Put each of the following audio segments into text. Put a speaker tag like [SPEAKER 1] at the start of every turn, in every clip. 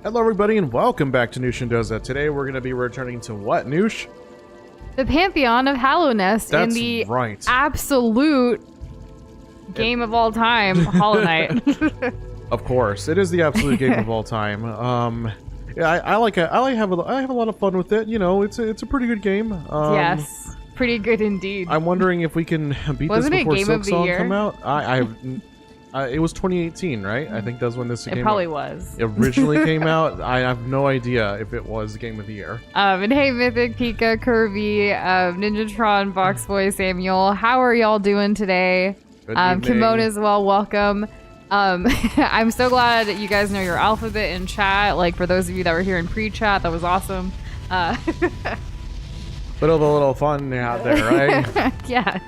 [SPEAKER 1] Hello everybody and welcome back to Nush and Doza. Today we're going to be returning to what, Nush?
[SPEAKER 2] The Pantheon of Hallownest in
[SPEAKER 1] That's
[SPEAKER 2] the
[SPEAKER 1] right.
[SPEAKER 2] absolute game of all time, Hollow Knight.
[SPEAKER 1] Of course, it is the absolute game of all time. Yeah, I have a lot of fun with it. You know, it's a pretty good game.
[SPEAKER 2] Yes, pretty good indeed.
[SPEAKER 1] I'm wondering if we can beat
[SPEAKER 2] Wasn't
[SPEAKER 1] this
[SPEAKER 2] it
[SPEAKER 1] before
[SPEAKER 2] Game of the
[SPEAKER 1] Silksong
[SPEAKER 2] Year?
[SPEAKER 1] come out. It was 2018, right? I think that's when this game
[SPEAKER 2] It probably was.
[SPEAKER 1] originally came out. I have no idea if it was Game of the Year.
[SPEAKER 2] And hey, Mythic, Pika, Kirby, Ninjatron, Boxboy, Samuel, how are y'all doing today?
[SPEAKER 1] Good evening.
[SPEAKER 2] Kimona as well, welcome. I'm so glad that you guys know your alphabet in chat. Like, for those of you that were here in pre-chat, that was awesome.
[SPEAKER 1] Bit of a little fun out there, right?
[SPEAKER 2] Yes.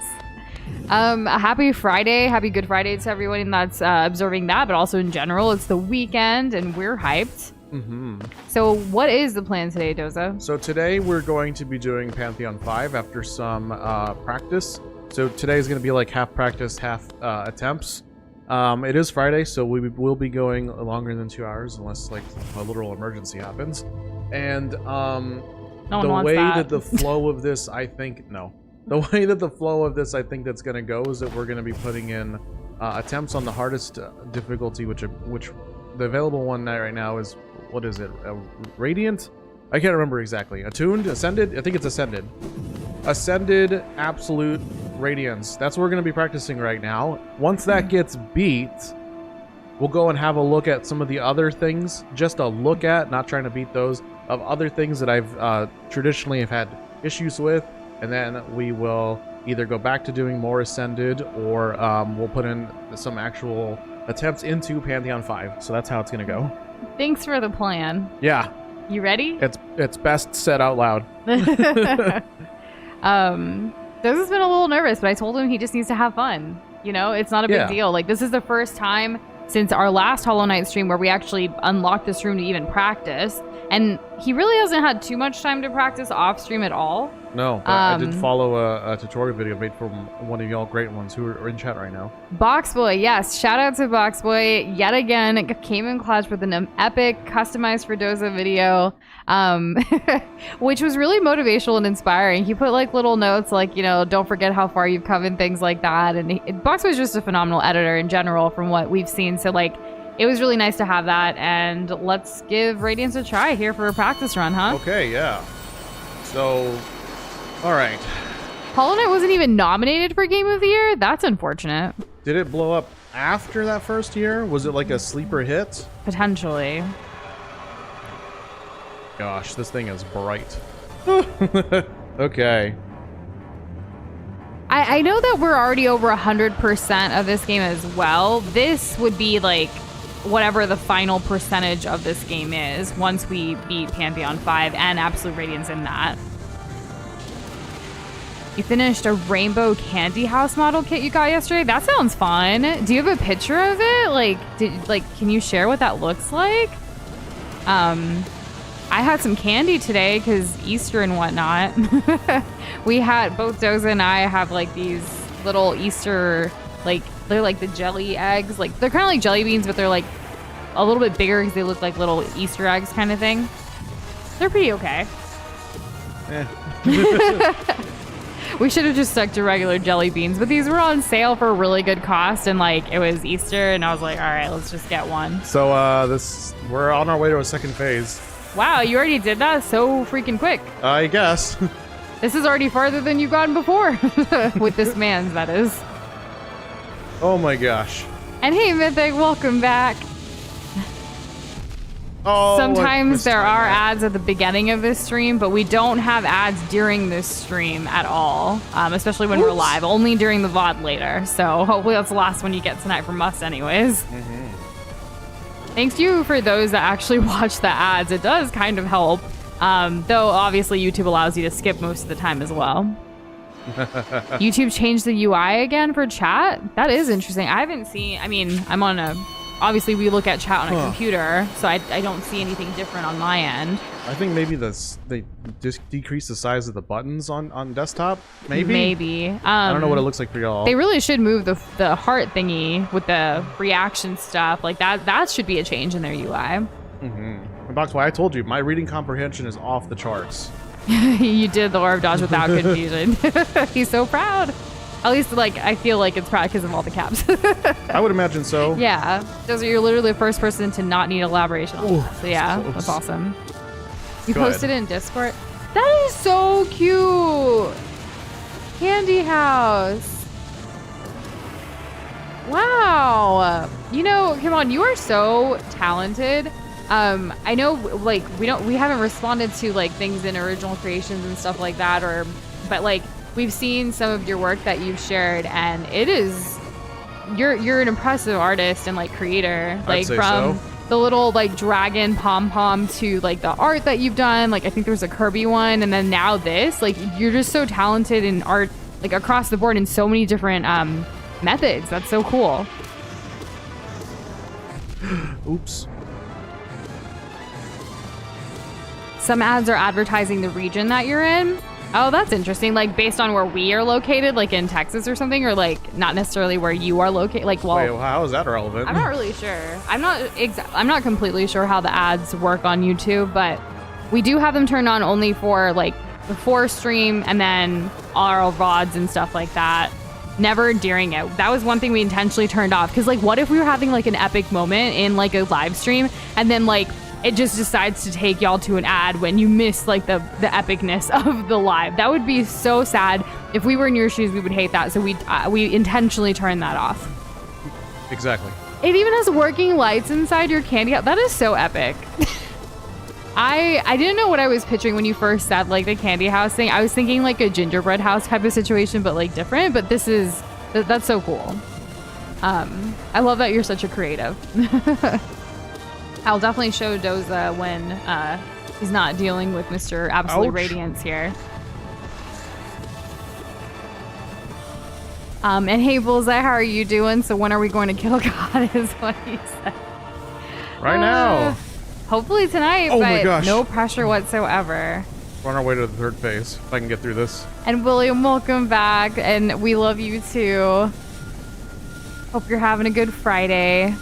[SPEAKER 2] A happy Friday, happy Good Friday to everyone that's observing that, but also in general, it's the weekend and we're hyped. So what is the plan today, Doza?
[SPEAKER 1] So today we're going to be doing Pantheon 5 after some practice. So today is going to be like half practice, half attempts. It is Friday, so we will be going longer than 2 hours unless like a literal emergency happens. And the way that the flow of this, I think, the way that the flow of this, I think that's going to go is that we're going to be putting in attempts on the hardest difficulty, which the available one right now is, what is it? Radiant? I can't remember exactly. Attuned? Ascended? I think it's Ascended. Ascended Absolute Radiance. That's what we're going to be practicing right now. Once that gets beat, we'll go and have a look at some of the other things. Just a look at, not trying to beat those, of other things that I've traditionally have had issues with. And then we will either go back to doing more Ascended, or we'll put in some actual attempts into Pantheon 5. So that's how it's going to go.
[SPEAKER 2] Thanks for the plan.
[SPEAKER 1] Yeah.
[SPEAKER 2] You ready?
[SPEAKER 1] It's best said out loud.
[SPEAKER 2] Doza's been a little nervous, but I told him he just needs to have fun. You know, it's not a big deal. Like, this is the first time since our last Hollow Knight stream where we actually unlocked this room to even practice. And he really hasn't had too much time to practice off stream at all.
[SPEAKER 1] No, but I did follow a tutorial video made from one of y'all great ones who are in chat right now.
[SPEAKER 2] Boxboy, yes. Shout out to Boxboy. Yet again, came in clutch with an epic customized for Doza video, which was really motivational and inspiring. He put like little notes like, you know, don't forget how far you've come and things like that. And Boxboy's just a phenomenal editor in general from what we've seen. So like, it was really nice to have that. And let's give Radiance a try here for a practice run, huh?
[SPEAKER 1] Okay, yeah. So... all right.
[SPEAKER 2] Hollow Knight wasn't even nominated for Game of the Year? That's unfortunate.
[SPEAKER 1] Did it blow up after that first year? Was it like a sleeper hit?
[SPEAKER 2] Potentially.
[SPEAKER 1] Gosh, this thing is bright. Okay.
[SPEAKER 2] I know that we're already over 100% of this game as well. This would be like whatever the final percentage of this game is once we beat Pantheon 5 and Absolute Radiance in that. You finished a rainbow candy house model kit you got yesterday? That sounds fun. Do you have a picture of it? Can you share what that looks like? I had some candy today because Easter and whatnot. We had, both Doza and I have like these little Easter, like, they're like the jelly eggs. Like, they're kind of like jelly beans, but they're like a little bit bigger because they look like little Easter eggs kind of thing. They're pretty okay. We should have just stuck to regular jelly beans, but these were on sale for a really good cost, and like it was Easter, and I was like, all right, let's just get one.
[SPEAKER 1] So we're on our way to a second phase.
[SPEAKER 2] Wow, you already did that so freaking quick.
[SPEAKER 1] I guess.
[SPEAKER 2] This is already farther than you've gone before. With this man's, that is.
[SPEAKER 1] Oh my gosh.
[SPEAKER 2] And hey, Mythic, welcome back.
[SPEAKER 1] Oh,
[SPEAKER 2] sometimes there are ads at the beginning of this stream, but we don't have ads during this stream at all, especially when we're live, only during the VOD later. So hopefully that's the last one you get tonight from us anyways. Thanks to you for those that actually watch the ads. It does kind of help, though obviously YouTube allows you to skip most of the time as well. YouTube changed the UI again for chat? That is interesting. I haven't seen, I mean, I'm on a... Obviously, we look at chat on a computer, so I don't see anything different on my end.
[SPEAKER 1] I think maybe they just decrease the size of the buttons on desktop. Maybe. I don't know what it looks like for y'all.
[SPEAKER 2] They really should move the heart thingy with the reaction stuff. Like that should be a change in their UI.
[SPEAKER 1] Box, why I told you, my reading comprehension is off the charts.
[SPEAKER 2] You did the orb dodge without confusion. He's so proud. At least, like, I feel like it's probably because of all the caps.
[SPEAKER 1] I would imagine so.
[SPEAKER 2] Yeah. Doza, you're literally the first person to not need elaboration on that. So, yeah,
[SPEAKER 1] close.
[SPEAKER 2] that's awesome. You
[SPEAKER 1] Good.
[SPEAKER 2] posted it in Discord? That is so cute. Candy house. Wow. You know, come on, you are so talented. I know, like, we haven't responded to, like, things in original creations and stuff like that, but, like, we've seen some of your work that you've shared, and it is, you're an impressive artist and, like, creator. Like,
[SPEAKER 1] I'd say
[SPEAKER 2] from
[SPEAKER 1] so.
[SPEAKER 2] the little, like, dragon pom-pom to, like, the art that you've done. Like, I think there's a Kirby one, and then now this. Like, you're just so talented in art, like, across the board in so many different methods. That's so cool.
[SPEAKER 1] Oops.
[SPEAKER 2] Some ads are advertising the region that you're in. Oh, that's interesting. Like, based on where we are located, like in Texas or something, or like not necessarily where you are located. Like, well,
[SPEAKER 1] Wait, how is that relevant?
[SPEAKER 2] I'm not really sure. I'm not completely sure how the ads work on YouTube, but we do have them turned on only for like before stream and then our VODs and stuff like that. Never during it. That was one thing we intentionally turned off, because like, what if we were having like an epic moment in like a live stream and then like it just decides to take y'all to an ad when you miss like the epicness of the live? That would be so sad. If we were in your shoes, we would hate that. So we intentionally turned that off.
[SPEAKER 1] Exactly.
[SPEAKER 2] It even has working lights inside your candy house. That is so epic. I didn't know what I was picturing when you first said like the candy house thing. I was thinking like a gingerbread house type of situation, but like different. But that's so cool. I love that you're such a creative. I'll definitely show Doza when he's not dealing with Mr. Absolute
[SPEAKER 1] Ouch.
[SPEAKER 2] Radiance here. And hey, Bullseye, how are you doing? So when are we going to kill God is what he said.
[SPEAKER 1] Right now.
[SPEAKER 2] Hopefully tonight,
[SPEAKER 1] Oh my
[SPEAKER 2] but
[SPEAKER 1] gosh.
[SPEAKER 2] no pressure whatsoever.
[SPEAKER 1] We're on our way to the third phase, if I can get through this.
[SPEAKER 2] And William, welcome back. And we love you too. Hope you're having a good Friday.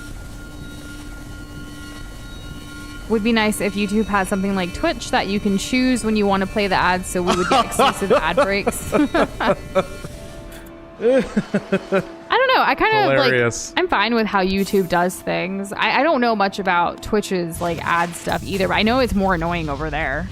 [SPEAKER 2] Would be nice if YouTube had something like Twitch that you can choose when you want to play the ads, so we would get exclusive ad breaks. I don't know. I kind of
[SPEAKER 1] Hilarious.
[SPEAKER 2] like, I'm fine with how YouTube does things. I don't know much about Twitch's like ad stuff either, but I know it's more annoying over there.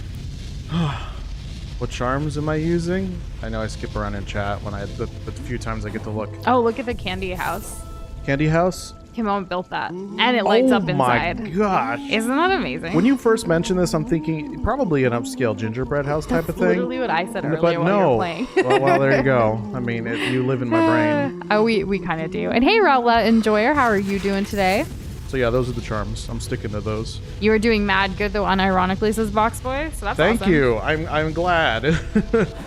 [SPEAKER 1] What charms am I using? I know I skip around in chat when the few times I get to look.
[SPEAKER 2] Oh, look at the candy house.
[SPEAKER 1] Candy house?
[SPEAKER 2] Kimon built that, and it lights up inside.
[SPEAKER 1] Oh my gosh.
[SPEAKER 2] Isn't that amazing?
[SPEAKER 1] When you first mentioned this, I'm thinking probably an upscale gingerbread house type of thing.
[SPEAKER 2] Literally what I said earlier
[SPEAKER 1] But
[SPEAKER 2] while you
[SPEAKER 1] no.
[SPEAKER 2] were playing.
[SPEAKER 1] well, there you go. I mean, you live in my brain.
[SPEAKER 2] Oh, we kind of do. And hey, Raula Enjoyer, how are you doing today?
[SPEAKER 1] So yeah, those are the charms. I'm sticking to those.
[SPEAKER 2] You were doing mad good though, unironically, says Box Boy. So that's
[SPEAKER 1] Thank
[SPEAKER 2] awesome.
[SPEAKER 1] you. I'm glad.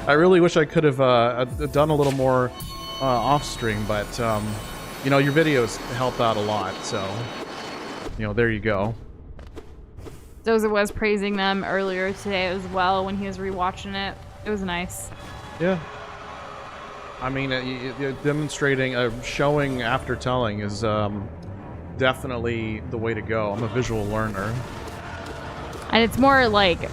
[SPEAKER 1] I really wish I could have done a little more off stream, but you know, your videos help out a lot. So you know, there you go.
[SPEAKER 2] Doza was praising them earlier today as well when he was rewatching it. It was nice.
[SPEAKER 1] Yeah. I mean, demonstrating, showing after telling is definitely the way to go. I'm a visual learner.
[SPEAKER 2] And it's more like,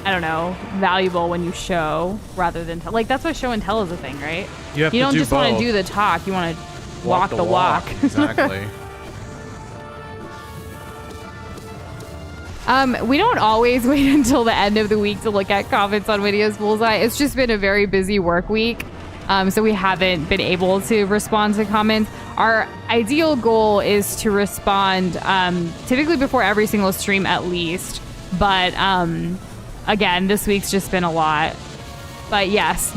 [SPEAKER 2] I don't know, valuable when you show rather than tell. Like, that's what show and tell is a thing, right?
[SPEAKER 1] You have
[SPEAKER 2] You
[SPEAKER 1] to
[SPEAKER 2] don't
[SPEAKER 1] do
[SPEAKER 2] just want to
[SPEAKER 1] both.
[SPEAKER 2] do the talk. You want to walk the walk.
[SPEAKER 1] Exactly.
[SPEAKER 2] We don't always wait until the end of the week to look at comments on videos, Bullseye. It's just been a very busy work week. So we haven't been able to respond to comments. Our ideal goal is to respond typically before every single stream at least. But again, this week's just been a lot. But yes,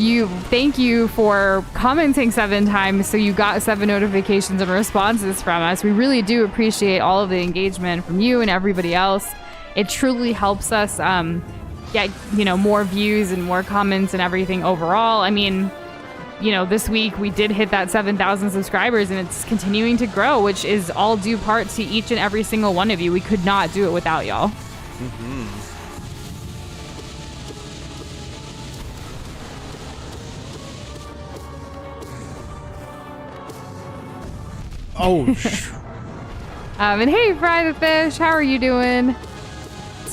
[SPEAKER 2] thank you for commenting 7 times, so you got 7 notifications and responses from us. We really do appreciate all of the engagement from you and everybody else. It truly helps us get, you know, more views and more comments and everything overall. I mean, you know, this week we did hit that 7,000 subscribers, and it's continuing to grow, which is all due part to each and every single one of you. We could not do it without y'all.
[SPEAKER 1] Mm-hmm. Oh,
[SPEAKER 2] And hey, Fry the Fish, how are you doing?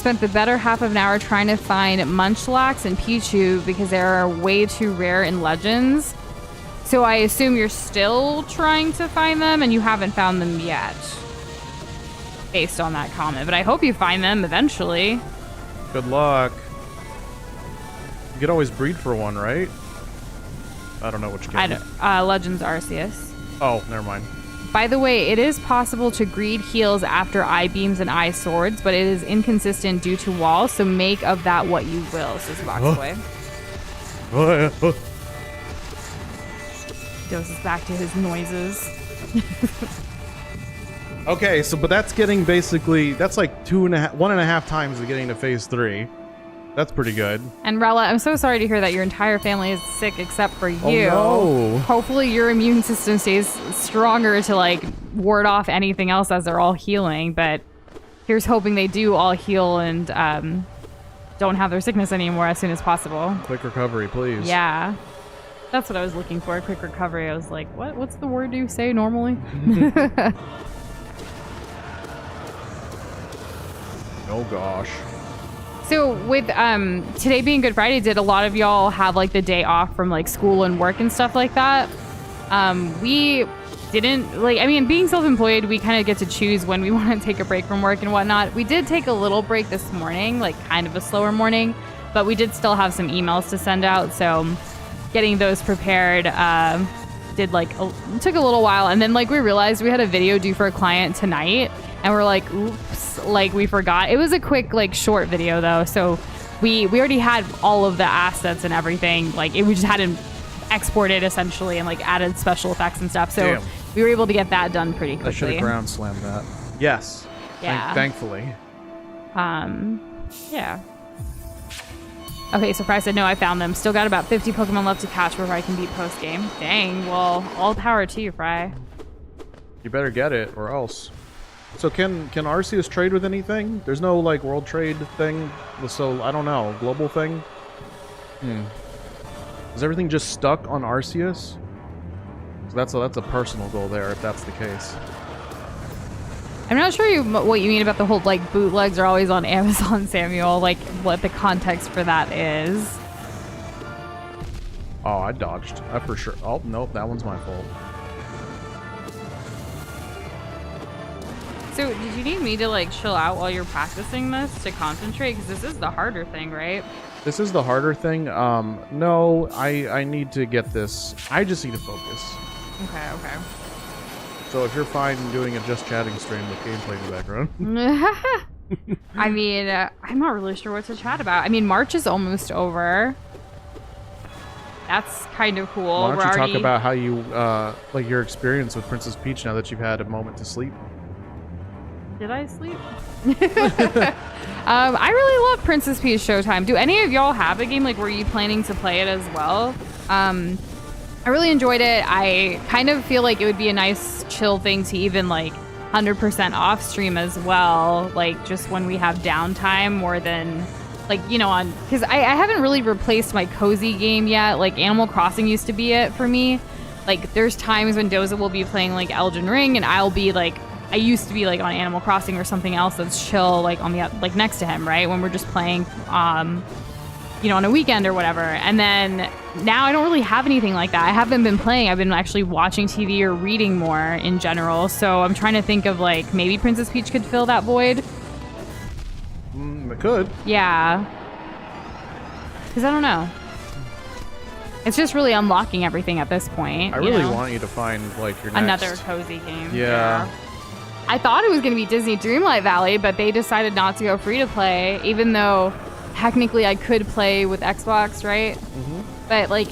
[SPEAKER 2] spent the better half of an hour trying to find Munchlax and Pichu because they are way too rare in Legends. So I assume you're still trying to find them and you haven't found them yet. Based on that comment. But I hope you find them eventually.
[SPEAKER 1] Good luck. You could always breed for one, right? I don't know which game.
[SPEAKER 2] Legends Arceus.
[SPEAKER 1] Oh, never mind.
[SPEAKER 2] By the way, it is possible to greed heals after eye beams and eye swords, but it is inconsistent due to walls, so make of that what you will, says Boxboy. Doza's back to his noises.
[SPEAKER 1] Okay, so but that's getting basically that's like 1.5 times the getting to phase 3. That's pretty good.
[SPEAKER 2] And Rella, I'm so sorry to hear that your entire family is sick except for you.
[SPEAKER 1] Oh no.
[SPEAKER 2] Hopefully your immune system stays stronger to like ward off anything else as they're all healing. But here's hoping they do all heal and don't have their sickness anymore as soon as possible.
[SPEAKER 1] Quick recovery, please.
[SPEAKER 2] Yeah. That's what I was looking for, quick recovery. I was like, what? What's the word you say normally?
[SPEAKER 1] Oh gosh.
[SPEAKER 2] So with today being Good Friday, did a lot of y'all have like the day off from like school and work and stuff like that? We didn't, like, I mean, being self-employed, we kind of get to choose when we want to take a break from work and whatnot. We did take a little break this morning, like kind of a slower morning, but we did still have some emails to send out. So getting those prepared took a little while. And then like we realized we had a video due for a client tonight and we're like, oops, like we forgot. It was a quick, like short video though. So we already had all of the assets and everything. Like we just hadn't exported essentially and like added special effects and stuff. So
[SPEAKER 1] damn.
[SPEAKER 2] We were able to get that done pretty quickly.
[SPEAKER 1] I should have ground slammed that. Yes.
[SPEAKER 2] Yeah.
[SPEAKER 1] Thankfully.
[SPEAKER 2] Yeah. Okay, so Fry said, no, I found them. Still got about 50 Pokemon left to catch before I can beat post-game. Dang, well, all power to you, Fry.
[SPEAKER 1] You better get it, or else. So can Arceus trade with anything? There's no, like, world trade thing? So, I don't know. Global thing? Is everything just stuck on Arceus? So that's a personal goal there, if that's the case.
[SPEAKER 2] I'm not sure what you mean about the whole, like, bootlegs are always on Amazon, Samuel. Like, what the context for that is.
[SPEAKER 1] Oh, I dodged. I for sure. Oh, nope, that one's my fault.
[SPEAKER 2] So, did you need me to, like, chill out while you're practicing this to concentrate? Because this is the harder thing, right?
[SPEAKER 1] This is the harder thing. No, I need to get this. I just need to focus.
[SPEAKER 2] Okay.
[SPEAKER 1] So if you're fine doing a just chatting stream with gameplay in the background.
[SPEAKER 2] I mean, I'm not really sure what to chat about. I mean, March is almost over. That's kind of cool.
[SPEAKER 1] Why don't you talk about how you, like your experience with Princess Peach now that you've had a moment to sleep?
[SPEAKER 2] Did I sleep? I really love Princess Peach Showtime. Do any of y'all have a game? Like, were you planning to play it as well? I really enjoyed it. I kind of feel like it would be a nice chill thing to even like 100% off stream as well. Like just when we have downtime more than like, you know, on, because I haven't really replaced my cozy game yet. Like Animal Crossing used to be it for me. Like there's times when Doza will be playing like Elden Ring and I'll be like, I used to be like on Animal Crossing or something else that's chill, like on the, like next to him, right? When we're just playing, you know, on a weekend or whatever. And then now I don't really have anything like that. I haven't been playing. I've been actually watching TV or reading more in general. So I'm trying to think of like maybe Princess Peach could fill that void.
[SPEAKER 1] It could.
[SPEAKER 2] Yeah. Because I don't know. It's just really unlocking everything at this point.
[SPEAKER 1] I really want you to find like your
[SPEAKER 2] another
[SPEAKER 1] next
[SPEAKER 2] cozy game.
[SPEAKER 1] Yeah.
[SPEAKER 2] I thought it was going to be Disney Dreamlight Valley, but they decided not to go free to play, even though technically I could play with Xbox, right? But like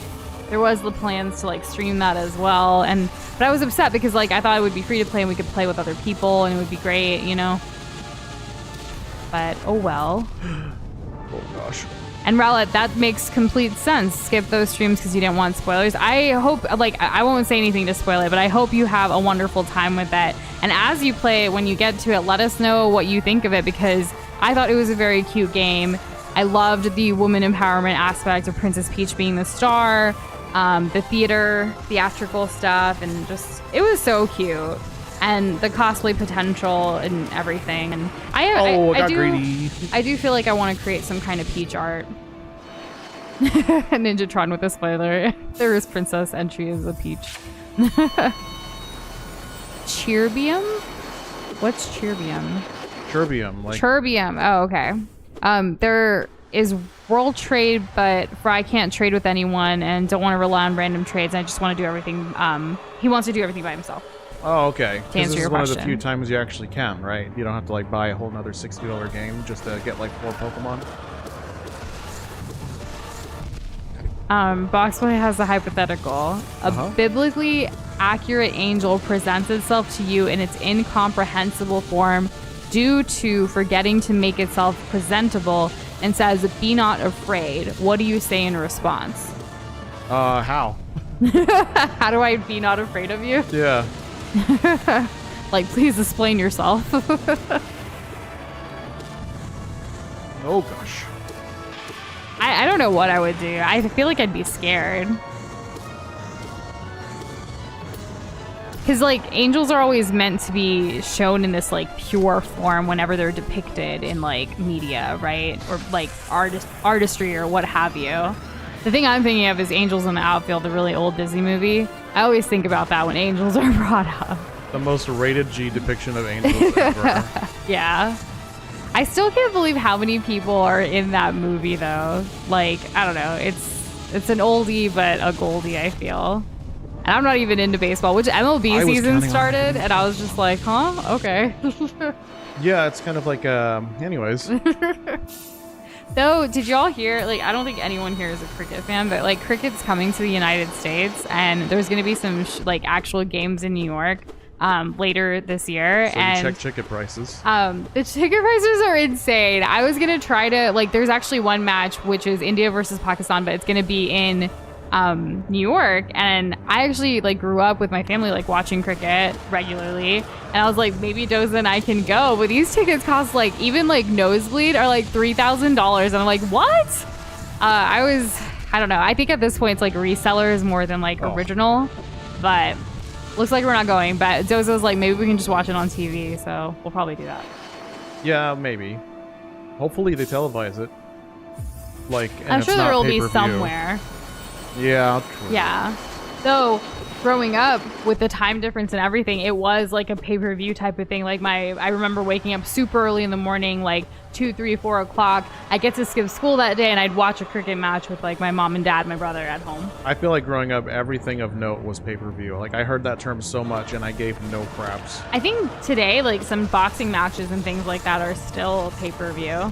[SPEAKER 2] there was the plans to like stream that as well, but I was upset because like I thought it would be free to play and we could play with other people and it would be great, you know. But oh well.
[SPEAKER 1] Oh gosh.
[SPEAKER 2] And Rowlett, that makes complete sense. Skip those streams because you didn't want spoilers. I hope, like, I won't say anything to spoil it, but I hope you have a wonderful time with it. And as you play it, when you get to it, let us know what you think of it because I thought it was a very cute game. I loved the woman empowerment aspect of Princess Peach being the star, the theatrical stuff, and just, it was so cute. and the cosplay potential and everything. And
[SPEAKER 1] greedy.
[SPEAKER 2] I do feel like I want to create some kind of Peach art. Ninjatron with a spoiler. There is Princess and she is a Peach. Cheerbium? What's Cheerbium?
[SPEAKER 1] Cherbium.
[SPEAKER 2] Cherbium. Oh, okay. There is world trade, but I can't trade with anyone and don't want to rely on random trades. I just want to do everything. He wants to do everything by himself.
[SPEAKER 1] Oh, okay.
[SPEAKER 2] To answer
[SPEAKER 1] this
[SPEAKER 2] your
[SPEAKER 1] is one of the
[SPEAKER 2] question.
[SPEAKER 1] few times you actually can, right? You don't have to like buy a whole nother $60 game just to get like 4 Pokemon.
[SPEAKER 2] Boxboy has a hypothetical. A biblically accurate angel presents itself to you in its incomprehensible form due to forgetting to make itself presentable and says, "Be not afraid." What do you say in response?
[SPEAKER 1] How?
[SPEAKER 2] How do I be not afraid of you?
[SPEAKER 1] Yeah.
[SPEAKER 2] Like, please explain yourself.
[SPEAKER 1] Oh, gosh.
[SPEAKER 2] I don't know what I would do. I feel like I'd be scared. Because, like, angels are always meant to be shown in this, like, pure form whenever they're depicted in, like, media, right? Or, like, artistry or what have you. The thing I'm thinking of is Angels in the Outfield, the really old Disney movie. I always think about that when angels are brought up.
[SPEAKER 1] The most rated G depiction of angels ever.
[SPEAKER 2] Yeah. I still can't believe how many people are in that movie, though. Like, I don't know. It's an oldie, but a goldie, I feel. And I'm not even into baseball, which MLB season started, and I was just like, huh? Okay.
[SPEAKER 1] Yeah, it's kind of like, anyways.
[SPEAKER 2] So, did y'all hear, like, I don't think anyone here is a cricket fan, but, like, cricket's coming to the United States, and there's going to be some, like, actual games in New York later this year.
[SPEAKER 1] So
[SPEAKER 2] and
[SPEAKER 1] you check ticket prices.
[SPEAKER 2] The ticket prices are insane. I was going to try to, like, there's actually one match, which is India versus Pakistan, but it's going to be in New York, and I actually like grew up with my family like watching cricket regularly, and I was like, maybe Doza and I can go, but these tickets cost like, even like nosebleed are like $3,000, and I'm like, what? I don't know, I think at this point it's like resellers more than like original, but looks like we're not going. But Doza was like, maybe we can just watch it on TV, so we'll probably do that.
[SPEAKER 1] Yeah, maybe. Hopefully they televise it. Like, and
[SPEAKER 2] I'm
[SPEAKER 1] it's
[SPEAKER 2] sure
[SPEAKER 1] not
[SPEAKER 2] there will be
[SPEAKER 1] pay-per-view.
[SPEAKER 2] somewhere.
[SPEAKER 1] Yeah, true.
[SPEAKER 2] Yeah. Though, growing up with the time difference and everything, it was like a pay-per-view type of thing. Like I remember waking up super early in the morning, like 2, 3, 4 o'clock. I get to skip school that day, and I'd watch a cricket match with like my mom and dad, my brother at home.
[SPEAKER 1] I feel like growing up, everything of note was pay-per-view. Like, I heard that term so much, and I gave no craps.
[SPEAKER 2] I think today, like some boxing matches and things like that are still pay-per-view.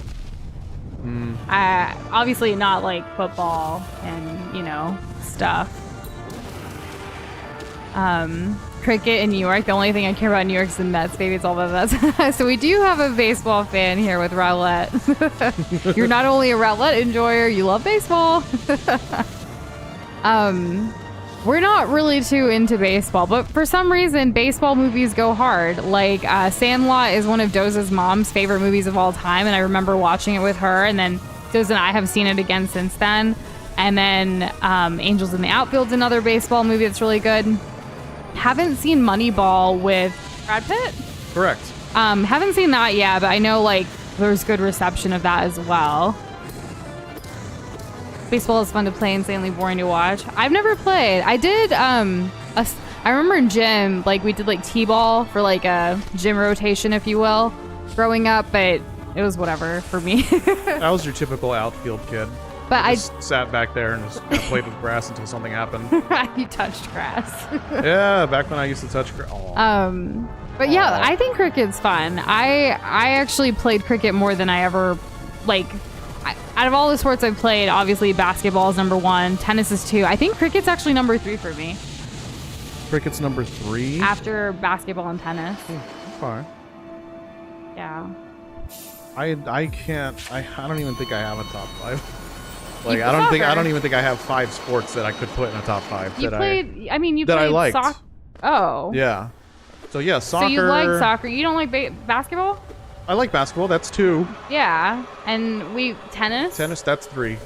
[SPEAKER 2] Obviously not like football and, you know, stuff. Cricket in New York. The only thing I care about in New York is the Mets, baby. It's all about that. So we do have a baseball fan here with Rowlett. You're not only a Rowlett enjoyer, you love baseball. We're not really too into baseball, but for some reason, baseball movies go hard. Like, Sandlot is one of Doza's mom's favorite movies of all time, and I remember watching it with her, and then Doza and I have seen it again since then. And then Angels in the Outfield's another baseball movie that's really good. Haven't seen Moneyball with Brad Pitt?
[SPEAKER 1] Correct.
[SPEAKER 2] Haven't seen that yet, but I know, like, there's good reception of that as well. Baseball is fun to play, insanely boring to watch. I've never played. I did, I remember in gym, like, we did, like, T-ball for, like, a gym rotation, if you will, growing up, but it was whatever for me.
[SPEAKER 1] That was your typical outfield kid.
[SPEAKER 2] But I
[SPEAKER 1] just sat back there and just kind of played with grass until something happened.
[SPEAKER 2] You touched grass.
[SPEAKER 1] Yeah, back when I used to touch grass.
[SPEAKER 2] But yeah, I think cricket's fun. I actually played cricket more than I ever, like, out of all the sports I've played, obviously basketball is number 1, tennis is 2. I think cricket's actually number 3 for me.
[SPEAKER 1] Cricket's number 3?
[SPEAKER 2] After basketball and tennis.
[SPEAKER 1] Okay.
[SPEAKER 2] Yeah.
[SPEAKER 1] I don't even think I have a top 5. Like,
[SPEAKER 2] I
[SPEAKER 1] don't even think I have 5 sports that I could put in a top 5.
[SPEAKER 2] You played
[SPEAKER 1] liked.
[SPEAKER 2] soccer. Oh.
[SPEAKER 1] Yeah. So yeah, soccer.
[SPEAKER 2] So you like soccer. You don't like basketball?
[SPEAKER 1] I like basketball. That's 2.
[SPEAKER 2] Yeah. And tennis?
[SPEAKER 1] Tennis, that's 3.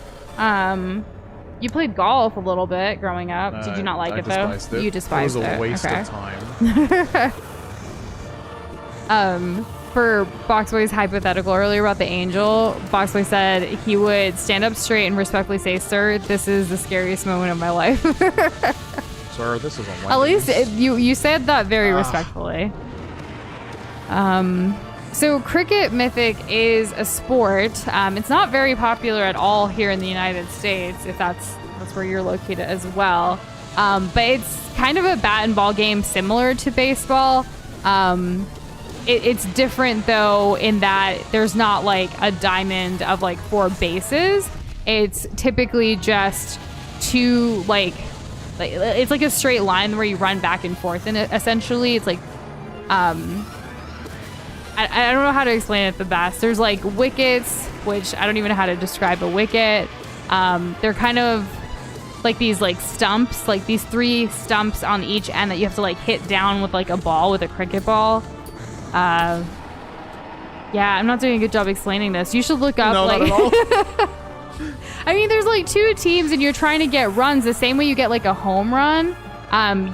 [SPEAKER 2] You played golf a little bit growing up. Did you not like it though?
[SPEAKER 1] Despised it.
[SPEAKER 2] You despised it.
[SPEAKER 1] It was a waste
[SPEAKER 2] okay.
[SPEAKER 1] of time.
[SPEAKER 2] For Boxboy's hypothetical earlier about the angel, Boxboy said he would stand up straight and respectfully say, "Sir, this is the scariest moment of my life."
[SPEAKER 1] Sir, this is a
[SPEAKER 2] At least you said that very respectfully. So Cricket Mythic is a sport. It's not very popular at all here in the United States, if that's where you're located as well. But it's kind of a bat and ball game similar to baseball. It's different though in that there's not like a diamond of like 4 bases. It's typically just 2 like it's like a straight line where you run back and forth, and essentially it's like I don't know how to explain it the best. There's like wickets, which I don't even know how to describe a wicket. They're kind of like these like stumps, like these 3 stumps on each end that you have to like hit down with like a ball, with a cricket ball. Yeah, I'm not doing a good job explaining this. You should look up
[SPEAKER 1] not at all.
[SPEAKER 2] I mean, there's like 2 teams and you're trying to get runs the same way you get like a home run.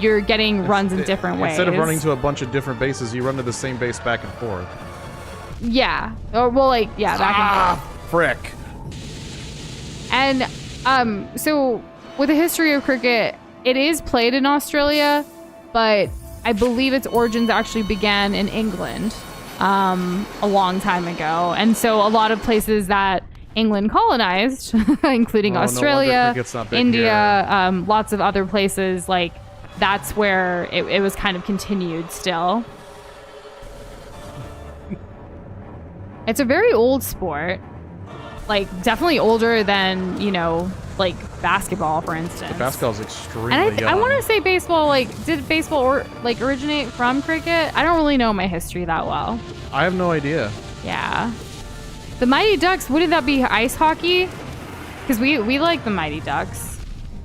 [SPEAKER 2] You're getting runs in different ways.
[SPEAKER 1] Instead of running to a bunch of different bases, you run to the same base back and forth.
[SPEAKER 2] Yeah. Or well, like back and forth.
[SPEAKER 1] Frick.
[SPEAKER 2] And so with the history of cricket, it is played in Australia, but I believe its origins actually began in England a long time ago. And so a lot of places that England colonized, including Australia, India, lots of other places, like that's where it was kind of continued still. It's a very old sport. Like, definitely older than, like basketball, for instance.
[SPEAKER 1] The basketball's extremely
[SPEAKER 2] and
[SPEAKER 1] young.
[SPEAKER 2] I want to say baseball, like, did baseball originate from cricket? I don't really know my history that well.
[SPEAKER 1] I have no idea.
[SPEAKER 2] Yeah. The Mighty Ducks, wouldn't that be ice hockey? Because we like the Mighty Ducks.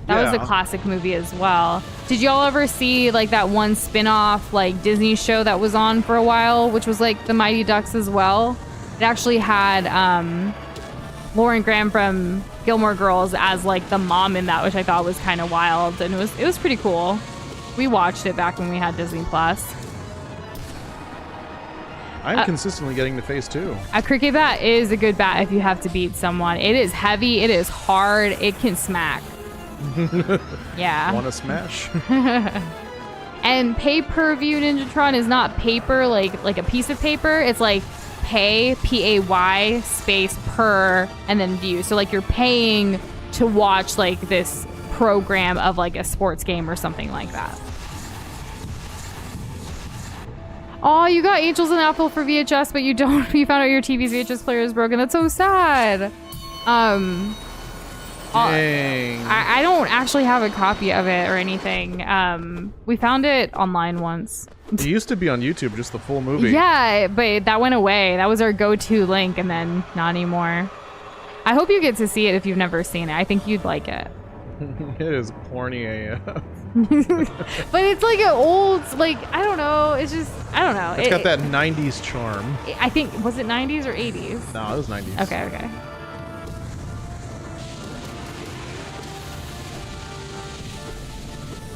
[SPEAKER 2] That was a classic movie as well. Did y'all ever see, like, that one spin-off, like, Disney show that was on for a while, which was, like, the Mighty Ducks as well? It actually had Lauren Graham from Gilmore Girls as like the mom in that, which I thought was kind of wild, and it was pretty cool. We watched it back when we had Disney Plus.
[SPEAKER 1] I'm consistently getting to phase 2.
[SPEAKER 2] A cricket bat is a good bat if you have to beat someone. It is heavy, it is hard, it can smack. Yeah.
[SPEAKER 1] Want to smash?
[SPEAKER 2] And pay-per-view Ninjatron is not paper, like a piece of paper. It's like pay, P-A-Y, space, per, and then view. So, like, you're paying to watch, like, this program of, like, a sports game or something like that. Oh, you got Angels and Apple for VHS, but you don't. You found out your TV's VHS player is broken. That's so sad.
[SPEAKER 1] Dang.
[SPEAKER 2] I don't actually have a copy of it or anything. We found it online once.
[SPEAKER 1] It used to be on YouTube, just the full movie.
[SPEAKER 2] Yeah, but that went away. That was our go-to link, and then not anymore. I hope you get to see it if you've never seen it. I think you'd like it.
[SPEAKER 1] It is corny AF.
[SPEAKER 2] But it's like an old, like, I don't know. It's just, I don't know.
[SPEAKER 1] It's got that 90s charm.
[SPEAKER 2] I think, was it 90s or 80s?
[SPEAKER 1] No, it was 90s.
[SPEAKER 2] Okay.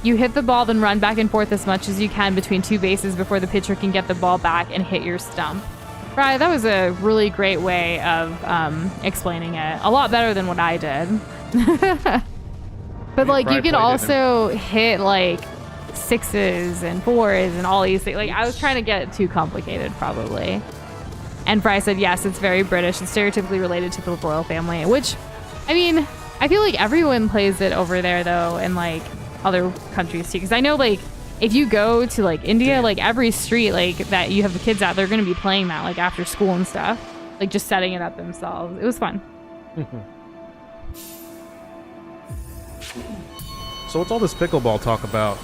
[SPEAKER 2] You hit the ball, then run back and forth as much as you can between 2 bases before the pitcher can get the ball back and hit your stump. Right, that was a really great way of explaining it. A lot better than what I did. But, like, you can also hit, like, 6s and 4s and all these things. Like, I was trying to get it too complicated, probably. And Fry said, yes, it's very British. It's stereotypically related to the royal family, which, I mean, I feel like everyone plays it over there, though, and, like, other countries too, because I know, like, if you go to, like, India, like, every street, like, that you have the kids out, they're going to be playing that, like, after school and stuff, like, just setting it up themselves. It was fun.
[SPEAKER 1] So what's all this pickleball talk about?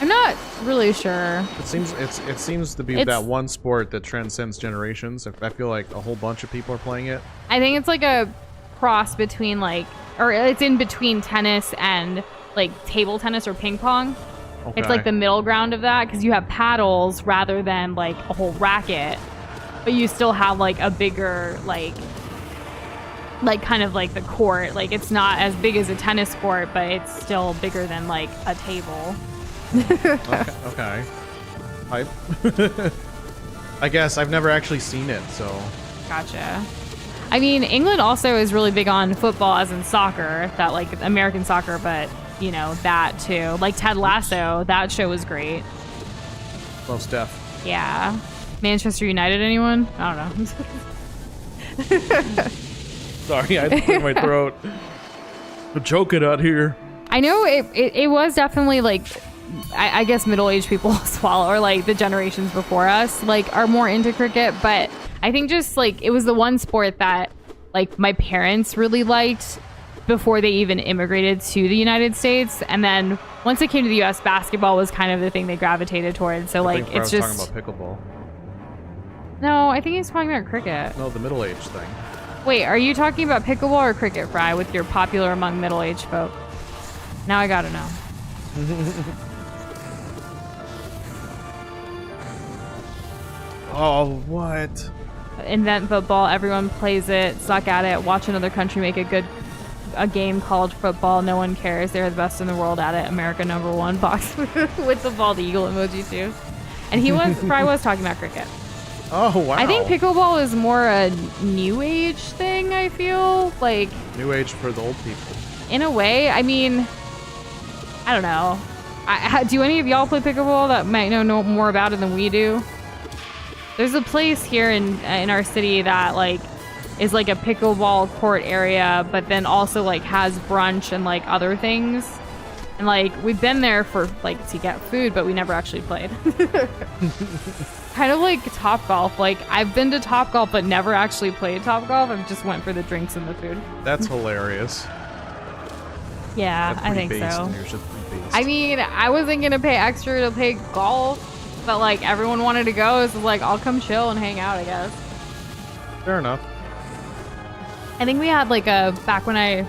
[SPEAKER 2] I'm not really sure.
[SPEAKER 1] It seems to be that one sport that transcends generations. I feel like a whole bunch of people are playing it.
[SPEAKER 2] I think it's like a cross between, like, or it's in between tennis and, like, table tennis or ping pong. Okay. It's like the middle ground of that, because you have paddles rather than, like, a whole racket, but you still have, like, a bigger, like kind of like the court. Like, it's not as big as a tennis court, but it's still bigger than, like, a table.
[SPEAKER 1] Okay. Hype. I guess I've never actually seen it, so.
[SPEAKER 2] Gotcha. I mean, England also is really big on football, as in soccer, that like American soccer, but you know, that too. Like Ted Lasso, that show was great.
[SPEAKER 1] Most def.
[SPEAKER 2] Yeah. Manchester United, anyone? I don't know.
[SPEAKER 1] Sorry, I had to clear my throat. I'm choking out here.
[SPEAKER 2] I know it was definitely like, I guess middle-aged people swallow, or like the generations before us, like are more into cricket, but I think just like it was the one sport that like my parents really liked before they even immigrated to the United States, and then once it came to the US, basketball was kind of the thing they gravitated towards. So like it's just
[SPEAKER 1] talking about pickleball.
[SPEAKER 2] No, I think he's talking about cricket.
[SPEAKER 1] No, the middle-aged thing.
[SPEAKER 2] Wait, are you talking about pickleball or cricket, Fry, with your popular among middle-aged folk? Now I gotta know.
[SPEAKER 1] Oh, what?
[SPEAKER 2] Invent football, everyone plays it, suck at it, watch another country make a game called football, no one cares, they're the best in the world at it, America #1, box with the bald eagle emoji too. And Fry was talking about cricket.
[SPEAKER 1] Oh, wow.
[SPEAKER 2] I think pickleball is more a new age thing, I feel. Like
[SPEAKER 1] new age for the old people.
[SPEAKER 2] In a way, I mean, I don't know. Do any of y'all play pickleball that might know more about it than we do? There's a place here in our city that like is like a pickleball court area, but then also like has brunch and like other things. And like we've been there for like to get food, but we never actually played. Kind of like Topgolf. Like I've been to Topgolf, but never actually played Topgolf. I just went for the drinks and the food.
[SPEAKER 1] That's hilarious.
[SPEAKER 2] Yeah,
[SPEAKER 1] That's
[SPEAKER 2] I think
[SPEAKER 1] based,
[SPEAKER 2] so.
[SPEAKER 1] And you're just based.
[SPEAKER 2] I mean, I wasn't gonna pay extra to play golf, but like everyone wanted to go, so like I'll come chill and hang out, I guess.
[SPEAKER 1] Fair enough.
[SPEAKER 2] I think we had like back when I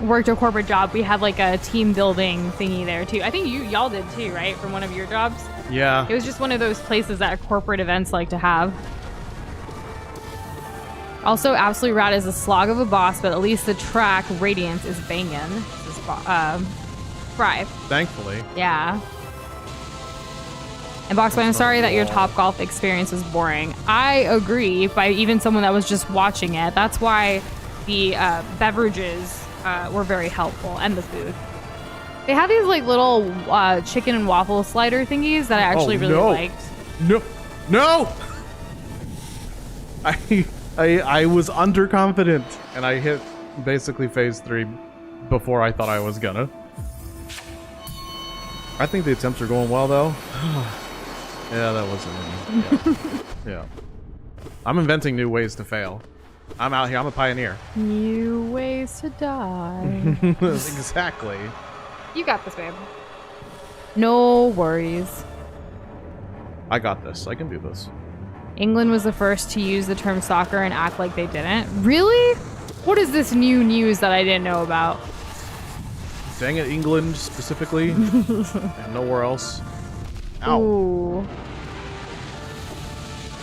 [SPEAKER 2] worked a corporate job, we had like a team building thingy there too. I think y'all did too, right? From one of your jobs?
[SPEAKER 1] Yeah.
[SPEAKER 2] It was just one of those places that corporate events like to have. Also, absolutely rad is a slog of a boss, but at least the track Radiance is banging. This is Fry.
[SPEAKER 1] Thankfully.
[SPEAKER 2] Yeah. And Boxboy, I'm sorry that your Topgolf experience was boring. I agree, by even someone that was just watching it. That's why the beverages were very helpful, and the food. They had these like little chicken and waffle slider thingies that I actually really liked.
[SPEAKER 1] No! I was underconfident, and I hit basically phase 3 before I thought I was gonna. I think the attempts are going well, though. Yeah, that wasn't me. Yeah. I'm inventing new ways to fail. I'm out here. I'm a pioneer.
[SPEAKER 2] New ways to die.
[SPEAKER 1] Exactly.
[SPEAKER 2] You got this, babe. No worries.
[SPEAKER 1] I got this. I can do this.
[SPEAKER 2] England was the first to use the term soccer and act like they didn't. Really? What is this new news that I didn't know about?
[SPEAKER 1] Dang it, England specifically. And nowhere else. Ow.
[SPEAKER 2] Ooh.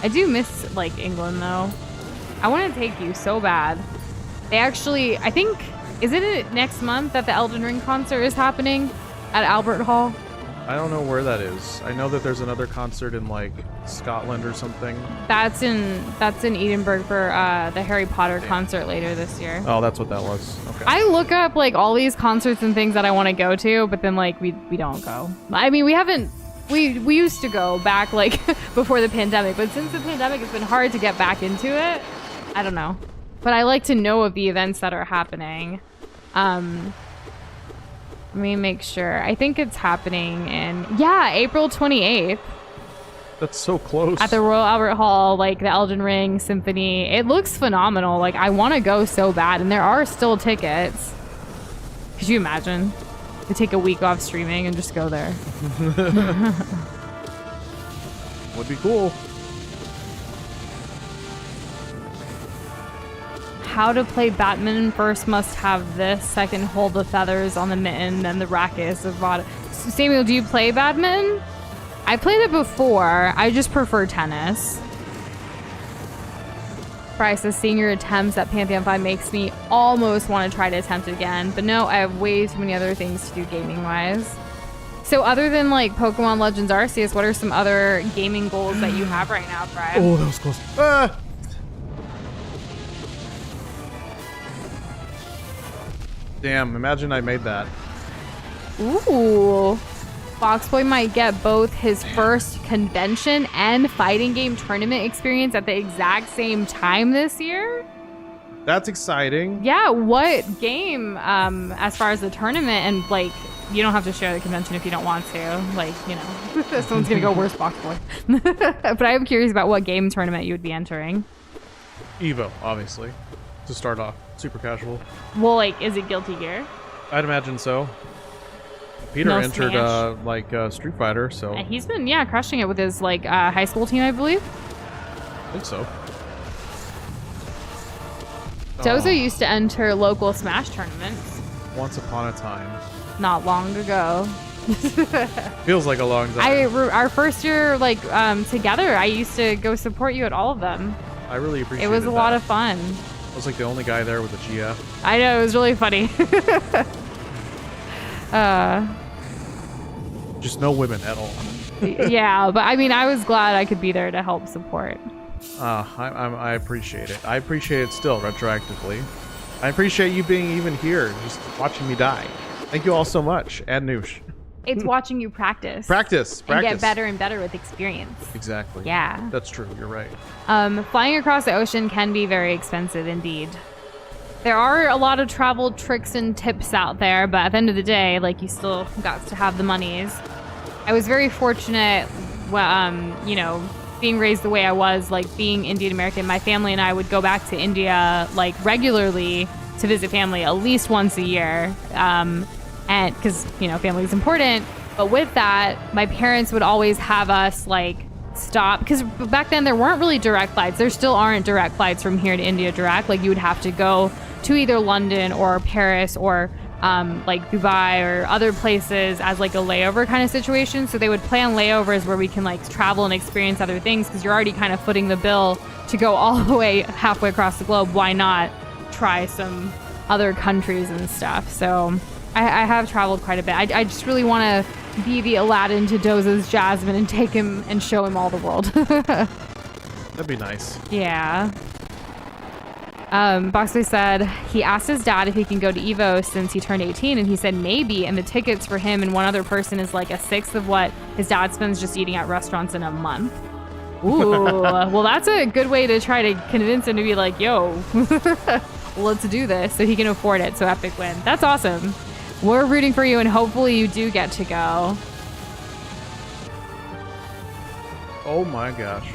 [SPEAKER 2] I do miss, like, England, though. I want to take you so bad. They actually, I think, isn't it next month that the Elden Ring concert is happening at Albert Hall?
[SPEAKER 1] I don't know where that is. I know that there's another concert in, like, Scotland or something.
[SPEAKER 2] That's in Edinburgh for the Harry Potter concert later this year.
[SPEAKER 1] Oh, that's what that was. Okay.
[SPEAKER 2] I look up, like, all these concerts and things that I want to go to, but then, like, we don't go. I mean, we used to go back, like, before the pandemic, but since the pandemic, it's been hard to get back into it. I don't know. But I like to know of the events that are happening. Let me make sure. I think it's happening in, April 28th.
[SPEAKER 1] That's so close.
[SPEAKER 2] At the Royal Albert Hall, like the Elden Ring Symphony. It looks phenomenal. Like, I want to go so bad, and there are still tickets. Could you imagine? To take a week off streaming and just go there.
[SPEAKER 1] Would be cool.
[SPEAKER 2] How to play badminton: first must have this, second hold the feathers on the mitten, then the racket is the bottom. Samuel, do you play badminton? I played it before. I just prefer tennis. Bryce says, seeing your attempts at Pantheon 5 makes me almost want to try to attempt it again. But no, I have way too many other things to do gaming-wise. So other than like Pokemon Legends Arceus, what are some other gaming goals that you have right now, Brian?
[SPEAKER 1] Oh, that was close. Ah! Damn, imagine I made that.
[SPEAKER 2] Ooh. Foxboy might get both his first convention and fighting game tournament experience at the exact same time this year.
[SPEAKER 1] That's exciting.
[SPEAKER 2] Yeah, what game as far as the tournament, and like you don't have to share the convention if you don't want to, like, you know, someone's gonna go, where's Foxboy? But I am curious about what game tournament you would be entering.
[SPEAKER 1] Evo, obviously, to start off. Super casual.
[SPEAKER 2] Well, like, is it Guilty Gear?
[SPEAKER 1] I'd imagine so. Peter
[SPEAKER 2] No
[SPEAKER 1] entered
[SPEAKER 2] Smash.
[SPEAKER 1] Street Fighter, so
[SPEAKER 2] And he's been, yeah, crushing it with his like high school team, I believe.
[SPEAKER 1] I think so.
[SPEAKER 2] Doza used to enter local Smash tournaments
[SPEAKER 1] Once upon a time.
[SPEAKER 2] not long ago.
[SPEAKER 1] Feels like a long time.
[SPEAKER 2] Our first year, like, together, I used to go support you at all of them.
[SPEAKER 1] I really appreciate it.
[SPEAKER 2] It was a lot of fun.
[SPEAKER 1] I was like the only guy there with a GF.
[SPEAKER 2] I know, it was really funny.
[SPEAKER 1] Just no women at all.
[SPEAKER 2] Yeah, but I mean, I was glad I could be there to help support.
[SPEAKER 1] I appreciate it. I appreciate it still, retroactively. I appreciate you being even here, just watching me die. Thank you all so much. And Nush.
[SPEAKER 2] It's watching you practice.
[SPEAKER 1] Practice.
[SPEAKER 2] And get better and better with experience.
[SPEAKER 1] Exactly.
[SPEAKER 2] Yeah.
[SPEAKER 1] That's true. You're right.
[SPEAKER 2] Flying across the ocean can be very expensive indeed. There are a lot of travel tricks and tips out there, but at the end of the day, like, you still got to have the monies. I was very fortunate, you know, being raised the way I was, like, being Indian American. My family and I would go back to India, like, regularly to visit family at least once a year. And because, you know, family is important. But with that, my parents would always have us, like, stop, because back then there weren't really direct flights. There still aren't direct flights from here to India direct. Like, you would have to go to either London or Paris or like Dubai or other places as like a layover kind of situation. So they would plan layovers where we can like travel and experience other things, because you're already kind of footing the bill to go all the way halfway across the globe. Why not try some other countries and stuff? So I have traveled quite a bit. I just really want to be the Aladdin to Doza's Jasmine and take him and show him all the world.
[SPEAKER 1] That'd be nice.
[SPEAKER 2] Yeah. Boxley said he asked his dad if he can go to Evo since he turned 18, and he said maybe, and the tickets for him and one other person is like a sixth of what his dad spends just eating at restaurants in a month. Ooh, well, that's a good way to try to convince him to be like, yo, let's do this, so he can afford it. So epic win. That's awesome. We're rooting for you, and hopefully you do get to go.
[SPEAKER 1] Oh my gosh.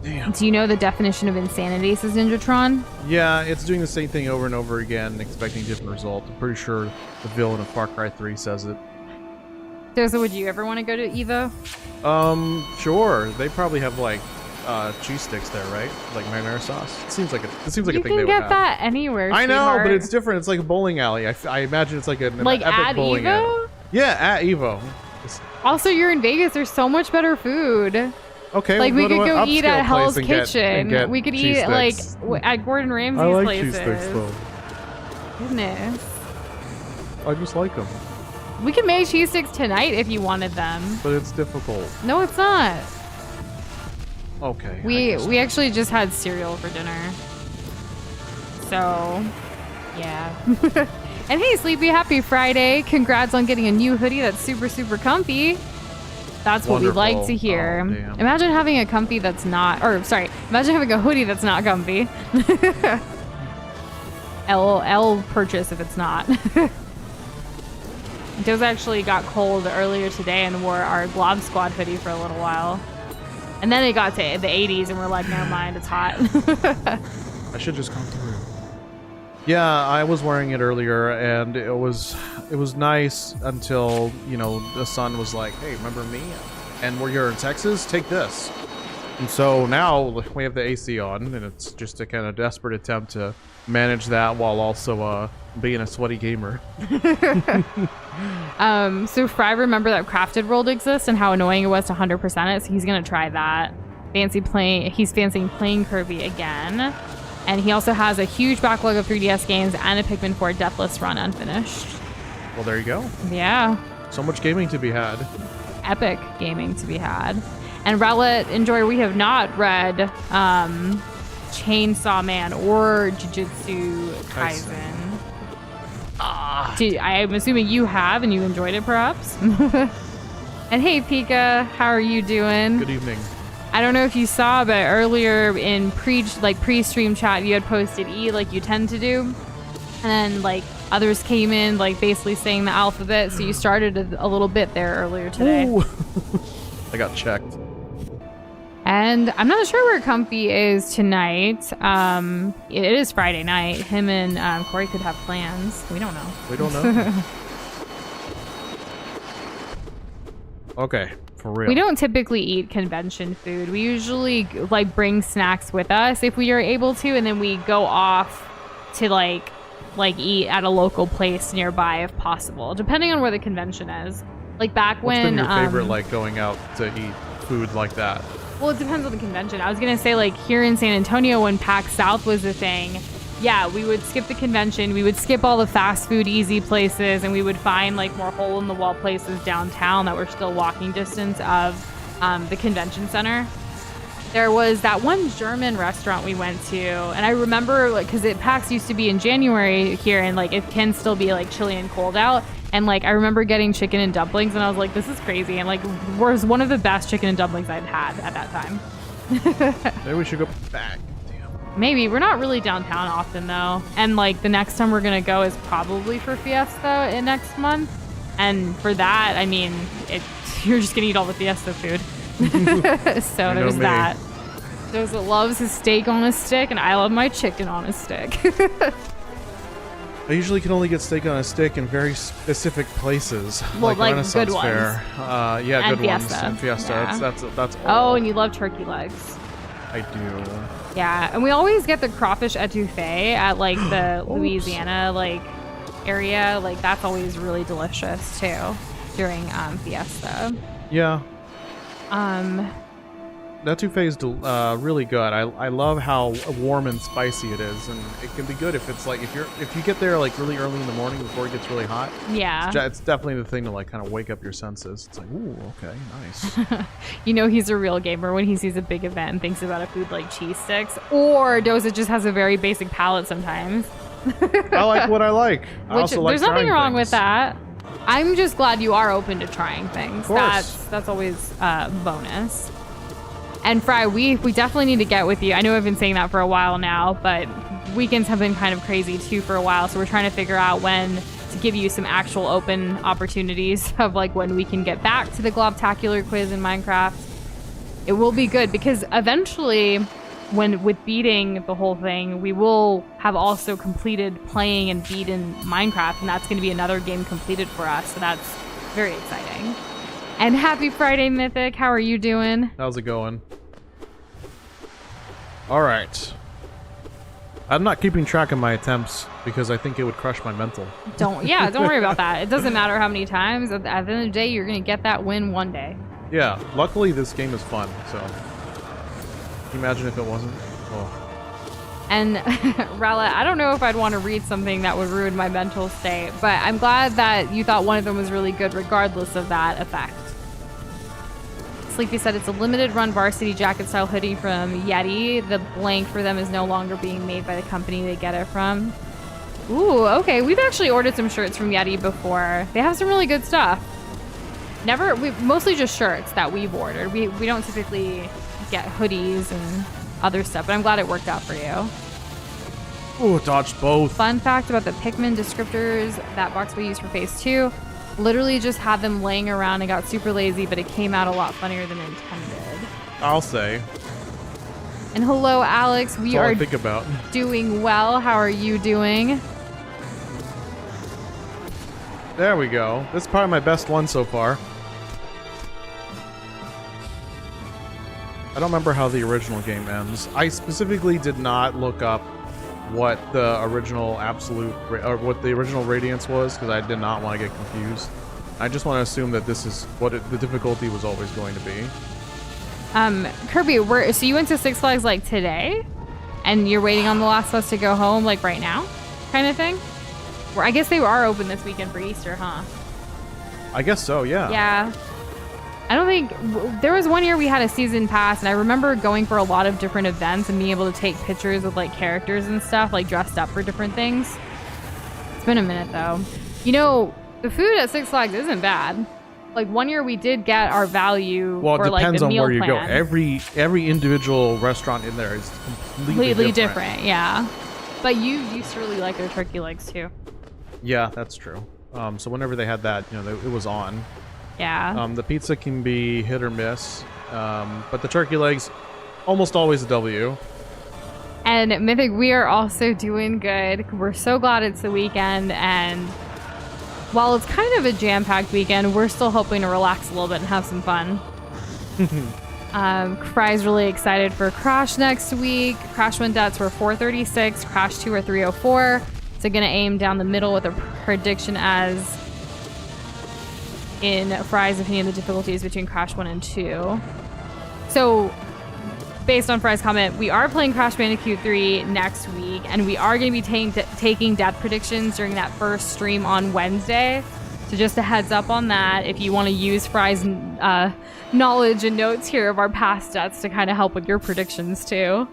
[SPEAKER 1] Damn.
[SPEAKER 2] Do you know the definition of insanity, says Ninjatron?
[SPEAKER 1] Yeah, it's doing the same thing over and over again, expecting a different result. I'm pretty sure the villain of Far Cry 3 says it.
[SPEAKER 2] Doza, would you ever want to go to Evo?
[SPEAKER 1] Sure. They probably have like cheese sticks there, right? Like marinara sauce. It seems like a thing they would have.
[SPEAKER 2] You can get that anywhere.
[SPEAKER 1] I know,
[SPEAKER 2] sweetheart.
[SPEAKER 1] but it's different. It's like a bowling alley. I imagine it's like an
[SPEAKER 2] like
[SPEAKER 1] epic
[SPEAKER 2] at
[SPEAKER 1] bowling
[SPEAKER 2] Evo?
[SPEAKER 1] alley. Yeah, at Evo.
[SPEAKER 2] Also, you're in Vegas. There's so much better food.
[SPEAKER 1] Okay,
[SPEAKER 2] like
[SPEAKER 1] we'll
[SPEAKER 2] we could go
[SPEAKER 1] an
[SPEAKER 2] eat
[SPEAKER 1] upscale
[SPEAKER 2] at Hell's
[SPEAKER 1] place and get
[SPEAKER 2] Kitchen. We could
[SPEAKER 1] cheese
[SPEAKER 2] eat like
[SPEAKER 1] sticks.
[SPEAKER 2] at Gordon Ramsay's
[SPEAKER 1] I like
[SPEAKER 2] places.
[SPEAKER 1] cheese sticks though.
[SPEAKER 2] Goodness.
[SPEAKER 1] I just like them.
[SPEAKER 2] We can make cheese sticks tonight if you wanted them.
[SPEAKER 1] But it's difficult.
[SPEAKER 2] No, it's not.
[SPEAKER 1] Okay.
[SPEAKER 2] We actually just had cereal for dinner. So, yeah. And hey, Sleepy, happy Friday. Congrats on getting a new hoodie that's super, super comfy. That's what we like to hear.
[SPEAKER 1] Oh, damn.
[SPEAKER 2] Imagine having a comfy that's not, or sorry, imagine having a hoodie that's not comfy. L purchase if it's not. Doza actually got cold earlier today and wore our Glob Squad hoodie for a little while. And then it got to the 80s and we're like, never mind, it's hot.
[SPEAKER 1] I should just come through. Yeah, I was wearing it earlier and it was nice until, you know, the sun was like, hey, remember me? And we're here in Texas, take this. And so now we have the AC on, and it's just a kind of desperate attempt to manage that while also being a sweaty gamer.
[SPEAKER 2] So Fry remember that Crafted World exists and how annoying it was to 100% it, so he's gonna try that. He's fancying playing Kirby again. And he also has a huge backlog of 3DS games and a Pikmin 4 Deathless run unfinished.
[SPEAKER 1] Well, there you go.
[SPEAKER 2] Yeah.
[SPEAKER 1] So much gaming to be had.
[SPEAKER 2] Epic gaming to be had. And Rowlet, Enjoyer, we have not read Chainsaw Man or Jujutsu Kaisen. I'm assuming you have and you enjoyed it, perhaps. And hey, Pika, how are you doing?
[SPEAKER 1] Good evening.
[SPEAKER 2] I don't know if you saw, but earlier in pre-stream chat, you had posted E like you tend to do, and then others came in basically saying the alphabet. So you started a little bit there earlier today.
[SPEAKER 1] I got checked.
[SPEAKER 2] And I'm not sure where Comfy is tonight. It is Friday night. Him and Corey could have plans. We don't know.
[SPEAKER 1] We don't know. Okay, for real.
[SPEAKER 2] We don't typically eat convention food. We usually bring snacks with us if we are able to, and then we go off to eat at a local place nearby if possible, depending on where the convention is. Back when.
[SPEAKER 1] What's been your favorite going out to eat food like that?
[SPEAKER 2] Well, it depends on the convention. I was gonna say here in San Antonio when PAX South was a thing, yeah, we would skip the convention. We would skip all the fast food easy places, and we would find more hole in the wall places downtown that were still walking distance of the convention center. There was that one German restaurant we went to, and I remember because PAX used to be in January here, and it can still be chilly and cold out. And I remember getting chicken and dumplings, and I was like, this is crazy. And was one of the best chicken and dumplings I'd had at that time.
[SPEAKER 1] Maybe we should go back. Damn.
[SPEAKER 2] Maybe. We're not really downtown often, though. And the next time we're going to go is probably for Fiesta in next month. And for that, I mean, you're just going to eat all the Fiesta food. So there's that. Doza loves his steak on a stick, and I love my chicken on a stick.
[SPEAKER 1] I usually can only get steak on a stick in very specific places,
[SPEAKER 2] well,
[SPEAKER 1] Renaissance
[SPEAKER 2] good ones.
[SPEAKER 1] Fair. Yeah,
[SPEAKER 2] and
[SPEAKER 1] good
[SPEAKER 2] Fiesta.
[SPEAKER 1] ones. And Fiesta.
[SPEAKER 2] Yeah.
[SPEAKER 1] That's all.
[SPEAKER 2] Oh, and you love turkey legs.
[SPEAKER 1] I do.
[SPEAKER 2] Yeah, and we always get the crawfish etouffee at the Louisiana area. That's always really delicious too during Fiesta.
[SPEAKER 1] Yeah. That etouffee is really good. I love how warm and spicy it is, and it can be good if it's if you get there really early in the morning before it gets really hot.
[SPEAKER 2] Yeah,
[SPEAKER 1] it's definitely the thing to kind of wake up your senses. It's ooh, okay, nice.
[SPEAKER 2] He's a real gamer when he sees a big event and thinks about a food like cheese sticks. Or Doza just has a very basic palate sometimes.
[SPEAKER 1] I like what I like. I also like
[SPEAKER 2] there's nothing wrong
[SPEAKER 1] things.
[SPEAKER 2] with that. I'm just glad you are open to trying things.
[SPEAKER 1] Of course.
[SPEAKER 2] That's always a bonus. And Fry, we definitely need to get with you. I know I've been saying that for a while now, but weekends have been kind of crazy too for a while. So we're trying to figure out when to give you some actual open opportunities of when we can get back to the Globtacular quiz in Minecraft. It will be good because eventually with beating the whole thing, we will have also completed playing and beaten Minecraft, and that's going to be another game completed for us. So that's very exciting. And happy Friday, Mythic. How are you doing?
[SPEAKER 1] How's it going? All right. I'm not keeping track of my attempts because I think it would crush my mental.
[SPEAKER 2] Don't worry about that. It doesn't matter how many times. At the end of the day, you're going to get that win one day.
[SPEAKER 1] Yeah. Luckily, this game is fun. So, can you imagine if it wasn't? Oh.
[SPEAKER 2] And Rala, I don't know if I'd want to read something that would ruin my mental state, but I'm glad that you thought one of them was really good regardless of that effect. Sleepy said it's a limited run varsity jacket style hoodie from Yeti. The blank for them is no longer being made by the company they get it from. Ooh, okay. We've actually ordered some shirts from Yeti before. They have some really good stuff. Mostly just shirts that we've ordered. We don't typically get hoodies and other stuff, but I'm glad it worked out for you.
[SPEAKER 1] Ooh, dodged both.
[SPEAKER 2] Fun fact about the Pikmin descriptors that box we used for phase 2. Literally just had them laying around and got super lazy, but it came out a lot funnier than intended.
[SPEAKER 1] I'll say.
[SPEAKER 2] And hello, Alex. We
[SPEAKER 1] That's all
[SPEAKER 2] are
[SPEAKER 1] I think about.
[SPEAKER 2] doing well. How are you doing?
[SPEAKER 1] There we go. This is probably my best one so far. I don't remember how the original game ends. I specifically did not look up what the original what the original Radiance was because I did not want to get confused. I just want to assume that this is what the difficulty was always going to be.
[SPEAKER 2] Kirby, so you went to Six Flags today, and you're waiting on The Last of Us to go home right now, kind of thing? Or I guess they are open this weekend for Easter, huh?
[SPEAKER 1] I guess so, yeah.
[SPEAKER 2] Yeah. I don't think there was one year we had a season pass, and I remember going for a lot of different events and being able to take pictures with like characters and stuff, like dressed up for different things. It's been a minute though. You know, the food at Six Flags isn't bad. Like one year we did get our value
[SPEAKER 1] Well,
[SPEAKER 2] for
[SPEAKER 1] it
[SPEAKER 2] like
[SPEAKER 1] depends
[SPEAKER 2] the
[SPEAKER 1] on
[SPEAKER 2] meal
[SPEAKER 1] where you go.
[SPEAKER 2] plan.
[SPEAKER 1] Every individual restaurant in there is completely
[SPEAKER 2] different. Yeah. But you used to really like their turkey legs too.
[SPEAKER 1] Yeah, that's true. So whenever they had that, you know, it was on.
[SPEAKER 2] Yeah.
[SPEAKER 1] The pizza can be hit or miss, but the turkey legs, almost always a W.
[SPEAKER 2] And Mythic, we are also doing good. We're so glad it's the weekend, and while it's kind of a jam-packed weekend, we're still hoping to relax a little bit and have some fun. Fry's really excited for Crash next week. Crash 1 deaths were 436, Crash 2 are 304. So gonna aim down the middle with a prediction as in Fry's opinion, the difficulties between Crash 1 and 2. So, based on Fry's comment, we are playing Crash Bandicoot 3 next week, and we are going to be taking death predictions during that first stream on Wednesday. So just a heads up on that, if you want to use Fry's knowledge and notes here of our past deaths to kind of help with your predictions too.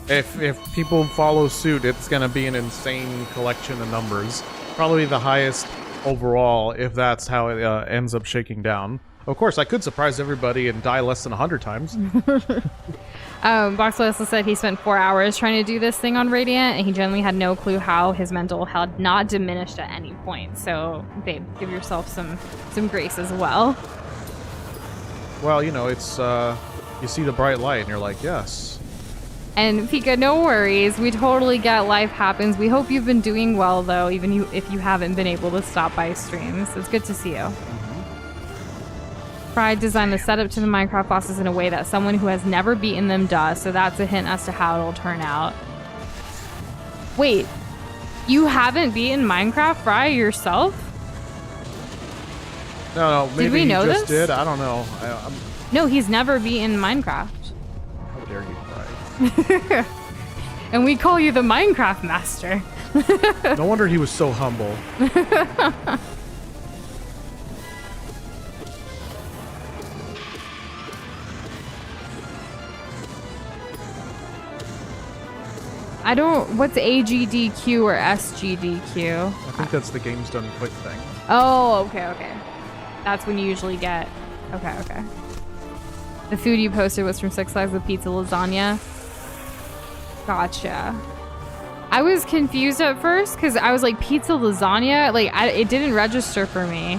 [SPEAKER 1] If people follow suit, it's going to be an insane collection of numbers. Probably the highest overall, if that's how it ends up shaking down. Of course, I could surprise everybody and die less than 100 times.
[SPEAKER 2] Boxless said he spent 4 hours trying to do this thing on Radiant, and he generally had no clue how his mental had not diminished at any point. So, babe, give yourself some grace as well.
[SPEAKER 1] Well, you know, it's you see the bright light and you're like, yes.
[SPEAKER 2] And Pika, no worries. We totally get life happens. We hope you've been doing well, though, even if you haven't been able to stop by streams. It's good to see you. Fry designed the setup to the Minecraft bosses in a way that someone who has never beaten them does, so that's a hint as to how it'll turn out. Wait, you haven't beaten Minecraft, Fry, yourself?
[SPEAKER 1] No, maybe
[SPEAKER 2] did we know
[SPEAKER 1] he just
[SPEAKER 2] this?
[SPEAKER 1] did. I don't know.
[SPEAKER 2] No, he's never beaten Minecraft.
[SPEAKER 1] How dare you, Fry?
[SPEAKER 2] And we call you the Minecraft master.
[SPEAKER 1] No wonder he was so humble.
[SPEAKER 2] What's AGDQ or SGDQ?
[SPEAKER 1] I think that's the game's done quick thing.
[SPEAKER 2] Oh, okay. That's when you usually get... Okay. The food you posted was from Six Flags, the pizza lasagna. Gotcha. I was confused at first because I was like, pizza lasagna? Like, it didn't register for me.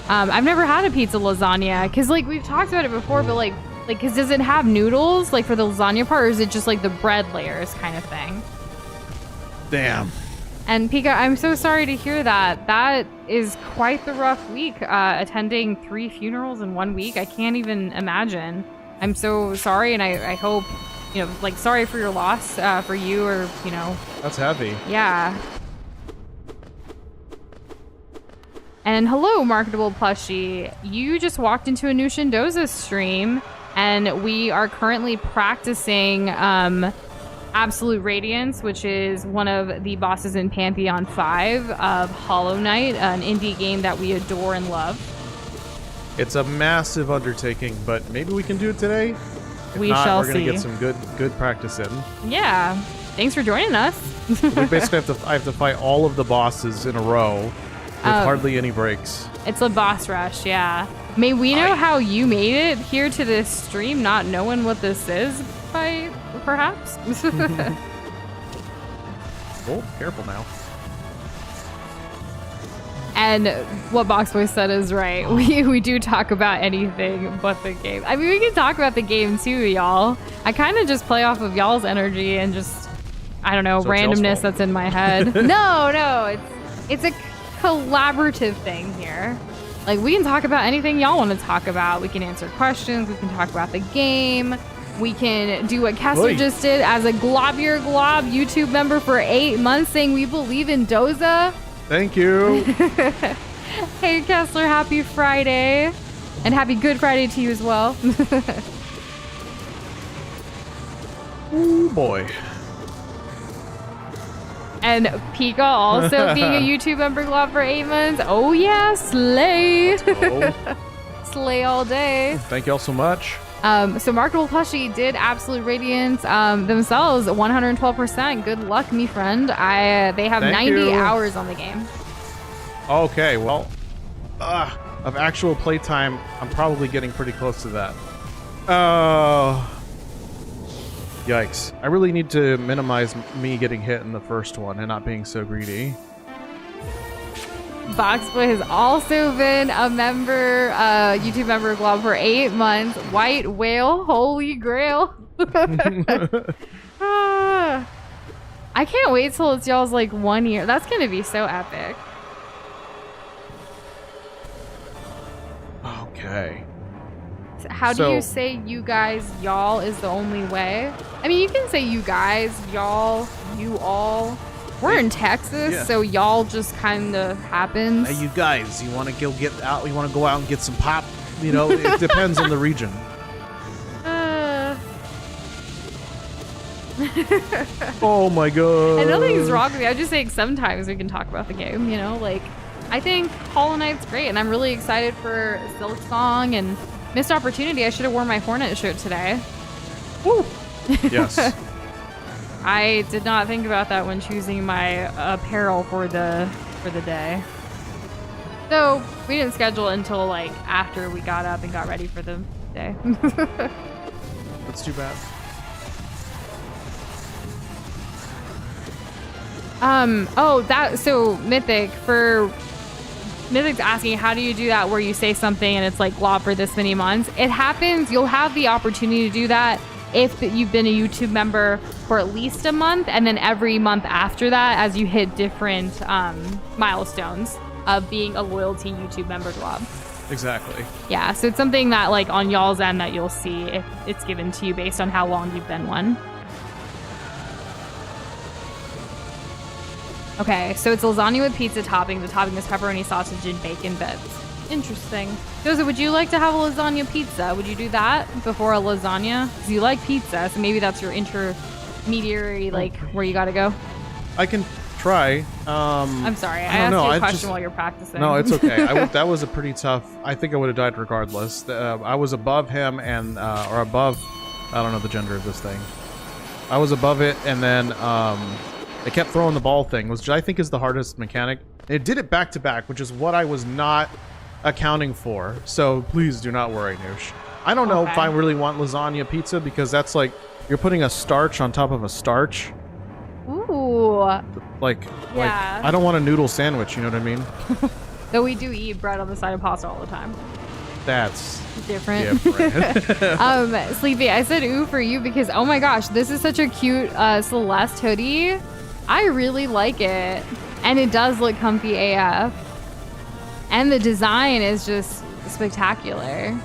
[SPEAKER 2] I've never had a pizza lasagna because, like, we've talked about it before, but, like, because does it have noodles, like, for the lasagna part, or is it just, like, the bread layers kind of thing?
[SPEAKER 1] Damn.
[SPEAKER 2] And Pika, I'm so sorry to hear that. That is quite the rough week, attending 3 funerals in 1 week. I can't even imagine. I'm so sorry, and I hope, you know, like, sorry for your loss, for you, or, you know.
[SPEAKER 1] That's heavy.
[SPEAKER 2] Yeah. And hello, Marketable Plushie. You just walked into a Nush and Doza stream, and we are currently practicing Absolute Radiance, which is one of the bosses in Pantheon 5 of Hallownest, an indie game that we adore and love.
[SPEAKER 1] It's a massive undertaking, but maybe we can do it today. If
[SPEAKER 2] we
[SPEAKER 1] not,
[SPEAKER 2] shall
[SPEAKER 1] we're gonna
[SPEAKER 2] see.
[SPEAKER 1] get some good practice in.
[SPEAKER 2] Yeah. Thanks for joining us.
[SPEAKER 1] We basically I have to fight all of the bosses in a row with hardly any breaks.
[SPEAKER 2] It's a boss rush, yeah. May we know how you made it here to this stream, not knowing what this is, by perhaps?
[SPEAKER 1] Oh, careful now.
[SPEAKER 2] And what Boxboy said is right. We do talk about anything but the game. I mean, we can talk about the game too, y'all. I kind of just play off of y'all's energy and just, I don't know,
[SPEAKER 1] So
[SPEAKER 2] randomness that's in my head. No, it's a collaborative thing here. Like, we can talk about anything y'all want to talk about. We can answer questions. We can talk about the game. We can do what Kessler just did as a Glob YouTube member for 8 months, saying we believe in Doza.
[SPEAKER 1] Thank you.
[SPEAKER 2] Hey, Kessler, happy Friday. And happy Good Friday to you as well.
[SPEAKER 1] Oh boy.
[SPEAKER 2] And Pika also being a YouTube member glob for 8 months. Oh yeah, slay. Slay all day.
[SPEAKER 1] Thank you all so much.
[SPEAKER 2] So Marketable Plushie did Absolute Radiance themselves 112%. Good luck, me friend. They have 90 hours on the game.
[SPEAKER 1] Okay, well, of actual playtime, I'm probably getting pretty close to that. Oh. Yikes. I really need to minimize me getting hit in the first one and not being so greedy.
[SPEAKER 2] Boxboy has also been a member, YouTube member glob for 8 months. White whale, holy grail. I can't wait till it's y'all's like 1 year. That's gonna be so epic.
[SPEAKER 1] Okay.
[SPEAKER 2] How do you say you guys, y'all is the only way? I mean, you can say you guys, y'all, you all. We're in Texas, so y'all just kind of happens.
[SPEAKER 1] Hey, you guys, you want to get out? You want to go out and get some pop? You know, it depends on the region. Oh my god.
[SPEAKER 2] And nothing's wrong with me. I'm just saying sometimes we can talk about the game, you know? Like, I think Hallownest's great, and I'm really excited for Silksong and missed opportunity. I should have worn my Hornet shirt today.
[SPEAKER 1] Woo! Yes.
[SPEAKER 2] I did not think about that when choosing my apparel for the day. So we didn't schedule until like after we got up and got ready for the day.
[SPEAKER 1] That's too bad.
[SPEAKER 2] So Mythic's asking, how do you do that where you say something and it's like glob for this many months? It happens. You'll have the opportunity to do that if you've been a YouTube member for at least a month, and then every month after that as you hit different milestones of being a loyalty YouTube member glob.
[SPEAKER 1] Exactly.
[SPEAKER 2] Yeah, so it's something that like on y'all's end that you'll see if it's given to you based on how long you've been one. Okay, so it's lasagna with pizza topping. The topping is pepperoni, sausage, and bacon bits. Interesting. Doza, would you like to have a lasagna pizza? Would you do that before a lasagna? Because you like pizza, so maybe that's your intermediary, like, where you gotta go.
[SPEAKER 1] I can try.
[SPEAKER 2] I'm sorry, I asked you a question while you're practicing.
[SPEAKER 1] No, it's okay. That was a pretty tough... I think I would have died regardless. I was above him and... or above... I don't know the gender of this thing. I was above it, and then... It kept throwing the ball thing, which I think is the hardest mechanic. It did it back to back, which is what I was not accounting for. So please do not worry, Nush. I don't know if I really want lasagna pizza because that's like you're putting a starch on top of a starch.
[SPEAKER 2] Ooh.
[SPEAKER 1] Like I don't want a noodle sandwich. You know what I mean?
[SPEAKER 2] Though we do eat bread on the side of pasta all the time.
[SPEAKER 1] That's
[SPEAKER 2] different. Sleepy, I said ooh for you because oh my gosh, this is such a cute Celeste hoodie. I really like it, and it does look comfy AF, and the design is just spectacular.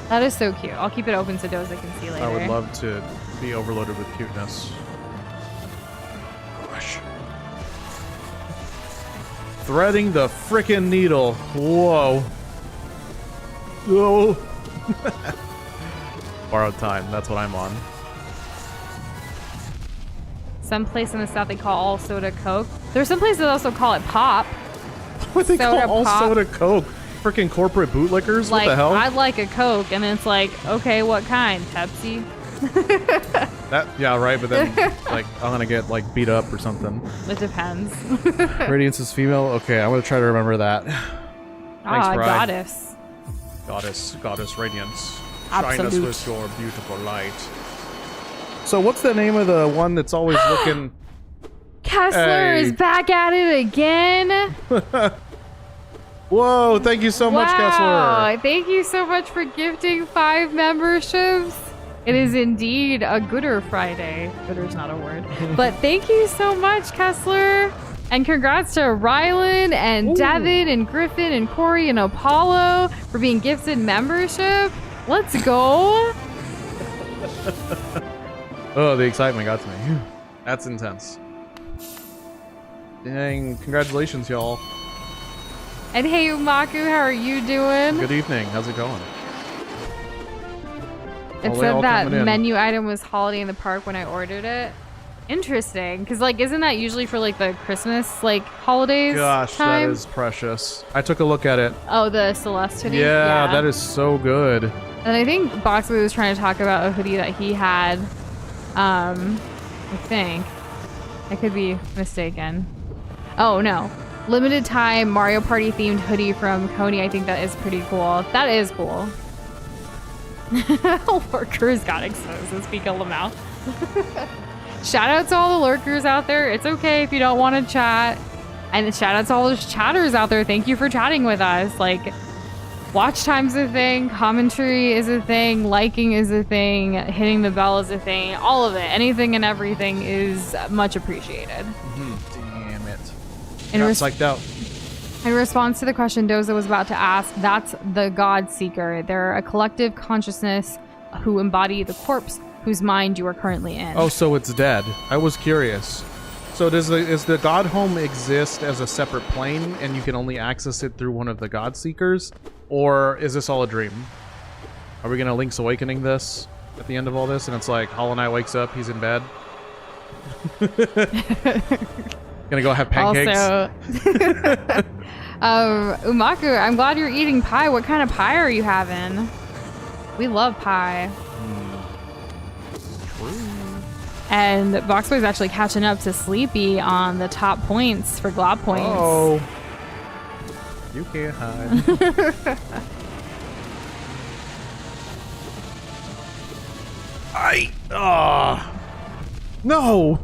[SPEAKER 2] That is so cute. I'll keep it open so Doza can see later.
[SPEAKER 1] I would love to be overloaded with cuteness. Gosh. Threading the frickin' needle. Whoa. Whoa. Borrowed time. That's what I'm on.
[SPEAKER 2] Some place in the South they call all soda Coke. There's some places that also call it pop.
[SPEAKER 1] What they call all soda Coke? Freaking corporate bootlickers?
[SPEAKER 2] Like,
[SPEAKER 1] what the hell?
[SPEAKER 2] I'd like a Coke, and then it's like, okay, what kind? Pepsi?
[SPEAKER 1] Yeah, right, but then like I'm gonna get like beat up or something.
[SPEAKER 2] It depends.
[SPEAKER 1] Radiance is female? Okay, I'm gonna try to remember that. Thanks,
[SPEAKER 2] goddess.
[SPEAKER 1] Goddess Radiance.
[SPEAKER 2] Absolute.
[SPEAKER 1] Shine us with your beautiful light. So what's the name of the one that's always looking...
[SPEAKER 2] Kessler is back at it again.
[SPEAKER 1] Whoa, thank you so much, Kessler.
[SPEAKER 2] Thank you so much for gifting 5 memberships. It is indeed a Gooder Friday. Gooder's not a word. But thank you so much, Kessler. And congrats to Rylan and Devin and Griffin and Corey and Apollo for being gifted membership. Let's go.
[SPEAKER 1] Oh, the excitement got to me. That's intense. Dang, congratulations, y'all.
[SPEAKER 2] And hey, Umaku, how are you doing?
[SPEAKER 1] Good evening. How's it going?
[SPEAKER 2] It said that menu item was holiday in the park when I ordered it. Interesting, because like, isn't that usually for like the Christmas like holidays?
[SPEAKER 1] Gosh,
[SPEAKER 2] time?
[SPEAKER 1] that is precious. I took a look at it.
[SPEAKER 2] Oh, the Celeste hoodie.
[SPEAKER 1] Yeah, that is so good.
[SPEAKER 2] And I think Boxboy was trying to talk about a hoodie that he had. I think I could be mistaken. Oh no, limited time Mario Party themed hoodie from Coney. I think that is pretty cool. That is cool. Lurkers got exposed. Let's speak of the mouth. Shout out to all the lurkers out there. It's okay if you don't want to chat. And shout out to all the chatters out there. Thank you for chatting with us. Like, watch time's a thing, commentary is a thing, liking is a thing, hitting the bell is a thing. All of it, anything and everything is much appreciated.
[SPEAKER 1] Damn it.
[SPEAKER 2] In
[SPEAKER 1] Got psyched out.
[SPEAKER 2] In response to the question Doza was about to ask, that's the God Seeker. They're a collective consciousness who embody the corpse whose mind you are currently in.
[SPEAKER 1] Oh, so it's dead. I was curious. So does the God Home exist as a separate plane and you can only access it through one of the God Seekers? Or is this all a dream? Are we going to Link's Awakening this at the end of all this? And it's like Hollow Knight wakes up, he's in bed. Gonna go have pancakes.
[SPEAKER 2] Also, Umaku, I'm glad you're eating pie. What kind of pie are you having? We love pie. And Boxboy's actually catching up to Sleepy on the top points for Glob points.
[SPEAKER 1] Oh, you can't hide. No,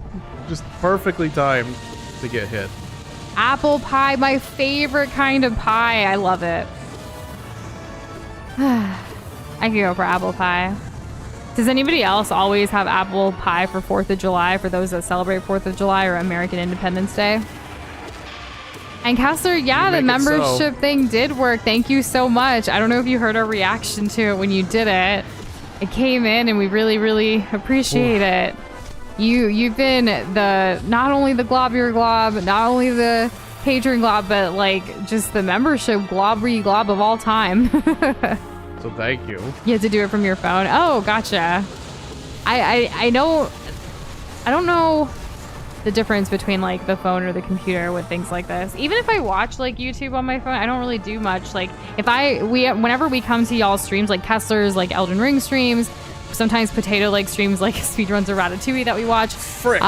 [SPEAKER 1] just perfectly timed to get hit.
[SPEAKER 2] Apple pie, my favorite kind of pie. I love it. I could go for apple pie. Does anybody else always have apple pie for 4th of July for those that celebrate 4th of July or American Independence Day? And Kessler, yeah, the membership thing did work. Thank you so much. I don't know if you heard our reaction to it when you did it. It came in and we really, really appreciate it. You've been not only the Globular Glob, not only the patron glob, but like just the membership globry glob of all time.
[SPEAKER 1] So thank you.
[SPEAKER 2] You had to do it from your phone. Oh, gotcha. I don't know the difference between like the phone or the computer with things like this. Even if I watch like YouTube on my phone, I don't really do much. Like whenever we come to y'all's streams, like Kessler's like Elden Ring streams, sometimes potato like streams like speedruns of Ratatouille that we watch.
[SPEAKER 1] Frick.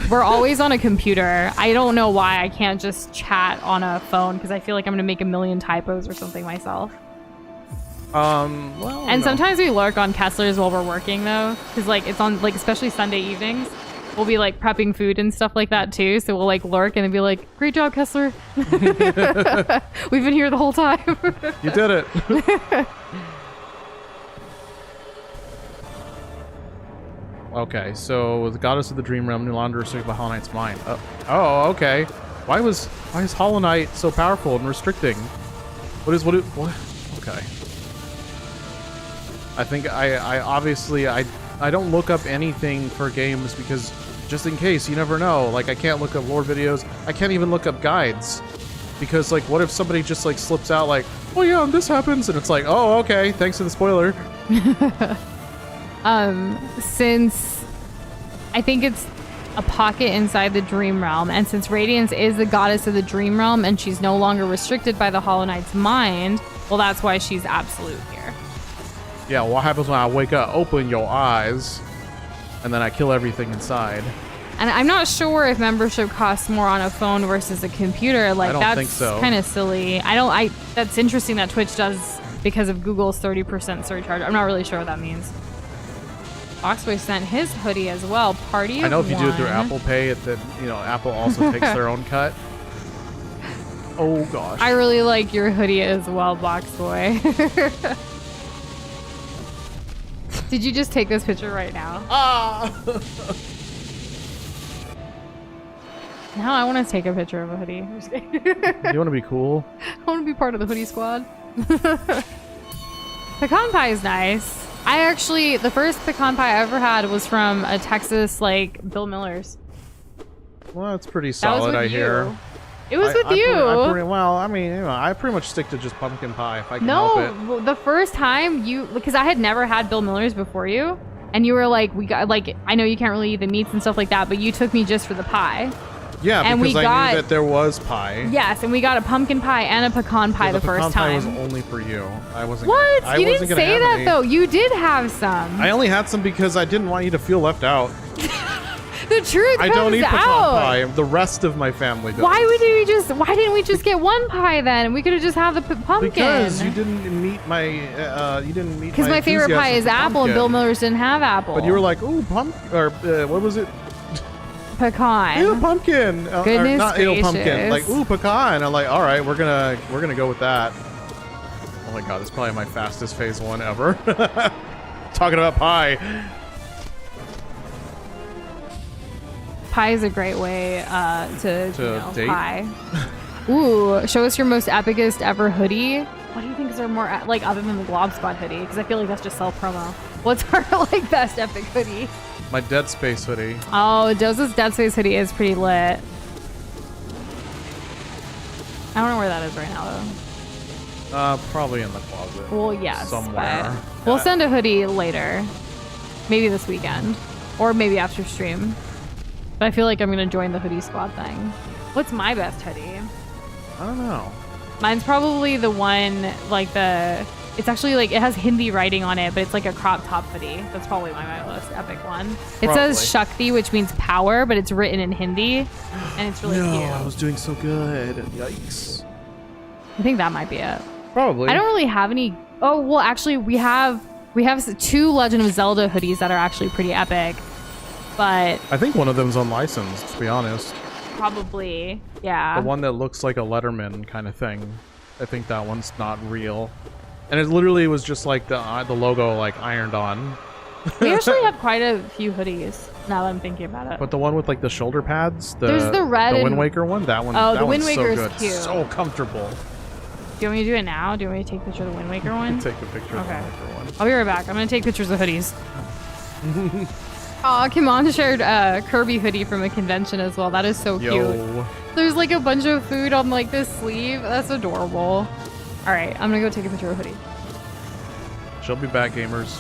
[SPEAKER 2] We're always on a computer. I don't know why I can't just chat on a phone because I feel like I'm gonna make a million typos or something myself.
[SPEAKER 1] Well,
[SPEAKER 2] and sometimes we lurk on Kessler's while we're working though, because like it's on like especially Sunday evenings, we'll be like prepping food and stuff like that too. So we'll like lurk and then be like, "Great job, Kessler! We've been here the whole time."
[SPEAKER 1] You did it. Okay, so the goddess of the dream realm no longer restricted by Hollow Knight's mind. Oh, okay. Why is Hollow Knight so powerful and restricting? What? Okay. I think I obviously I don't look up anything for games because just in case, you never know. Like I can't look up lore videos. I can't even look up guides because like what if somebody just like slips out like, oh yeah, this happens, and it's like, oh okay, thanks for the spoiler.
[SPEAKER 2] Since I think it's a pocket inside the dream realm, and since Radiance is the goddess of the dream realm and she's no longer restricted by the Hollow Knight's mind, well that's why she's absolute here.
[SPEAKER 1] Yeah, what happens when I wake up? Open your eyes, and then I kill everything inside.
[SPEAKER 2] And I'm not sure if membership costs more on a phone versus a computer. Like,
[SPEAKER 1] I don't think so.
[SPEAKER 2] That's kind of silly. That's interesting that Twitch does because of Google's 30% surcharge. I'm not really sure what that means. Boxboy sent his hoodie as well. Party of
[SPEAKER 1] I know if you do it through
[SPEAKER 2] one.
[SPEAKER 1] Apple Pay, Apple also takes their own cut. Oh gosh.
[SPEAKER 2] I really like your hoodie as well, Boxboy. Did you just take this picture right now? Now I want to take a picture of a hoodie. I'm just kidding.
[SPEAKER 1] You want to be cool?
[SPEAKER 2] I want to be part of the hoodie squad. Pecan pie is nice. The first pecan pie I ever had was from a Texas, like, Bill Miller's.
[SPEAKER 1] Well, that's pretty solid, I hear.
[SPEAKER 2] It was with you.
[SPEAKER 1] I pretty much stick to just pumpkin pie if I can help it.
[SPEAKER 2] No, the first time because I had never had Bill Miller's before you. And you were like, we got like, I know you can't really eat the meats and stuff like that, but you took me just for the pie.
[SPEAKER 1] Yeah,
[SPEAKER 2] and
[SPEAKER 1] because
[SPEAKER 2] we
[SPEAKER 1] I knew that there was pie.
[SPEAKER 2] Yes, and we got a pumpkin pie and a pecan pie the first time.
[SPEAKER 1] The pecan pie was only for you. I wasn't.
[SPEAKER 2] What?
[SPEAKER 1] I
[SPEAKER 2] You
[SPEAKER 1] wasn't
[SPEAKER 2] didn't
[SPEAKER 1] gonna
[SPEAKER 2] say
[SPEAKER 1] have
[SPEAKER 2] that
[SPEAKER 1] any.
[SPEAKER 2] though. You did have some.
[SPEAKER 1] I only had some because I didn't want you to feel left out.
[SPEAKER 2] The truth
[SPEAKER 1] I
[SPEAKER 2] comes
[SPEAKER 1] don't eat pecan
[SPEAKER 2] out.
[SPEAKER 1] pie. The rest of my family does.
[SPEAKER 2] Why didn't we just get one pie then? We could have just had the pumpkin.
[SPEAKER 1] Because you didn't meet my
[SPEAKER 2] Because my favorite pie is apple, and Bill Miller's didn't have apple.
[SPEAKER 1] But you were like, ooh, or what was it?
[SPEAKER 2] Pecan.
[SPEAKER 1] Ew, pumpkin.
[SPEAKER 2] Goodness
[SPEAKER 1] or not
[SPEAKER 2] gracious.
[SPEAKER 1] ew, pumpkin. Like, ooh, pecan. I'm like, all right, we're gonna go with that. Oh my god, this is probably my fastest phase 1 ever. Talking about pie.
[SPEAKER 2] Pie is a great way to
[SPEAKER 1] date?
[SPEAKER 2] pie. Ooh, show us your most epicest ever hoodie. What do you think is our more like other than the Glob Spot hoodie? Because I feel like that's just self promo. What's our like best epic hoodie?
[SPEAKER 1] My Dead Space hoodie.
[SPEAKER 2] Oh, Doza's Dead Space hoodie is pretty lit. I don't know where that is right now though.
[SPEAKER 1] Probably in the closet.
[SPEAKER 2] Well, yes.
[SPEAKER 1] Somewhere.
[SPEAKER 2] But we'll send a hoodie later. Maybe this weekend. Or maybe after stream. But I feel like I'm going to join the hoodie squad thing. What's my best hoodie?
[SPEAKER 1] I don't know.
[SPEAKER 2] Mine's probably the one, like it's actually like, it has Hindi writing on it, but it's like a crop top hoodie. That's probably my most epic one. It says Shakti, which means power, but it's written in Hindi. And it's really cute.
[SPEAKER 1] I was doing so good. Yikes.
[SPEAKER 2] I think that might be it.
[SPEAKER 1] Probably.
[SPEAKER 2] I don't really have any. Oh, well, actually, we have 2 Legend of Zelda hoodies that are actually pretty epic. But
[SPEAKER 1] I think one of them's unlicensed, to be honest.
[SPEAKER 2] probably, yeah.
[SPEAKER 1] The one that looks like a Letterman kind of thing. I think that one's not real. And it literally was just like the logo like ironed on.
[SPEAKER 2] We actually have quite a few hoodies now that I'm thinking about it.
[SPEAKER 1] But the one with like the shoulder pads,
[SPEAKER 2] There's the red
[SPEAKER 1] the
[SPEAKER 2] and-
[SPEAKER 1] Wind Waker one, that one.
[SPEAKER 2] Oh,
[SPEAKER 1] that
[SPEAKER 2] the Wind
[SPEAKER 1] one's
[SPEAKER 2] Waker
[SPEAKER 1] so
[SPEAKER 2] is
[SPEAKER 1] good.
[SPEAKER 2] cute.
[SPEAKER 1] So comfortable.
[SPEAKER 2] Do you want me to do it now? Do you want me to take a picture of the Wind Waker one?
[SPEAKER 1] Take a picture of the
[SPEAKER 2] Okay.
[SPEAKER 1] Wind Waker one.
[SPEAKER 2] I'll be right back. I'm going to take pictures of hoodies. Aw, Kimon shared a Kirby hoodie from a convention as well. That is so cute.
[SPEAKER 1] Yo.
[SPEAKER 2] There's like a bunch of food on like this sleeve. That's adorable. All right, I'm going to go take a picture of a hoodie.
[SPEAKER 1] She'll be back, gamers.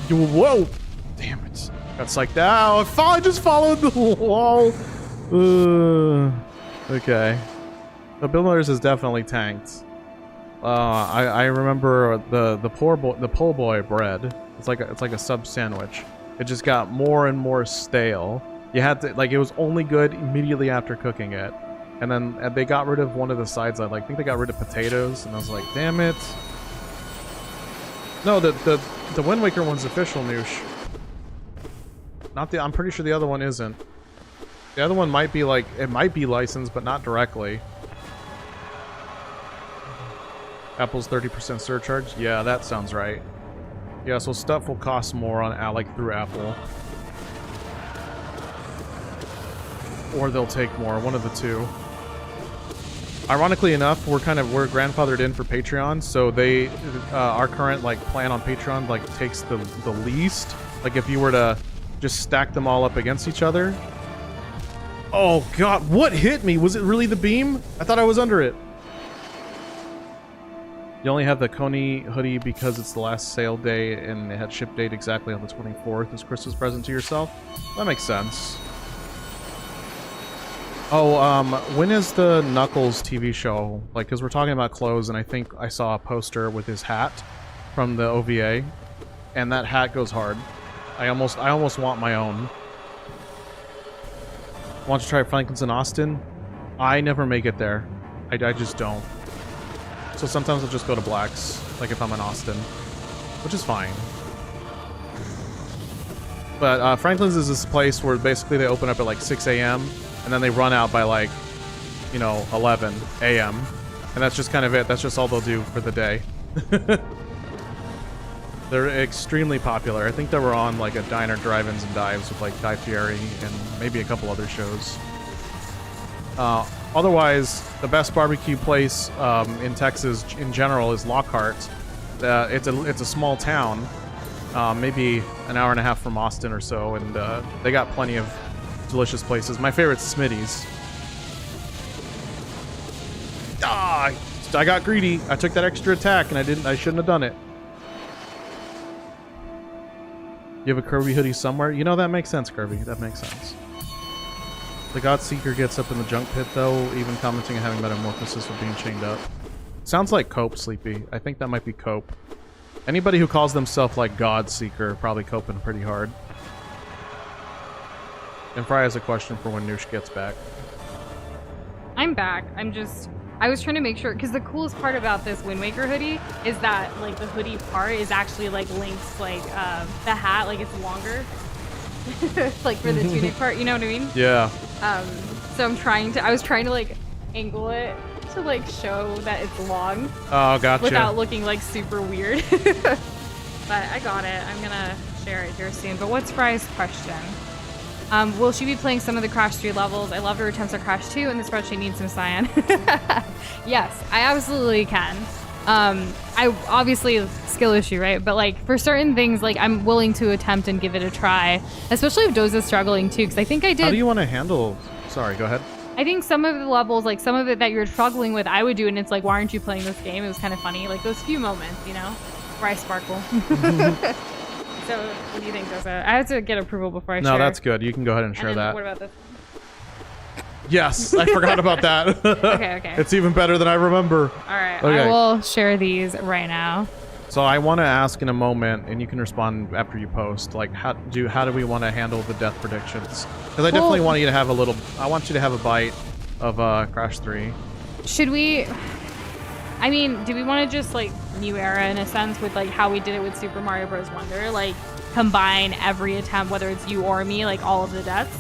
[SPEAKER 1] Whoa! Damn it. Got psyched out. I just followed the wall. Okay. The Bill Miller's is definitely tanked. I remember the po' boy bread. It's like a sub sandwich. It just got more and more stale. You had to it was only good immediately after cooking it, and then they got rid of one of the sides. I think they got rid of potatoes, and I was like, damn it. No, the Wind Waker one's official, Nush. I'm pretty sure the other one isn't. The other one might be it might be licensed, but not directly. Apple's 30% surcharge? Yeah, that sounds right. Yeah, so stuff will cost more on through Apple. Or they'll take more, one of the two. Ironically enough, we're grandfathered in for Patreon, so they our current plan on Patreon takes the least. Like if you were to just stack them all up against each other. Oh god, what hit me? Was it really the beam? I thought I was under it. You only have the Coney hoodie because it's the last sale day and it had ship date exactly on the 24th as Christmas present to yourself. That makes sense. Oh, when is the Knuckles TV show? Because we're talking about clothes, and I think I saw a poster with his hat from the OVA, and that hat goes hard. I almost want my own. Want to try Franklin's in Austin? I never make it there. I just don't. So sometimes I'll just go to Black's, if I'm in Austin, which is fine. But Franklin's is this place where basically they open up at 6 a.m. and then they run out by 11 a.m. and that's just kind of it. That's just all they'll do for the day. They're extremely popular. I think they were on a Diner Drive-Ins and Dives with Guy Fieri and maybe a couple other shows. Otherwise, the best barbecue place in Texas in general is Lockhart. It's a small town, maybe an hour and a half from Austin or so, and they got plenty of delicious places. My favorite's Smitty's. Ah, I got greedy. I took that extra attack, and I shouldn't have done it. You have a Kirby hoodie somewhere? You know, that makes sense, Kirby. That makes sense. The God Seeker gets up in the junk pit, though, even commenting on having metamorphosis with being chained up. Sounds like Cope, Sleepy. I think that might be Cope. Anybody who calls themselves, like, God Seeker probably coping pretty hard. And Fry has a question for when Nush gets back.
[SPEAKER 2] I'm back. I was trying to make sure, because the coolest part about this Wind Waker hoodie is that, like, the hoodie part is actually, like, Link's, like, the hat, like, it's longer. Like, for the tunic part, you know what I mean?
[SPEAKER 1] Yeah.
[SPEAKER 2] So I was trying to, like, angle it to, like, show that it's long.
[SPEAKER 1] Oh, gotcha.
[SPEAKER 2] Without looking, like, super weird. But I got it. I'm gonna share it here soon. But what's Fry's question? Will she be playing some of the Crash 3 levels? I loved her attempts at Crash 2, and the spreadsheet needs some cyan. Yes, I absolutely can. I obviously skill issue, right? But like for certain things, like I'm willing to attempt and give it a try, especially if Doza's struggling too, because I think I did.
[SPEAKER 1] How do you want to handle? Sorry, go ahead.
[SPEAKER 2] I think some of the levels, like some of it that you're struggling with, I would do, and it's like, why aren't you playing this game? It was kind of funny, like those few moments, you know, where I sparkle. So, what do you think, Doza? I have to get approval before I share.
[SPEAKER 1] No, that's good. You can go ahead and share
[SPEAKER 2] then
[SPEAKER 1] that.
[SPEAKER 2] What about this?
[SPEAKER 1] Yes, I forgot about that.
[SPEAKER 2] Okay.
[SPEAKER 1] It's even better than I remember.
[SPEAKER 2] All right,
[SPEAKER 1] Okay.
[SPEAKER 2] I will share these right now.
[SPEAKER 1] So I want to ask in a moment, and you can respond after you post. Like, how do we want to handle the death predictions? Because I definitely want you to have a little. I want you to have a bite of Crash 3.
[SPEAKER 2] Should we? I mean, do we want to just like new era in a sense with like how we did it with Super Mario Bros. Wonder? Like combine every attempt, whether it's you or me, like all of the deaths.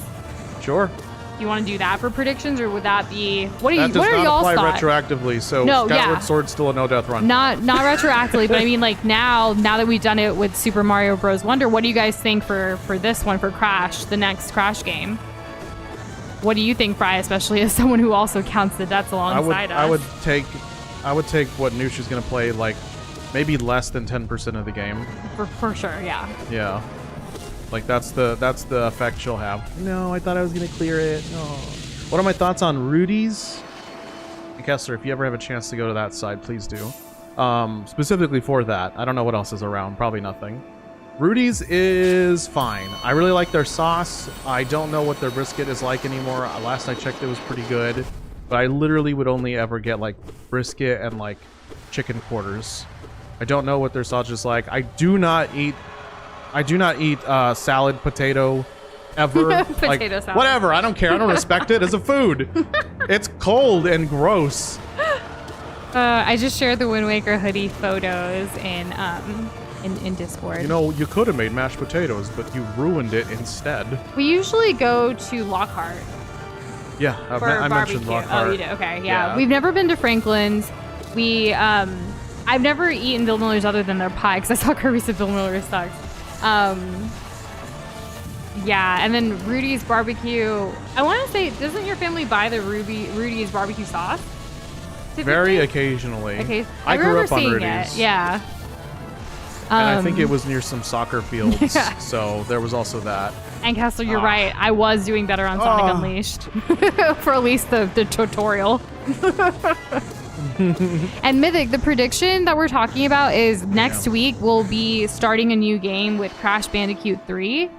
[SPEAKER 1] Sure.
[SPEAKER 2] You want to do that for predictions, or would that be what are
[SPEAKER 1] That
[SPEAKER 2] you?
[SPEAKER 1] does
[SPEAKER 2] What are
[SPEAKER 1] not
[SPEAKER 2] y'all's
[SPEAKER 1] apply
[SPEAKER 2] thoughts?
[SPEAKER 1] retroactively. So
[SPEAKER 2] No,
[SPEAKER 1] Skyward
[SPEAKER 2] yeah.
[SPEAKER 1] Sword's still a no death run.
[SPEAKER 2] Not retroactively, but I mean like now that we've done it with Super Mario Bros. Wonder, what do you guys think for this one, for Crash, the next Crash game? What do you think, Fry, especially as someone who also counts the deaths alongside us?
[SPEAKER 1] I would take what Nush is going to play, like maybe less than 10% of the game.
[SPEAKER 2] For sure, yeah.
[SPEAKER 1] Yeah. Like that's the effect she'll have. No, I thought I was going to clear it. No. What are my thoughts on Rudy's? And Kessler, if you ever have a chance to go to that side, please do. Specifically for that. I don't know what else is around. Probably nothing. Rudy's is fine. I really like their sauce. I don't know what their brisket is like anymore. Last I checked, it was pretty good. But I literally would only ever get like brisket and like chicken quarters. I don't know what their sausage is like. I do not eat salad potato ever.
[SPEAKER 2] Potato salad.
[SPEAKER 1] Whatever. I don't care. I don't respect it as a food. It's cold and gross.
[SPEAKER 2] I just shared the Wind Waker hoodie photos in Discord.
[SPEAKER 1] You know, you could have made mashed potatoes, but you ruined it instead.
[SPEAKER 2] We usually go to Lockhart.
[SPEAKER 1] Yeah, I mentioned Lockhart.
[SPEAKER 2] Oh, you did? Okay, yeah. We've never been to Franklin's. I've never eaten Bill Miller's other than their pie, because I saw Kirby said Bill Miller's sucks. Yeah, and then Rudy's barbecue. I want to say, doesn't your family buy the Rudy's barbecue sauce? Typically?
[SPEAKER 1] Very occasionally.
[SPEAKER 2] Okay,
[SPEAKER 1] I grew
[SPEAKER 2] remember
[SPEAKER 1] up on
[SPEAKER 2] seeing
[SPEAKER 1] Rudy's.
[SPEAKER 2] it. Yeah.
[SPEAKER 1] And I think it was near some soccer fields,
[SPEAKER 2] Yeah.
[SPEAKER 1] so there was also that.
[SPEAKER 2] And Kessler, you're right. I was doing better on Sonic Unleashed. For at least the tutorial. And Mythic, the prediction that we're talking about is next week we'll be starting a new game with Crash Bandicoot 3.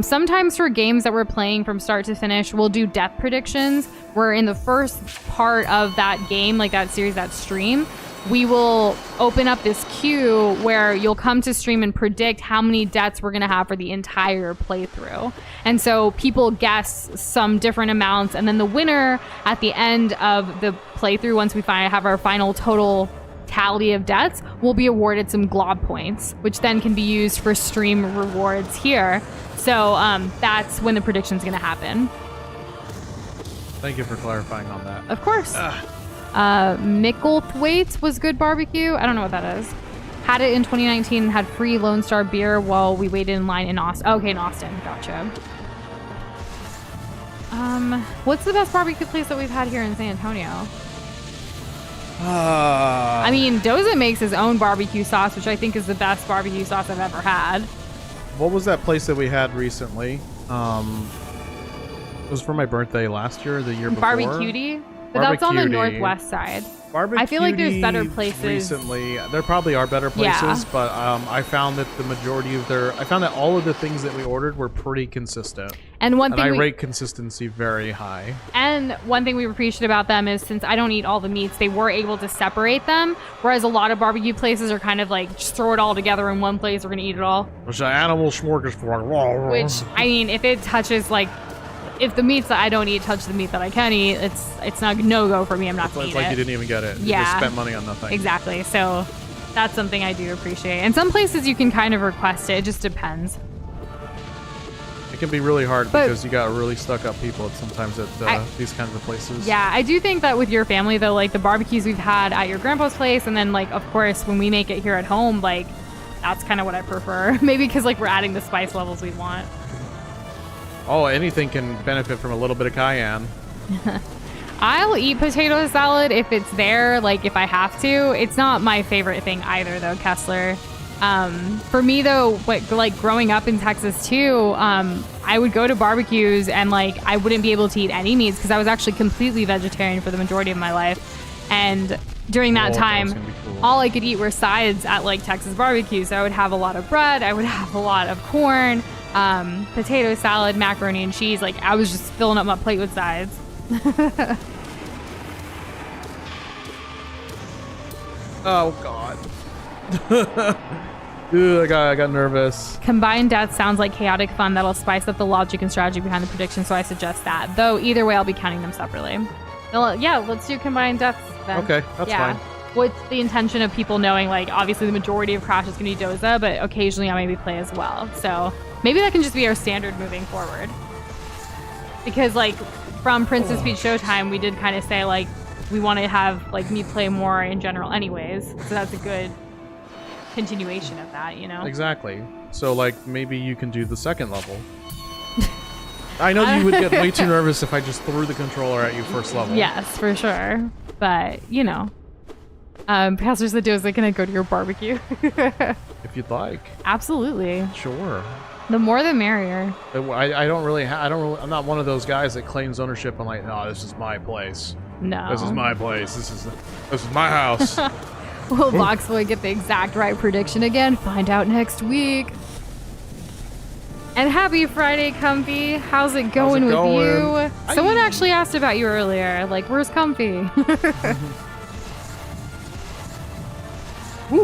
[SPEAKER 2] Sometimes for games that we're playing from start to finish, we'll do death predictions, where in the first part of that game, like that series, that stream, we will open up this queue where you'll come to stream and predict how many deaths we're going to have for the entire playthrough. And so people guess some different amounts, and then the winner at the end of the playthrough, once we have our final total tally of deaths, will be awarded some glob points, which then can be used for stream rewards here. So that's when the prediction's going to happen.
[SPEAKER 1] Thank you for clarifying on that.
[SPEAKER 2] Of course. Micklethwaite was good barbecue. I don't know what that is. Had it in 2019, had free Lone Star beer while we waited in line in Austin. Okay, in Austin. Gotcha. What's the best barbecue place that we've had here in San Antonio? I mean, Doza makes his own barbecue sauce, which I think is the best barbecue sauce I've ever had.
[SPEAKER 1] What was that place that we had recently? It was for my birthday last year or the year before.
[SPEAKER 2] Barbecuity? But that's on the
[SPEAKER 1] Barbecuity.
[SPEAKER 2] northwest side.
[SPEAKER 1] Barbecue
[SPEAKER 2] I feel like there's better places.
[SPEAKER 1] recently. There probably are better places,
[SPEAKER 2] Yeah.
[SPEAKER 1] but I found that the majority of I found that all of the things that we ordered were pretty consistent.
[SPEAKER 2] And one
[SPEAKER 1] And I
[SPEAKER 2] thing
[SPEAKER 1] rate consistency very high.
[SPEAKER 2] And one thing we appreciate about them is since I don't eat all the meats, they were able to separate them. Whereas a lot of barbecue places are kind of like, just throw it all together in one place, we're going to eat it all.
[SPEAKER 1] It's an animal smorgasbord.
[SPEAKER 2] Which, I mean, if it touches like, if the meats that I don't eat touch the meat that I can eat, it's not no-go for me. I'm not going to
[SPEAKER 1] It's
[SPEAKER 2] eat
[SPEAKER 1] like
[SPEAKER 2] it.
[SPEAKER 1] you didn't even get it. You
[SPEAKER 2] Yeah.
[SPEAKER 1] just spent money on nothing.
[SPEAKER 2] Exactly. So that's something I do appreciate. And some places you can kind of request it. It just depends.
[SPEAKER 1] It can be really hard
[SPEAKER 2] But-
[SPEAKER 1] because you got really stuck up people sometimes at these kinds of places.
[SPEAKER 2] Yeah, I do think that with your family, though, like the barbecues we've had at your grandpa's place, and then, like, of course, when we make it here at home, like, that's kind of what I prefer. Maybe because, like, we're adding the spice levels we want.
[SPEAKER 1] Oh, anything can benefit from a little bit of cayenne.
[SPEAKER 2] I'll eat potato salad if it's there, like, if I have to. It's not my favorite thing either, though, Kessler. For me, though, like, growing up in Texas, too, I would go to barbecues and, like, I wouldn't be able to eat any meats because I was actually completely vegetarian for the majority of my life. And during that
[SPEAKER 1] Oh,
[SPEAKER 2] time,
[SPEAKER 1] that's gonna be cool.
[SPEAKER 2] all I could eat were sides at, like, Texas barbecue. So I would have a lot of bread. I would have a lot of corn, potato salad, macaroni and cheese. Like, I was just filling up my plate with sides.
[SPEAKER 1] Oh, God. Ew, I got nervous.
[SPEAKER 2] Combined death sounds like chaotic fun that'll spice up the logic and strategy behind the prediction, so I suggest that. Though either way, I'll be counting them separately. Well, yeah, let's do combined deaths then.
[SPEAKER 1] Okay, that's fine.
[SPEAKER 2] With the intention of people knowing, like, obviously the majority of Crash is going to be Doza, but occasionally I maybe play as well. So maybe that can just be our standard moving forward. Because, like, from Princess Peach Showtime, we did kind of say, like, we want to have, like, me play more in general anyways. So that's a good continuation of that, you know?
[SPEAKER 1] Exactly. So, like, maybe you can do the second level. I know you would get way too nervous if I just threw the controller at you first level.
[SPEAKER 2] Yes, for sure. But, you know. Pastor said, Doza, can I go to your barbecue?
[SPEAKER 1] If you'd like.
[SPEAKER 2] Absolutely.
[SPEAKER 1] Sure.
[SPEAKER 2] The more the merrier.
[SPEAKER 1] I don't really I'm not one of those guys that claims ownership. I'm like, no, this is my place.
[SPEAKER 2] No.
[SPEAKER 1] This is my place. This is my house.
[SPEAKER 2] Will Voxboy get the exact right prediction again? Find out next week. And happy Friday, Comfy. How's it going with you? Someone actually asked about you earlier. Like, where's Comfy?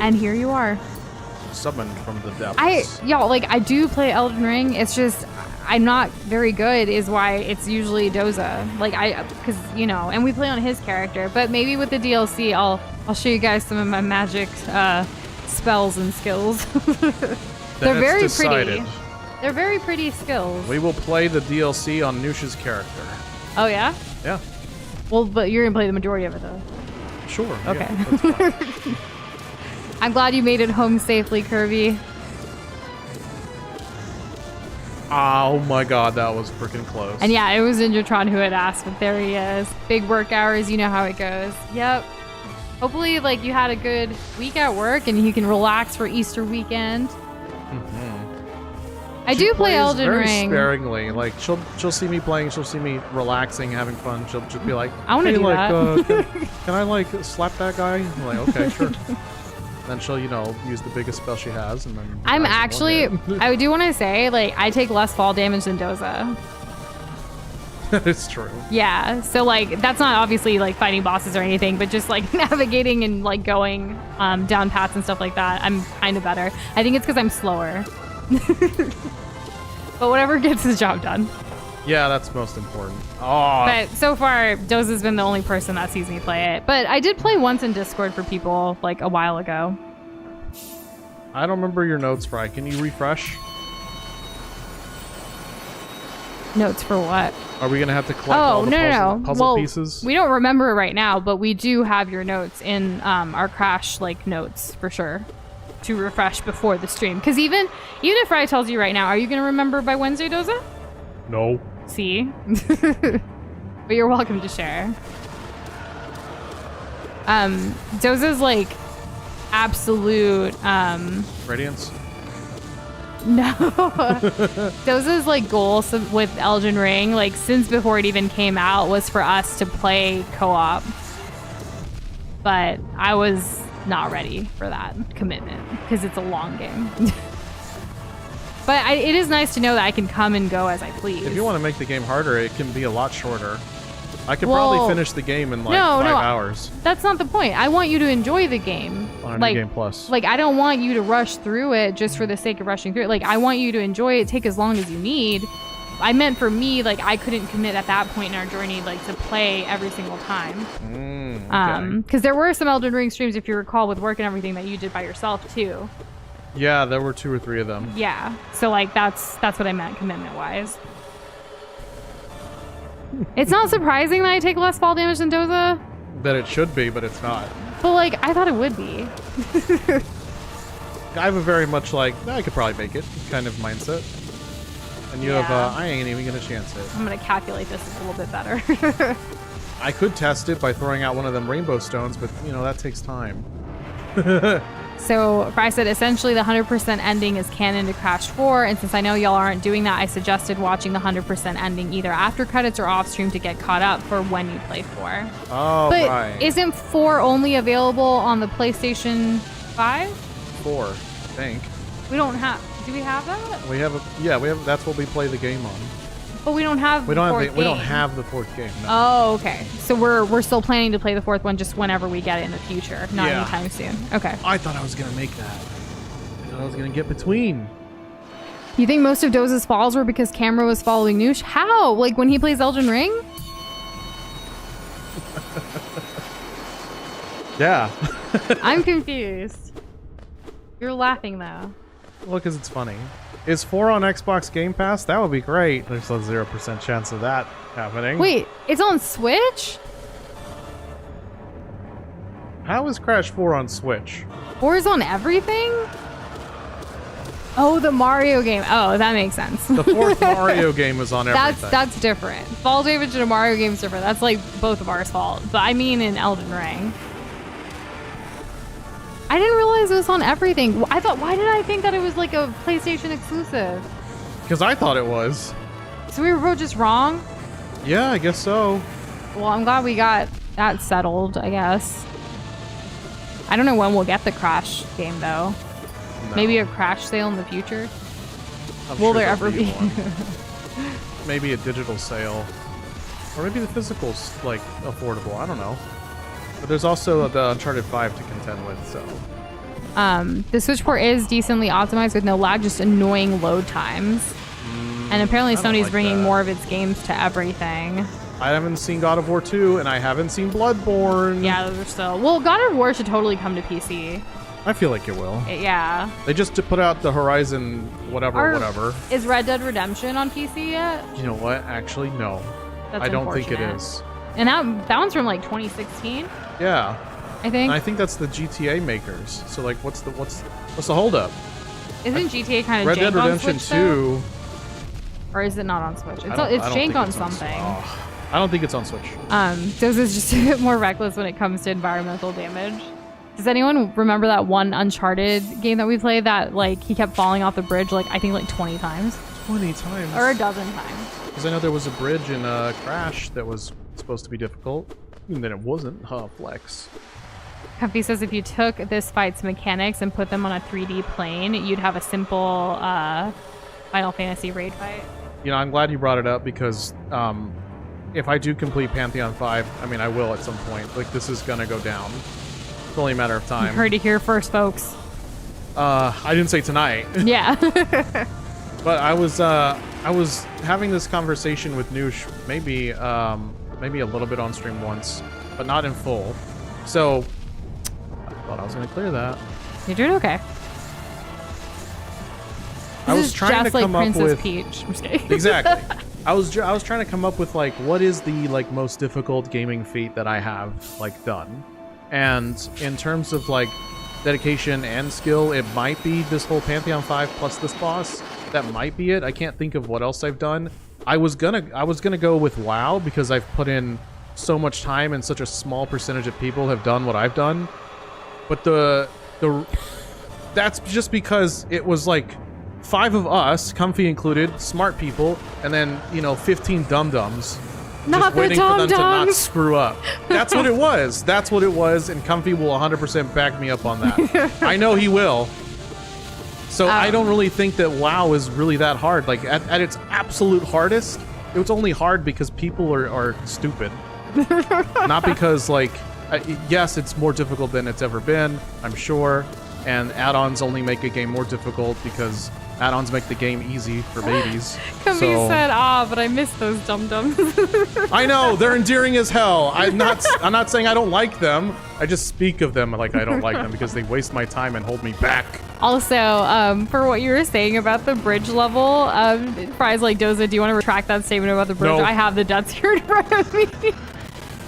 [SPEAKER 2] And here you are.
[SPEAKER 1] Summoned from the depths.
[SPEAKER 2] I do play Elden Ring. It's just I'm not very good is why it's usually Doza. Like, because, you know, and we play on his character. But maybe with the DLC, I'll show you guys some of my magic spells and skills. They're very pretty. They're very pretty skills.
[SPEAKER 1] We will play the DLC on Nush's character.
[SPEAKER 2] Oh, yeah?
[SPEAKER 1] Yeah.
[SPEAKER 2] Well, but you're going to play the majority of it, though.
[SPEAKER 1] Sure.
[SPEAKER 2] Okay.
[SPEAKER 1] Yeah, that's fine.
[SPEAKER 2] I'm glad you made it home safely, Kirby.
[SPEAKER 1] Oh my god, that was freaking close.
[SPEAKER 2] And yeah, it was Indratron who had asked, but there he is. Big work hours, you know how it goes. Yep. Hopefully, like, you had a good week at work and you can relax for Easter weekend. I do play Elden
[SPEAKER 1] very
[SPEAKER 2] Ring.
[SPEAKER 1] Sparingly. Like, she'll see me playing, she'll see me relaxing, having fun. She'll just be like,
[SPEAKER 2] I want to
[SPEAKER 1] hey,
[SPEAKER 2] do
[SPEAKER 1] like,
[SPEAKER 2] that.
[SPEAKER 1] can I, like, slap that guy? I'm like, okay, sure. Then she'll, you know, use the biggest spell she has, and then...
[SPEAKER 2] I'm
[SPEAKER 1] dies in
[SPEAKER 2] actually,
[SPEAKER 1] one hit.
[SPEAKER 2] I do want to say, like, I take less fall damage than Doza.
[SPEAKER 1] It's true.
[SPEAKER 2] Yeah, so, like, that's not obviously, like, fighting bosses or anything, but just, like, navigating and, like, going down paths and stuff like that, I'm kind of better. I think it's because I'm slower. But whatever gets the job done.
[SPEAKER 1] Yeah, that's most important. Oh,
[SPEAKER 2] But so far, Doza's been the only person that sees me play it. But I did play once in Discord for people, like, a while ago.
[SPEAKER 1] I don't remember your notes, Fry. Can you refresh?
[SPEAKER 2] Notes for what?
[SPEAKER 1] Are we gonna have to collect all the puzzle
[SPEAKER 2] Well,
[SPEAKER 1] pieces?
[SPEAKER 2] we don't remember right now, but we do have your notes in our Crash, like, notes, for sure. To refresh before the stream. Because even if Fry tells you right now, are you going to remember by Wednesday, Doza?
[SPEAKER 1] No.
[SPEAKER 2] See? But you're welcome to share. Doza's, like, absolute...
[SPEAKER 1] Radiance?
[SPEAKER 2] No. Doza's like goal with Elden Ring, like since before it even came out, was for us to play co-op. But I was not ready for that commitment because it's a long game. But it is nice to know that I can come and go as I please.
[SPEAKER 1] If you want to make the game harder, it can be a lot shorter. I could probably finish the game in like 5 hours.
[SPEAKER 2] That's not the point. I want you to enjoy the game.
[SPEAKER 1] On a New Game Plus.
[SPEAKER 2] Like, I don't want you to rush through it just for the sake of rushing through it. Like, I want you to enjoy it, take as long as you need. I meant for me, like, I couldn't commit at that point in our journey, like, to play every single time.
[SPEAKER 1] Okay.
[SPEAKER 2] Because there were some Elden Ring streams, if you recall, with work and everything that you did by yourself, too.
[SPEAKER 1] Yeah, there were 2 or 3 of them.
[SPEAKER 2] Yeah. So, like, that's what I meant commitment-wise. It's not surprising that I take less fall damage than Doza.
[SPEAKER 1] That it should be, but it's not.
[SPEAKER 2] But, like, I thought it would be.
[SPEAKER 1] I have a very much like, I could probably make it kind of mindset. And you have, I ain't even gonna chance it.
[SPEAKER 2] I'm gonna calculate this a little bit better.
[SPEAKER 1] I could test it by throwing out one of them rainbow stones, but, you know, that takes time.
[SPEAKER 2] So Fry said essentially the 100% ending is canon to Crash 4, and since I know y'all aren't doing that, I suggested watching the 100% ending either after credits or off stream to get caught up for when you play 4.
[SPEAKER 1] Oh,
[SPEAKER 2] but
[SPEAKER 1] right.
[SPEAKER 2] Isn't 4 only available on the PlayStation 5?
[SPEAKER 1] 4, I think.
[SPEAKER 2] We don't have. Do we have that?
[SPEAKER 1] We have that's what we play the game on.
[SPEAKER 2] But we don't have.
[SPEAKER 1] We don't have the 4th game. No.
[SPEAKER 2] Oh, okay. So we're still planning to play the 4th one just whenever we get it in the future, not
[SPEAKER 1] Yeah.
[SPEAKER 2] anytime soon. Okay.
[SPEAKER 1] I thought I was gonna make that. I thought I was gonna get between.
[SPEAKER 2] You think most of Doza's falls were because camera was following Nush? How? Like when he plays Elden Ring?
[SPEAKER 1] Yeah.
[SPEAKER 2] I'm confused. You're laughing though.
[SPEAKER 1] Well, because it's funny. Is 4 on Xbox Game Pass? That would be great. There's a 0% chance of that happening.
[SPEAKER 2] Wait, it's on Switch?
[SPEAKER 1] How is Crash 4 on Switch?
[SPEAKER 2] 4 is on everything? Oh, the Mario game. Oh, that makes sense.
[SPEAKER 1] The 4th Mario game is on everything.
[SPEAKER 2] That's different. Fall damage in a Mario game is different. That's like both of ours fault. But I mean in Elden Ring. I didn't realize it was on everything. Why did I think that it was like a PlayStation exclusive?
[SPEAKER 1] Because I thought it was.
[SPEAKER 2] So we were both just wrong?
[SPEAKER 1] Yeah, I guess so.
[SPEAKER 2] Well, I'm glad we got that settled, I guess. I don't know when we'll get the Crash game, though.
[SPEAKER 1] No.
[SPEAKER 2] Maybe a Crash sale in the future?
[SPEAKER 1] I'm
[SPEAKER 2] Will
[SPEAKER 1] sure
[SPEAKER 2] there
[SPEAKER 1] there'll
[SPEAKER 2] ever be?
[SPEAKER 1] one. Maybe a digital sale. Or maybe the physical's, like, affordable. I don't know. But there's also the Uncharted 5 to contend with, so...
[SPEAKER 2] The Switch port is decently optimized with no lag, just annoying load times. And apparently Sony's
[SPEAKER 1] like
[SPEAKER 2] bringing
[SPEAKER 1] that.
[SPEAKER 2] more of its games to everything.
[SPEAKER 1] I haven't seen God of War 2, and I haven't seen Bloodborne.
[SPEAKER 2] Yeah, those are still... Well, God of War should totally come to PC.
[SPEAKER 1] I feel like it will.
[SPEAKER 2] Yeah.
[SPEAKER 1] They just put out the Horizon whatever.
[SPEAKER 2] Is Red Dead Redemption on PC yet?
[SPEAKER 1] You know what? Actually, no.
[SPEAKER 2] That's
[SPEAKER 1] I don't think it
[SPEAKER 2] unfortunate.
[SPEAKER 1] is.
[SPEAKER 2] And that one's from like 2016,
[SPEAKER 1] Yeah.
[SPEAKER 2] I think.
[SPEAKER 1] And I think that's the GTA makers. So like what's the holdup?
[SPEAKER 2] Isn't GTA kind of
[SPEAKER 1] Red
[SPEAKER 2] jank
[SPEAKER 1] Dead
[SPEAKER 2] on
[SPEAKER 1] Redemption
[SPEAKER 2] Switch, though?
[SPEAKER 1] 2
[SPEAKER 2] Or is it not on Switch? It's
[SPEAKER 1] I don't
[SPEAKER 2] jank
[SPEAKER 1] think
[SPEAKER 2] on
[SPEAKER 1] it's
[SPEAKER 2] something.
[SPEAKER 1] I don't think it's on Switch.
[SPEAKER 2] Doza's just a bit more reckless when it comes to environmental damage. Does anyone remember that one Uncharted game that we played that like he kept falling off the bridge like I think like 20 times?
[SPEAKER 1] 20 times.
[SPEAKER 2] Or a dozen times.
[SPEAKER 1] Because I know there was a bridge in Crash that was supposed to be difficult. And then it wasn't. Huh, flex.
[SPEAKER 2] Comfy says if you took this fight's mechanics and put them on a 3D plane, you'd have a simple Final Fantasy raid fight.
[SPEAKER 1] You know, I'm glad you brought it up because if I do complete Pantheon 5, I mean, I will at some point. Like, this is going to go down. It's only a matter of time.
[SPEAKER 2] You heard it here first, folks.
[SPEAKER 1] I didn't say tonight.
[SPEAKER 2] Yeah.
[SPEAKER 1] But I was having this conversation with Nush maybe a little bit on stream once, but not in full. So I thought I was going to clear that.
[SPEAKER 2] You're doing okay.
[SPEAKER 1] I was trying to come up with
[SPEAKER 2] Peach. I'm just kidding.
[SPEAKER 1] Exactly. I was trying to come up with like what is the like most difficult gaming feat that I have like done, and in terms of like dedication and skill, it might be this whole Pantheon 5 plus this boss. That might be it. I can't think of what else I've done. I was gonna go with WoW because I've put in so much time and such a small percentage of people have done what I've done. But that's just because it was like 5 of us, Comfy included, smart people, and then, 15 dum-dums.
[SPEAKER 2] Not
[SPEAKER 1] just
[SPEAKER 2] the
[SPEAKER 1] waiting for them to not
[SPEAKER 2] dum-dums.
[SPEAKER 1] screw up. That's what it was. That's what it was, and Comfy will 100% back me up on that. I know he will. So I don't really think that WoW is really that hard. Like, at its absolute hardest, it was only hard because people are stupid. Not because, like, yes, it's more difficult than it's ever been, I'm sure, and add-ons only make a game more difficult because add-ons make the game easy for babies.
[SPEAKER 2] Comfy said, but I miss those dum-dums.
[SPEAKER 1] I know, they're endearing as hell. I'm not saying I don't like them. I just speak of them like I don't like them because they waste my time and hold me back.
[SPEAKER 2] Also, for what you were saying about the bridge level, Fry's like, Doza, do you want to retract that statement about the bridge?
[SPEAKER 1] No.
[SPEAKER 2] I have the deaths here in front of me.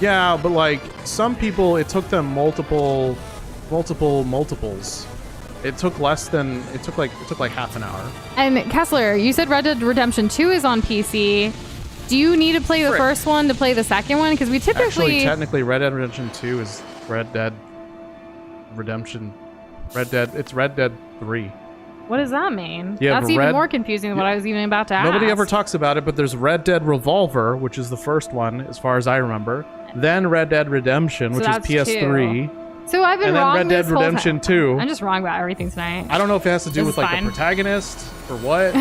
[SPEAKER 1] Yeah, but like some people, it took them multiples. It took like half an hour.
[SPEAKER 2] And Kessler, you said Red Dead Redemption 2 is on PC. Do you need to play the first one to play the second one? Because we typically...
[SPEAKER 1] Actually, technically, Red Dead Redemption 2 is Red Dead Redemption... It's Red Dead 3.
[SPEAKER 2] What does that mean?
[SPEAKER 1] Yeah,
[SPEAKER 2] that's even more confusing than what I was even about to ask.
[SPEAKER 1] Nobody ever talks about it, but there's Red Dead Revolver, which is the first one, as far as I remember. Then Red Dead Redemption, which is PS3.
[SPEAKER 2] Two. So I've been wrong.
[SPEAKER 1] And then Red Dead Redemption 2.
[SPEAKER 2] I'm just wrong about everything tonight.
[SPEAKER 1] I don't know if it has to do with like
[SPEAKER 2] fine.
[SPEAKER 1] the protagonist or what.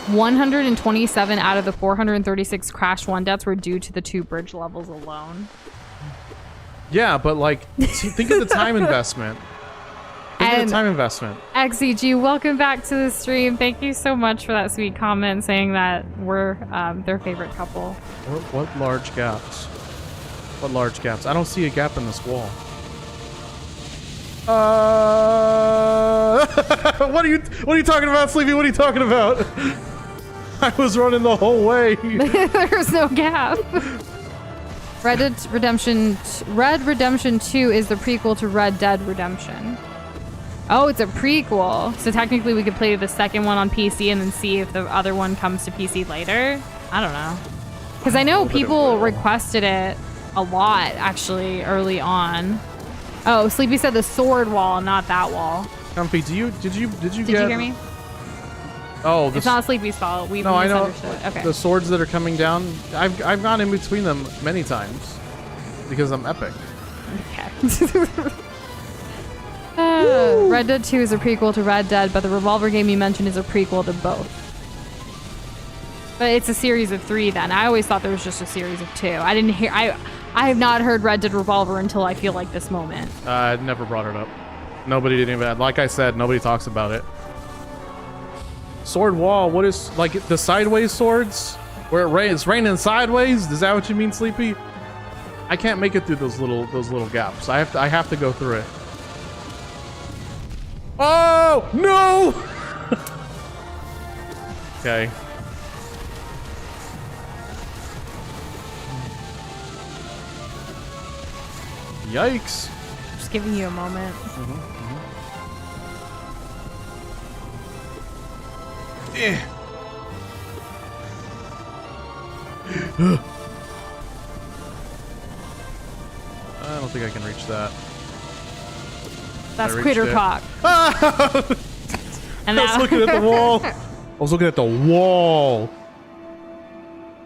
[SPEAKER 2] 127 out of the 436 Crash 1 deaths were due to the 2 bridge levels alone.
[SPEAKER 1] Yeah, but like, think of the time investment. Think of the time investment.
[SPEAKER 2] XEG, welcome back to the stream. Thank you so much for that sweet comment saying that we're their favorite couple.
[SPEAKER 1] What large gaps? What large gaps? I don't see a gap in this wall. What are you talking about, Sleepy? What are you talking about? I was running the whole way.
[SPEAKER 2] There's no gap. Red Redemption 2 is the prequel to Red Dead Redemption. Oh, it's a prequel. So technically we could play the second one on PC and then see if the other one comes to PC later. I don't know. Because I know people requested it a lot, actually, early on. Oh, Sleepy said the sword wall, not that wall.
[SPEAKER 1] Comfy, did you get...
[SPEAKER 2] you hear me?
[SPEAKER 1] Oh,
[SPEAKER 2] it's not Sleepy's fault. We misunderstood.
[SPEAKER 1] I know.
[SPEAKER 2] Okay.
[SPEAKER 1] The swords that are coming down, I've gone in between them many times because I'm epic.
[SPEAKER 2] Okay. Red Dead 2 is a prequel to Red Dead, but the Revolver game you mentioned is a prequel to both. But it's a series of 3 then. I always thought there was just a series of 2. I have not heard Red Dead Revolver until I feel like this moment.
[SPEAKER 1] I never brought it up. Nobody did even, like I said, nobody talks about it. Sword wall, what is, like, the sideways swords? Where it's raining sideways? Is that what you mean, Sleepy? I can't make it through those little gaps. I have to go through it. Oh, no! Okay. Yikes.
[SPEAKER 2] Just giving you a moment.
[SPEAKER 1] I don't think I can reach that.
[SPEAKER 2] That's quitter talk.
[SPEAKER 1] And I was looking at the wall. I was looking at the wall.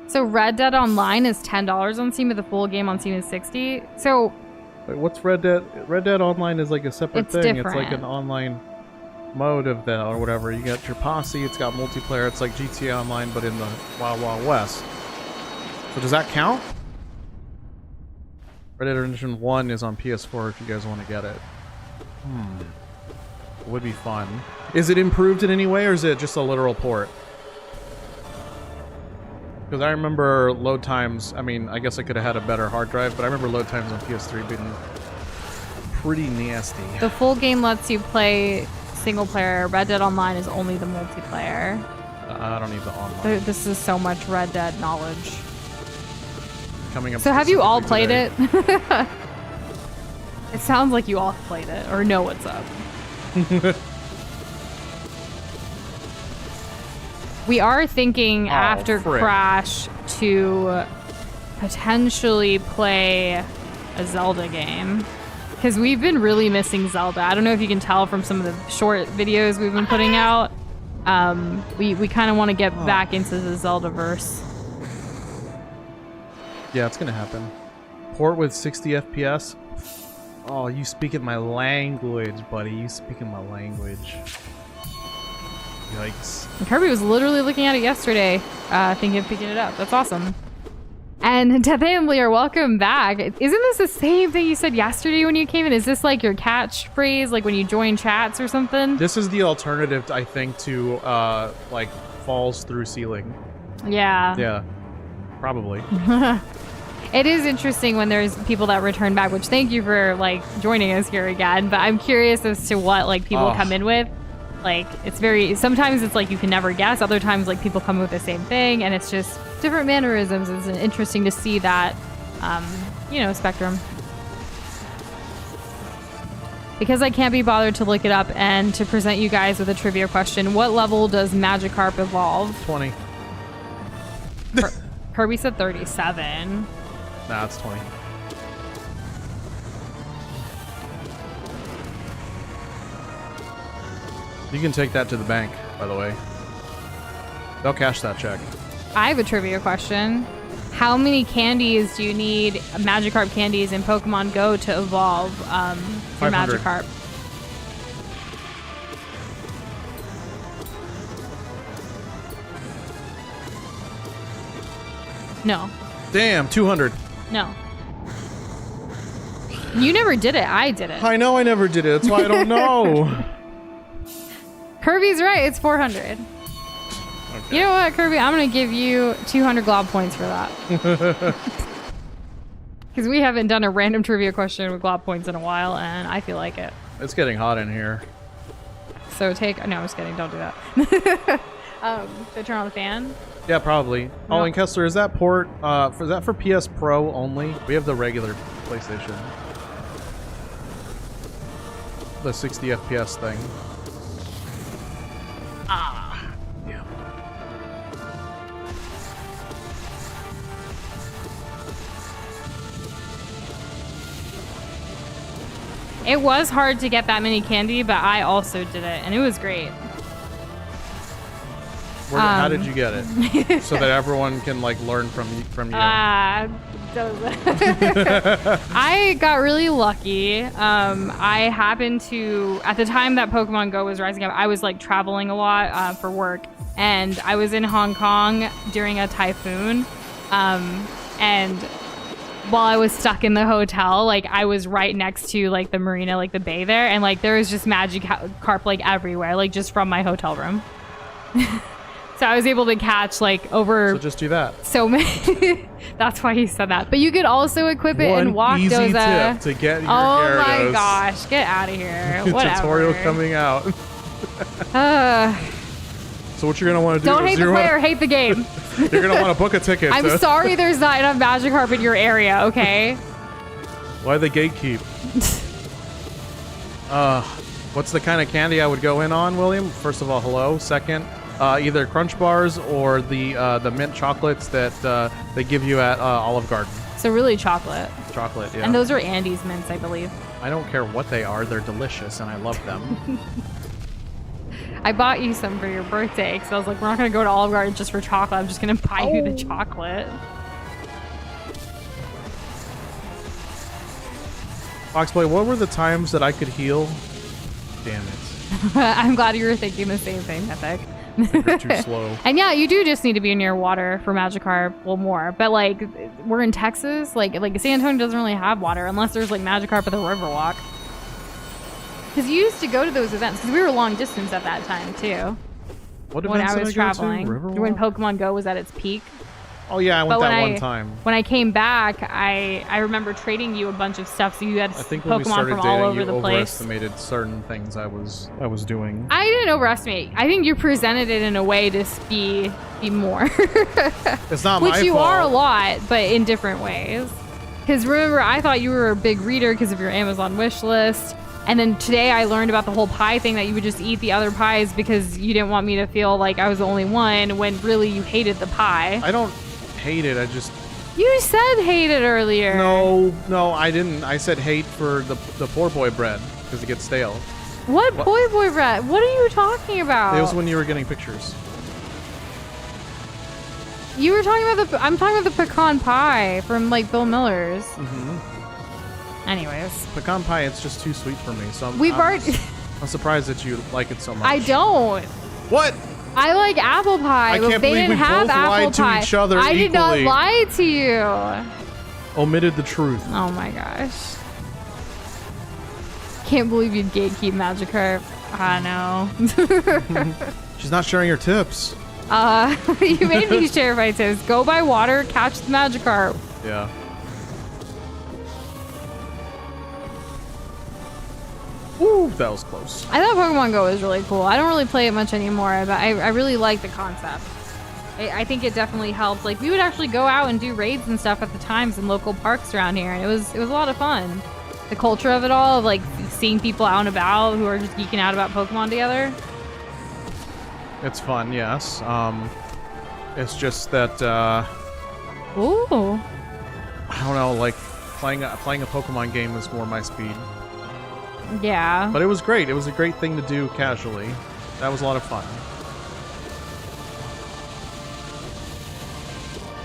[SPEAKER 2] So Red Dead Online is $10 on Steam, but the full game on Steam is $60. So
[SPEAKER 1] wait, what's Red Dead? Red Dead Online is like a separate thing.
[SPEAKER 2] Different.
[SPEAKER 1] It's like an online mode of that or whatever. You got your posse. It's got multiplayer. It's like GTA Online, but in the Wild Wild West. So does that count? Red Dead Redemption 1 is on PS4 if you guys want to get it. It would be fun. Is it improved in any way, or is it just a literal port? Because I remember load times, I mean, I guess I could have had a better hard drive, but I remember load times on PS3 being pretty nasty.
[SPEAKER 2] the full game lets you play single player. Red Dead Online is only the multiplayer.
[SPEAKER 1] I don't need the online.
[SPEAKER 2] This is so much Red Dead knowledge.
[SPEAKER 1] Coming up.
[SPEAKER 2] So have you all
[SPEAKER 1] specifically
[SPEAKER 2] played
[SPEAKER 1] today.
[SPEAKER 2] it? It sounds like you all played it or know what's up. We are thinking after Crash to potentially play a Zelda game. Because we've been really missing Zelda. I don't know if you can tell from some of the short videos we've been putting out. We kind of want to get back into the Zelda-verse.
[SPEAKER 1] Yeah, it's gonna happen. Port with 60 FPS. Oh, you speaking my language, buddy. You speaking my language. Yikes.
[SPEAKER 2] And Kirby was literally looking at it yesterday, thinking of picking it up. That's awesome. And Death and Lear, welcome back. Isn't this the same thing you said yesterday when you came in? Is this like your catchphrase, like when you join chats or something?
[SPEAKER 1] This is the alternative, I think, to like falls through ceiling.
[SPEAKER 2] Yeah.
[SPEAKER 1] Yeah, probably.
[SPEAKER 2] It is interesting when there's people that return back, which thank you for like joining us here again. But I'm curious as to what like people come in with. Like it's very, sometimes it's like you can never guess. Other times like people come with the same thing and it's just different mannerisms. It's interesting to see that, spectrum. Because I can't be bothered to look it up and to present you guys with a trivia question, what level does Magikarp evolve?
[SPEAKER 1] 20.
[SPEAKER 2] Kirby said 37.
[SPEAKER 1] Nah, it's 20. You can take that to the bank, by the way. They'll cash that check.
[SPEAKER 2] I have a trivia question. How many candies do you need, Magikarp candies in Pokemon Go, to evolve your
[SPEAKER 1] 500.
[SPEAKER 2] Magikarp? No.
[SPEAKER 1] Damn, 200.
[SPEAKER 2] No. You never did it. I did it.
[SPEAKER 1] I know I never did it. That's why I don't know.
[SPEAKER 2] Kirby's right. It's 400.
[SPEAKER 1] Okay.
[SPEAKER 2] You know what, Kirby? I'm going to give you 200 glob points for that. Because we haven't done a random trivia question with glob points in a while, and I feel like it.
[SPEAKER 1] It's getting hot in here.
[SPEAKER 2] So take... No, I'm just kidding. Don't do that. So turn on the fan.
[SPEAKER 1] Yeah, probably.
[SPEAKER 2] No.
[SPEAKER 1] Oh, and Kessler, is that port... is that for PS Pro only? We have the regular PlayStation. The 60 FPS thing. Ah. Yeah.
[SPEAKER 2] It was hard to get that many candy, but I also did it, and it was great.
[SPEAKER 1] How did you get it? So that everyone can like learn from you.
[SPEAKER 2] Doza. I got really lucky. I happened to, at the time that Pokemon Go was rising up, I was like traveling a lot for work, and I was in Hong Kong during a typhoon, and while I was stuck in the hotel, like I was right next to like the marina, like the bay there, and like there was just Magikarp like everywhere, like just from my hotel room. So I was able to catch like over.
[SPEAKER 1] So just do that.
[SPEAKER 2] So many. That's why he said that. But you could also equip it and walk
[SPEAKER 1] easy
[SPEAKER 2] Doza.
[SPEAKER 1] tip to get your
[SPEAKER 2] Oh
[SPEAKER 1] Gyarados.
[SPEAKER 2] my gosh! Get out of here. Whatever.
[SPEAKER 1] Tutorial coming out. So what you're gonna want to do?
[SPEAKER 2] Don't hate the player, hate the game.
[SPEAKER 1] You're gonna want to book a ticket.
[SPEAKER 2] I'm sorry, there's not enough Magikarp in your area. Okay.
[SPEAKER 1] Why the gatekeep? What's the kind of candy I would go in on, William? First of all, hello. Second, either Crunch Bars or the mint chocolates that they give you at Olive Garden.
[SPEAKER 2] So really chocolate.
[SPEAKER 1] Chocolate, yeah.
[SPEAKER 2] And those are Andes mints, I believe.
[SPEAKER 1] I don't care what they are. They're delicious, and I love them.
[SPEAKER 2] I bought you some for your birthday because I was like, we're not going to go to Olive Garden just for chocolate. I'm just going to buy you the chocolate.
[SPEAKER 1] Foxboy, what were the times that I could heal? Damn it.
[SPEAKER 2] I'm glad you were thinking the same thing, Epic.
[SPEAKER 1] You're too slow.
[SPEAKER 2] And yeah, you do just need to be near water for Magikarp. Well, more. But like, we're in Texas. Like San Antonio doesn't really have water unless there's like Magikarp at the Riverwalk. Because you used to go to those events because we were long distance at that time too.
[SPEAKER 1] What
[SPEAKER 2] when
[SPEAKER 1] events
[SPEAKER 2] I was
[SPEAKER 1] did I go to?
[SPEAKER 2] traveling, when Pokemon Go was at its peak.
[SPEAKER 1] Oh yeah, I went
[SPEAKER 2] But
[SPEAKER 1] that one time.
[SPEAKER 2] When I came back, I remember trading you a bunch of stuff, so you had
[SPEAKER 1] I think when we
[SPEAKER 2] Pokemon
[SPEAKER 1] started
[SPEAKER 2] from
[SPEAKER 1] dating,
[SPEAKER 2] all over
[SPEAKER 1] you
[SPEAKER 2] the place.
[SPEAKER 1] overestimated certain things I was doing.
[SPEAKER 2] I didn't overestimate. I think you presented it in a way to be more.
[SPEAKER 1] It's not my
[SPEAKER 2] Which you
[SPEAKER 1] fault.
[SPEAKER 2] are a lot, but in different ways. Because remember, I thought you were a big reader because of your Amazon wish list. And then today I learned about the whole pie thing, that you would just eat the other pies because you didn't want me to feel like I was the only one, when really you hated the pie.
[SPEAKER 1] I don't hate it. I just
[SPEAKER 2] You said hate it earlier.
[SPEAKER 1] No, I didn't. I said hate for the poor boy bread because it gets stale.
[SPEAKER 2] What boy bread? What are you talking about?
[SPEAKER 1] It was when you were getting pictures.
[SPEAKER 2] You were talking about I'm talking about the pecan pie from like Bill Miller's. Anyways,
[SPEAKER 1] Pecan pie, it's just too sweet for me. So I'm surprised that you like it so much.
[SPEAKER 2] I don't.
[SPEAKER 1] What?
[SPEAKER 2] I like apple pie.
[SPEAKER 1] I can't believe we both lied to each other
[SPEAKER 2] I did not
[SPEAKER 1] equally.
[SPEAKER 2] lie to you.
[SPEAKER 1] Omitted the truth.
[SPEAKER 2] Oh my gosh. Can't believe you'd gatekeep Magikarp. I know.
[SPEAKER 1] She's not sharing her tips.
[SPEAKER 2] You made me share my tips. Go by water, catch the Magikarp.
[SPEAKER 1] Yeah. Ooh, that was close.
[SPEAKER 2] I thought Pokemon Go was really cool. I don't really play it much anymore, but I really like the concept. I think it definitely helped. Like, we would actually go out and do raids and stuff at the times in local parks around here, and it was a lot of fun. The culture of it all, of like seeing people out and about who are just geeking out about Pokemon together.
[SPEAKER 1] It's fun, yes. It's just that
[SPEAKER 2] Ooh.
[SPEAKER 1] I don't know, like playing a Pokemon game is more my speed.
[SPEAKER 2] Yeah.
[SPEAKER 1] But it was great. It was a great thing to do casually. That was a lot of fun.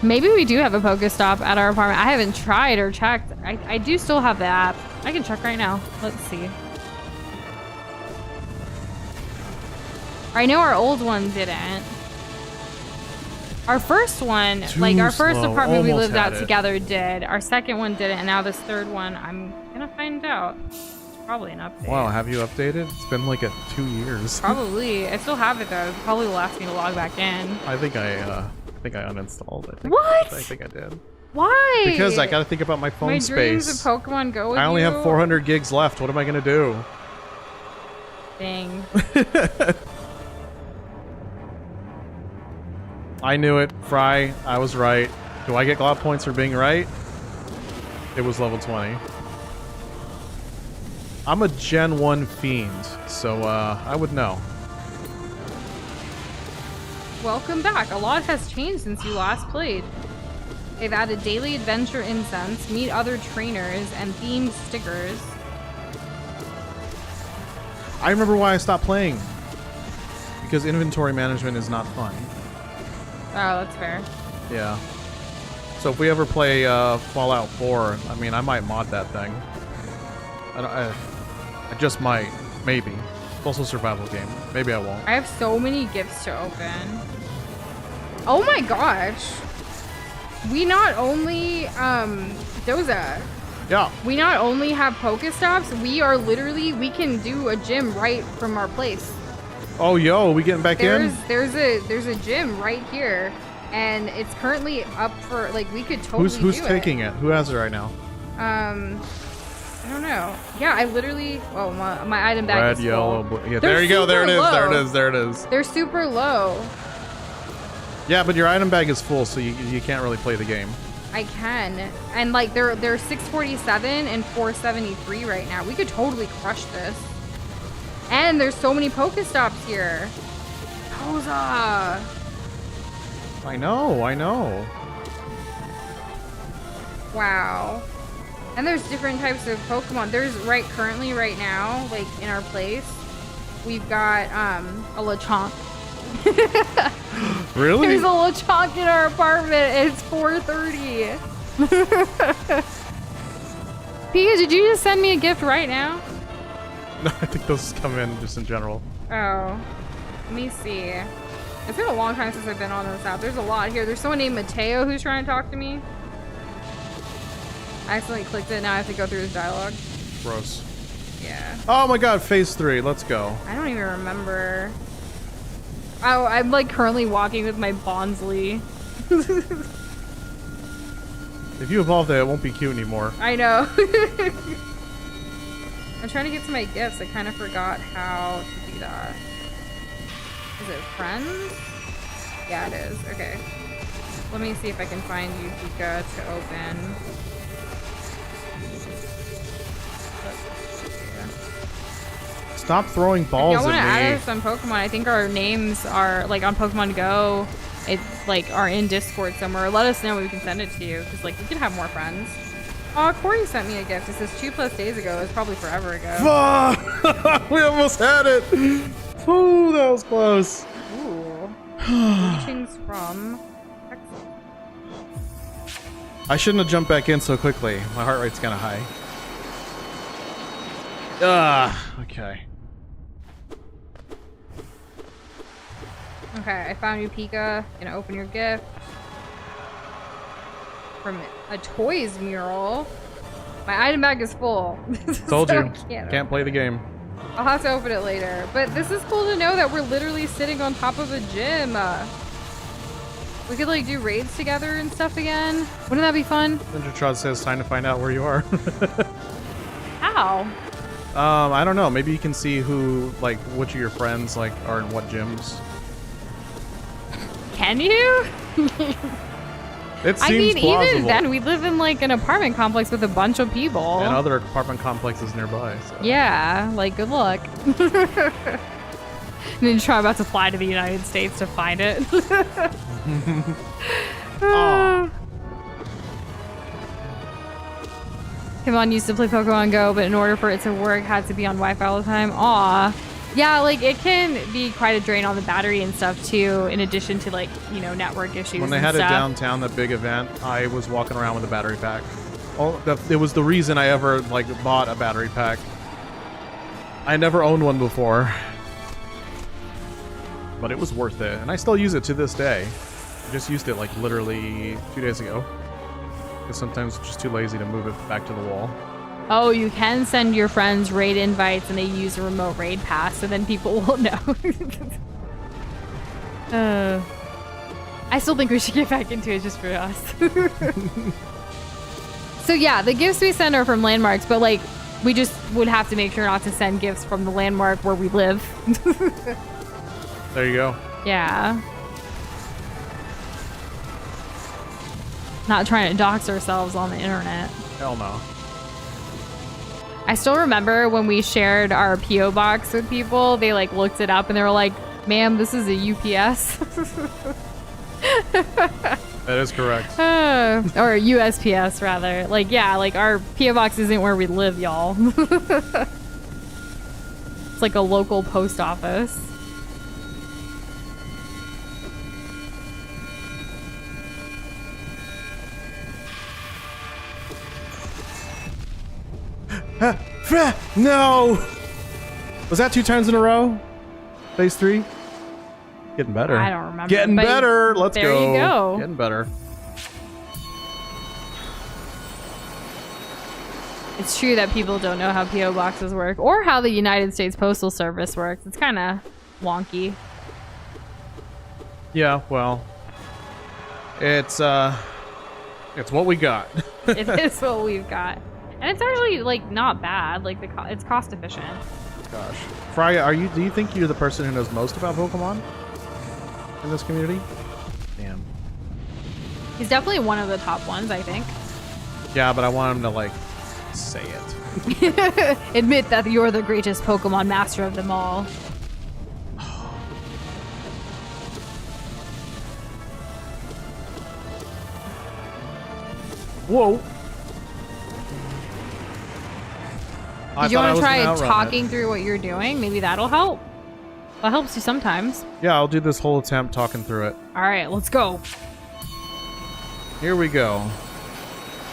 [SPEAKER 2] Maybe we do have a Pokestop at our apartment. I haven't tried or checked. I do still have the app. I can check right now. Let's see. I know our old one didn't. Our first one, like our first
[SPEAKER 1] slow.
[SPEAKER 2] apartment we
[SPEAKER 1] Almost
[SPEAKER 2] lived
[SPEAKER 1] had
[SPEAKER 2] out
[SPEAKER 1] it.
[SPEAKER 2] together did. Our second one didn't, and now this third one, I'm gonna find out. Probably an update.
[SPEAKER 1] Wow, have you updated? It's been like 2 years.
[SPEAKER 2] Probably. I still have it though. It probably will ask me to log back in.
[SPEAKER 1] I think I uninstalled it.
[SPEAKER 2] What?
[SPEAKER 1] I think I did.
[SPEAKER 2] Why?
[SPEAKER 1] Because I gotta think about my phone
[SPEAKER 2] My
[SPEAKER 1] space.
[SPEAKER 2] dreams of Pokemon Go with
[SPEAKER 1] I only
[SPEAKER 2] you?
[SPEAKER 1] have 400 gigs left. What am I gonna do?
[SPEAKER 2] Dang.
[SPEAKER 1] I knew it, Fry. I was right. Do I get Glob points for being right? It was level 20. I'm a Gen 1 fiend, so I would know.
[SPEAKER 2] Welcome back. A lot has changed since you last played. They've added daily adventure incense, meet other trainers, and themed stickers.
[SPEAKER 1] I remember why I stopped playing. Because inventory management is not fun.
[SPEAKER 2] Oh, that's fair.
[SPEAKER 1] Yeah. So if we ever play Fallout 4, I mean, I might mod that thing. I just might. Maybe. It's also a survival game. Maybe I won't.
[SPEAKER 2] I have so many gifts to open. Oh my gosh. We not only, Doza.
[SPEAKER 1] Yeah.
[SPEAKER 2] We not only have Pokestops, we can do a gym right from our place.
[SPEAKER 1] Oh, yo, we getting back in?
[SPEAKER 2] There's a gym right here, and it's currently up for, like, we could totally
[SPEAKER 1] Who's
[SPEAKER 2] do it.
[SPEAKER 1] taking it? Who has it right now?
[SPEAKER 2] I don't know. Yeah, I literally, oh, my item bag
[SPEAKER 1] Red,
[SPEAKER 2] is full.
[SPEAKER 1] yellow, blue. Yeah,
[SPEAKER 2] They're
[SPEAKER 1] there you go. There it
[SPEAKER 2] super
[SPEAKER 1] is. There it
[SPEAKER 2] low.
[SPEAKER 1] is. There it is.
[SPEAKER 2] They're super low.
[SPEAKER 1] Yeah, but your item bag is full, so you can't really play the game.
[SPEAKER 2] I can, and like they're 647 and 473 right now. We could totally crush this. And there's so many Pokestops here. Doza.
[SPEAKER 1] I know.
[SPEAKER 2] Wow. And there's different types of Pokemon. There's currently right now, like in our place, we've got a Lechonk.
[SPEAKER 1] Really?
[SPEAKER 2] There's a Lechonk in our apartment. It's 4:30. Pika, did you just send me a gift right now?
[SPEAKER 1] No, I think those come in just in general.
[SPEAKER 2] Oh, let me see. It's been a long time since I've been on this app. There's a lot here. There's someone named Mateo who's trying to talk to me. I accidentally clicked it. Now I have to go through his dialogue.
[SPEAKER 1] Gross.
[SPEAKER 2] Yeah.
[SPEAKER 1] Oh my god, phase 3. Let's go.
[SPEAKER 2] I don't even remember. Oh, I'm like currently walking with my Bonsley.
[SPEAKER 1] If you evolve that, it won't be cute anymore.
[SPEAKER 2] I know. I'm trying to get to my gifts. I kind of forgot how to do that. Is it friends? Yeah, it is. Okay. Let me see if I can find you, Pika, to open.
[SPEAKER 1] Stop throwing balls
[SPEAKER 2] If y'all want to add
[SPEAKER 1] at me.
[SPEAKER 2] us on Pokemon, I think our names are like on Pokemon Go. it's like are in Discord somewhere, let us know. We can send it to you because like we can have more friends. Oh, Corey sent me a gift. It says 2+ days ago. It's probably forever ago.
[SPEAKER 1] We almost had it. Ooh, that was close.
[SPEAKER 2] Ooh. Greetings from Texas.
[SPEAKER 1] I shouldn't have jumped back in so quickly. My heart rate's kind of high. Okay.
[SPEAKER 2] Okay, I found you, Pika. Gonna open your gift. From a toys mural. My item bag is full.
[SPEAKER 1] Told
[SPEAKER 2] So
[SPEAKER 1] you.
[SPEAKER 2] I
[SPEAKER 1] Can't play the game.
[SPEAKER 2] I'll have to open it later. But this is cool to know that we're literally sitting on top of a gym. We could like do raids together and stuff again. Wouldn't that be fun?
[SPEAKER 1] Ninja says time to find out where you are.
[SPEAKER 2] How?
[SPEAKER 1] I don't know. Maybe you can see who, like, which of your friends, like, are in what gyms.
[SPEAKER 2] Can you?
[SPEAKER 1] It seems
[SPEAKER 2] I mean,
[SPEAKER 1] plausible.
[SPEAKER 2] even then, we live in like an apartment complex with a bunch of people.
[SPEAKER 1] And other apartment complexes nearby. So.
[SPEAKER 2] Yeah, like good luck. And then try about to fly to the United States to find it.
[SPEAKER 1] Oh.
[SPEAKER 2] Kevon used to play Pokemon Go, but in order for it to work, had to be on Wi-Fi all the time. Aw. Yeah, like it can be quite a drain on the battery and stuff too, in addition to like, you know, network issues.
[SPEAKER 1] When they had it downtown, that big event, I was walking around with a battery pack. It was the reason I ever like bought a battery pack. I never owned one before, but it was worth it, and I still use it to this day. I just used it like literally 2 days ago, because sometimes it's just too lazy to move it back to the wall.
[SPEAKER 2] Oh, you can send your friends raid invites and they use a remote raid pass, so then people will know. I still think we should get back into it just for us. So yeah, the gifts we send are from landmarks, but like we just would have to make sure not to send gifts from the landmark where we live.
[SPEAKER 1] There you go.
[SPEAKER 2] Yeah. Not trying to dox ourselves on the internet.
[SPEAKER 1] Hell no.
[SPEAKER 2] I still remember when we shared our P.O. box with people, they like looked it up and they were like, ma'am, this is a UPS.
[SPEAKER 1] That is correct.
[SPEAKER 2] Or a USPS rather. Like, yeah, like our P.O. box isn't where we live, y'all. It's like a local post office.
[SPEAKER 1] No! Was that 2 times in a row? Phase 3? Getting better.
[SPEAKER 2] I don't remember.
[SPEAKER 1] Getting
[SPEAKER 2] but
[SPEAKER 1] better. Let's go.
[SPEAKER 2] There you go.
[SPEAKER 1] Getting better.
[SPEAKER 2] It's true that people don't know how P.O. boxes work or how the United States Postal Service works. It's kind of wonky.
[SPEAKER 1] Yeah, well, it's what we got.
[SPEAKER 2] It is what we've got. And it's actually like not bad. Like it's cost efficient.
[SPEAKER 1] Gosh, Freya, do you think you're the person who knows most about Pokemon in this community? Damn.
[SPEAKER 2] He's definitely one of the top ones, I think.
[SPEAKER 1] Yeah, but I want him to like say it.
[SPEAKER 2] Admit that you're the greatest Pokemon master of them all.
[SPEAKER 1] Whoa.
[SPEAKER 2] Did you want to try talking through what you're doing? Maybe that'll help. That helps you sometimes.
[SPEAKER 1] Yeah, I'll do this whole attempt talking through it.
[SPEAKER 2] All right, let's go.
[SPEAKER 1] Here we go.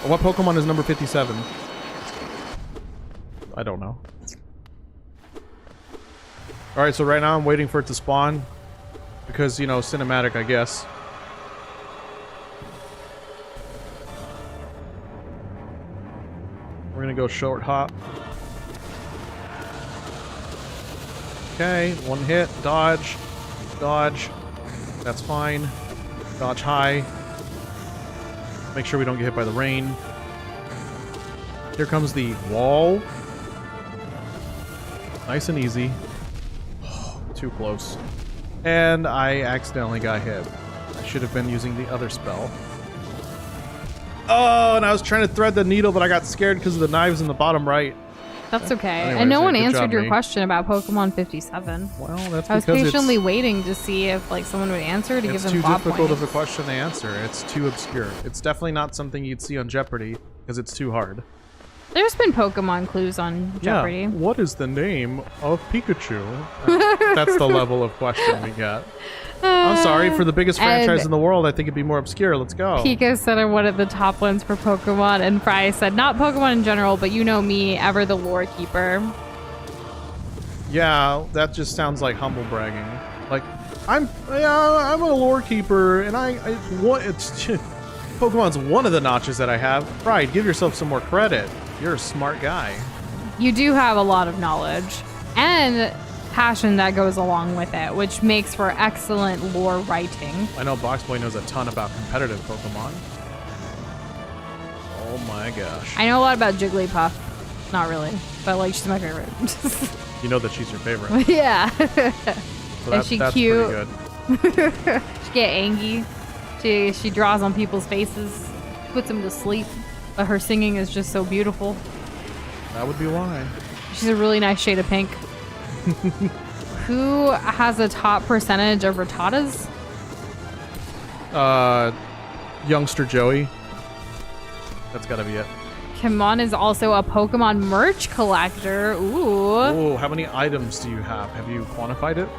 [SPEAKER 1] What Pokemon is number 57? I don't know. Alright, so right now I'm waiting for it to spawn. Because, you know, cinematic, I guess. We're gonna go short hop. Okay, one hit, dodge, dodge. That's fine. Dodge high. Make sure we don't get hit by the rain. Here comes the wall. Nice and easy. Too close. And I accidentally got hit. I should have been using the other spell. Oh, and I was trying to thread the needle, but I got scared because of the knives in the bottom right.
[SPEAKER 2] That's okay.
[SPEAKER 1] Anyways,
[SPEAKER 2] and no
[SPEAKER 1] yeah,
[SPEAKER 2] one
[SPEAKER 1] good
[SPEAKER 2] answered
[SPEAKER 1] job,
[SPEAKER 2] your
[SPEAKER 1] Nate.
[SPEAKER 2] question about Pokemon 57.
[SPEAKER 1] Well, that's
[SPEAKER 2] I was
[SPEAKER 1] because
[SPEAKER 2] patiently waiting to see if like someone would answer to give
[SPEAKER 1] it's
[SPEAKER 2] them
[SPEAKER 1] too
[SPEAKER 2] plot
[SPEAKER 1] difficult
[SPEAKER 2] points.
[SPEAKER 1] of a question to answer. It's too obscure. It's definitely not something you'd see on Jeopardy because it's too hard.
[SPEAKER 2] There's been Pokemon clues on Jeopardy.
[SPEAKER 1] Yeah. What is the name of Pikachu? That's the level of question we get. I'm sorry, for the biggest franchise in the world, I think it'd be more obscure. Let's go.
[SPEAKER 2] Pika said are one of the top ones for Pokemon, and Fry said not Pokemon in general, but you know me, ever the lore keeper.
[SPEAKER 1] Yeah, that just sounds like humble bragging. Like, I'm a lore keeper, and it's Pokemon's one of the notches that I have. Right, give yourself some more credit. You're a smart guy.
[SPEAKER 2] You do have a lot of knowledge and passion that goes along with it, which makes for excellent lore writing.
[SPEAKER 1] I know Boxboy knows a ton about competitive Pokemon. Oh my gosh.
[SPEAKER 2] I know a lot about Jigglypuff. Not really, but like she's my favorite.
[SPEAKER 1] You know that she's your favorite.
[SPEAKER 2] Yeah.
[SPEAKER 1] So
[SPEAKER 2] Is she
[SPEAKER 1] that's
[SPEAKER 2] cute?
[SPEAKER 1] pretty good.
[SPEAKER 2] She get angry. She draws on people's faces, puts them to sleep. But her singing is just so beautiful.
[SPEAKER 1] That would be why.
[SPEAKER 2] She's a really nice shade of pink. Who has a top percentage of Rattatas?
[SPEAKER 1] Youngster Joey. That's gotta be it.
[SPEAKER 2] Kimon is also a Pokemon merch collector. Ooh.
[SPEAKER 1] Oh, how many items do you have? Have you quantified it?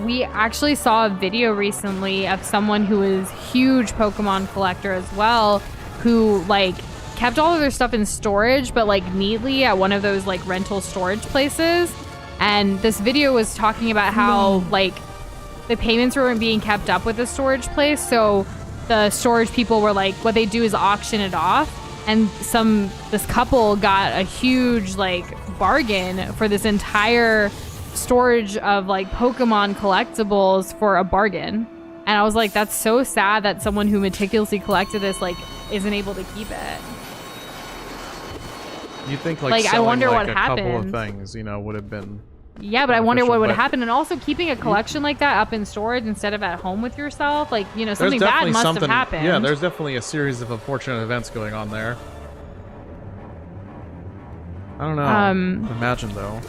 [SPEAKER 2] We actually saw a video recently of someone who is huge Pokemon collector as well, who like kept all of their stuff in storage, but like neatly at one of those like rental storage places. And this video was talking about how like the payments weren't being kept up with the storage place. So the storage people were like, what they do is auction it off. And this couple got a huge like bargain for this entire storage of like Pokemon collectibles for a bargain. And I was like, that's so sad that someone who meticulously collected this like isn't able to keep it.
[SPEAKER 1] You think
[SPEAKER 2] Like, I
[SPEAKER 1] selling,
[SPEAKER 2] wonder
[SPEAKER 1] like,
[SPEAKER 2] what
[SPEAKER 1] a couple of
[SPEAKER 2] happened.
[SPEAKER 1] things, would have been.
[SPEAKER 2] Yeah, but I wonder what would
[SPEAKER 1] but-
[SPEAKER 2] happen. And also keeping a collection like that up in storage instead of at home with yourself, like, something
[SPEAKER 1] There's
[SPEAKER 2] bad
[SPEAKER 1] definitely
[SPEAKER 2] must
[SPEAKER 1] something.
[SPEAKER 2] have happened.
[SPEAKER 1] Yeah, there's definitely a series of unfortunate events going on there. I don't know. Imagine though.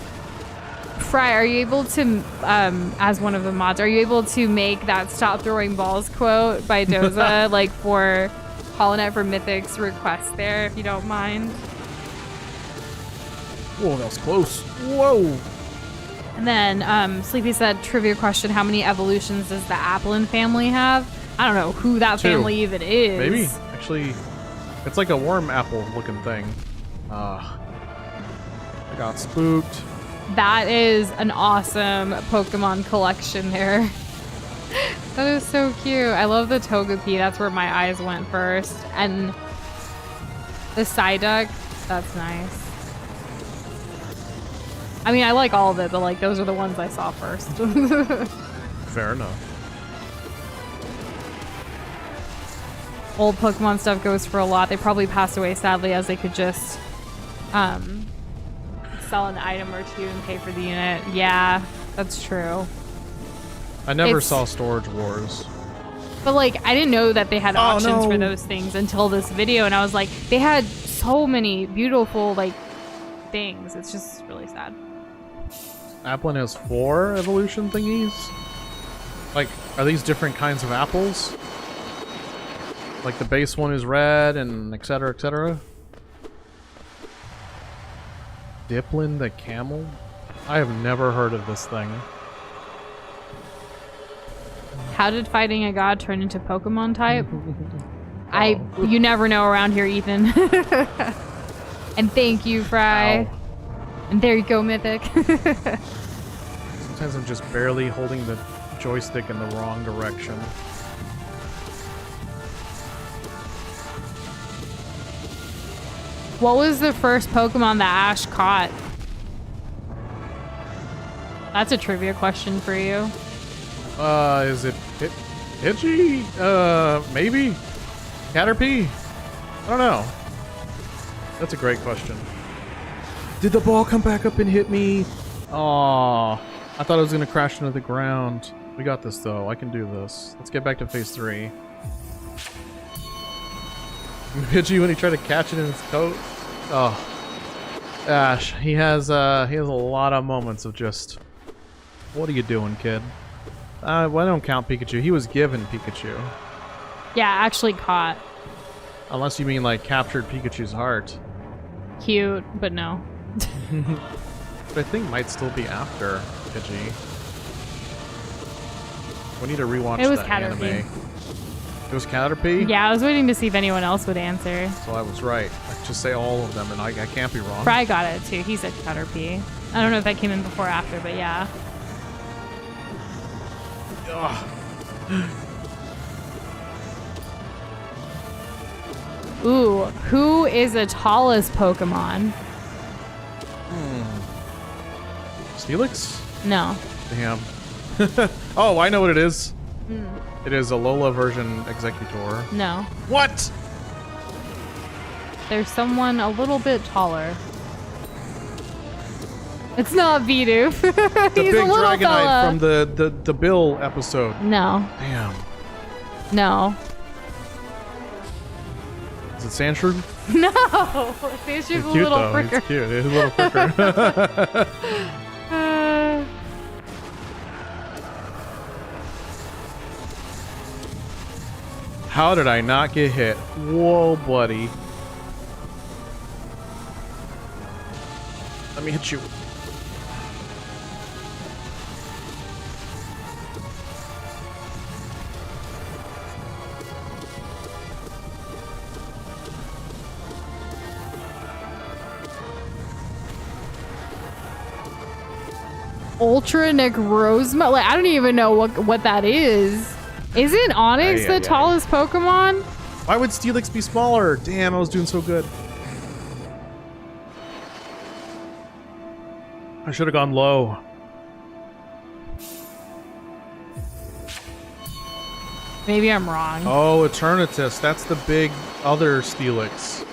[SPEAKER 2] Fry, are you able to, as one of the mods, are you able to make that "stop throwing balls" quote by Doza, like for Hallownest for Mythic's request there, if you don't mind?
[SPEAKER 1] Whoa, that was close. Whoa.
[SPEAKER 2] And then Sleepy said, trivia question, how many evolutions does the Applin family have? I don't know who that
[SPEAKER 1] 2.
[SPEAKER 2] family even is.
[SPEAKER 1] Maybe. Actually, it's like a worm apple looking thing. I got spooked.
[SPEAKER 2] That is an awesome Pokemon collection there. That is so cute. I love the Togepi. That's where my eyes went first. And the Psyduck, that's nice. I mean, I like all of it, but like those are the ones I saw first.
[SPEAKER 1] Fair enough.
[SPEAKER 2] Old Pokemon stuff goes for a lot. They probably passed away sadly, as they could just sell an item or two and pay for the unit. Yeah, that's true.
[SPEAKER 1] I never
[SPEAKER 2] It's-
[SPEAKER 1] saw Storage Wars.
[SPEAKER 2] But like, I didn't know that they had auctions for
[SPEAKER 1] no.
[SPEAKER 2] those things until this video, and I was like, they had so many beautiful like things. It's just really sad.
[SPEAKER 1] Applin has 4 evolution thingies? Like, are these different kinds of apples? Like the base one is red and etc, etc? Diplin the camel? I have never heard of this thing.
[SPEAKER 2] How did fighting a god turn into Pokemon type? You never know around here, Ethan. And thank you, Fry.
[SPEAKER 1] Ow.
[SPEAKER 2] And there you go, Mythic.
[SPEAKER 1] Sometimes I'm just barely holding the joystick in the wrong direction.
[SPEAKER 2] What was the first Pokemon that Ash caught? That's a trivia question for you.
[SPEAKER 1] Is it Hitchy? Maybe? Caterpie? I don't know. That's a great question. Did the ball come back up and hit me? Aw, I thought it was gonna crash into the ground. We got this though, I can do this. Let's get back to phase 3. Hitchy when he tried to catch it in his coat. Oh. Ash, he has a lot of moments of just, what are you doing, kid? Well, I don't count Pikachu. He was given Pikachu.
[SPEAKER 2] Yeah, actually caught.
[SPEAKER 1] Unless you mean like captured Pikachu's heart.
[SPEAKER 2] Cute, but no.
[SPEAKER 1] But I think might still be after Pidgey. We need to rewatch
[SPEAKER 2] It was
[SPEAKER 1] that
[SPEAKER 2] Caterpie.
[SPEAKER 1] anime. It was Caterpie?
[SPEAKER 2] Yeah, I was waiting to see if anyone else would answer.
[SPEAKER 1] So I was right. I could just say all of them and I can't be wrong.
[SPEAKER 2] Fry got it too. He said Caterpie. I don't know if that came in before or after, but yeah.
[SPEAKER 1] Ugh.
[SPEAKER 2] Ooh, who is the tallest Pokemon?
[SPEAKER 1] Steelix?
[SPEAKER 2] No.
[SPEAKER 1] Damn. Oh, I know what it is. It is a Lola version Executor.
[SPEAKER 2] No.
[SPEAKER 1] What?
[SPEAKER 2] There's someone a little bit taller. It's not Bidoof.
[SPEAKER 1] The
[SPEAKER 2] He's
[SPEAKER 1] big
[SPEAKER 2] a little
[SPEAKER 1] Dragonite
[SPEAKER 2] fella.
[SPEAKER 1] from the Bill episode.
[SPEAKER 2] No.
[SPEAKER 1] Damn.
[SPEAKER 2] No.
[SPEAKER 1] Is it Sandshrew?
[SPEAKER 2] No. Sandshrews
[SPEAKER 1] He's
[SPEAKER 2] a
[SPEAKER 1] cute
[SPEAKER 2] little
[SPEAKER 1] though.
[SPEAKER 2] quicker.
[SPEAKER 1] He's cute. He's a little quicker. How did I not get hit? Whoa, buddy. Let me hit you.
[SPEAKER 2] Ultra Necrozma? Like, I don't even know what that is. Isn't Onix the tallest Pokemon?
[SPEAKER 1] Why would Steelix be smaller? Damn, I was doing so good. I should have gone low.
[SPEAKER 2] Maybe I'm wrong.
[SPEAKER 1] Oh, Eternatus. That's the big other Steelix.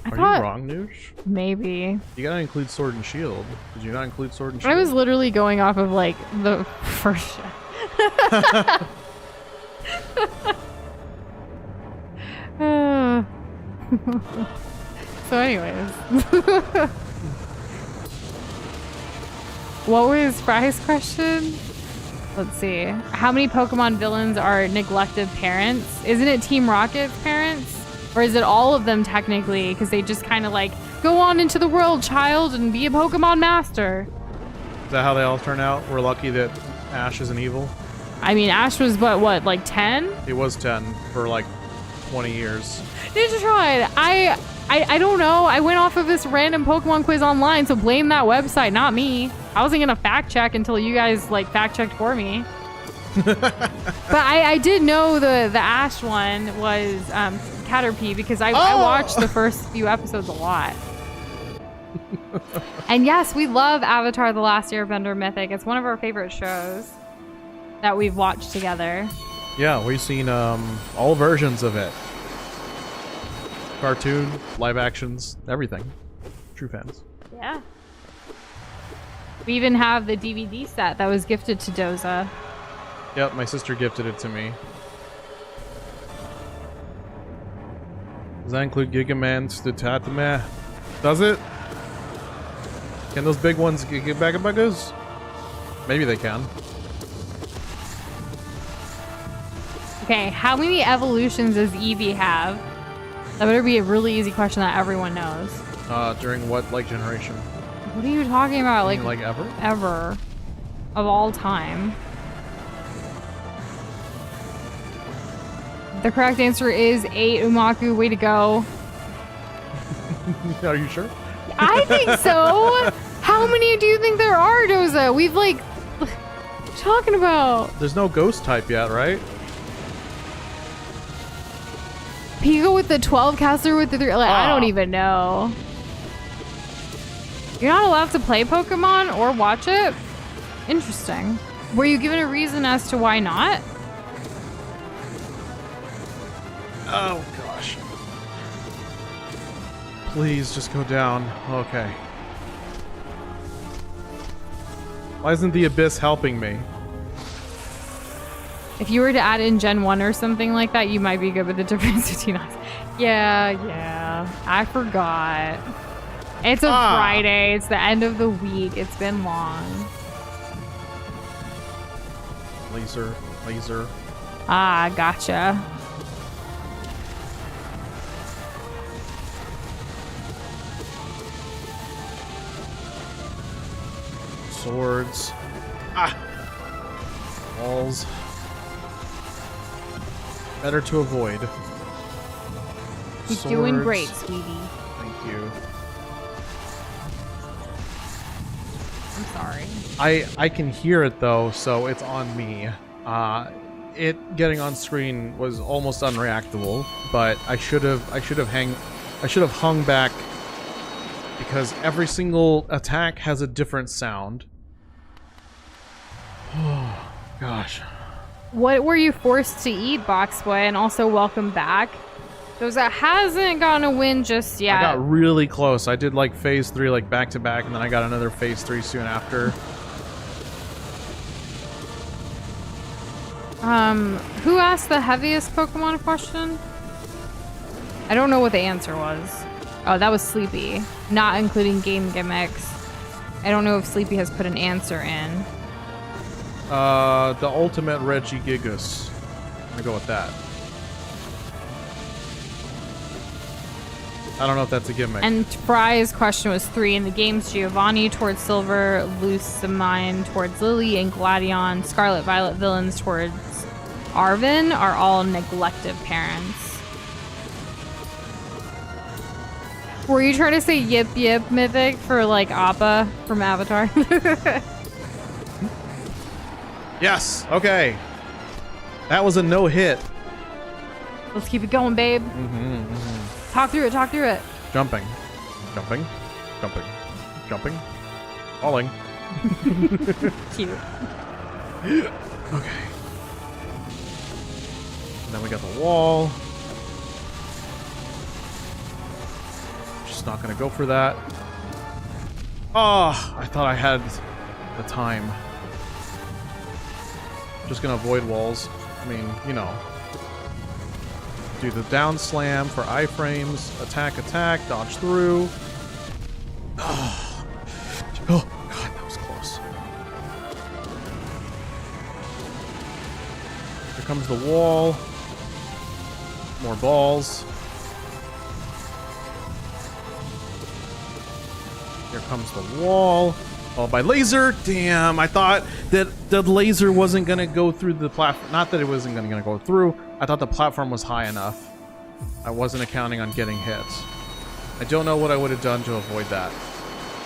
[SPEAKER 2] I
[SPEAKER 1] Are
[SPEAKER 2] thought
[SPEAKER 1] you wrong, Nush?
[SPEAKER 2] maybe.
[SPEAKER 1] You gotta include Sword and Shield. Did you not include Sword and Shield?
[SPEAKER 2] I was literally going off of like the first. So anyways. What was Fry's question? Let's see. How many Pokemon villains are neglected parents? Isn't it Team Rocket's parents? Or is it all of them technically? Because they just kind of like, go on into the world, child, and be a Pokemon master.
[SPEAKER 1] Is that how they all turn out? We're lucky that Ash isn't evil.
[SPEAKER 2] I mean, Ash was what, like 10?
[SPEAKER 1] He was 10 for like 20 years.
[SPEAKER 2] Ninja tried. I don't know. I went off of this random Pokemon quiz online, so blame that website, not me. I wasn't gonna fact check until you guys like fact checked for me. But I did know the Ash one was Caterpie because I watched the first few episodes a lot. And yes, we love Avatar: The Last Airbender Mythic. It's one of our favorite shows that we've watched together.
[SPEAKER 1] Yeah, we've seen all versions of it. Cartoon, live actions, everything. True fans.
[SPEAKER 2] Yeah. We even have the DVD set that was gifted to Doza.
[SPEAKER 1] Yep, my sister gifted it to me. Does that include Gigaman, Stutatame? Does it? Can those big ones get back at us? Maybe they can.
[SPEAKER 2] Okay, how many evolutions does Eevee have? That better be a really easy question that everyone knows.
[SPEAKER 1] During what, like, generation?
[SPEAKER 2] What are you talking about?
[SPEAKER 1] You mean, like ever?
[SPEAKER 2] Ever. Of all time. The correct answer is 8, Umaku. Way to go.
[SPEAKER 1] Are you sure?
[SPEAKER 2] I think so. How many do you think there are, Doza? We've like... What are you talking about?
[SPEAKER 1] There's no ghost type yet, right?
[SPEAKER 2] Pico with the 12, Caster with the 3. Like, I don't even know. You're not allowed to play Pokemon or watch it? Interesting. Were you given a reason as to why not?
[SPEAKER 1] Oh, gosh. Please, just go down. Okay. Why isn't the Abyss helping me?
[SPEAKER 2] If you were to add in Gen 1 or something like that, you might be good with the difference between us. Yeah. I forgot. It's a Friday. It's the end of the week. It's been long.
[SPEAKER 1] Laser. Laser.
[SPEAKER 2] Ah, gotcha.
[SPEAKER 1] Swords. Walls. Better to avoid.
[SPEAKER 2] He's doing great, sweetie.
[SPEAKER 1] Thank you.
[SPEAKER 2] I'm sorry.
[SPEAKER 1] I can hear it though, so it's on me. It getting on screen was almost unreactable, but I should have hung back because every single attack has a different sound. Oh gosh.
[SPEAKER 2] What were you forced to eat, Boxboy? And also welcome back. Doza hasn't gotten a win just yet.
[SPEAKER 1] I got really close. I did like phase 3 like back to back, and then I got another phase 3 soon after.
[SPEAKER 2] Who asked the heaviest Pokemon question? I don't know what the answer was. Oh, that was Sleepy. Not including game gimmicks. I don't know if Sleepy has put an answer in.
[SPEAKER 1] The ultimate Regigigas. I'm gonna go with that. I don't know if that's a gimmick.
[SPEAKER 2] And Fry's question was 3. In the games, Giovanni towards Silver, Lucamine towards Lily, and Gladion, Scarlet Violet villains towards Arvin are all neglective parents. Were you trying to say yip yip, Mythic, for like Appa from Avatar?
[SPEAKER 1] Yes, okay. That was a no-hit.
[SPEAKER 2] Let's keep it going, babe. Talk through it, talk through it.
[SPEAKER 1] Jumping. Jumping. Jumping. Jumping. Falling.
[SPEAKER 2] Cute.
[SPEAKER 1] Okay. And then we got the wall. Just not gonna go for that. Oh, I thought I had the time. Just gonna avoid walls. I mean, you know. Do the down slam for iframes. Attack, attack, dodge through. Oh, God, that was close. Here comes the wall. More balls. Here comes the wall. Oh, by laser! Damn, I thought that the laser wasn't gonna go through the platform. Not that it wasn't gonna go through. I thought the platform was high enough. I wasn't accounting on getting hit. I don't know what I would have done to avoid that.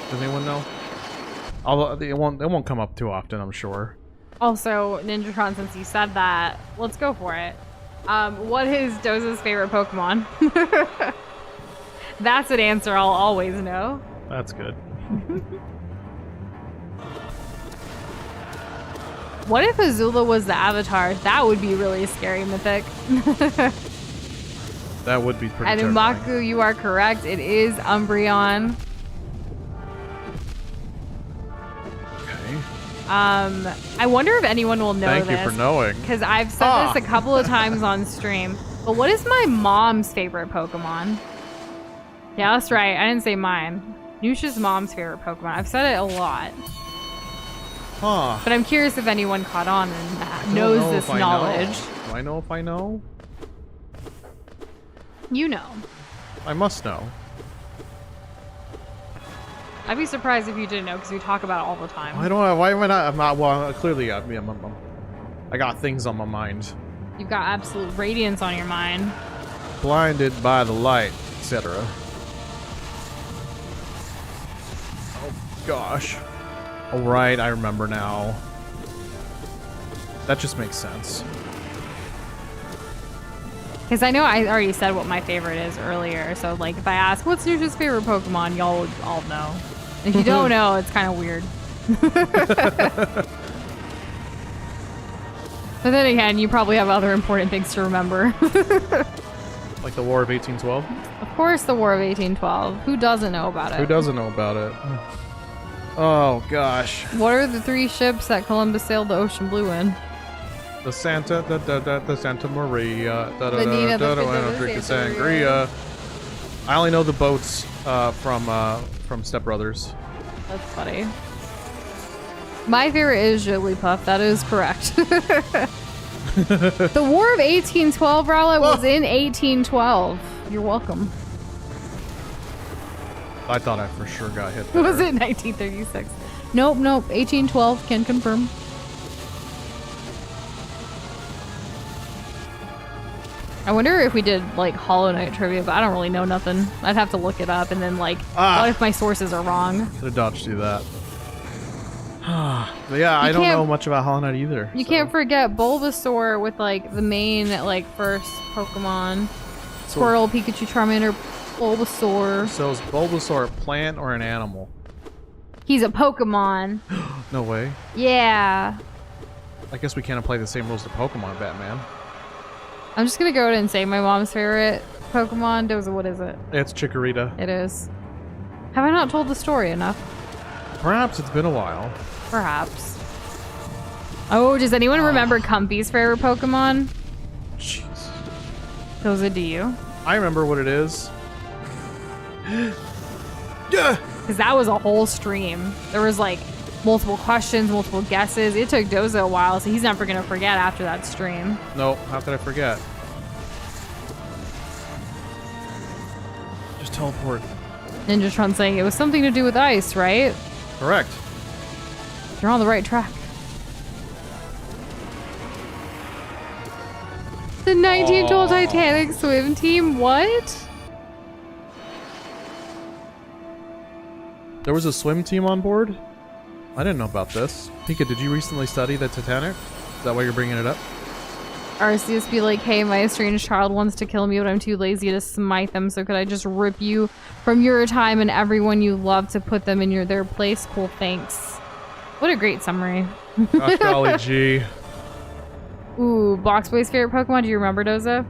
[SPEAKER 1] Does anyone know? Although it won't come up too often, I'm sure.
[SPEAKER 2] Also, Ninjatron, since you said that, let's go for it. What is Doza's favorite Pokemon? That's an answer I'll always know.
[SPEAKER 1] That's good.
[SPEAKER 2] What if Azula was the Avatar? That would be really scary, Mythic.
[SPEAKER 1] That would be pretty
[SPEAKER 2] And
[SPEAKER 1] terrifying.
[SPEAKER 2] Umaku, you are correct. It is Umbreon.
[SPEAKER 1] Okay.
[SPEAKER 2] I wonder if anyone will know this.
[SPEAKER 1] Thank you for knowing.
[SPEAKER 2] Because I've said this a couple of times on stream. But what is my mom's favorite Pokemon? Yeah, that's right. I didn't say mine. Nush's mom's favorite Pokemon. I've said it a lot.
[SPEAKER 1] Huh.
[SPEAKER 2] But I'm curious if anyone caught on and knows this knowledge.
[SPEAKER 1] Do I know if I know?
[SPEAKER 2] You know.
[SPEAKER 1] I must know.
[SPEAKER 2] I'd be surprised if you didn't know because we talk about it all the time.
[SPEAKER 1] Why am I not? I'm not. Well, clearly, I got things on my mind.
[SPEAKER 2] You've got absolute radiance on your mind.
[SPEAKER 1] Blinded by the light, etc. Oh gosh. All right, I remember now. That just makes sense.
[SPEAKER 2] Because I know I already said what my favorite is earlier. So, like, if I ask, what's Nush's favorite Pokemon, y'all would all know. If you don't know, it's kind of weird. But then again, you probably have other important things to remember.
[SPEAKER 1] Like the War of 1812?
[SPEAKER 2] Of course, the War of 1812. Who doesn't know about it?
[SPEAKER 1] Who doesn't know about it? Oh, gosh.
[SPEAKER 2] What are the 3 ships that Columbus sailed the ocean blue in?
[SPEAKER 1] The Santa Maria,
[SPEAKER 2] The Nina, the
[SPEAKER 1] Drink
[SPEAKER 2] Santa
[SPEAKER 1] Sangria. I only know the boats from Step Brothers.
[SPEAKER 2] That's funny. My favorite is Jigglypuff. That is correct. The War of 1812, Rowlet, was in 1812. You're welcome.
[SPEAKER 1] I thought I for sure got hit.
[SPEAKER 2] Was it 1936? Nope. 1812. Can confirm. I wonder if we did like Hollow Knight trivia, but I don't really know nothing. I'd have to look it up and then like, what if my sources are wrong?
[SPEAKER 1] Could have dodged through that. But yeah, I don't know much about Hollow Knight either.
[SPEAKER 2] You can't forget Bulbasaur with like the main like first Pokemon. Squirtle, Pikachu, Charmander, Bulbasaur.
[SPEAKER 1] So is Bulbasaur a plant or an animal?
[SPEAKER 2] He's a Pokemon.
[SPEAKER 1] No way.
[SPEAKER 2] Yeah.
[SPEAKER 1] I guess we can't apply the same rules to Pokemon, Batman.
[SPEAKER 2] I'm just gonna go ahead and say my mom's favorite Pokemon. Doza, what is it?
[SPEAKER 1] It's Chikorita.
[SPEAKER 2] It is. Have I not told the story enough?
[SPEAKER 1] Perhaps it's been a while.
[SPEAKER 2] Perhaps. Oh, does anyone remember Comfy's favorite Pokemon?
[SPEAKER 1] Jeez.
[SPEAKER 2] Doza, do you?
[SPEAKER 1] I remember what it is. Yeah.
[SPEAKER 2] Because that was a whole stream. There was like multiple questions, multiple guesses. It took Doza a while, so he's never gonna forget after that stream.
[SPEAKER 1] No, how could I forget? Just teleport.
[SPEAKER 2] Ninjatron saying it was something to do with ice, right?
[SPEAKER 1] Correct.
[SPEAKER 2] You're on the right track. The 1912 Titanic swim team, what?
[SPEAKER 1] There was a swim team on board? I didn't know about this. Pika, did you recently study the Titanic? Is that why you're bringing it up?
[SPEAKER 2] Arceus be like, hey, my estranged child wants to kill me, but I'm too lazy to smite them, so could I just rip you from your time and everyone you love to put them in their place? Cool, thanks. What a great summary.
[SPEAKER 1] Gosh golly gee.
[SPEAKER 2] Ooh, Boxboy's favorite Pokemon. Do you remember, Doza?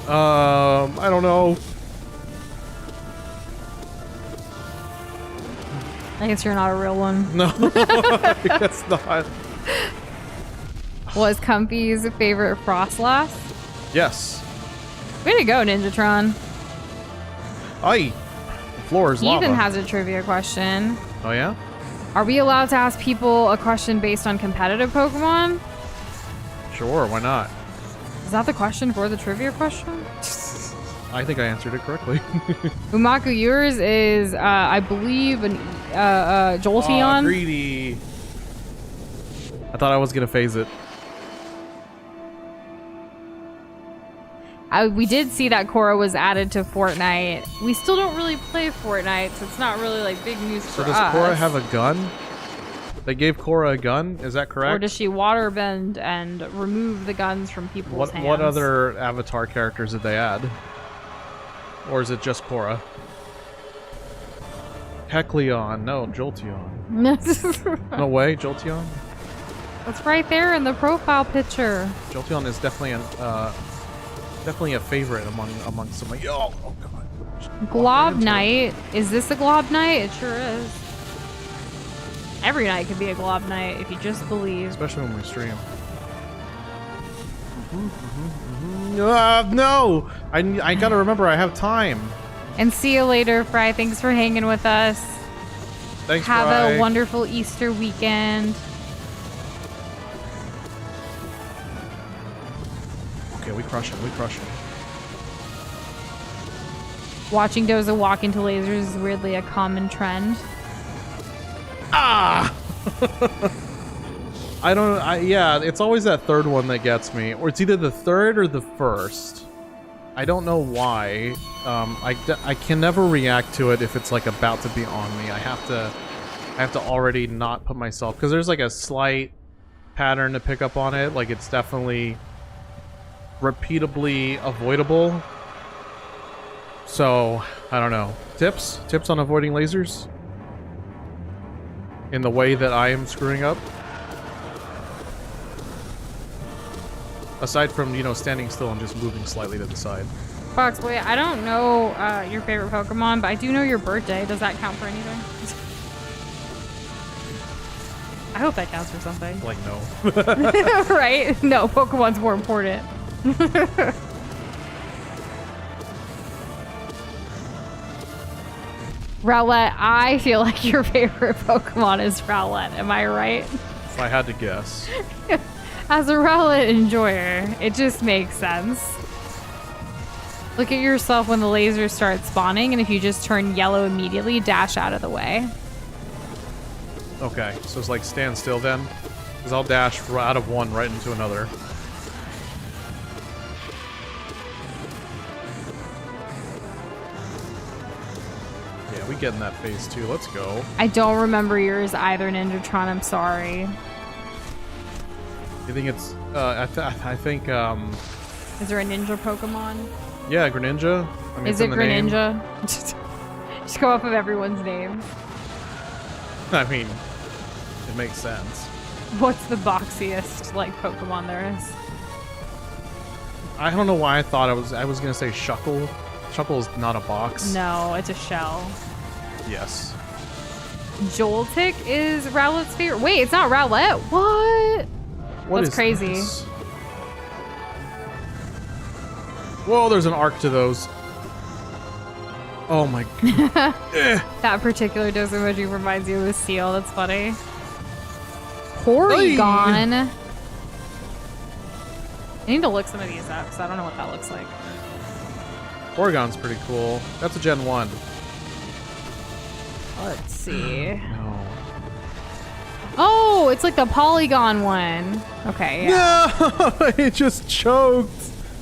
[SPEAKER 1] I don't know.
[SPEAKER 2] I guess you're not a real one.
[SPEAKER 1] No, I guess not.
[SPEAKER 2] Was Comfy's favorite Frostlass?
[SPEAKER 1] Yes.
[SPEAKER 2] Way to go, Ninjatron.
[SPEAKER 1] Aye. The floor is lava.
[SPEAKER 2] Ethan has a trivia question.
[SPEAKER 1] Oh yeah?
[SPEAKER 2] Are we allowed to ask people a question based on competitive Pokemon?
[SPEAKER 1] Sure, why not?
[SPEAKER 2] Is that the question for the trivia question?
[SPEAKER 1] I think I answered it correctly.
[SPEAKER 2] Umaku, yours is, I believe, an Jolteon.
[SPEAKER 1] Oh, greedy. I thought I was gonna phase it.
[SPEAKER 2] We did see that Korra was added to Fortnite. We still don't really play Fortnite, so it's not really like big news for us.
[SPEAKER 1] So does Korra have a gun? They gave Korra a gun, is that correct?
[SPEAKER 2] Or does she waterbend and remove the guns from people's hands?
[SPEAKER 1] What other Avatar characters did they add? Or is it just Korra? Kecleon, no, Jolteon. No way, Jolteon?
[SPEAKER 2] It's right there in the profile picture.
[SPEAKER 1] Jolteon is definitely a favorite among some. Oh god.
[SPEAKER 2] Glob Knight. Is this a Glob Knight? It sure is. Every night could be a Glob Knight if you just believe.
[SPEAKER 1] Especially when we stream. No! I gotta remember I have time.
[SPEAKER 2] And see you later, Fry. Thanks for hanging with us.
[SPEAKER 1] Thanks,
[SPEAKER 2] Have
[SPEAKER 1] Fry.
[SPEAKER 2] a wonderful Easter weekend.
[SPEAKER 1] Okay, we crush it.
[SPEAKER 2] Watching Doza walk into lasers is weirdly a common trend.
[SPEAKER 1] Ah! Yeah, it's always that third one that gets me. Or it's either the third or the first. I don't know why. I can never react to it if it's like about to be on me. I have to already not put myself, because there's like a slight pattern to pick up on it. Like it's definitely repeatably avoidable. So, I don't know. Tips on avoiding lasers? In the way that I am screwing up? Aside from, standing still and just moving slightly to the side.
[SPEAKER 2] Foxboy, I don't know your favorite Pokemon, but I do know your birthday. Does that count for anything? hope that counts for something.
[SPEAKER 1] Like, no.
[SPEAKER 2] Right? No, Pokemon's more important. Rowlet, I feel like your favorite Pokemon is Rowlet. Am I right?
[SPEAKER 1] If I had to guess.
[SPEAKER 2] As a Rowlet enjoyer, it just makes sense. Look at yourself when the lasers start spawning, and if you just turn yellow immediately, dash out of the way.
[SPEAKER 1] Okay, so it's like stand still then? Because I'll dash out of one right into another. Yeah, we get in that phase too. Let's go.
[SPEAKER 2] I don't remember yours either, Ninjatron. I'm sorry.
[SPEAKER 1] You think it's... I think...
[SPEAKER 2] Is there a ninja Pokemon?
[SPEAKER 1] Yeah, Greninja. I mean,
[SPEAKER 2] Is
[SPEAKER 1] it's
[SPEAKER 2] it
[SPEAKER 1] in the name.
[SPEAKER 2] Greninja? Just go off of everyone's name.
[SPEAKER 1] I mean, it makes sense.
[SPEAKER 2] What's the boxiest like Pokemon there is?
[SPEAKER 1] I don't know why I thought I was gonna say Shuckle. Shuckle is not a box.
[SPEAKER 2] No, it's a shell.
[SPEAKER 1] Yes.
[SPEAKER 2] Joltik is Rowlet's favorite. Wait, it's not Rowlet. What?
[SPEAKER 1] What
[SPEAKER 2] That's
[SPEAKER 1] is
[SPEAKER 2] crazy.
[SPEAKER 1] this? Whoa, there's an arc to those. Oh my god.
[SPEAKER 2] That particular Doza emoji reminds you of a seal. That's funny. Porygon. I need to look some of these up because I don't know what that looks like.
[SPEAKER 1] Porygon's pretty cool. That's a Gen 1.
[SPEAKER 2] Let's see.
[SPEAKER 1] No.
[SPEAKER 2] Oh, it's like the Polygon one. Okay, yeah.
[SPEAKER 1] No! It just choked.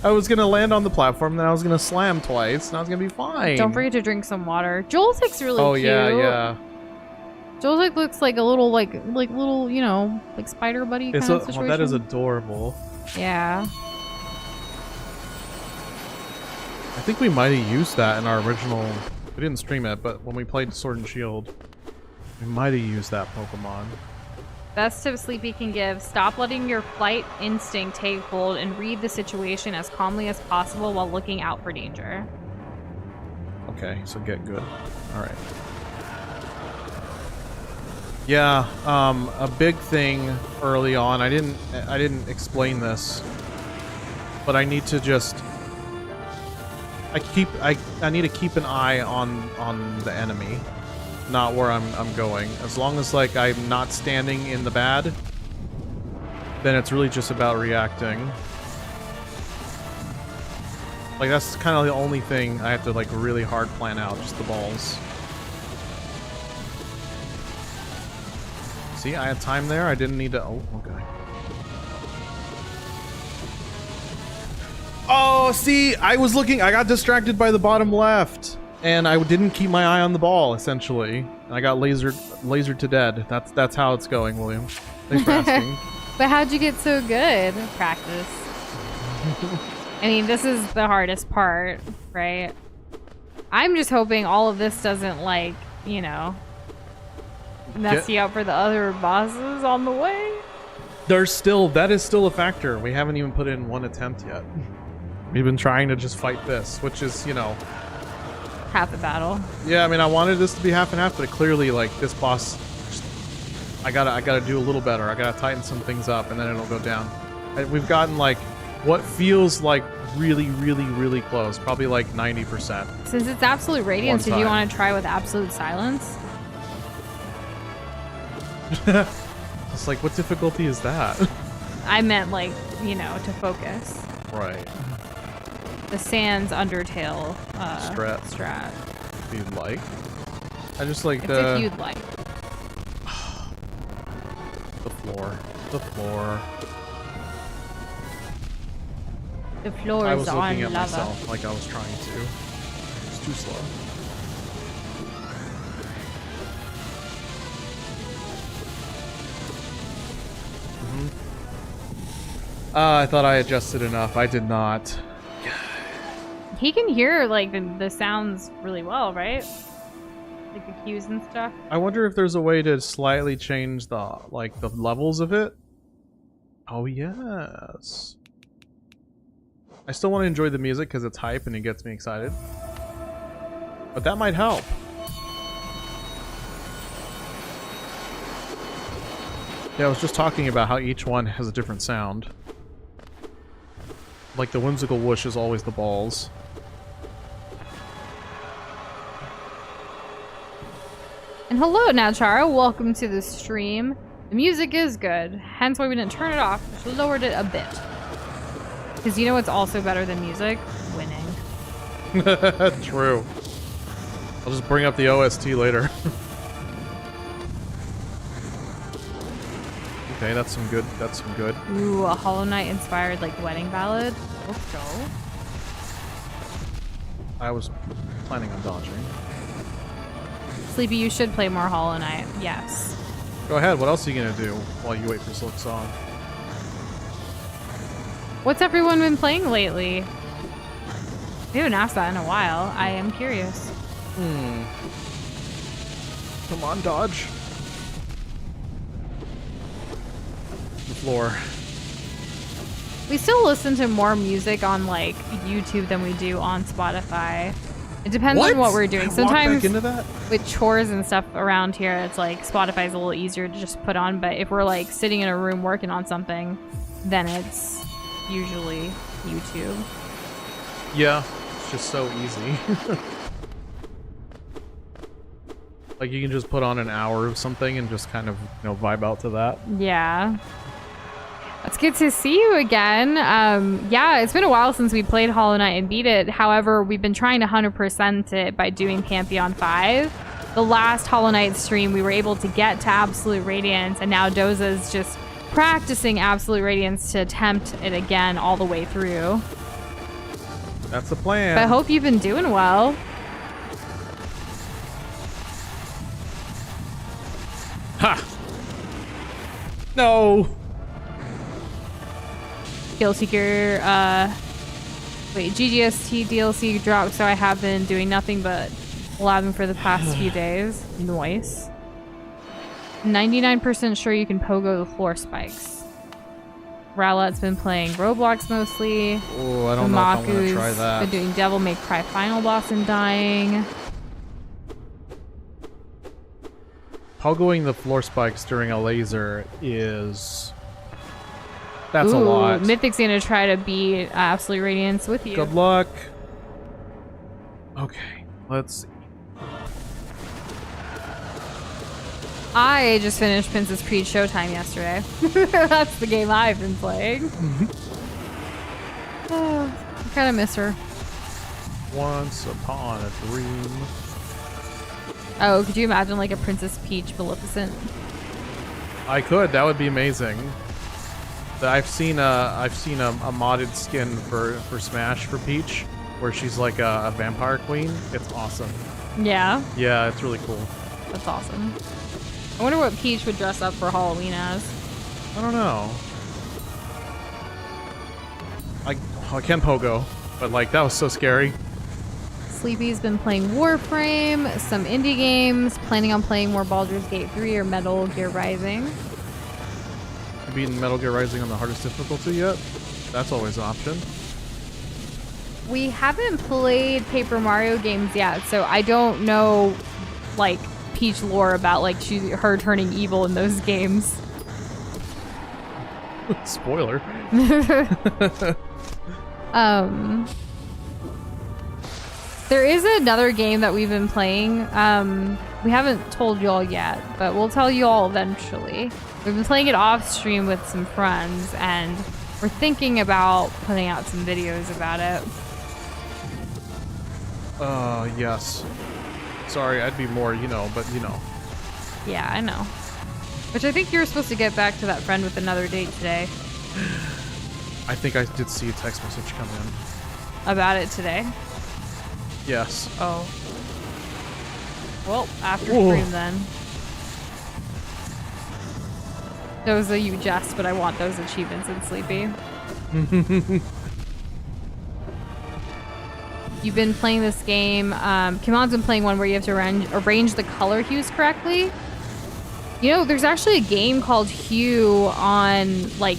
[SPEAKER 1] I was gonna land on the platform, then I was gonna slam twice, and I was gonna be fine.
[SPEAKER 2] Don't forget to drink some water. Joltik's really
[SPEAKER 1] Oh
[SPEAKER 2] cute.
[SPEAKER 1] yeah.
[SPEAKER 2] Joltik looks like a little, like little, you know, like spider buddy kind of situation.
[SPEAKER 1] That is adorable.
[SPEAKER 2] Yeah.
[SPEAKER 1] I think we might have used that in our original... We didn't stream it, but when we played Sword and Shield, we might have used that Pokemon.
[SPEAKER 2] Best tip Sleepy can give: stop letting your flight instinct take hold and read the situation as calmly as possible while looking out for danger.
[SPEAKER 1] Okay, so get good. Alright. Yeah, a big thing early on, I didn't explain this, but I need to just... I need to keep an eye on the enemy, not where I'm going. As long as like I'm not standing in the bad, then it's really just about reacting. Like that's kind of the only thing I have to like really hard plan out, just the balls. See, I had time there. I didn't need to. Oh, okay. Oh, see, I was looking. I got distracted by the bottom left, and I didn't keep my eye on the ball. Essentially, I got lasered to dead. That's how it's going, William. Thanks for asking.
[SPEAKER 2] But how'd you get so good? Practice. I mean, this is the hardest part, right? I'm just hoping all of this doesn't, like, you know, mess you up for the other bosses on the way.
[SPEAKER 1] That is still a factor. We haven't even put in one attempt yet. We've been trying to just fight this, which is, you know,
[SPEAKER 2] half the battle.
[SPEAKER 1] Yeah, I mean, I wanted this to be half and half, but clearly, like, this boss, I gotta do a little better. I gotta tighten some things up, and then it'll go down. And we've gotten, like, what feels like really close. Probably, like, 90%.
[SPEAKER 2] Since it's Absolute Radiance, did you want to try with Absolute Silence?
[SPEAKER 1] It's like, what difficulty is that?
[SPEAKER 2] I meant, like, you know, to focus.
[SPEAKER 1] Right.
[SPEAKER 2] The Sans Undertale
[SPEAKER 1] strat. If you'd like. I just like
[SPEAKER 2] if you'd like.
[SPEAKER 1] The floor. The floor.
[SPEAKER 2] The floor
[SPEAKER 1] I
[SPEAKER 2] is
[SPEAKER 1] was
[SPEAKER 2] on
[SPEAKER 1] looking at
[SPEAKER 2] lava.
[SPEAKER 1] myself like I was trying to. It's too slow. I thought I adjusted enough. I did not.
[SPEAKER 2] He can hear like the sounds really well, right? Like the cues and stuff.
[SPEAKER 1] I wonder if there's a way to slightly change the the levels of it. Oh yes. I still want to enjoy the music because it's hype and it gets me excited. But that might help. Yeah, I was just talking about how each one has a different sound. Like the whimsical whoosh is always the balls.
[SPEAKER 2] And hello, Nachara. Welcome to the stream. The music is good, hence why we didn't turn it off. Just lowered it a bit. Because you know what's also better than music? Winning.
[SPEAKER 1] True. I'll just bring up the OST later. Okay, that's some good. That's some good.
[SPEAKER 2] Ooh, a Hollow Knight inspired like wedding ballad. Let's go.
[SPEAKER 1] I was planning on dodging.
[SPEAKER 2] Sleepy, you should play more Hollow Knight. Yes.
[SPEAKER 1] Go ahead. What else are you gonna do while you wait for Silk Song?
[SPEAKER 2] What's everyone been playing lately? We haven't asked that in a while. I am curious.
[SPEAKER 1] Come on, dodge. The floor.
[SPEAKER 2] We still listen to more music on like YouTube than we do on Spotify. It depends on what we're doing. Sometimes
[SPEAKER 1] into that?
[SPEAKER 2] with chores and stuff around here, it's like Spotify's a little easier to just put on. But if we're like sitting in a room working on something, then it's usually YouTube.
[SPEAKER 1] Yeah, it's just so easy. Like you can just put on an hour of something and just kind of, you know, vibe out to that.
[SPEAKER 2] Yeah. It's good to see you again. Yeah, it's been a while since we played Hollow Knight and beat it. However, we've been trying to 100% it by doing Pantheon 5. The last Hollow Knight stream, we were able to get to Absolute Radiance, and now Doza is just practicing Absolute Radiance to attempt it again all the way through.
[SPEAKER 1] That's the plan.
[SPEAKER 2] But I hope you've been doing well.
[SPEAKER 1] Ha! No!
[SPEAKER 2] Skillseeker, wait, GGST DLC dropped, so I have been doing nothing but labbing for the past few days. Nice. 99% sure you can pogo the floor spikes. Rowlette's been playing Roblox mostly.
[SPEAKER 1] Oh, I don't know if I want to try that.
[SPEAKER 2] Been doing Devil May Cry Final Boss and dying.
[SPEAKER 1] Pogoing the floor spikes during a laser is... That's
[SPEAKER 2] Ooh,
[SPEAKER 1] a lot.
[SPEAKER 2] Mythic's gonna try to beat Absolute Radiance with you.
[SPEAKER 1] Good luck. Okay, let's see.
[SPEAKER 2] I just finished Princess Peach Showtime yesterday. That's the game I've been playing. Oh, I kind of miss her.
[SPEAKER 1] Once upon a dream.
[SPEAKER 2] Oh, could you imagine like a Princess Peach Maleficent?
[SPEAKER 1] I could. That would be amazing. I've seen a modded skin for Smash for Peach, where she's like a vampire queen. It's awesome.
[SPEAKER 2] Yeah.
[SPEAKER 1] Yeah, it's really cool.
[SPEAKER 2] That's awesome. I wonder what Peach would dress up for Halloween as.
[SPEAKER 1] I don't know. I can pogo, but like that was so scary.
[SPEAKER 2] Sleepy's been playing Warframe, some indie games, planning on playing more Baldur's Gate 3 or Metal Gear Rising.
[SPEAKER 1] You beaten Metal Gear Rising on the hardest difficulty yet? That's always an option.
[SPEAKER 2] We haven't played Paper Mario games yet, so I don't know like Peach lore about like her turning evil in those games.
[SPEAKER 1] Spoiler.
[SPEAKER 2] There is another game that we've been playing. We haven't told y'all yet, but we'll tell you all eventually. We've been playing it off stream with some friends, and we're thinking about putting out some videos about it.
[SPEAKER 1] Yes. Sorry, I'd be more, you know, but you know.
[SPEAKER 2] Yeah, I know. Which I think you're supposed to get back to that friend with another date today.
[SPEAKER 1] I think I did see a text message come in.
[SPEAKER 2] About it today?
[SPEAKER 1] Yes.
[SPEAKER 2] Oh. Well, after
[SPEAKER 1] Whoa.
[SPEAKER 2] stream then. Doza, you jest, but I want those achievements in Sleepy. You've been playing this game. Kimon's been playing one where you have to arrange the color hues correctly. You know, there's actually a game called Hue on, like,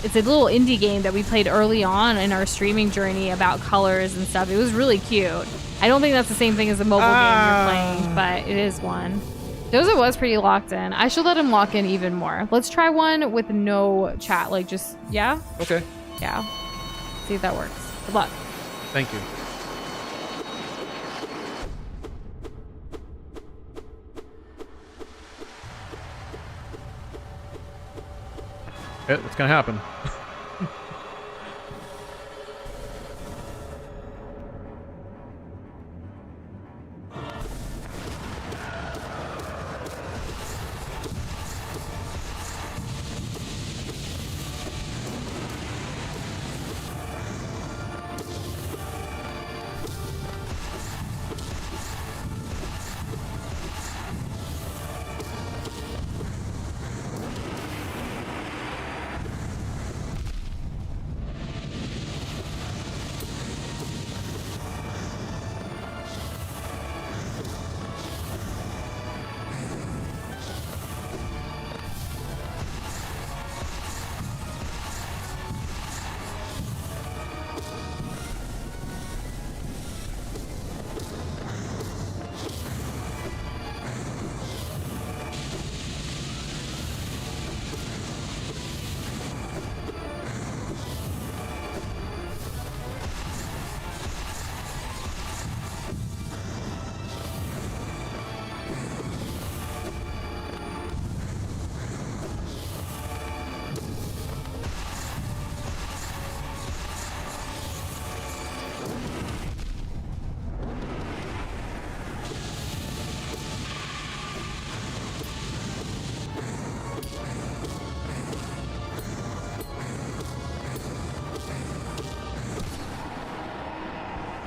[SPEAKER 2] it's a little indie game that we played early on in our streaming journey about colors and stuff. It was really cute. I don't think that's the same thing as the mobile game you're playing, but it is one. Doza was pretty locked in. I should let him lock in even more. Let's try one with no chat. Like just, yeah?
[SPEAKER 1] Okay.
[SPEAKER 2] Yeah. See if that works. Good luck.
[SPEAKER 1] Thank you. What's gonna happen?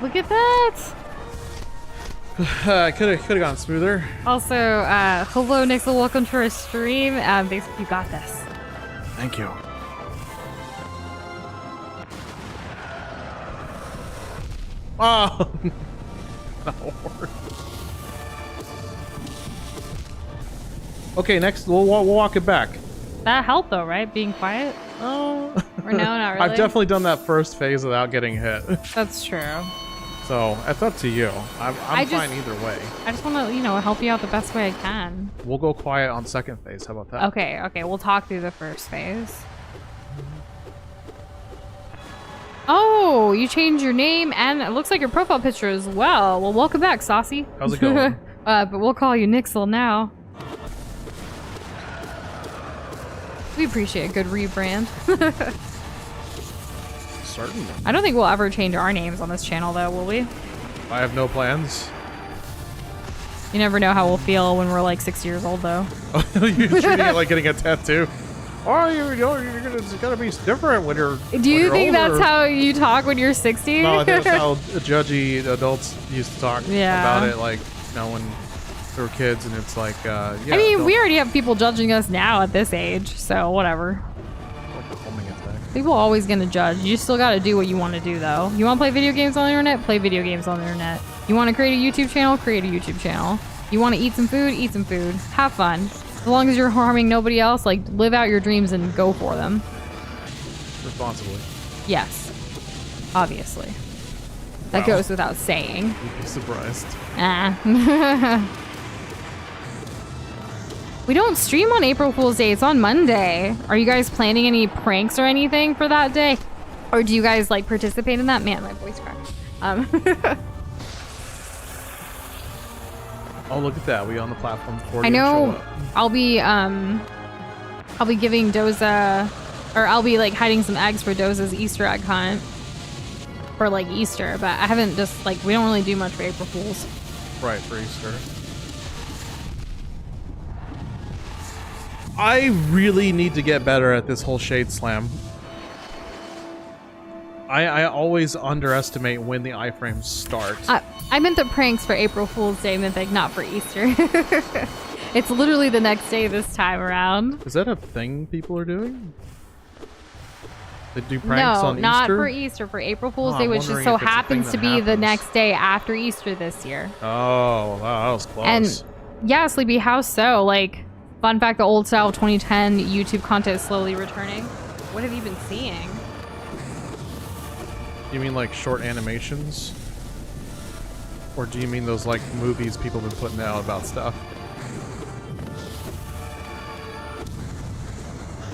[SPEAKER 2] Look at that.
[SPEAKER 1] Could have gone smoother.
[SPEAKER 2] Also, hello, Nixel. Welcome to our stream. You got this.
[SPEAKER 1] Thank you. Oh. No. Okay, next we'll walk it back.
[SPEAKER 2] That helped though, right? Being quiet?
[SPEAKER 1] Oh.
[SPEAKER 2] Or no, not really?
[SPEAKER 1] I've definitely done that first phase without getting hit.
[SPEAKER 2] That's true.
[SPEAKER 1] So, it's up to you. I'm fine either way.
[SPEAKER 2] I just want to, help you out the best way I can.
[SPEAKER 1] We'll go quiet on second phase. How about that?
[SPEAKER 2] Okay. We'll talk through the first phase. Oh, you changed your name and it looks like your profile picture as well. Well, welcome back, Saucy.
[SPEAKER 1] How's it going?
[SPEAKER 2] But we'll call you Nixel now. We appreciate a good rebrand.
[SPEAKER 1] Certainly.
[SPEAKER 2] I don't think we'll ever change our names on this channel, though, will we?
[SPEAKER 1] I have no plans.
[SPEAKER 2] You never know how we'll feel when we're like 6 years old, though.
[SPEAKER 1] You're treating it like getting a tattoo. Oh, it's gonna be different when you're.
[SPEAKER 2] Do you think
[SPEAKER 1] older.
[SPEAKER 2] that's how you talk when you're 60?
[SPEAKER 1] No, I think that's how judgy adults used to talk about it. Like, when they were kids, and it's like, yeah.
[SPEAKER 2] I mean, we already have people judging us now at this age, so whatever. People are always gonna judge. You still gotta do what you want to do, though. You want to play video games on the internet? Play video games on the internet. You want to create a YouTube channel? Create a YouTube channel. You want to eat some food? Eat some food. Have fun. As long as you're harming nobody else, like, live out your dreams and go for them.
[SPEAKER 1] Responsibly.
[SPEAKER 2] Yes. Obviously. That goes without saying.
[SPEAKER 1] You'd be surprised.
[SPEAKER 2] We don't stream on April Fool's Day. It's on Monday. Are you guys planning any pranks or anything for that day? Or do you guys, like, participate in that? Man, my voice cracked.
[SPEAKER 1] Oh, look at that. We on the platform before
[SPEAKER 2] I know I'll be giving Doza, or I'll be, like, hiding some eggs for Doza's Easter egg hunt for, like, Easter. But I haven't just, like, we don't really do much for April Fool's.
[SPEAKER 1] Right, for Easter. I really need to get better at this whole Shade Slam. I always underestimate when the iframes start.
[SPEAKER 2] I meant the pranks for April Fool's Day, Mythic, not for Easter. It's literally the next day this time around.
[SPEAKER 1] Is that a thing people are doing? They do pranks on Easter?
[SPEAKER 2] No, not for Easter, for April Fool's Day, which just so happens to be the next day after Easter this year.
[SPEAKER 1] Oh, wow, that was close.
[SPEAKER 2] And yeah, Sleepy, how so? Like, fun fact, the old style 2010 YouTube content is slowly returning. What have you been seeing?
[SPEAKER 1] You mean like short animations? Or do you mean those like movies people have been putting out about stuff?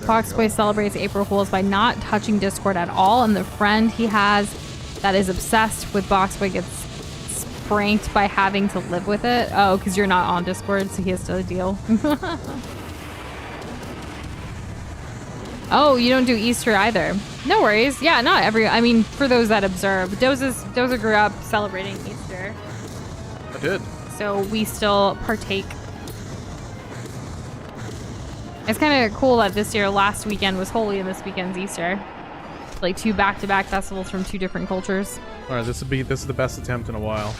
[SPEAKER 2] Boxboy celebrates April Fools by not touching Discord at all, and the friend he has that is obsessed with Boxboy gets spranked by having to live with it. Oh, because you're not on Discord, so he has to deal. Oh, you don't do Easter either. No worries. Yeah, not every... I mean, for those that observe. Doza grew up celebrating Easter.
[SPEAKER 1] I did.
[SPEAKER 2] So we still partake. It's kind of cool that this year, last weekend was Holy and this weekend's Easter. Like 2 back-to-back festivals from 2 different cultures.
[SPEAKER 1] All right, this is the best attempt in a while.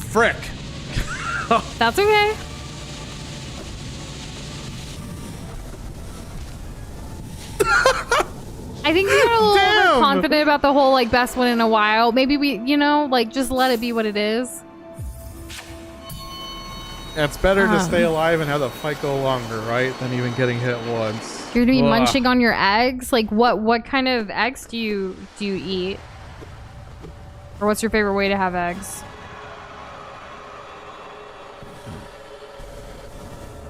[SPEAKER 1] Frick.
[SPEAKER 2] That's okay. I think we got a little overconfident about the whole like best one in a while. Maybe we, you know, like just let it be what it is.
[SPEAKER 1] It's better to stay alive and have the fight go longer, right? Than even getting hit once.
[SPEAKER 2] You're gonna be munching on your eggs. Like what kind of eggs do you eat? Or what's your favorite way to have eggs?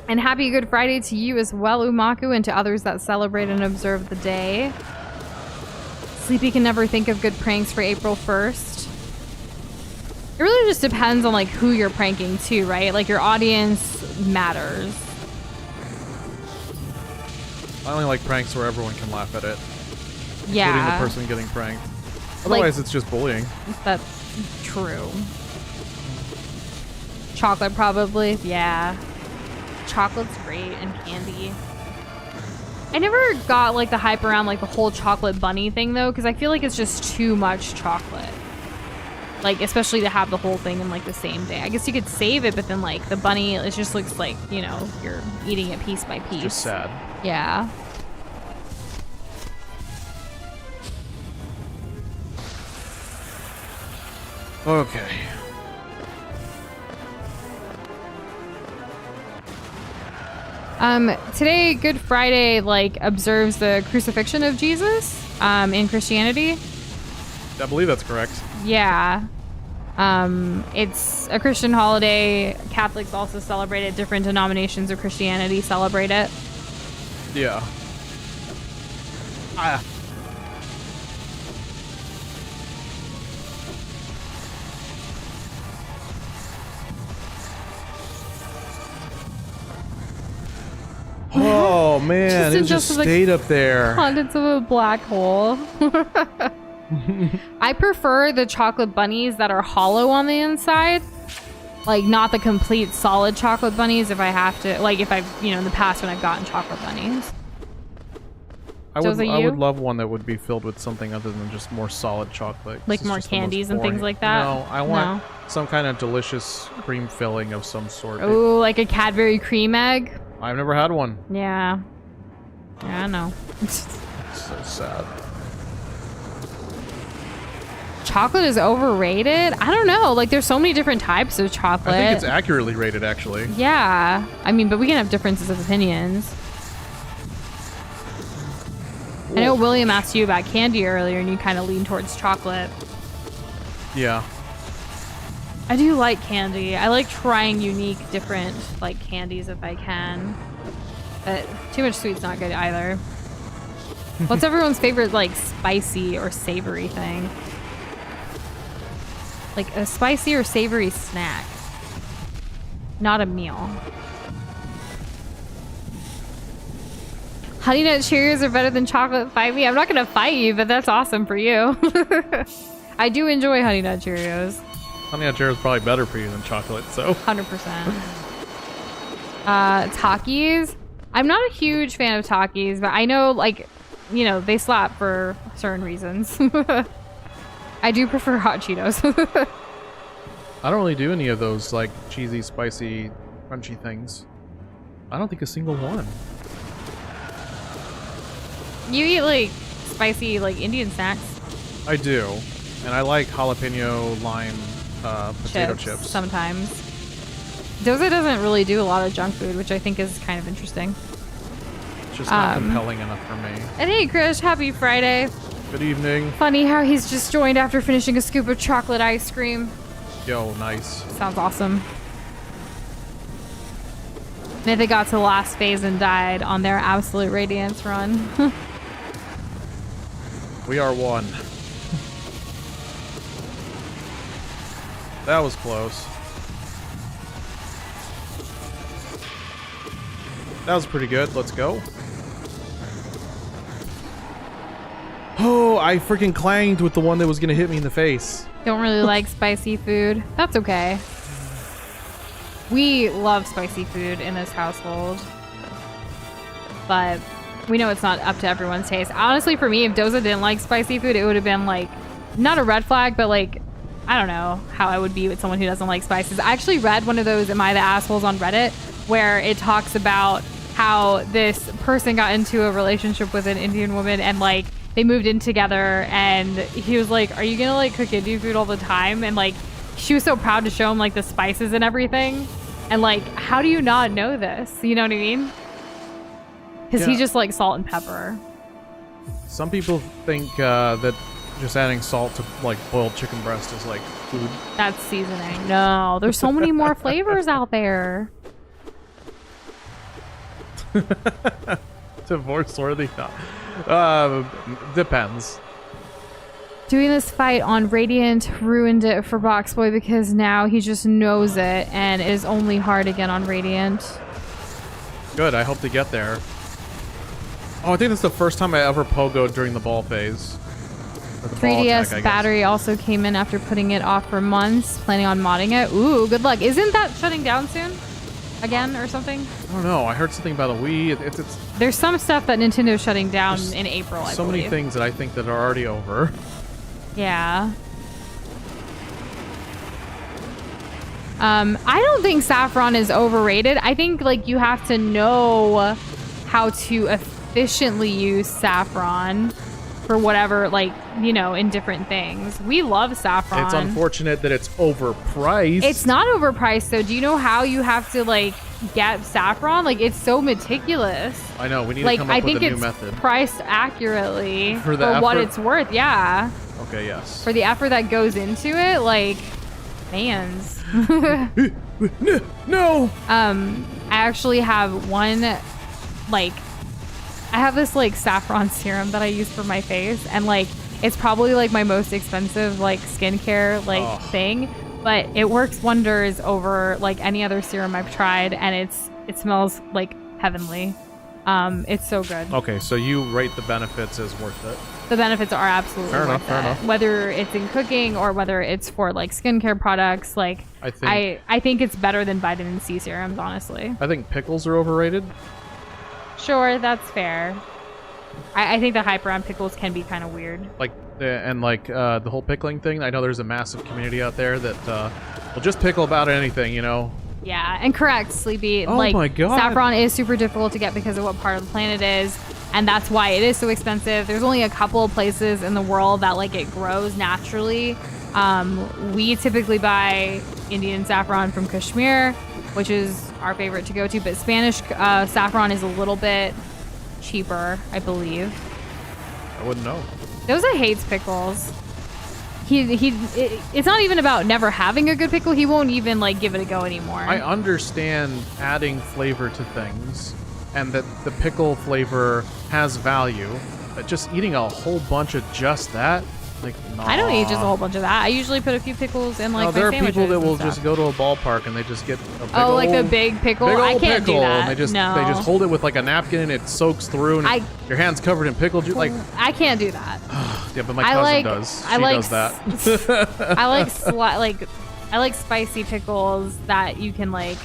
[SPEAKER 2] And happy Good Friday to you as well, Umaku, and to others that celebrate and observe the day. Sleepy can never think of good pranks for April 1st. It really just depends on like who you're pranking too, right? Like your audience matters.
[SPEAKER 1] I only like pranks where everyone can laugh at it.
[SPEAKER 2] Yeah.
[SPEAKER 1] Including the person getting pranked. Otherwise,
[SPEAKER 2] like,
[SPEAKER 1] it's just bullying.
[SPEAKER 2] That's true. Chocolate probably, yeah. Chocolate's great, and candy. I never got like the hype around like the whole chocolate bunny thing though, because I feel like it's just too much chocolate. Like especially to have the whole thing in like the same day. I guess you could save it, but then like the bunny, it just looks like, you know, you're eating it piece by piece.
[SPEAKER 1] It's just sad.
[SPEAKER 2] Yeah.
[SPEAKER 1] Okay.
[SPEAKER 2] Today, Good Friday, like, observes the crucifixion of Jesus, in Christianity.
[SPEAKER 1] I believe that's correct.
[SPEAKER 2] Yeah. It's a Christian holiday. Catholics also celebrate it. Different denominations of Christianity celebrate it.
[SPEAKER 1] Yeah. Oh man, it just stayed up there.
[SPEAKER 2] Contents of a black hole. I prefer the chocolate bunnies that are hollow on the inside. Like not the complete solid chocolate bunnies if I have to, like if I've, you know, in the past when I've gotten chocolate bunnies.
[SPEAKER 1] I would love one that would be filled with something other than just more solid chocolate.
[SPEAKER 2] Like more candies and things like that?
[SPEAKER 1] No, I want some kind of delicious cream filling of some sort.
[SPEAKER 2] Oh, like a Cadbury cream egg?
[SPEAKER 1] I've never had one.
[SPEAKER 2] Yeah. Yeah, I know.
[SPEAKER 1] So sad.
[SPEAKER 2] Chocolate is overrated? I don't know. Like, there's so many different types of chocolate.
[SPEAKER 1] I think it's accurately rated, actually.
[SPEAKER 2] Yeah. I mean, but we can have differences of opinions. I know William asked you about candy earlier, and you kind of lean towards chocolate.
[SPEAKER 1] Yeah.
[SPEAKER 2] I do like candy. I like trying unique, different, like, candies if I can. But too much sweet's not good either. What's everyone's favorite, like, spicy or savory thing? Like, a spicy or savory snack. Not a meal. Honey Nut Cheerios are better than chocolate. Fight me. I'm not going to fight you, but that's awesome for you. I do enjoy Honey Nut Cheerios.
[SPEAKER 1] Honey Nut Cheerios is probably better for you than chocolate, so.
[SPEAKER 2] 100%. Takis. I'm not a huge fan of Takis, but I know, like, you know, they slap for certain reasons. I do prefer hot Cheetos.
[SPEAKER 1] I don't really do any of those, like, cheesy, spicy, crunchy things. I don't think a single one.
[SPEAKER 2] You eat, like, spicy, like, Indian snacks.
[SPEAKER 1] I do. And I like jalapeno lime potato chips.
[SPEAKER 2] Sometimes. Doza doesn't really do a lot of junk food, which I think is kind of interesting.
[SPEAKER 1] It's just not compelling enough for me.
[SPEAKER 2] And hey, Krish, happy Friday.
[SPEAKER 1] Good evening.
[SPEAKER 2] Funny how he's just joined after finishing a scoop of chocolate ice cream.
[SPEAKER 1] Yo, nice.
[SPEAKER 2] Sounds awesome. And if they got to the last phase and died on their absolute Radiance run.
[SPEAKER 1] We are one. That was close. That was pretty good. Let's go. Oh, I freaking clanged with the one that was gonna hit me in the face.
[SPEAKER 2] Don't really like spicy food. That's okay. We love spicy food in this household. But we know it's not up to everyone's taste. Honestly, for me, if Doza didn't like spicy food, it would have been like, not a red flag, but like, I don't know how I would be with someone who doesn't like spices. I actually read one of those Am I the Assholes on Reddit where it talks about how this person got into a relationship with an Indian woman and like they moved in together and he was like, are you gonna like cook Indian food all the time? And like she was so proud to show him like the spices and everything. And like, how do you not know this? You know what I mean? Because he just likes salt and pepper.
[SPEAKER 1] Some people think that just adding salt to like boiled chicken breast is like food.
[SPEAKER 2] That's seasoning. No, there's so many more flavors out there.
[SPEAKER 1] Divorce worthy? Depends.
[SPEAKER 2] Doing this fight on Radiant ruined it for Boxboy because now he just knows it and is only hard again on Radiant.
[SPEAKER 1] Good, I hope to get there. Oh, I think that's the first time I ever pogoed during the ball phase. Or the ball
[SPEAKER 2] 3DS
[SPEAKER 1] attack, I guess.
[SPEAKER 2] battery also came in after putting it off for months, planning on modding it. Ooh, good luck. Isn't that shutting down soon? Again or something?
[SPEAKER 1] I don't know. I heard something about a Wii. It's
[SPEAKER 2] There's some stuff that Nintendo's shutting down in April, I
[SPEAKER 1] so
[SPEAKER 2] believe.
[SPEAKER 1] many things that I think that are already over.
[SPEAKER 2] Yeah. I don't think saffron is overrated. I think like you have to know how to efficiently use saffron for whatever, like, you know, in different things. We love saffron.
[SPEAKER 1] It's unfortunate that it's overpriced.
[SPEAKER 2] It's not overpriced though. Do you know how you have to like get saffron? Like it's so meticulous.
[SPEAKER 1] I know. We need
[SPEAKER 2] Like
[SPEAKER 1] to come up
[SPEAKER 2] I
[SPEAKER 1] with
[SPEAKER 2] think
[SPEAKER 1] a new
[SPEAKER 2] it's
[SPEAKER 1] method.
[SPEAKER 2] priced accurately
[SPEAKER 1] For
[SPEAKER 2] for
[SPEAKER 1] the
[SPEAKER 2] what
[SPEAKER 1] effort?
[SPEAKER 2] it's worth. Yeah.
[SPEAKER 1] Okay, yes.
[SPEAKER 2] For the effort that goes into it, like, mans.
[SPEAKER 1] No!
[SPEAKER 2] I actually have one, like, I have this, like, saffron serum that I use for my face, and, like, it's probably, like, my most expensive, like, skincare, like, thing, but it works wonders over, like, any other serum I've tried, and it smells, like, heavenly. It's so good.
[SPEAKER 1] Okay, so you rate the benefits as worth it.
[SPEAKER 2] The benefits are absolutely
[SPEAKER 1] Fair
[SPEAKER 2] worth
[SPEAKER 1] enough.
[SPEAKER 2] it. Whether it's in cooking or whether it's for like skincare products, like I think it's better than vitamin C serums, honestly.
[SPEAKER 1] I think pickles are overrated.
[SPEAKER 2] Sure, that's fair. I think the hype around pickles can be kind of weird.
[SPEAKER 1] Like the whole pickling thing. I know there's a massive community out there that will just pickle about anything, you know.
[SPEAKER 2] Yeah, and correct, Sleepy.
[SPEAKER 1] Oh
[SPEAKER 2] like,
[SPEAKER 1] my God.
[SPEAKER 2] Saffron is super difficult to get because of what part of the planet it is, and that's why it is so expensive. There's only a couple of places in the world that like it grows naturally. We typically buy Indian saffron from Kashmir, which is our favorite to go to, but Spanish saffron is a little bit cheaper, I believe.
[SPEAKER 1] I wouldn't know.
[SPEAKER 2] Doza hates pickles. It's not even about never having a good pickle. He won't even like give it a go anymore.
[SPEAKER 1] I understand adding flavor to things and that the pickle flavor has value, but just eating a whole bunch of just that, like, nah.
[SPEAKER 2] I don't eat just a whole bunch of that. I usually put a few pickles in like
[SPEAKER 1] No,
[SPEAKER 2] my
[SPEAKER 1] there are
[SPEAKER 2] sandwiches
[SPEAKER 1] people that
[SPEAKER 2] and
[SPEAKER 1] will
[SPEAKER 2] stuff.
[SPEAKER 1] just go to a ballpark and they just get a big
[SPEAKER 2] Oh, like a
[SPEAKER 1] old-
[SPEAKER 2] big pickle?
[SPEAKER 1] big old
[SPEAKER 2] I can't do
[SPEAKER 1] pickle,
[SPEAKER 2] that.
[SPEAKER 1] and they just
[SPEAKER 2] No.
[SPEAKER 1] hold it with like a napkin and it soaks through and your hand's covered in pickle juice. Like,
[SPEAKER 2] I can't do that.
[SPEAKER 1] yeah, but my cousin does. She does that.
[SPEAKER 2] I like spicy pickles that you can like,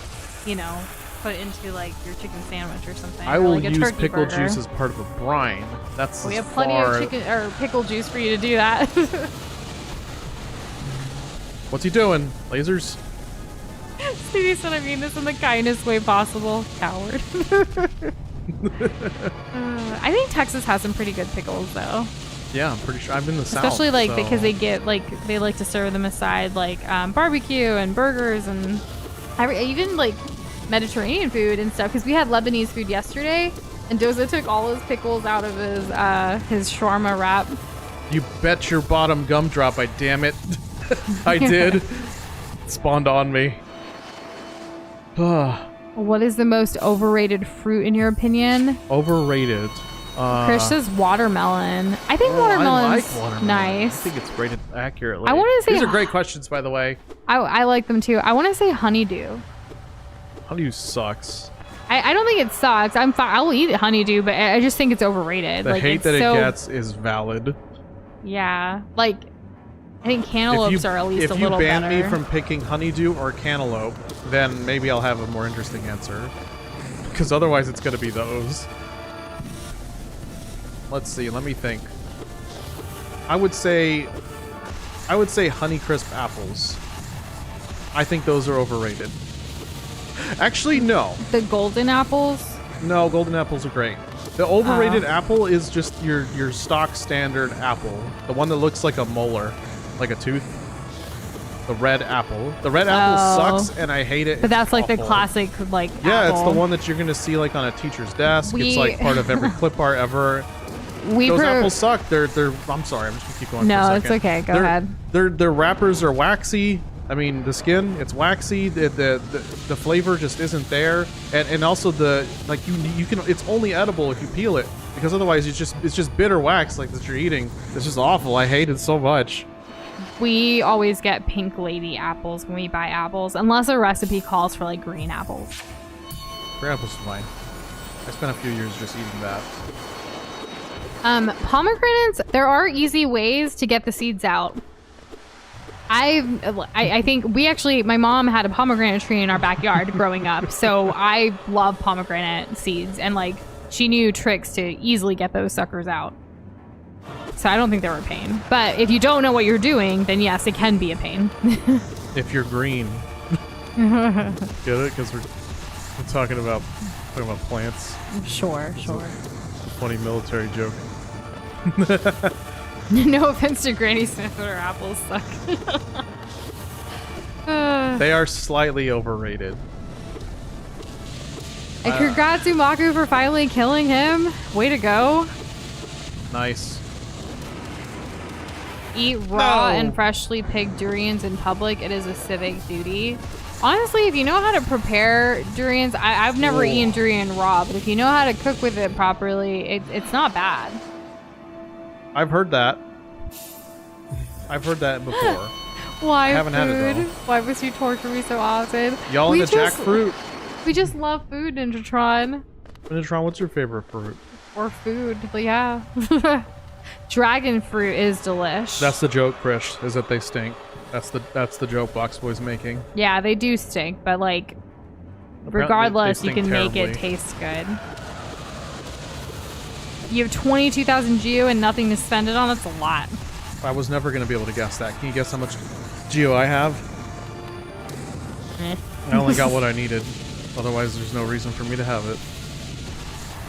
[SPEAKER 2] you know, put into like your chicken sandwich or something.
[SPEAKER 1] I
[SPEAKER 2] or,
[SPEAKER 1] will
[SPEAKER 2] like, a
[SPEAKER 1] use
[SPEAKER 2] turkey
[SPEAKER 1] pickle
[SPEAKER 2] burger.
[SPEAKER 1] juice as part of a brine. That's
[SPEAKER 2] We
[SPEAKER 1] as
[SPEAKER 2] have plenty
[SPEAKER 1] far-
[SPEAKER 2] of chicken or pickle juice for you to do that.
[SPEAKER 1] What's he doing? Lasers?
[SPEAKER 2] Stevie said I mean this in the kindest way possible. Coward. I think Texas has some pretty good pickles though.
[SPEAKER 1] Yeah, I'm pretty sure. I'm in the South.
[SPEAKER 2] Especially like
[SPEAKER 1] so-
[SPEAKER 2] because they get like they like to serve them aside like barbecue and burgers and even like Mediterranean food and stuff. Because we had Lebanese food yesterday, and Doza took all his pickles out of his shawarma wrap.
[SPEAKER 1] You bet your bottom gumdrop, I damn it. I did. It spawned on me.
[SPEAKER 2] What is the most overrated fruit in your opinion?
[SPEAKER 1] Overrated.
[SPEAKER 2] Chris says watermelon. I think watermelon's
[SPEAKER 1] I like watermelon.
[SPEAKER 2] nice.
[SPEAKER 1] I think it's rated accurately.
[SPEAKER 2] I want to say
[SPEAKER 1] these are great questions, by the way.
[SPEAKER 2] I like them too. I want to say honeydew.
[SPEAKER 1] Honeydew sucks.
[SPEAKER 2] I don't think it sucks. I'm fine. I'll eat honeydew, but I just think it's overrated.
[SPEAKER 1] The
[SPEAKER 2] like,
[SPEAKER 1] hate
[SPEAKER 2] it's
[SPEAKER 1] that
[SPEAKER 2] so,
[SPEAKER 1] it gets is valid.
[SPEAKER 2] Yeah, like I think cantaloupes are at least a little better.
[SPEAKER 1] If you ban me from picking honeydew or cantaloupe, then maybe I'll have a more interesting answer. Because otherwise, it's gonna be those. Let's see. Let me think. I would say Honeycrisp apples. I think those are overrated. Actually, no.
[SPEAKER 2] The golden apples?
[SPEAKER 1] No, golden apples are great. The overrated apple is just your stock standard apple. The one that looks like a molar, like a tooth. The red apple. The red apple sucks, and I hate it.
[SPEAKER 2] But that's like
[SPEAKER 1] awful.
[SPEAKER 2] the classic, like,
[SPEAKER 1] yeah,
[SPEAKER 2] apple.
[SPEAKER 1] it's the one that you're gonna see like on a teacher's desk. It's like part of every clip art ever. Those apples suck. They're. I'm sorry. I'm just gonna keep going.
[SPEAKER 2] No,
[SPEAKER 1] for a
[SPEAKER 2] it's
[SPEAKER 1] second.
[SPEAKER 2] okay. Go ahead.
[SPEAKER 1] Their wrappers are waxy. I mean, the skin, it's waxy. The flavor just isn't there, and also the like you can. It's only edible if you peel it, because otherwise it's just bitter wax like that you're eating. It's just awful. I hate it so much.
[SPEAKER 2] We always get pink lady apples when we buy apples, unless a recipe calls for like green apples.
[SPEAKER 1] Green apples is fine. I spent a few years just eating that.
[SPEAKER 2] Pomegranates, there are easy ways to get the seeds out. I think my mom had a pomegranate tree in our backyard growing up, so I love pomegranate seeds, and like she knew tricks to easily get those suckers out. So I don't think they were a pain. But if you don't know what you're doing, then yes, it can be a pain.
[SPEAKER 1] If you're green. Get it? Because we're talking about plants.
[SPEAKER 2] Sure.
[SPEAKER 1] Funny military joke.
[SPEAKER 2] No offense to Granny Smith, but her apples suck.
[SPEAKER 1] They are slightly overrated.
[SPEAKER 2] And congrats Umaku for finally killing him. Way to go.
[SPEAKER 1] Nice.
[SPEAKER 2] Eat raw and freshly picked durians in public. It is a civic duty. Honestly, if you know how to prepare durians, I've never eaten durian raw, but if you know how to cook with it properly, it's not bad.
[SPEAKER 1] I've heard that. I've heard that before.
[SPEAKER 2] Why,
[SPEAKER 1] I haven't had it, though.
[SPEAKER 2] Why must you torture me so often?
[SPEAKER 1] Y'all into jackfruit?
[SPEAKER 2] We just love food, Ninjatron.
[SPEAKER 1] Ninjatron, what's your favorite fruit?
[SPEAKER 2] Or food, but yeah. Dragon fruit is delish.
[SPEAKER 1] That's the joke, Krish, is that they stink. That's the joke Box Boy's making.
[SPEAKER 2] Yeah, they do stink, but like, regardless, you can make it taste good. You have 22,000 Geo and nothing to spend it on? That's a lot.
[SPEAKER 1] I was never going to be able to guess that. Can you guess how much Geo I have? I only got what I needed. Otherwise, there's no reason for me to have it.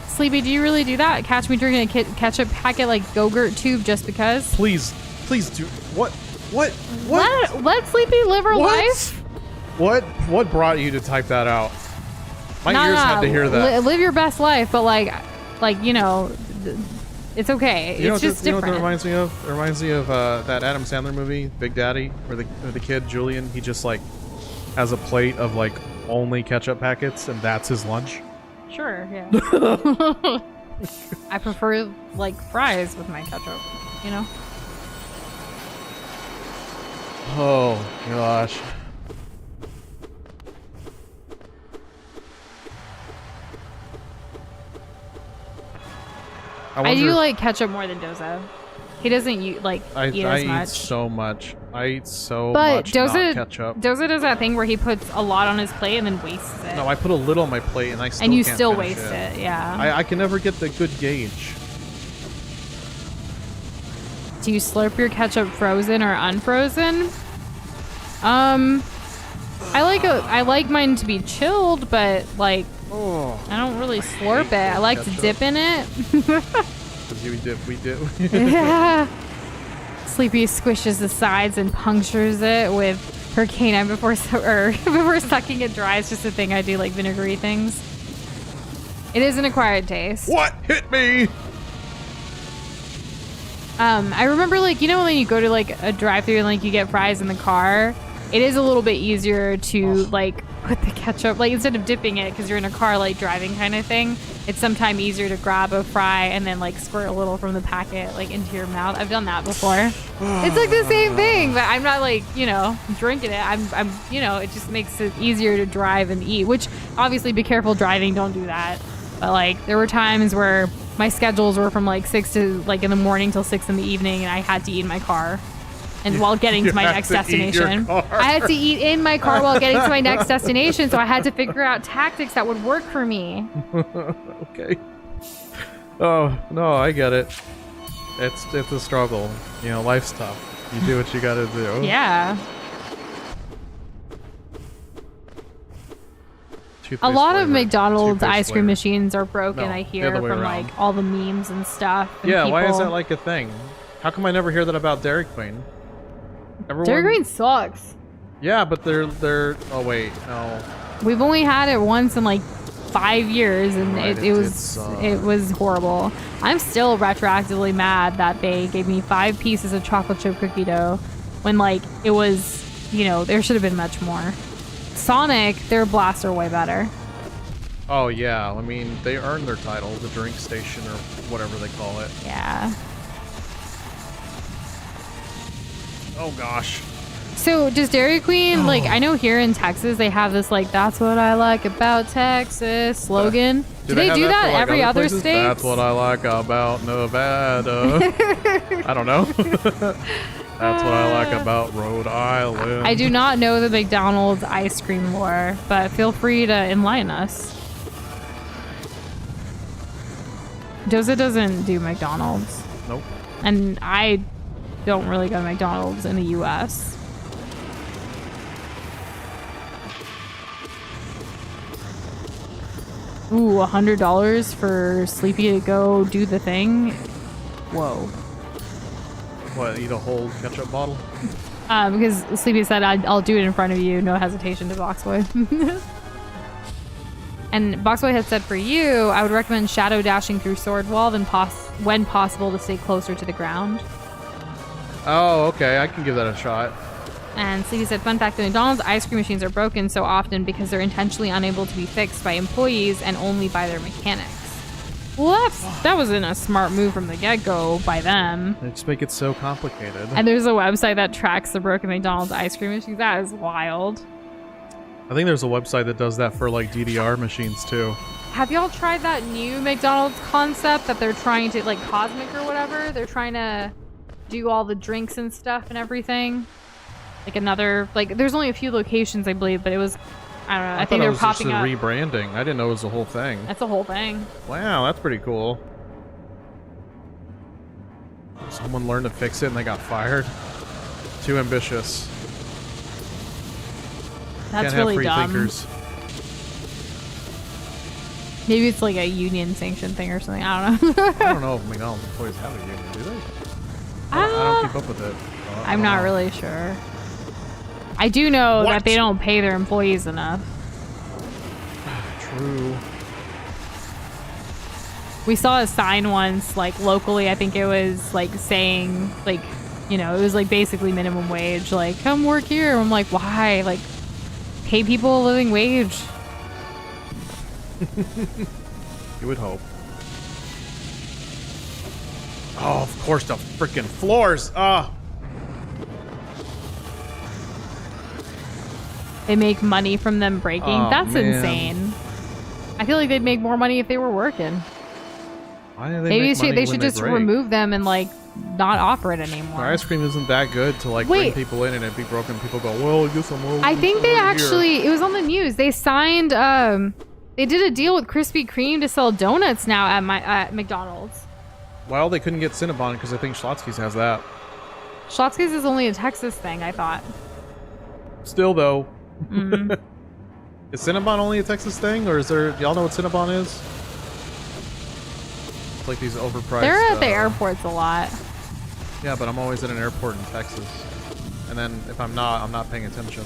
[SPEAKER 2] Sleepy, do you really do that? Catch me drinking a ketchup packet like Go-Gurt tube just because?
[SPEAKER 1] Please do. What?
[SPEAKER 2] Let Sleepy live her life.
[SPEAKER 1] What brought you to type that out? My ears had to hear that.
[SPEAKER 2] Live your best life, but like you know, it's okay. It's just different. You know what that
[SPEAKER 1] reminds me of? It reminds me of that Adam Sandler movie, Big Daddy, where the kid Julian, he just like has a plate of like only ketchup packets, and that's his lunch.
[SPEAKER 2] Sure, yeah. I prefer like fries with my ketchup, you know?
[SPEAKER 1] Oh gosh.
[SPEAKER 2] I do like ketchup more than Doza. He doesn't eat as much.
[SPEAKER 1] I eat so much. I eat so
[SPEAKER 2] but
[SPEAKER 1] much
[SPEAKER 2] Doza,
[SPEAKER 1] not ketchup.
[SPEAKER 2] Doza does that thing where he puts a lot on his plate and then wastes it.
[SPEAKER 1] No, I put a little on my plate and I still
[SPEAKER 2] and you
[SPEAKER 1] can't
[SPEAKER 2] still
[SPEAKER 1] finish
[SPEAKER 2] waste it. Yeah.
[SPEAKER 1] I can never get the good gauge.
[SPEAKER 2] Do you slurp your ketchup frozen or unfrozen? I like mine to be chilled, but like I don't really slurp it. I like ketchup. To dip in it.
[SPEAKER 1] we dip.
[SPEAKER 2] Yeah. Sleepy squishes the sides and punctures it with her canine before sucking it dry. It's just a thing I do, like vinegary things. It is an acquired taste.
[SPEAKER 1] What hit me?
[SPEAKER 2] I remember, like, you know, when you go to like a drive-thru and like you get fries in the car, it is a little bit easier to like put the ketchup, like instead of dipping it because you're in a car like driving kind of thing. It's sometimes easier to grab a fry and then like squirt a little from the packet like into your mouth. I've done that before. It's like the same thing, but I'm not like, you know, drinking it. I'm you know, it just makes it easier to drive and eat, which obviously be careful driving, don't do that. But like there were times where my schedules were from like 6 to like in the morning till 6 in the evening and I had to eat in my car. And while getting to my next destination, I had to eat in my car while getting to my next destination. So I had to figure out tactics that would work for me.
[SPEAKER 1] Okay. Oh, no, I get it. It's a struggle. You know, life's tough. You do what you gotta do.
[SPEAKER 2] Yeah. A lot of McDonald's ice cream machines are broken, I hear, from like all the memes and stuff. And
[SPEAKER 1] yeah, why is that like a thing? How come I never hear that about Dairy Queen?
[SPEAKER 2] Dairy Queen sucks.
[SPEAKER 1] Yeah, but they're. Oh wait, no.
[SPEAKER 2] We've only had it once in like 5 years, and it was horrible. I'm still retroactively mad that they gave me 5 pieces of chocolate chip cookie dough when like it was, you know, there should have been much more. Sonic, their blasts are way better.
[SPEAKER 1] Oh yeah, I mean they earned their title, the drink station or whatever they call it.
[SPEAKER 2] Yeah.
[SPEAKER 1] Oh gosh.
[SPEAKER 2] So does Dairy Queen, like, I know here in Texas they have this like "That's what I like about Texas" slogan. Do they do that every other state?
[SPEAKER 1] That's what I like about Nevada. I don't know. That's what I like about Rhode Island.
[SPEAKER 2] I do not know the McDonald's ice cream lore, but feel free to enlighten us. Doza doesn't do McDonald's.
[SPEAKER 1] Nope.
[SPEAKER 2] And I don't really go to McDonald's in the U.S. Ooh, $100 for Sleepy to go do the thing? Whoa.
[SPEAKER 1] What, eat a whole ketchup bottle?
[SPEAKER 2] Because Sleepy said, I'll do it in front of you, no hesitation to Boxboy. And Boxboy had said for you, I would recommend shadow dashing through sword wall when possible to stay closer to the ground.
[SPEAKER 1] Oh, okay, I can give that a shot.
[SPEAKER 2] And Sleepy said, fun fact, the McDonald's ice cream machines are broken so often because they're intentionally unable to be fixed by employees and only by their mechanics. Well, that wasn't a smart move from the get-go by them.
[SPEAKER 1] They just make it so complicated.
[SPEAKER 2] And there's a website that tracks the broken McDonald's ice cream machines. That is wild.
[SPEAKER 1] I think there's a website that does that for like DDR machines too.
[SPEAKER 2] Have y'all tried that new McDonald's concept that they're trying to, like Cosmic or whatever? They're trying to do all the drinks and stuff and everything. Like another, like there's only a few locations I believe, but it was, I don't know. I think they're popping up.
[SPEAKER 1] Rebranding. I didn't know it was the whole thing.
[SPEAKER 2] That's a whole thing.
[SPEAKER 1] Wow, that's pretty cool. Someone learned to fix it and they got fired. Too ambitious.
[SPEAKER 2] That's
[SPEAKER 1] Can't
[SPEAKER 2] really
[SPEAKER 1] have free
[SPEAKER 2] dumb.
[SPEAKER 1] thinkers.
[SPEAKER 2] Maybe it's like a union sanctioned thing or something. I don't know.
[SPEAKER 1] I don't know if McDonald's employees have a union, do they? I don't keep up with it.
[SPEAKER 2] I'm not really sure. I do know that they don't pay their employees enough.
[SPEAKER 1] True.
[SPEAKER 2] We saw a sign once, like locally, I think it was like saying, like, you know, it was like basically minimum wage, like, come work here. I'm like, why? Like, pay people a living wage.
[SPEAKER 1] You would hope. Oh, of course, the freaking floors.
[SPEAKER 2] They make money from them breaking.
[SPEAKER 1] Oh,
[SPEAKER 2] that's
[SPEAKER 1] man.
[SPEAKER 2] insane. I feel like they'd make more money if they were working.
[SPEAKER 1] Why do they
[SPEAKER 2] Maybe
[SPEAKER 1] make money
[SPEAKER 2] they
[SPEAKER 1] when
[SPEAKER 2] should just
[SPEAKER 1] break?
[SPEAKER 2] remove them and like not offer it anymore.
[SPEAKER 1] Their ice cream isn't that good to like bring people in and it be broken. People go, well, I guess I'm over.
[SPEAKER 2] I think they actually, it was on the news. They signed, they did a deal with Krispy Kreme to sell donuts now at McDonald's.
[SPEAKER 1] Well, they couldn't get Cinnabon because I think Schlotzsky's has that.
[SPEAKER 2] Schlotzsky's is only a Texas thing, I thought.
[SPEAKER 1] Still, though.
[SPEAKER 2] Mm-hmm.
[SPEAKER 1] Is Cinnabon only a Texas thing, or is there? Y'all know what Cinnabon is? It's like these overpriced.
[SPEAKER 2] They're at the airports a lot.
[SPEAKER 1] Yeah, but I'm always at an airport in Texas, and then if I'm not paying attention.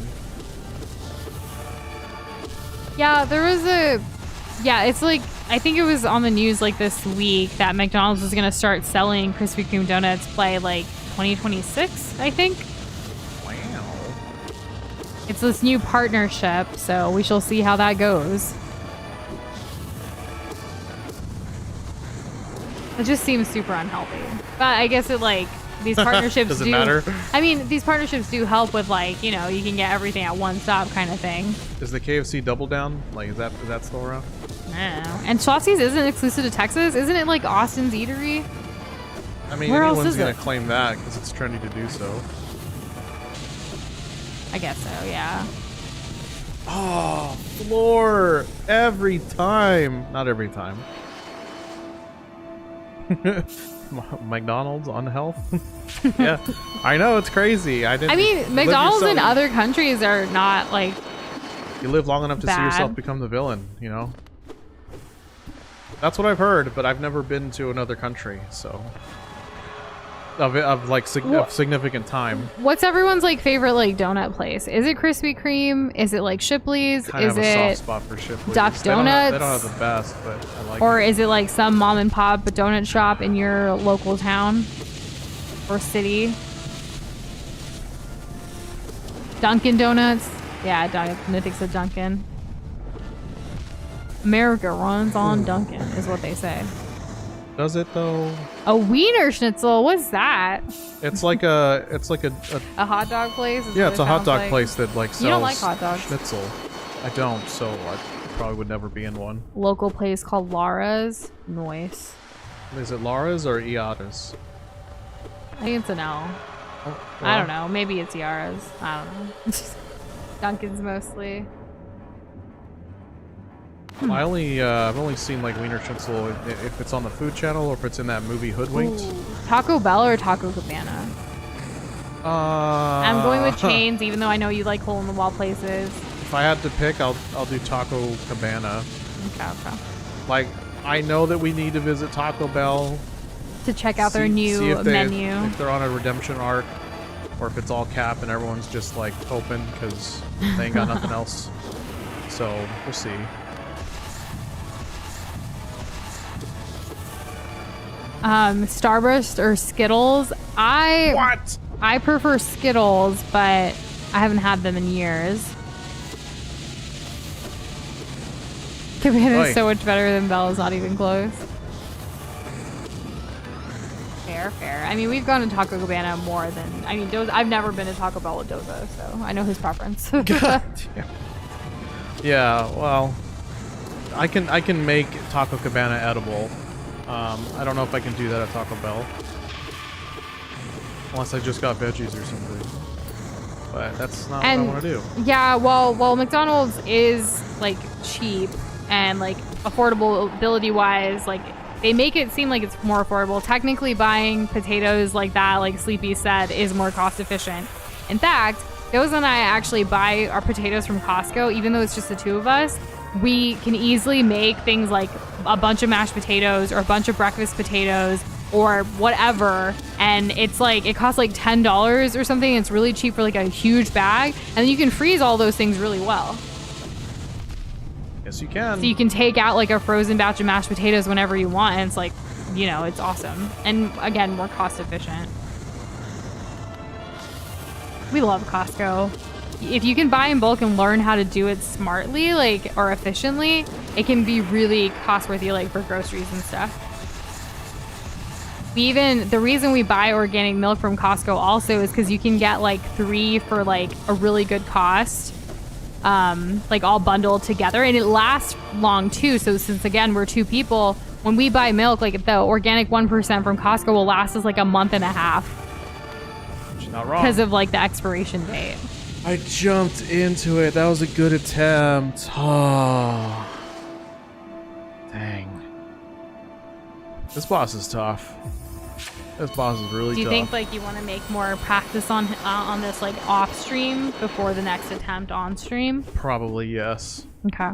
[SPEAKER 2] Yeah, there was a. Yeah, it's like I think it was on the news like this week that McDonald's is going to start selling Krispy Kreme donuts by like 2026, I think.
[SPEAKER 1] Wow.
[SPEAKER 2] It's this new partnership, so we shall see how that goes. It just seems super unhealthy. But I guess it like these partnerships
[SPEAKER 1] Does it
[SPEAKER 2] do
[SPEAKER 1] matter?
[SPEAKER 2] I mean, these partnerships do help with like, you know, you can get everything at one stop kind of thing.
[SPEAKER 1] Is the KFC Double Down? Like, is that still around?
[SPEAKER 2] I don't know. And Schlossie's isn't exclusive to Texas. Isn't it like Austin's Eatery?
[SPEAKER 1] I mean,
[SPEAKER 2] Where else
[SPEAKER 1] anyone's
[SPEAKER 2] is
[SPEAKER 1] gonna
[SPEAKER 2] it?
[SPEAKER 1] claim that because it's trendy to do so.
[SPEAKER 2] I guess so, yeah.
[SPEAKER 1] Oh, floor every time. Not every time. McDonald's on health. Yeah, I know it's crazy. I
[SPEAKER 2] mean, McDonald's in other countries are not like
[SPEAKER 1] You live long enough to see yourself
[SPEAKER 2] bad.
[SPEAKER 1] become the villain. You know. That's what I've heard, but I've never been to another country, so of significant time.
[SPEAKER 2] What's everyone's like favorite like donut place? Is it Krispy Kreme? Is it like Shipley's?
[SPEAKER 1] Kind of
[SPEAKER 2] Is
[SPEAKER 1] have a
[SPEAKER 2] it
[SPEAKER 1] soft spot for Shipley's.
[SPEAKER 2] Duck
[SPEAKER 1] They don't have
[SPEAKER 2] Donuts?
[SPEAKER 1] the best, but I like
[SPEAKER 2] Or
[SPEAKER 1] it.
[SPEAKER 2] is it like some mom and pop donut shop in your local town or city? Dunkin' Donuts? Yeah, Mythics of Dunkin'. America runs on Dunkin' is what they say.
[SPEAKER 1] Does it though?
[SPEAKER 2] A Wiener Schnitzel? What's that?
[SPEAKER 1] It's like a
[SPEAKER 2] A hot dog place? Is
[SPEAKER 1] yeah,
[SPEAKER 2] what
[SPEAKER 1] it's
[SPEAKER 2] it
[SPEAKER 1] a hot
[SPEAKER 2] sounds
[SPEAKER 1] dog
[SPEAKER 2] like?
[SPEAKER 1] place that like sells
[SPEAKER 2] You don't like hot dogs.
[SPEAKER 1] schnitzel. I don't, so I probably would never be in one.
[SPEAKER 2] Local place called Lara's. Noise.
[SPEAKER 1] Is it Laura's or Iata's?
[SPEAKER 2] I think it's an L.
[SPEAKER 1] Oh,
[SPEAKER 2] I don't know. Maybe it's Yara's. I don't know. Dunkin's mostly.
[SPEAKER 1] I've only seen like Wiener Schnitzel if it's on the Food Channel or if it's in that movie Hoodwinked.
[SPEAKER 2] Ooh. Taco Bell or Taco Cabana? I'm going with chains, even though I know you like hole in the wall places.
[SPEAKER 1] If I had to pick, I'll do Taco Cabana.
[SPEAKER 2] Okay.
[SPEAKER 1] Like, I know that we need to visit Taco Bell.
[SPEAKER 2] To check out their
[SPEAKER 1] see
[SPEAKER 2] new
[SPEAKER 1] if
[SPEAKER 2] menu.
[SPEAKER 1] If they're on a redemption arc, or if it's all cap and everyone's just like hoping because they ain't got nothing else. So we'll see.
[SPEAKER 2] Starburst or Skittles?
[SPEAKER 1] What?
[SPEAKER 2] I prefer Skittles, but I haven't had them in years. Cabana
[SPEAKER 1] Oi.
[SPEAKER 2] is so much better than Bell's, not even close. Fair. I mean, we've gone to Taco Cabana more than... I mean, Doza, I've never been to Taco Bell with Doza, so I know his preference.
[SPEAKER 1] God damn. Yeah, well, I can make Taco Cabana edible. I don't know if I can do that at Taco Bell. Unless I just got veggies or something. But that's not what I want to do.
[SPEAKER 2] Yeah, well, McDonald's is like cheap and like affordability wise, like they make it seem like it's more affordable. Technically, buying potatoes like that, like Sleepy said, is more cost efficient. In fact, Doza and I actually buy our potatoes from Costco, even though it's just the two of us. We can easily make things like a bunch of mashed potatoes or a bunch of breakfast potatoes or whatever, and it's like it costs like $10 or something. It's really cheap for like a huge bag, and then you can freeze all those things really well.
[SPEAKER 1] Yes, you can.
[SPEAKER 2] So you can take out like a frozen batch of mashed potatoes whenever you want, and it's like, you know, it's awesome. And again, more cost efficient. We love Costco. If you can buy in bulk and learn how to do it smartly, like, or efficiently, it can be really cost worthy, like for groceries and stuff. The reason we buy organic milk from Costco also is because you can get like 3 for like a really good cost, like all bundled together, and it lasts long too. So since again we're 2 people, when we buy milk, like the organic 1% from Costco will last us like a month and a half.
[SPEAKER 1] She's not wrong.
[SPEAKER 2] Because of like the expiration date.
[SPEAKER 1] I jumped into it. That was a good attempt. Oh. Dang. This boss is tough. This boss is really tough.
[SPEAKER 2] Do you think like you want to make more practice on this like off stream before the next attempt on stream?
[SPEAKER 1] Probably yes.
[SPEAKER 2] Okay.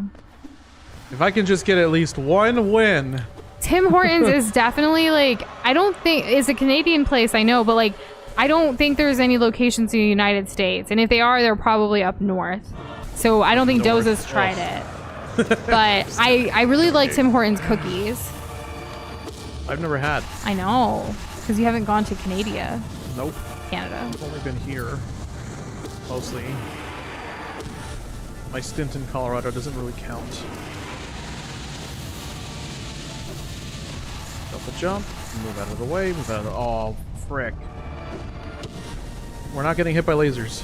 [SPEAKER 1] If I can just get at least one win.
[SPEAKER 2] Tim Hortons is definitely like, I don't think it's a Canadian place, I know, but like I don't think there's any locations in the United States, and if they are, they're probably up north. So I don't think
[SPEAKER 1] North.
[SPEAKER 2] Doza's tried it. But I really like Tim Hortons cookies.
[SPEAKER 1] I've never had.
[SPEAKER 2] I know, because you haven't gone to Canada.
[SPEAKER 1] Nope.
[SPEAKER 2] Canada.
[SPEAKER 1] I've only been here, mostly. My stint in Colorado doesn't really count. Double jump, move out of the way, move out of the... Oh, frick. We're not getting hit by lasers.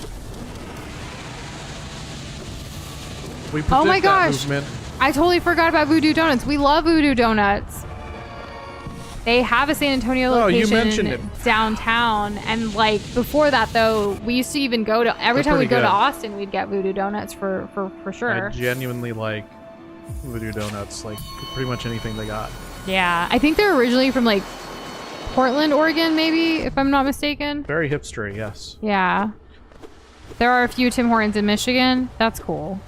[SPEAKER 1] We predict
[SPEAKER 2] Oh my gosh.
[SPEAKER 1] that movement.
[SPEAKER 2] I totally forgot about Voodoo Donuts. We love Voodoo Donuts. They have a San Antonio
[SPEAKER 1] Oh, you
[SPEAKER 2] location
[SPEAKER 1] mentioned it.
[SPEAKER 2] downtown. And like before that though, we used to even go to every
[SPEAKER 1] They're
[SPEAKER 2] time we
[SPEAKER 1] pretty
[SPEAKER 2] go to
[SPEAKER 1] good.
[SPEAKER 2] Austin, we'd get Voodoo Donuts for sure.
[SPEAKER 1] I genuinely like Voodoo Donuts, like pretty much anything they got.
[SPEAKER 2] Yeah. I think they're originally from like Portland, Oregon, maybe, if I'm not mistaken.
[SPEAKER 1] Very hipstery, yes.
[SPEAKER 2] Yeah. There are a few Tim Hortons in Michigan. That's cool.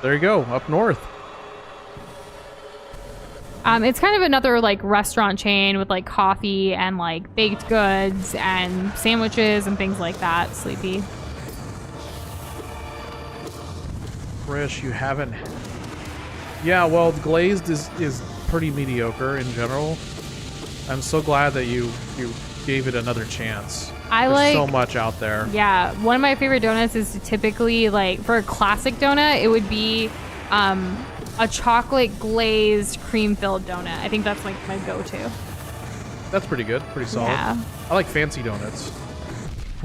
[SPEAKER 1] There you go, up north.
[SPEAKER 2] It's kind of another like restaurant chain with like coffee and like baked goods and sandwiches and things like that. Sleepy.
[SPEAKER 1] Frisch, you haven't... Yeah, well, glazed is pretty mediocre in general. I'm so glad that you gave it another chance.
[SPEAKER 2] I
[SPEAKER 1] There's
[SPEAKER 2] like
[SPEAKER 1] so much out there.
[SPEAKER 2] Yeah, one of my favorite donuts is typically like for a classic donut, it would be a chocolate glazed cream filled donut. I think that's like my go-to.
[SPEAKER 1] That's pretty good, pretty solid.
[SPEAKER 2] Yeah.
[SPEAKER 1] I like fancy donuts.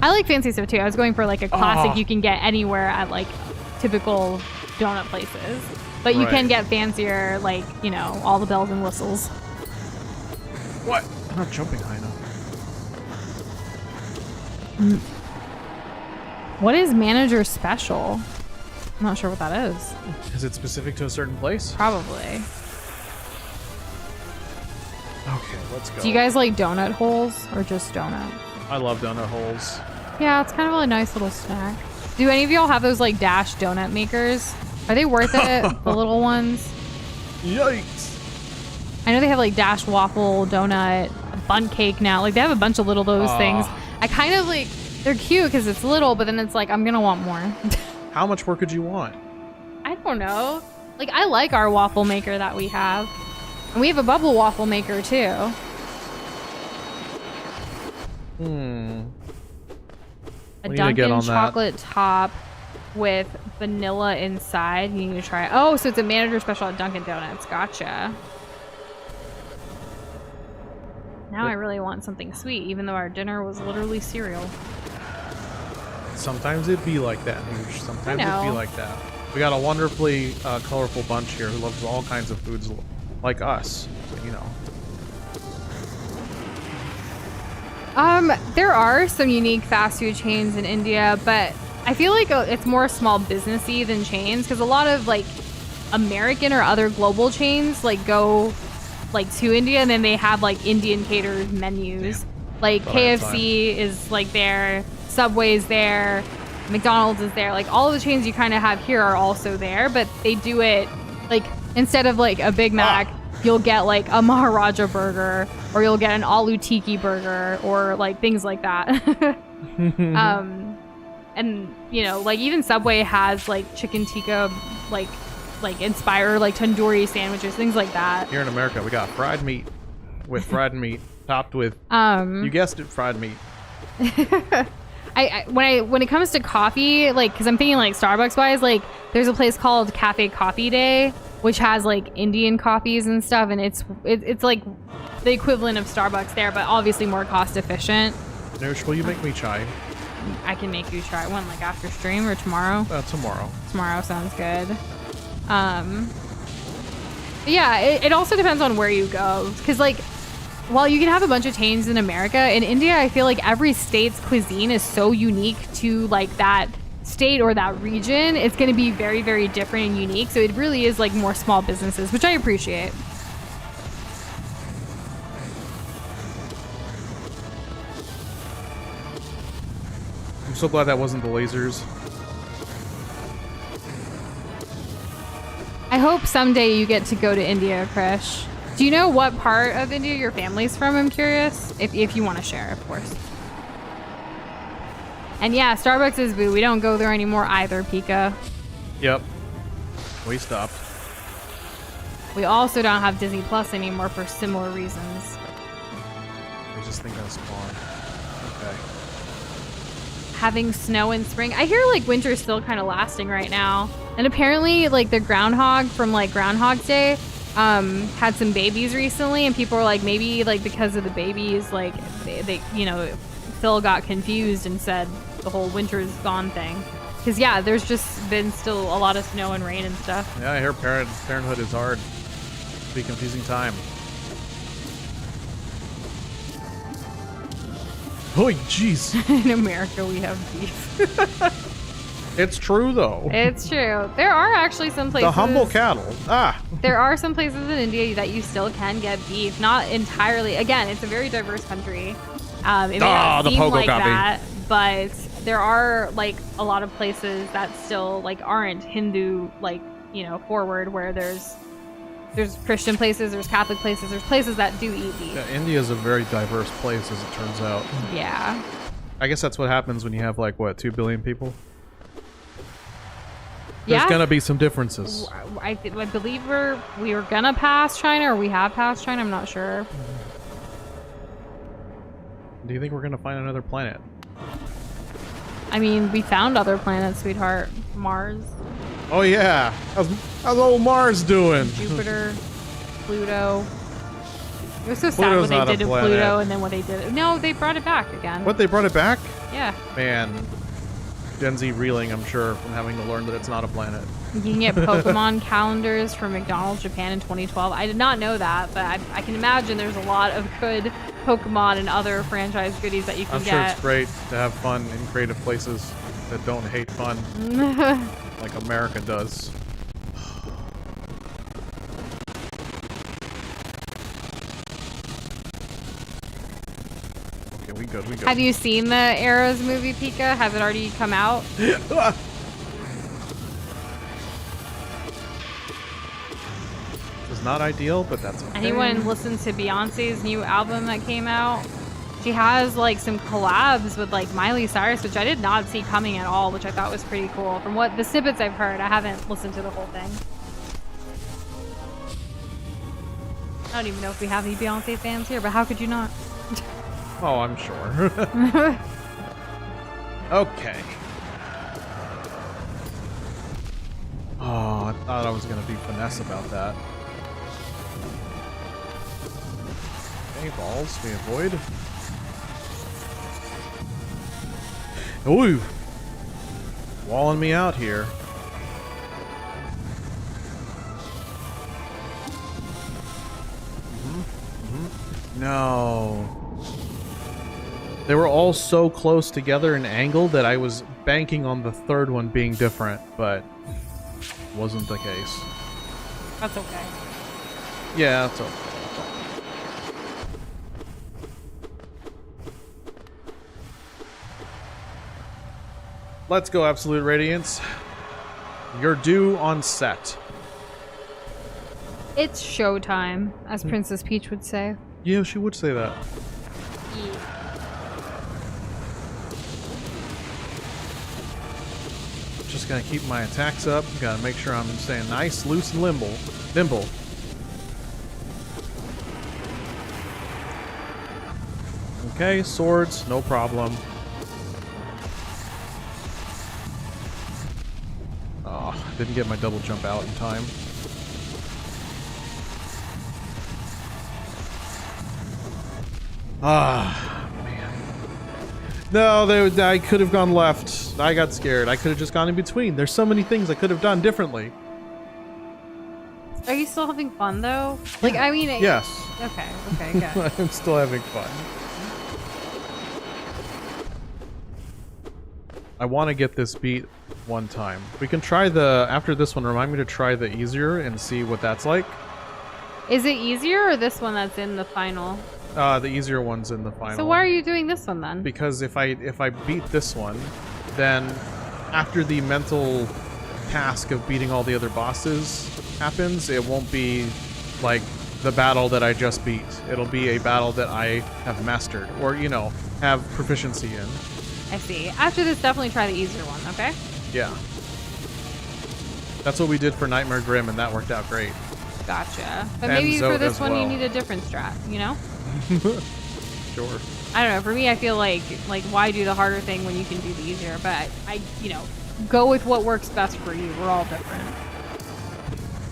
[SPEAKER 2] I like fancy stuff too. I was going for like a classic
[SPEAKER 1] Oh.
[SPEAKER 2] you can get anywhere at like typical donut places. But you can
[SPEAKER 1] Right.
[SPEAKER 2] get fancier, like, you know, all the bells and whistles.
[SPEAKER 1] What? I'm not jumping high enough.
[SPEAKER 2] What is manager special? I'm not sure what that is.
[SPEAKER 1] Is it specific to a certain place?
[SPEAKER 2] Probably.
[SPEAKER 1] Okay, let's go.
[SPEAKER 2] Do you guys like donut holes or just donut?
[SPEAKER 1] I love donut holes.
[SPEAKER 2] Yeah, it's kind of a nice little snack. Do any of y'all have those like Dash donut makers? Are they worth it? The little ones?
[SPEAKER 1] Yikes!
[SPEAKER 2] I know they have like Dash waffle donut, bun cake now. Like they have a bunch of little those things. I kind of like, they're cute because it's little, but then it's like, I'm gonna want more.
[SPEAKER 1] How much more could you want?
[SPEAKER 2] I don't know. Like I like our waffle maker that we have. And we have a bubble waffle maker too.
[SPEAKER 1] Hmm.
[SPEAKER 2] A
[SPEAKER 1] We need to get
[SPEAKER 2] Dunkin'
[SPEAKER 1] on that.
[SPEAKER 2] chocolate top with vanilla inside. You need to try it. Oh, so it's a manager special at Dunkin' Donuts. Gotcha. Now I really want something sweet, even though our dinner was literally cereal.
[SPEAKER 1] Sometimes it'd be like that, Nush. Sometimes
[SPEAKER 2] I
[SPEAKER 1] it'd be
[SPEAKER 2] know.
[SPEAKER 1] like that. We got a wonderfully colorful bunch here who loves all kinds of foods like us. So, you know.
[SPEAKER 2] There are some unique fast food chains in India, but I feel like it's more small businessy than chains because a lot of like American or other global chains like go like to India and then they have like Indian catered menus. Like
[SPEAKER 1] Thought I had
[SPEAKER 2] KFC is like there, Subway's there, McDonald's is there. Like all of the chains you kind of have here are also there, but they do it like instead of like a Big Mac, you'll get like a Maharaja burger or you'll get an aloo tiki burger or like things like that. And you know, like even Subway has like chicken tikka, like inspire like tandoori sandwiches, things like that.
[SPEAKER 1] Here in America, we got fried meat with fried meat topped with, you guessed it, fried meat.
[SPEAKER 2] When it comes to coffee, like, because I'm thinking like Starbucks wise, like there's a place called Cafe Coffee Day, which has like Indian coffees and stuff, and it's like the equivalent of Starbucks there, but obviously more cost efficient.
[SPEAKER 1] Nush, will you make me chai?
[SPEAKER 2] I can make you try one like after stream or tomorrow.
[SPEAKER 1] Tomorrow.
[SPEAKER 2] Tomorrow sounds good. Yeah, it also depends on where you go, because like while you can have a bunch of chains in America, in India I feel like every state's cuisine is so unique to like that state or that region. It's going to be very, very different and unique, so it really is like more small businesses, which I appreciate.
[SPEAKER 1] I'm so glad that wasn't the lasers.
[SPEAKER 2] I hope someday you get to go to India, Krish. Do you know what part of India your family's from? I'm curious. If you want to share, of course. And yeah, Starbucks is boo. We don't go there anymore either, Pika.
[SPEAKER 1] Yep. We stopped.
[SPEAKER 2] We also don't have Disney Plus anymore for similar reasons.
[SPEAKER 1] I just think that's spawn. Okay.
[SPEAKER 2] Having snow in spring. I hear like winter's still kind of lasting right now. And apparently like the groundhog from like Groundhog's Day had some babies recently, and people were like, maybe like because of the babies, like they you know, Phil got confused and said the whole winter's gone thing. Because yeah, there's just been still a lot of snow and rain and stuff.
[SPEAKER 1] Yeah, I hear parenthood is hard. Be a confusing time. Oh, jeez.
[SPEAKER 2] In America, we have beef.
[SPEAKER 1] It's true, though.
[SPEAKER 2] It's true. There are actually some places.
[SPEAKER 1] The humble cattle.
[SPEAKER 2] There are some places in India that you still can get beef. Not entirely. Again, it's a very diverse country. It may not
[SPEAKER 1] the
[SPEAKER 2] seem
[SPEAKER 1] pogo
[SPEAKER 2] like
[SPEAKER 1] copy.
[SPEAKER 2] that, but there are like a lot of places that still like aren't Hindu, like, you know, forward, where there's Christian places, there's Catholic places, there's places that do eat beef.
[SPEAKER 1] Yeah, India is a very diverse place, as it turns out.
[SPEAKER 2] Yeah.
[SPEAKER 1] I guess that's what happens when you have, like, what, 2 billion people? There's gonna be some differences.
[SPEAKER 2] I believe we were gonna pass China, or we have passed China, I'm not sure.
[SPEAKER 1] Do you think we're gonna find another planet?
[SPEAKER 2] I mean, we found other planets, sweetheart. Mars,
[SPEAKER 1] Oh, yeah. How's old Mars doing?
[SPEAKER 2] Jupiter, Pluto. It was so sad
[SPEAKER 1] Pluto's
[SPEAKER 2] what
[SPEAKER 1] not
[SPEAKER 2] they
[SPEAKER 1] a
[SPEAKER 2] did to
[SPEAKER 1] planet.
[SPEAKER 2] Pluto and then what they did. No, they brought it back again.
[SPEAKER 1] What, they brought it back?
[SPEAKER 2] Yeah.
[SPEAKER 1] Man. Gen Z reeling, I'm sure, from having to learn that it's not a planet.
[SPEAKER 2] You can get Pokemon calendars from McDonald's Japan in 2012. I did not know that, but I can imagine there's a lot of good Pokemon and other franchise goodies that you can
[SPEAKER 1] I'm
[SPEAKER 2] get.
[SPEAKER 1] sure it's great to have fun in creative places that don't hate fun like America does. Okay, we good.
[SPEAKER 2] Have you seen the Arrows movie, Pika? Has it already come out?
[SPEAKER 1] It's not ideal, but that's okay.
[SPEAKER 2] Anyone listen to Beyonce's new album that came out? She has like some collabs with like Miley Cyrus, which I did not see coming at all, which I thought was pretty cool. From what the snippets I've heard, I haven't listened to the whole thing. I don't even know if we have any Beyonce fans here, but how could you not?
[SPEAKER 1] Oh, I'm sure. Okay. Oh, I thought I was gonna be finesse about that. Okay, balls, we avoid. Ooh! Walling me out here. No. They were all so close together in angle that I was banking on the third one being different, but wasn't the case.
[SPEAKER 2] That's okay.
[SPEAKER 1] Yeah, that's okay. Let's go, Absolute Radiance. You're due on set.
[SPEAKER 2] It's showtime, as Princess Peach would say.
[SPEAKER 1] Yeah, she would say that. Just gonna keep my attacks up. Gotta make sure I'm staying nice, loose, and nimble. Okay, swords, no problem. Oh, didn't get my double jump out in time. Ah, man. No, I could have gone left. I got scared. I could have just gone in between. There's so many things I could have done differently.
[SPEAKER 2] Are you still having fun though? Like, I mean,
[SPEAKER 1] Yes.
[SPEAKER 2] Okay, good.
[SPEAKER 1] I'm still having fun. I want to get this beat one time. We can try after this one, remind me to try the easier and see what that's like.
[SPEAKER 2] Is it easier or this one that's in the final?
[SPEAKER 1] The easier one's in the final.
[SPEAKER 2] So why are you doing this one then?
[SPEAKER 1] Because if I beat this one, then after the mental task of beating all the other bosses happens, it won't be like the battle that I just beat. It'll be a battle that I have mastered or, you know, have proficiency in.
[SPEAKER 2] I see. After this, definitely try the easier one, okay?
[SPEAKER 1] Yeah. That's what we did for Nightmare Grim, and that worked out great.
[SPEAKER 2] Gotcha. But
[SPEAKER 1] And
[SPEAKER 2] maybe
[SPEAKER 1] Zoe
[SPEAKER 2] for this
[SPEAKER 1] as
[SPEAKER 2] one, you
[SPEAKER 1] well.
[SPEAKER 2] need a different strat, you know?
[SPEAKER 1] Sure.
[SPEAKER 2] I don't know. For me, I feel like why do the harder thing when you can do the easier? But I you know, go with what works best for you. We're all different.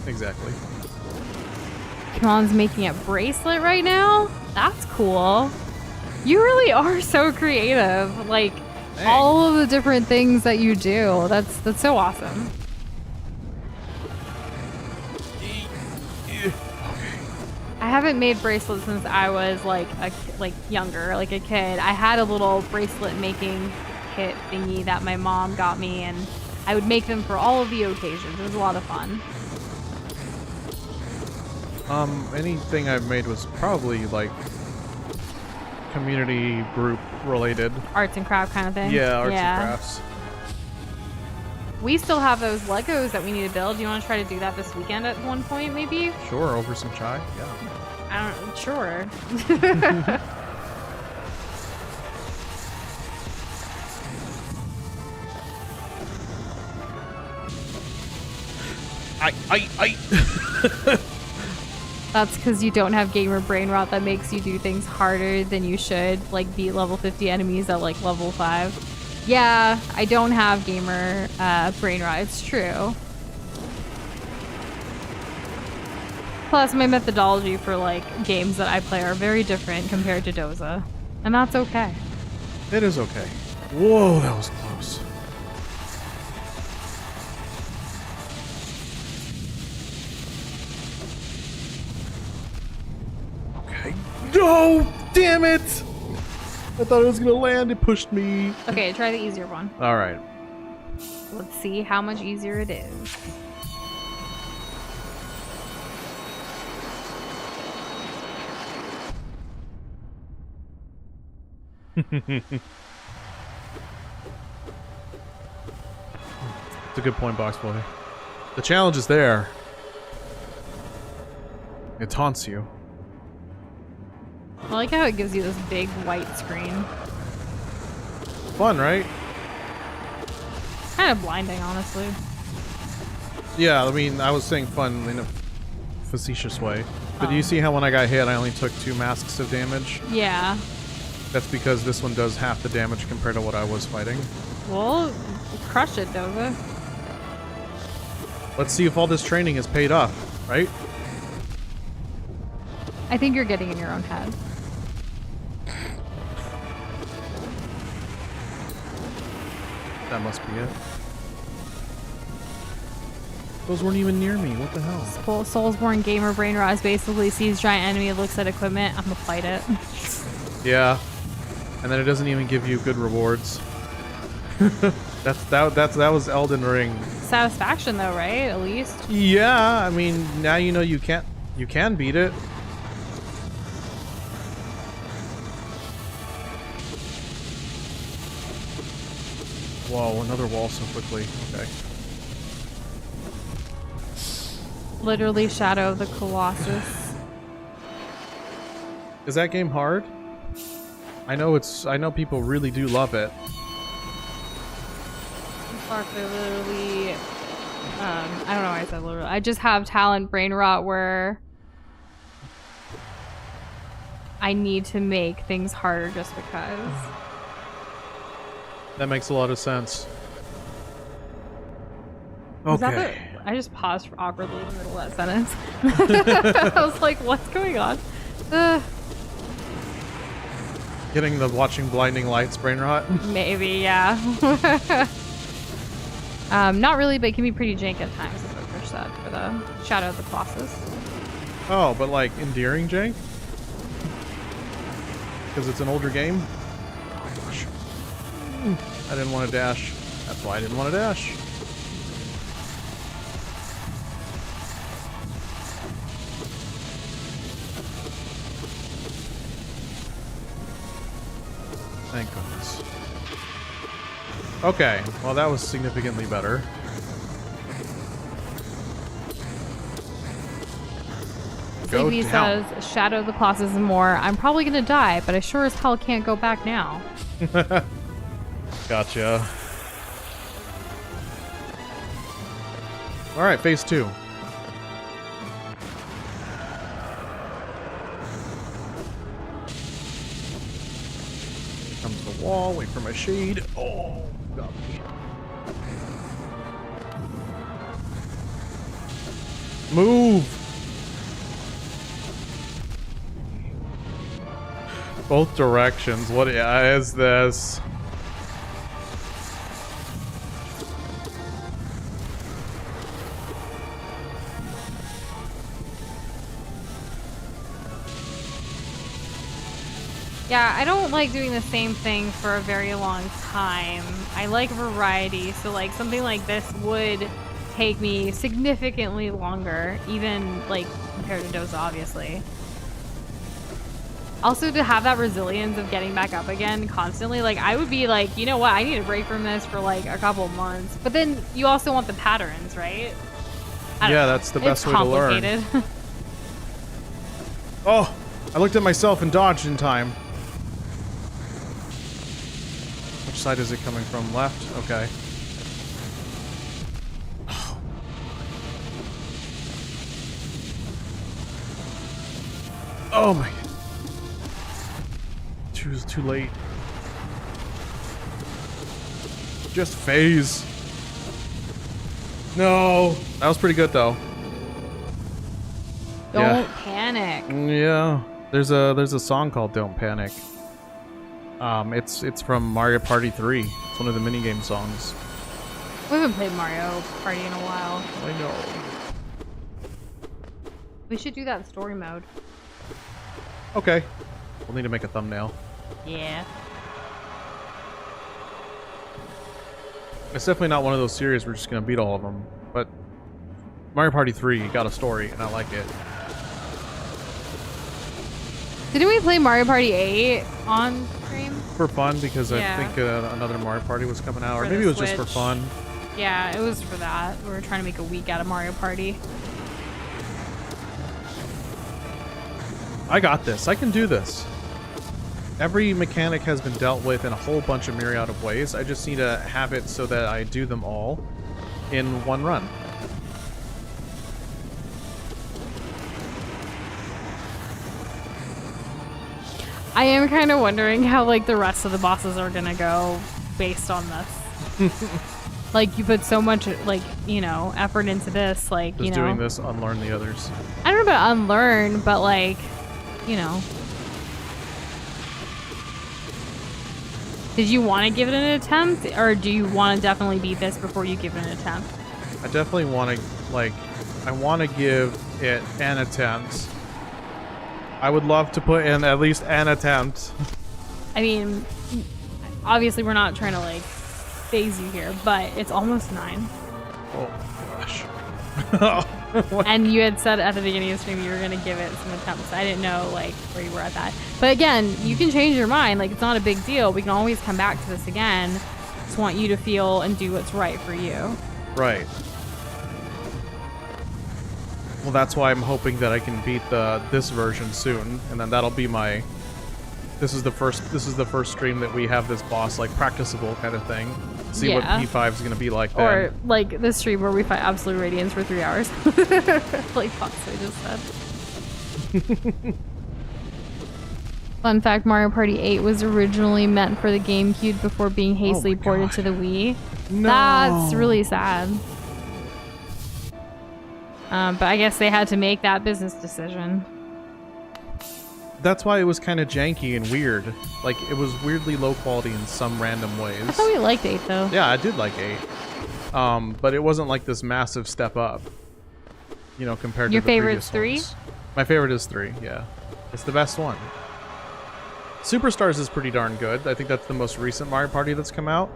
[SPEAKER 1] Exactly.
[SPEAKER 2] Kamon's making a bracelet right now? That's cool. You really are so creative. Like,
[SPEAKER 1] Dang.
[SPEAKER 2] all of the different things that you do. That's so awesome. I haven't made bracelets since I was younger, like a kid. I had a little bracelet making kit thingy that my mom got me, and I would make them for all of the occasions. It was a lot of fun.
[SPEAKER 1] Anything I've made was probably like community group related.
[SPEAKER 2] Arts and craft kind of thing.
[SPEAKER 1] Yeah, arts and crafts.
[SPEAKER 2] We still have those Legos that we need to build. Do you want to try to do that this weekend at one point, maybe?
[SPEAKER 1] Sure, over some chai. Yeah.
[SPEAKER 2] I don't. Sure.
[SPEAKER 1] I.
[SPEAKER 2] That's because you don't have gamer brain rot that makes you do things harder than you should, like beat level 50 enemies at like level 5. Yeah, I don't have gamer brain rot. It's true. Plus, my methodology for like games that I play are very different compared to Doza, and that's okay.
[SPEAKER 1] It is okay. Whoa, that was close. Okay. No! Damn it! I thought it was gonna land. It pushed me.
[SPEAKER 2] Okay, try the easier one.
[SPEAKER 1] All right.
[SPEAKER 2] Let's see how much easier it is.
[SPEAKER 1] It's a good point, Box Boy. The challenge is there. It taunts you.
[SPEAKER 2] I like how it gives you this big white screen.
[SPEAKER 1] Fun, right?
[SPEAKER 2] Kind of blinding, honestly.
[SPEAKER 1] Yeah, I mean, I was saying fun in a facetious way. But do you see how when I got hit, I only took 2 masks of damage?
[SPEAKER 2] Yeah.
[SPEAKER 1] That's because this one does half the damage compared to what I was fighting.
[SPEAKER 2] Well, crush it, Doza.
[SPEAKER 1] Let's see if all this training is paid off, right?
[SPEAKER 2] I think you're getting in your own head.
[SPEAKER 1] That must be it. Those weren't even near me. What the hell?
[SPEAKER 2] Soulsborne gamer brain rot is basically sees giant enemy, looks at equipment. I'm gonna fight it.
[SPEAKER 1] Yeah. And then it doesn't even give you good rewards. That was Elden Ring.
[SPEAKER 2] Satisfaction though, right? At least.
[SPEAKER 1] Yeah, I mean, now you know you can beat it. Whoa, another wall so quickly. Okay.
[SPEAKER 2] Literally Shadow of the Colossus.
[SPEAKER 1] Is that game hard? I know people really do love it.
[SPEAKER 2] Literally, I don't know why I said literally. I just have talent brain rot where I need to make things harder just because.
[SPEAKER 1] That makes a lot of sense.
[SPEAKER 2] Was that
[SPEAKER 1] Okay.
[SPEAKER 2] I just paused awkwardly in the middle of that sentence. I was like, what's going on?
[SPEAKER 1] Getting the watching blinding lights brain rot.
[SPEAKER 2] Maybe, yeah. Not really, but it can be pretty jank at times if I push that for the Shadow of the Colossus.
[SPEAKER 1] Oh, but like endearing jank? Because it's an older game? Oh gosh. I didn't want to dash. That's why I didn't want to dash. Thank goodness. Okay, well that was significantly better. Go
[SPEAKER 2] CB
[SPEAKER 1] down.
[SPEAKER 2] says, Shadow of the Colossus and more. I'm probably gonna die, but I sure as hell can't go back now.
[SPEAKER 1] Gotcha. All right, phase 2. Comes the wall. Wait for my shade. Oh, got me. Move. Both directions. What is this?
[SPEAKER 2] Yeah, I don't like doing the same thing for a very long time. I like variety, so like something like this would take me significantly longer, even like compared to Doza, obviously. Also, to have that resilience of getting back up again constantly, like I would be like, you know what, I need a break from this for like a couple of months. But then you also want the patterns, right? I don't know.
[SPEAKER 1] That's the best way to learn.
[SPEAKER 2] It's complicated.
[SPEAKER 1] Oh, I looked at myself and dodged in time. Which side is it coming from? Left? Okay. Oh my. Too late. Just phase. No. That was pretty good though.
[SPEAKER 2] Don't panic.
[SPEAKER 1] Yeah. There's a song called Don't Panic. It's from Mario Party 3. It's one of the minigame songs.
[SPEAKER 2] We haven't played Mario Party in a while.
[SPEAKER 1] I know.
[SPEAKER 2] We should do that story mode.
[SPEAKER 1] Okay. We'll need to make a thumbnail.
[SPEAKER 2] Yeah.
[SPEAKER 1] It's definitely not one of those series we're just gonna beat all of them, but Mario Party 3 got a story, and I like it.
[SPEAKER 2] Didn't we play Mario Party 8 on stream?
[SPEAKER 1] For fun, because
[SPEAKER 2] Yeah.
[SPEAKER 1] I think another Mario Party was coming out, or
[SPEAKER 2] For
[SPEAKER 1] maybe
[SPEAKER 2] the
[SPEAKER 1] it was just for
[SPEAKER 2] Switch.
[SPEAKER 1] fun.
[SPEAKER 2] Yeah, it was for that. We were trying to make a week out of Mario Party.
[SPEAKER 1] I got this. I can do this. Every mechanic has been dealt with in a whole bunch of myriad of ways. I just need to have it so that I do them all in one run.
[SPEAKER 2] I am kind of wondering how like the rest of the bosses are gonna go based on this. Like you put so much like, you know, effort into this, like,
[SPEAKER 1] Just
[SPEAKER 2] you know.
[SPEAKER 1] doing this, unlearn the others.
[SPEAKER 2] I don't know about unlearn, but like, you know. Did you want to give it an attempt, or do you want to definitely beat this before you give it an attempt?
[SPEAKER 1] I definitely want to, like, I want to give it an attempt. I would love to put in at least an attempt.
[SPEAKER 2] I mean, obviously we're not trying to like phase you here, but it's almost 9.
[SPEAKER 1] Oh gosh.
[SPEAKER 2] And you had said at the beginning of the stream you were going to give it some attempts. I didn't know like where you were at that. But again, you can change your mind. Like, it's not a big deal. We can always come back to this again. Just want you to feel and do what's right for you.
[SPEAKER 1] Right. Well, that's why I'm hoping that I can beat this version soon, and then that'll be my. This is the first stream that we have this boss like practicable kind of thing. See what P5 is gonna be like then.
[SPEAKER 2] Or like this stream where we fight Absolute Radiance for 3 hours. Like Foxway just said. Fun fact, Mario Party 8 was originally meant for the GameCube before being hastily ported to the Wii.
[SPEAKER 1] No.
[SPEAKER 2] That's really sad. But I guess they had to make that business decision.
[SPEAKER 1] That's why it was kind of janky and weird. Like, it was weirdly low quality in some random ways.
[SPEAKER 2] I thought we liked 8 though.
[SPEAKER 1] Yeah, I did like 8. But it wasn't like this massive step up, you know, compared
[SPEAKER 2] Your
[SPEAKER 1] to the
[SPEAKER 2] favorite's
[SPEAKER 1] previous
[SPEAKER 2] 3?
[SPEAKER 1] ones. My favorite is 3, yeah. It's the best one. Superstars is pretty darn good. I think that's the most recent Mario Party that's come out.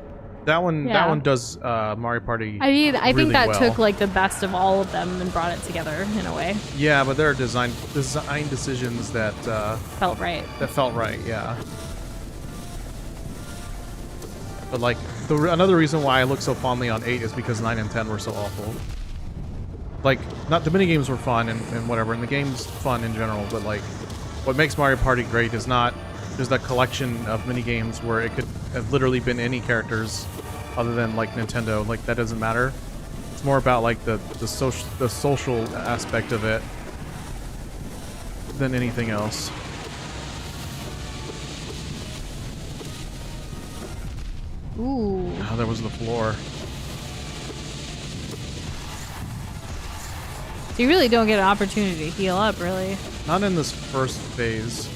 [SPEAKER 1] That one does Mario Party
[SPEAKER 2] I mean, I think
[SPEAKER 1] really
[SPEAKER 2] that
[SPEAKER 1] well.
[SPEAKER 2] took like the best of all of them and brought it together in a way.
[SPEAKER 1] Yeah, but there are design decisions that
[SPEAKER 2] Felt right.
[SPEAKER 1] that felt right, yeah. But like another reason why I look so fondly on 8 is because 9 and 10 were so awful. Like, not the mini games were fun and whatever, and the game's fun in general, but like what makes Mario Party great is not there's that collection of mini games where it could have literally been any characters other than like Nintendo. Like, that doesn't matter. It's more about like the social aspect of it than anything else.
[SPEAKER 2] Ooh.
[SPEAKER 1] Oh, there was the floor.
[SPEAKER 2] So you really don't get an opportunity to heal up, really.
[SPEAKER 1] Not in this first phase.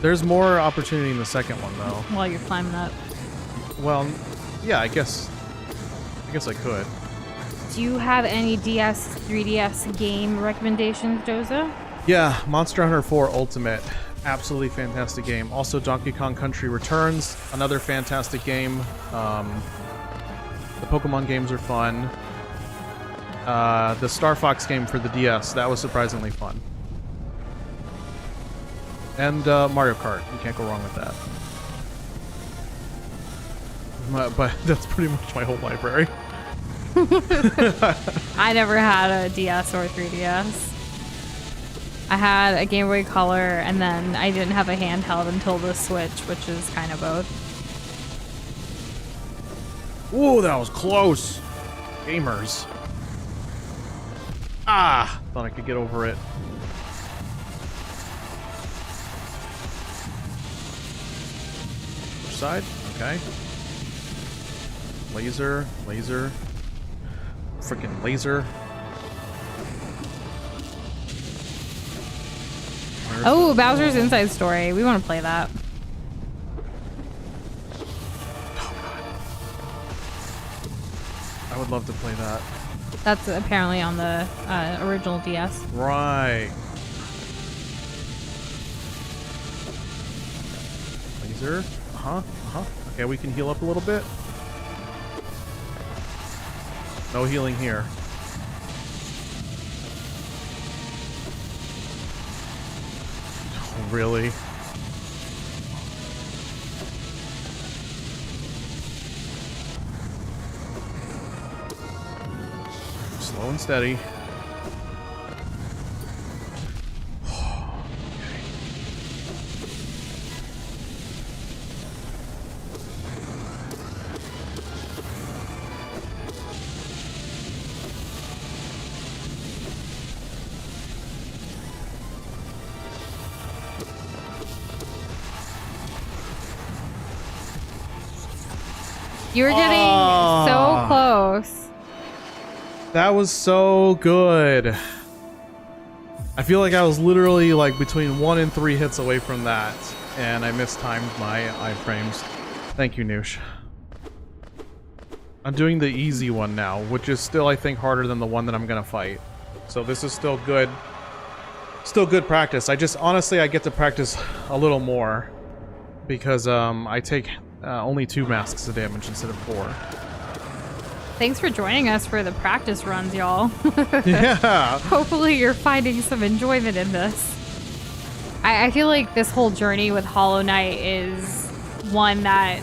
[SPEAKER 1] There's more opportunity in the second one, though.
[SPEAKER 2] While you're climbing up.
[SPEAKER 1] Well, yeah, I guess I could.
[SPEAKER 2] Do you have any 3DS game recommendations, Doza?
[SPEAKER 1] Yeah, Monster Hunter 4 Ultimate. Absolutely fantastic game. Also, Donkey Kong Country Returns. Another fantastic game. The Pokemon games are fun. The Star Fox game for the DS. That was surprisingly fun. And Mario Kart. You can't go wrong with that. But that's pretty much my whole library.
[SPEAKER 2] I never had a DS or 3DS. I had a Game Boy Color, and then I didn't have a handheld until the Switch, which is kind of both.
[SPEAKER 1] Ooh, that was close. Gamers. Ah! Thought I could get over it. Which side? Okay. Laser. Freaking laser.
[SPEAKER 2] Oh, Bowser's Inside Story. We want to play that.
[SPEAKER 1] I would love to play that.
[SPEAKER 2] That's apparently on the original DS.
[SPEAKER 1] Right. Laser. Okay, we can heal up a little bit. No healing here. Oh, really? Slow and steady.
[SPEAKER 2] You were getting so close.
[SPEAKER 1] That was so good. I feel like I was literally like between 1 and 3 hits away from that, and I mistimed my iframes. Thank you, Nush. I'm doing the easy one now, which is still, I think, harder than the one that I'm gonna fight. So this is still good. Still good practice. Honestly, I get to practice a little more because I take only 2 masks of damage instead of 4.
[SPEAKER 2] Thanks for joining us for the practice runs, y'all.
[SPEAKER 1] Yeah.
[SPEAKER 2] Hopefully you're finding some enjoyment in this. I feel like this whole journey with Hollow Knight is one that,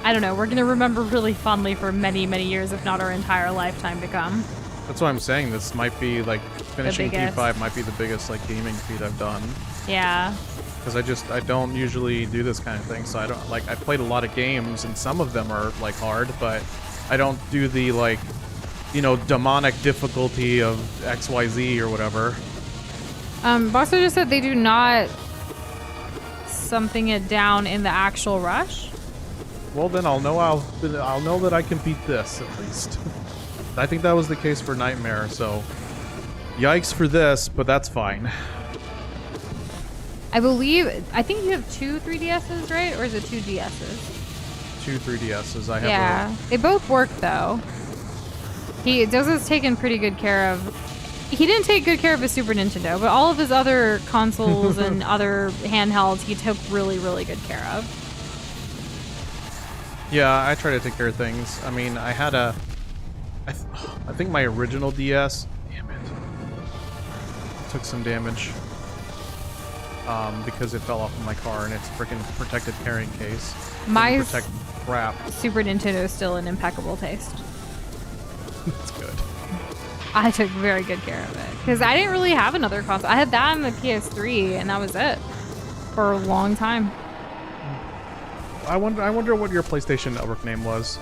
[SPEAKER 2] I don't know, we're going to remember really fondly for many, many years, if not our entire lifetime to come.
[SPEAKER 1] That's what I'm saying. This might be, like, finishing P5 might be the biggest, like, gaming feat I've done.
[SPEAKER 2] Yeah.
[SPEAKER 1] Because I don't usually do this kind of thing, so I don't, like, I played a lot of games, and some of them are, like, hard, but I don't do the, like, you know, demonic difficulty of XYZ or whatever.
[SPEAKER 2] Boxer just said they do not something it down in the actual rush.
[SPEAKER 1] Well, then I'll know that I can beat this, at least. I think that was the case for Nightmare, so yikes for this, but that's fine.
[SPEAKER 2] I think you have 2 3DSs, right? Or is it 2 DSs?
[SPEAKER 1] 2 3DSs. I have.
[SPEAKER 2] Yeah, they both work though. Doza's taken pretty good care of. He didn't take good care of his Super Nintendo, but all of his other consoles and other handhelds, he took really, really good care of.
[SPEAKER 1] Yeah, I try to take care of things. I mean, I had I think my original DS. Damn it. Took some damage. Because it fell off of my car and it's freaking protected carrying case.
[SPEAKER 2] My
[SPEAKER 1] crap.
[SPEAKER 2] Super Nintendo is still in impeccable taste.
[SPEAKER 1] That's good.
[SPEAKER 2] I took very good care of it because I didn't really have another console. I had that and the PS3, and that was it for a long time.
[SPEAKER 1] I wonder what your PlayStation Network name was.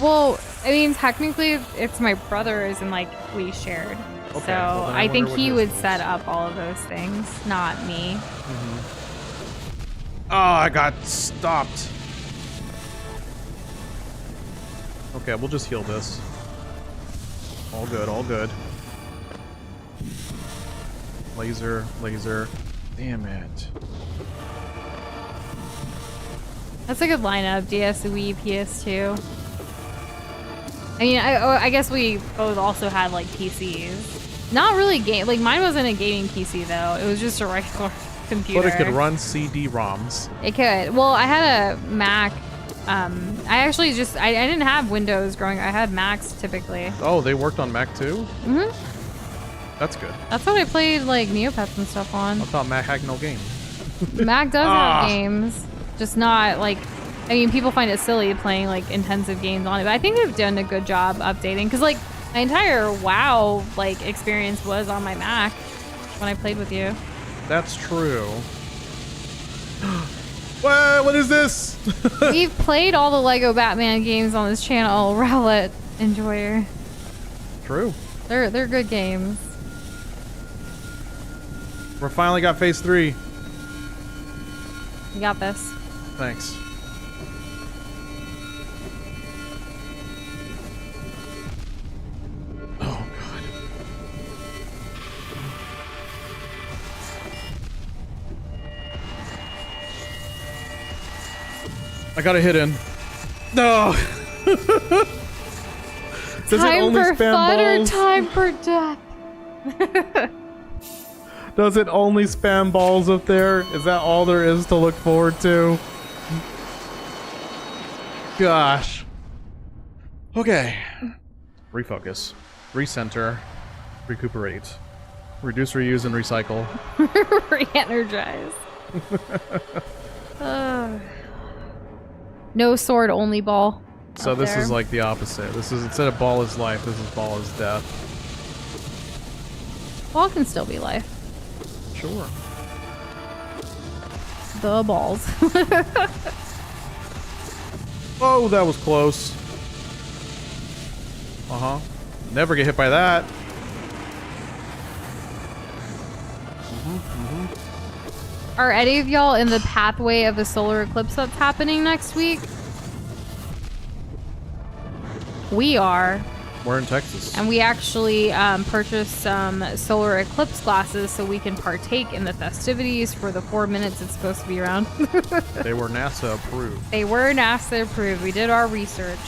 [SPEAKER 2] Well, I mean, technically, it's my brother's, and like we shared.
[SPEAKER 1] Okay,
[SPEAKER 2] So
[SPEAKER 1] well, then
[SPEAKER 2] I think
[SPEAKER 1] wonder what
[SPEAKER 2] he
[SPEAKER 1] his
[SPEAKER 2] would
[SPEAKER 1] was.
[SPEAKER 2] set up all of those things, not me.
[SPEAKER 1] Oh, I got stopped. Okay, we'll just heal this. All good, all good. Laser, laser. Damn it.
[SPEAKER 2] That's a good lineup. DSOE, PS2. I mean, I guess we both also had like PCs. Not really game. Like mine wasn't a gaming PC though. It was just a regular computer.
[SPEAKER 1] But it could run CD-ROMs.
[SPEAKER 2] It could. Well, I had a Mac. I actually just I didn't have Windows growing up. I had Macs typically.
[SPEAKER 1] Oh, they worked on Mac too?
[SPEAKER 2] Mhm.
[SPEAKER 1] That's good.
[SPEAKER 2] That's what I played like Neopets and stuff on.
[SPEAKER 1] I thought Mac had no game.
[SPEAKER 2] Mac does have games, just not like. I mean, people find it silly playing like intensive games on it, but I think they've done a good job updating. Because like my entire WoW like experience was on my Mac when I played with you.
[SPEAKER 1] That's true. What is this?
[SPEAKER 2] We've played all the Lego Batman games on this channel. Rowlet enjoyer.
[SPEAKER 1] True.
[SPEAKER 2] They're good games.
[SPEAKER 1] We finally got phase 3.
[SPEAKER 2] You got this.
[SPEAKER 1] Thanks. Oh, God. I got a hit in. No! Does it only
[SPEAKER 2] for
[SPEAKER 1] spam
[SPEAKER 2] fun
[SPEAKER 1] balls?
[SPEAKER 2] or time for death?
[SPEAKER 1] Does it only spam balls up there? Is that all there is to look forward to? Gosh. Okay. Refocus. Recenter. Recuperate. Reduce, reuse, and recycle.
[SPEAKER 2] Re-energize. No sword, only ball.
[SPEAKER 1] So
[SPEAKER 2] up
[SPEAKER 1] this
[SPEAKER 2] there.
[SPEAKER 1] is like the opposite. This is, instead of ball is life, this is ball is death.
[SPEAKER 2] Ball can still be life.
[SPEAKER 1] Sure.
[SPEAKER 2] The balls.
[SPEAKER 1] Oh, that was close. Uh-huh. Never get hit by that.
[SPEAKER 2] Are any of y'all in the pathway of the solar eclipse that's happening next week? We are.
[SPEAKER 1] We're in Texas.
[SPEAKER 2] And we actually purchased some solar eclipse glasses so we can partake in the festivities for the 4 minutes it's supposed to be around.
[SPEAKER 1] They were NASA approved.
[SPEAKER 2] They were NASA approved. We did our research.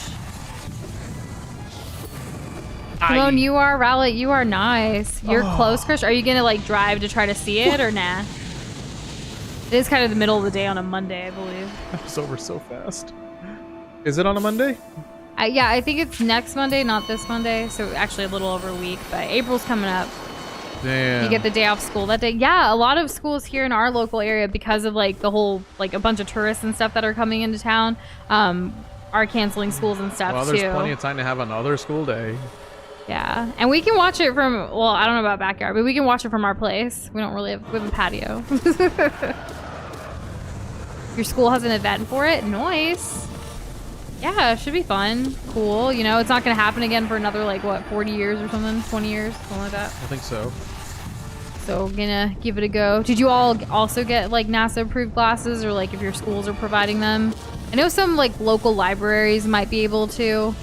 [SPEAKER 2] Simone, you are. Rowlet, you are nice. You're close, Chris. Are you going to like drive to try to see it or nah? It is kind of the middle of the day on a Monday, I believe.
[SPEAKER 1] It's over so fast. Is it on a Monday?
[SPEAKER 2] Yeah, I think it's next Monday, not this Monday. So actually a little over a week, but April's coming up.
[SPEAKER 1] Damn.
[SPEAKER 2] You get the day off school that day. Yeah, a lot of schools here in our local area, because of like the whole, like a bunch of tourists and stuff that are coming into town, are canceling schools and stuff
[SPEAKER 1] Well,
[SPEAKER 2] too.
[SPEAKER 1] there's plenty of time to have another school day.
[SPEAKER 2] Yeah, and we can watch it from, well, I don't know about backyard, but we can watch it from our place. We don't really have, we have a patio. Your school has an event for it? Nice. Yeah, it should be fun. Cool. You know, it's not going to happen again for another, like, what, 40 years or something? 20 years? Something like that.
[SPEAKER 1] I think so.
[SPEAKER 2] So, gonna give it a go. Did you all also get, like, NASA-approved glasses? Or, like, if your schools are providing them? I know some, like, local libraries might be able to,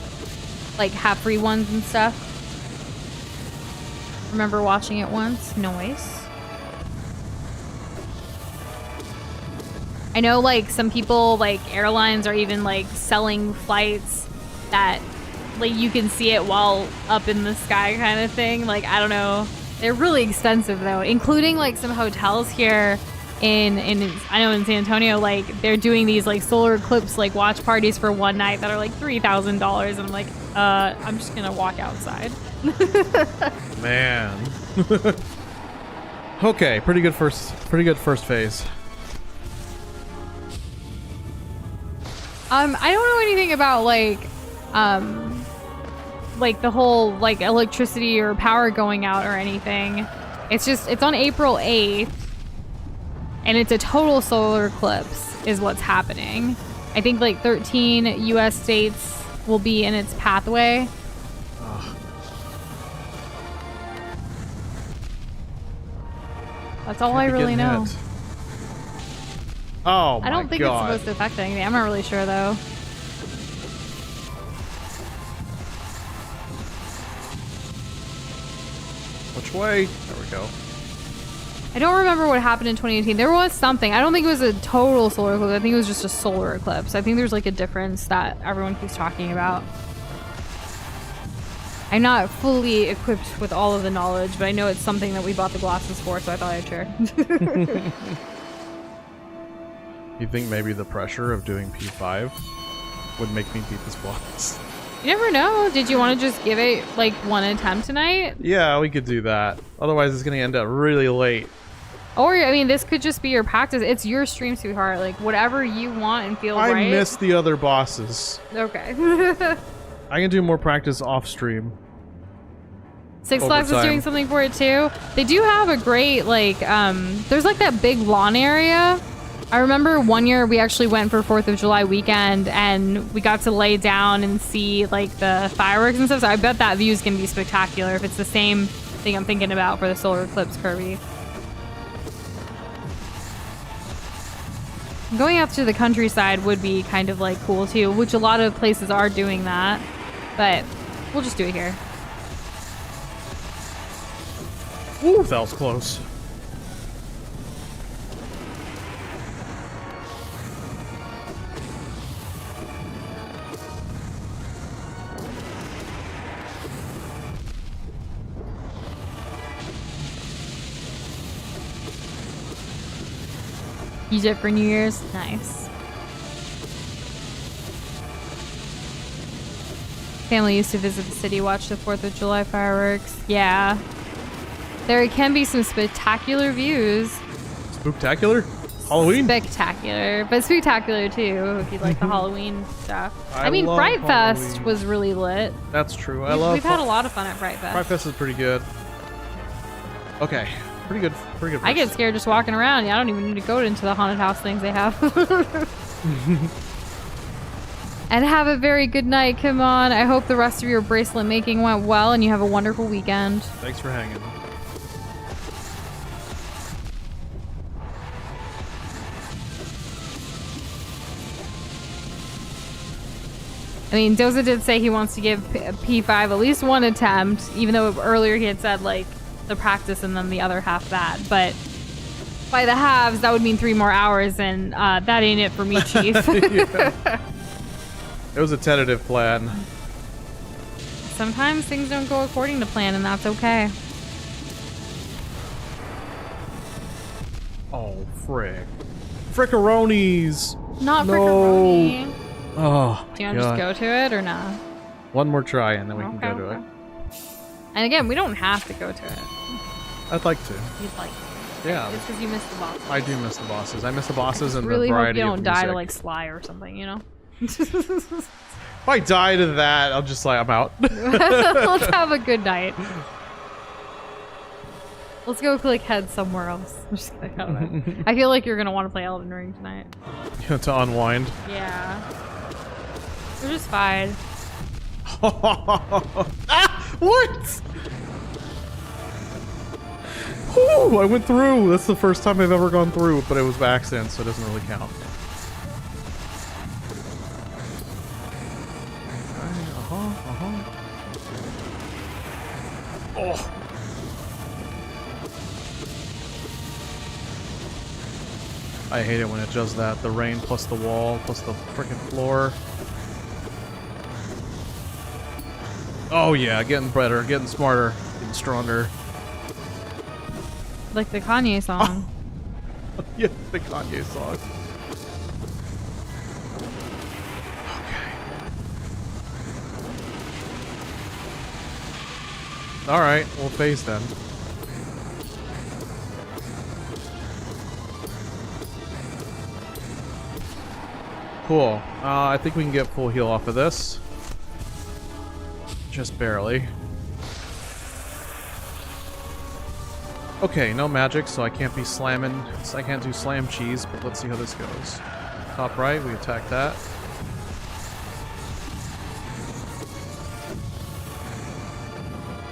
[SPEAKER 2] like, have free ones and stuff. Remember watching it once? Nice. I know, like, some people, like, airlines are even, like, selling flights that, like, you can see it while up in the sky kind of thing. Like, I don't know. They're really expensive, though, including, like, some hotels here in I know in San Antonio, like, they're doing these, like, solar eclipse, like, watch parties for one night that are, like, $3,000. And I'm like, I'm just gonna walk outside.
[SPEAKER 1] Man. Okay, pretty good first phase.
[SPEAKER 2] I don't know anything about like the whole like electricity or power going out or anything. It's on April 8th and it's a total solar eclipse is what's happening. I think like 13 US states will be in its pathway.
[SPEAKER 1] Ugh.
[SPEAKER 2] That's all I really know.
[SPEAKER 1] Hit. Oh my
[SPEAKER 2] I don't think
[SPEAKER 1] God.
[SPEAKER 2] it's supposed to affect anything. I'm not really sure though.
[SPEAKER 1] Which way? There we go.
[SPEAKER 2] I don't remember what happened in 2018. There was something. I don't think it was a total solar eclipse. I think it was just a solar eclipse. I think there's like a difference that everyone keeps talking about. I'm not fully equipped with all of the knowledge, but I know it's something that we bought the glasses for, so I thought I'd share.
[SPEAKER 1] You think maybe the pressure of doing P5 would make me beat this boss?
[SPEAKER 2] You never know. Did you want to just give it like one attempt tonight?
[SPEAKER 1] Yeah, we could do that. Otherwise, it's gonna end up really late.
[SPEAKER 2] Or, I mean, this could just be your practice. It's your stream, sweetheart. Like, whatever you want and feel right.
[SPEAKER 1] I missed the other bosses.
[SPEAKER 2] Okay.
[SPEAKER 1] I can do more practice off stream.
[SPEAKER 2] Six Flags is doing something for it too. They do have a great, like, there's like that big lawn area. I remember one year we actually went for 4th of July weekend and we got to lay down and see like the fireworks and stuff. So I bet that view is going to be spectacular if it's the same thing I'm thinking about for the solar eclipse, Kirby. Going out to the countryside would be kind of like cool too, which a lot of places are doing that, but we'll just do it here.
[SPEAKER 1] Ooh, that was close.
[SPEAKER 2] Use it for New Year's? Nice. Family used to visit the city, watch the 4th of July fireworks. Yeah. There can be some spectacular views.
[SPEAKER 1] Spooktacular? Halloween?
[SPEAKER 2] Spectacular. But spectacular too, if you like the Halloween stuff. I mean,
[SPEAKER 1] love
[SPEAKER 2] Fright Fest
[SPEAKER 1] Halloween.
[SPEAKER 2] was really lit.
[SPEAKER 1] That's true.
[SPEAKER 2] We've had a lot of fun at Fright Fest.
[SPEAKER 1] Fright Fest is pretty good. Okay. Pretty good. Pretty good.
[SPEAKER 2] I get scared just walking around. I don't even need to go into the haunted house things they have. And have a very good night, come on. I hope the rest of your bracelet making went well and you have a wonderful weekend.
[SPEAKER 1] Thanks for hanging.
[SPEAKER 2] I mean, Doza did say he wants to give P5 at least one attempt, even though earlier he had said, like, the practice and then the other half that. But by the halves, that would mean 3 more hours, and that ain't it for me, Chief.
[SPEAKER 1] Yeah. It was a tentative plan.
[SPEAKER 2] Sometimes things don't go according to plan, and that's okay.
[SPEAKER 1] Oh, frick. Frickaroonies!
[SPEAKER 2] Not
[SPEAKER 1] No.
[SPEAKER 2] frickaroni.
[SPEAKER 1] Oh,
[SPEAKER 2] Do you want to just go to it or not?
[SPEAKER 1] One more try and then we can go to it.
[SPEAKER 2] And again, we don't have to go to it.
[SPEAKER 1] I'd like to.
[SPEAKER 2] You'd like to.
[SPEAKER 1] Yeah.
[SPEAKER 2] It's because you missed the bosses.
[SPEAKER 1] I do miss the bosses. I miss the bosses and
[SPEAKER 2] Really
[SPEAKER 1] the
[SPEAKER 2] hope
[SPEAKER 1] variety
[SPEAKER 2] you
[SPEAKER 1] of
[SPEAKER 2] don't die
[SPEAKER 1] music.
[SPEAKER 2] to like Sly or something, you know?
[SPEAKER 1] If I die to that, I'll just like, I'm out.
[SPEAKER 2] Let's have a good night. Let's go click head somewhere else. I'm just kidding. I don't know. I feel like you're gonna want to play Elden Ring tonight.
[SPEAKER 1] To unwind.
[SPEAKER 2] Yeah. We're just fine.
[SPEAKER 1] Ah! What? Ooh, I went through. That's the first time I've ever gone through, but it was by accident, so it doesn't really count. Oh. I hate it when it does that. The rain plus the wall plus the freaking floor. Oh yeah, getting better, getting smarter, getting stronger.
[SPEAKER 2] Like the Kanye song.
[SPEAKER 1] Oh. Yeah, the Kanye song. Okay. Alright, we'll phase then. Cool. I think we can get full heal off of this. Just barely. Okay, no magic, so I can't be slamming. I can't do slam cheese, but let's see how this goes. Top right, we attack that.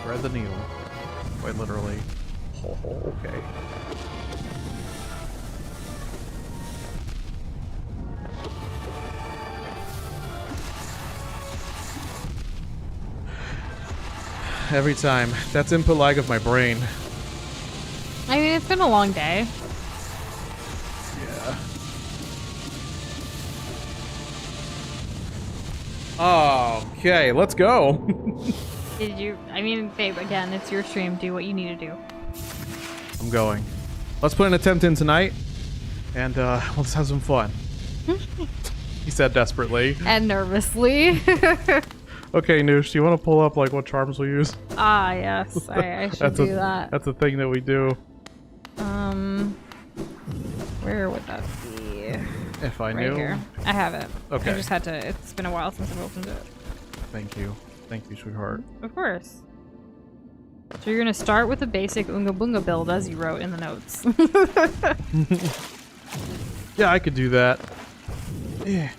[SPEAKER 1] Thread the needle. Quite literally. Oh, okay. Every time. That's input lag of my brain.
[SPEAKER 2] I mean, it's been a long day.
[SPEAKER 1] Yeah. Okay, let's go.
[SPEAKER 2] Did you? I mean, babe, again, it's your stream. Do what you need to do.
[SPEAKER 1] I'm going. Let's put an attempt in tonight, and let's have some fun. He said desperately.
[SPEAKER 2] And nervously.
[SPEAKER 1] Okay, Nush, do you want to pull up like what charms we use?
[SPEAKER 2] Ah, yes. I should do that.
[SPEAKER 1] That's a thing that we do.
[SPEAKER 2] Where would that be?
[SPEAKER 1] If I
[SPEAKER 2] Right
[SPEAKER 1] knew.
[SPEAKER 2] here. I have it.
[SPEAKER 1] Okay.
[SPEAKER 2] I just had to. It's been a while since I've opened it.
[SPEAKER 1] Thank you. Thank you, sweetheart.
[SPEAKER 2] Of course. So you're gonna start with a basic Unga Bunga build as you wrote in the notes.
[SPEAKER 1] Yeah, I could do that. Yeah.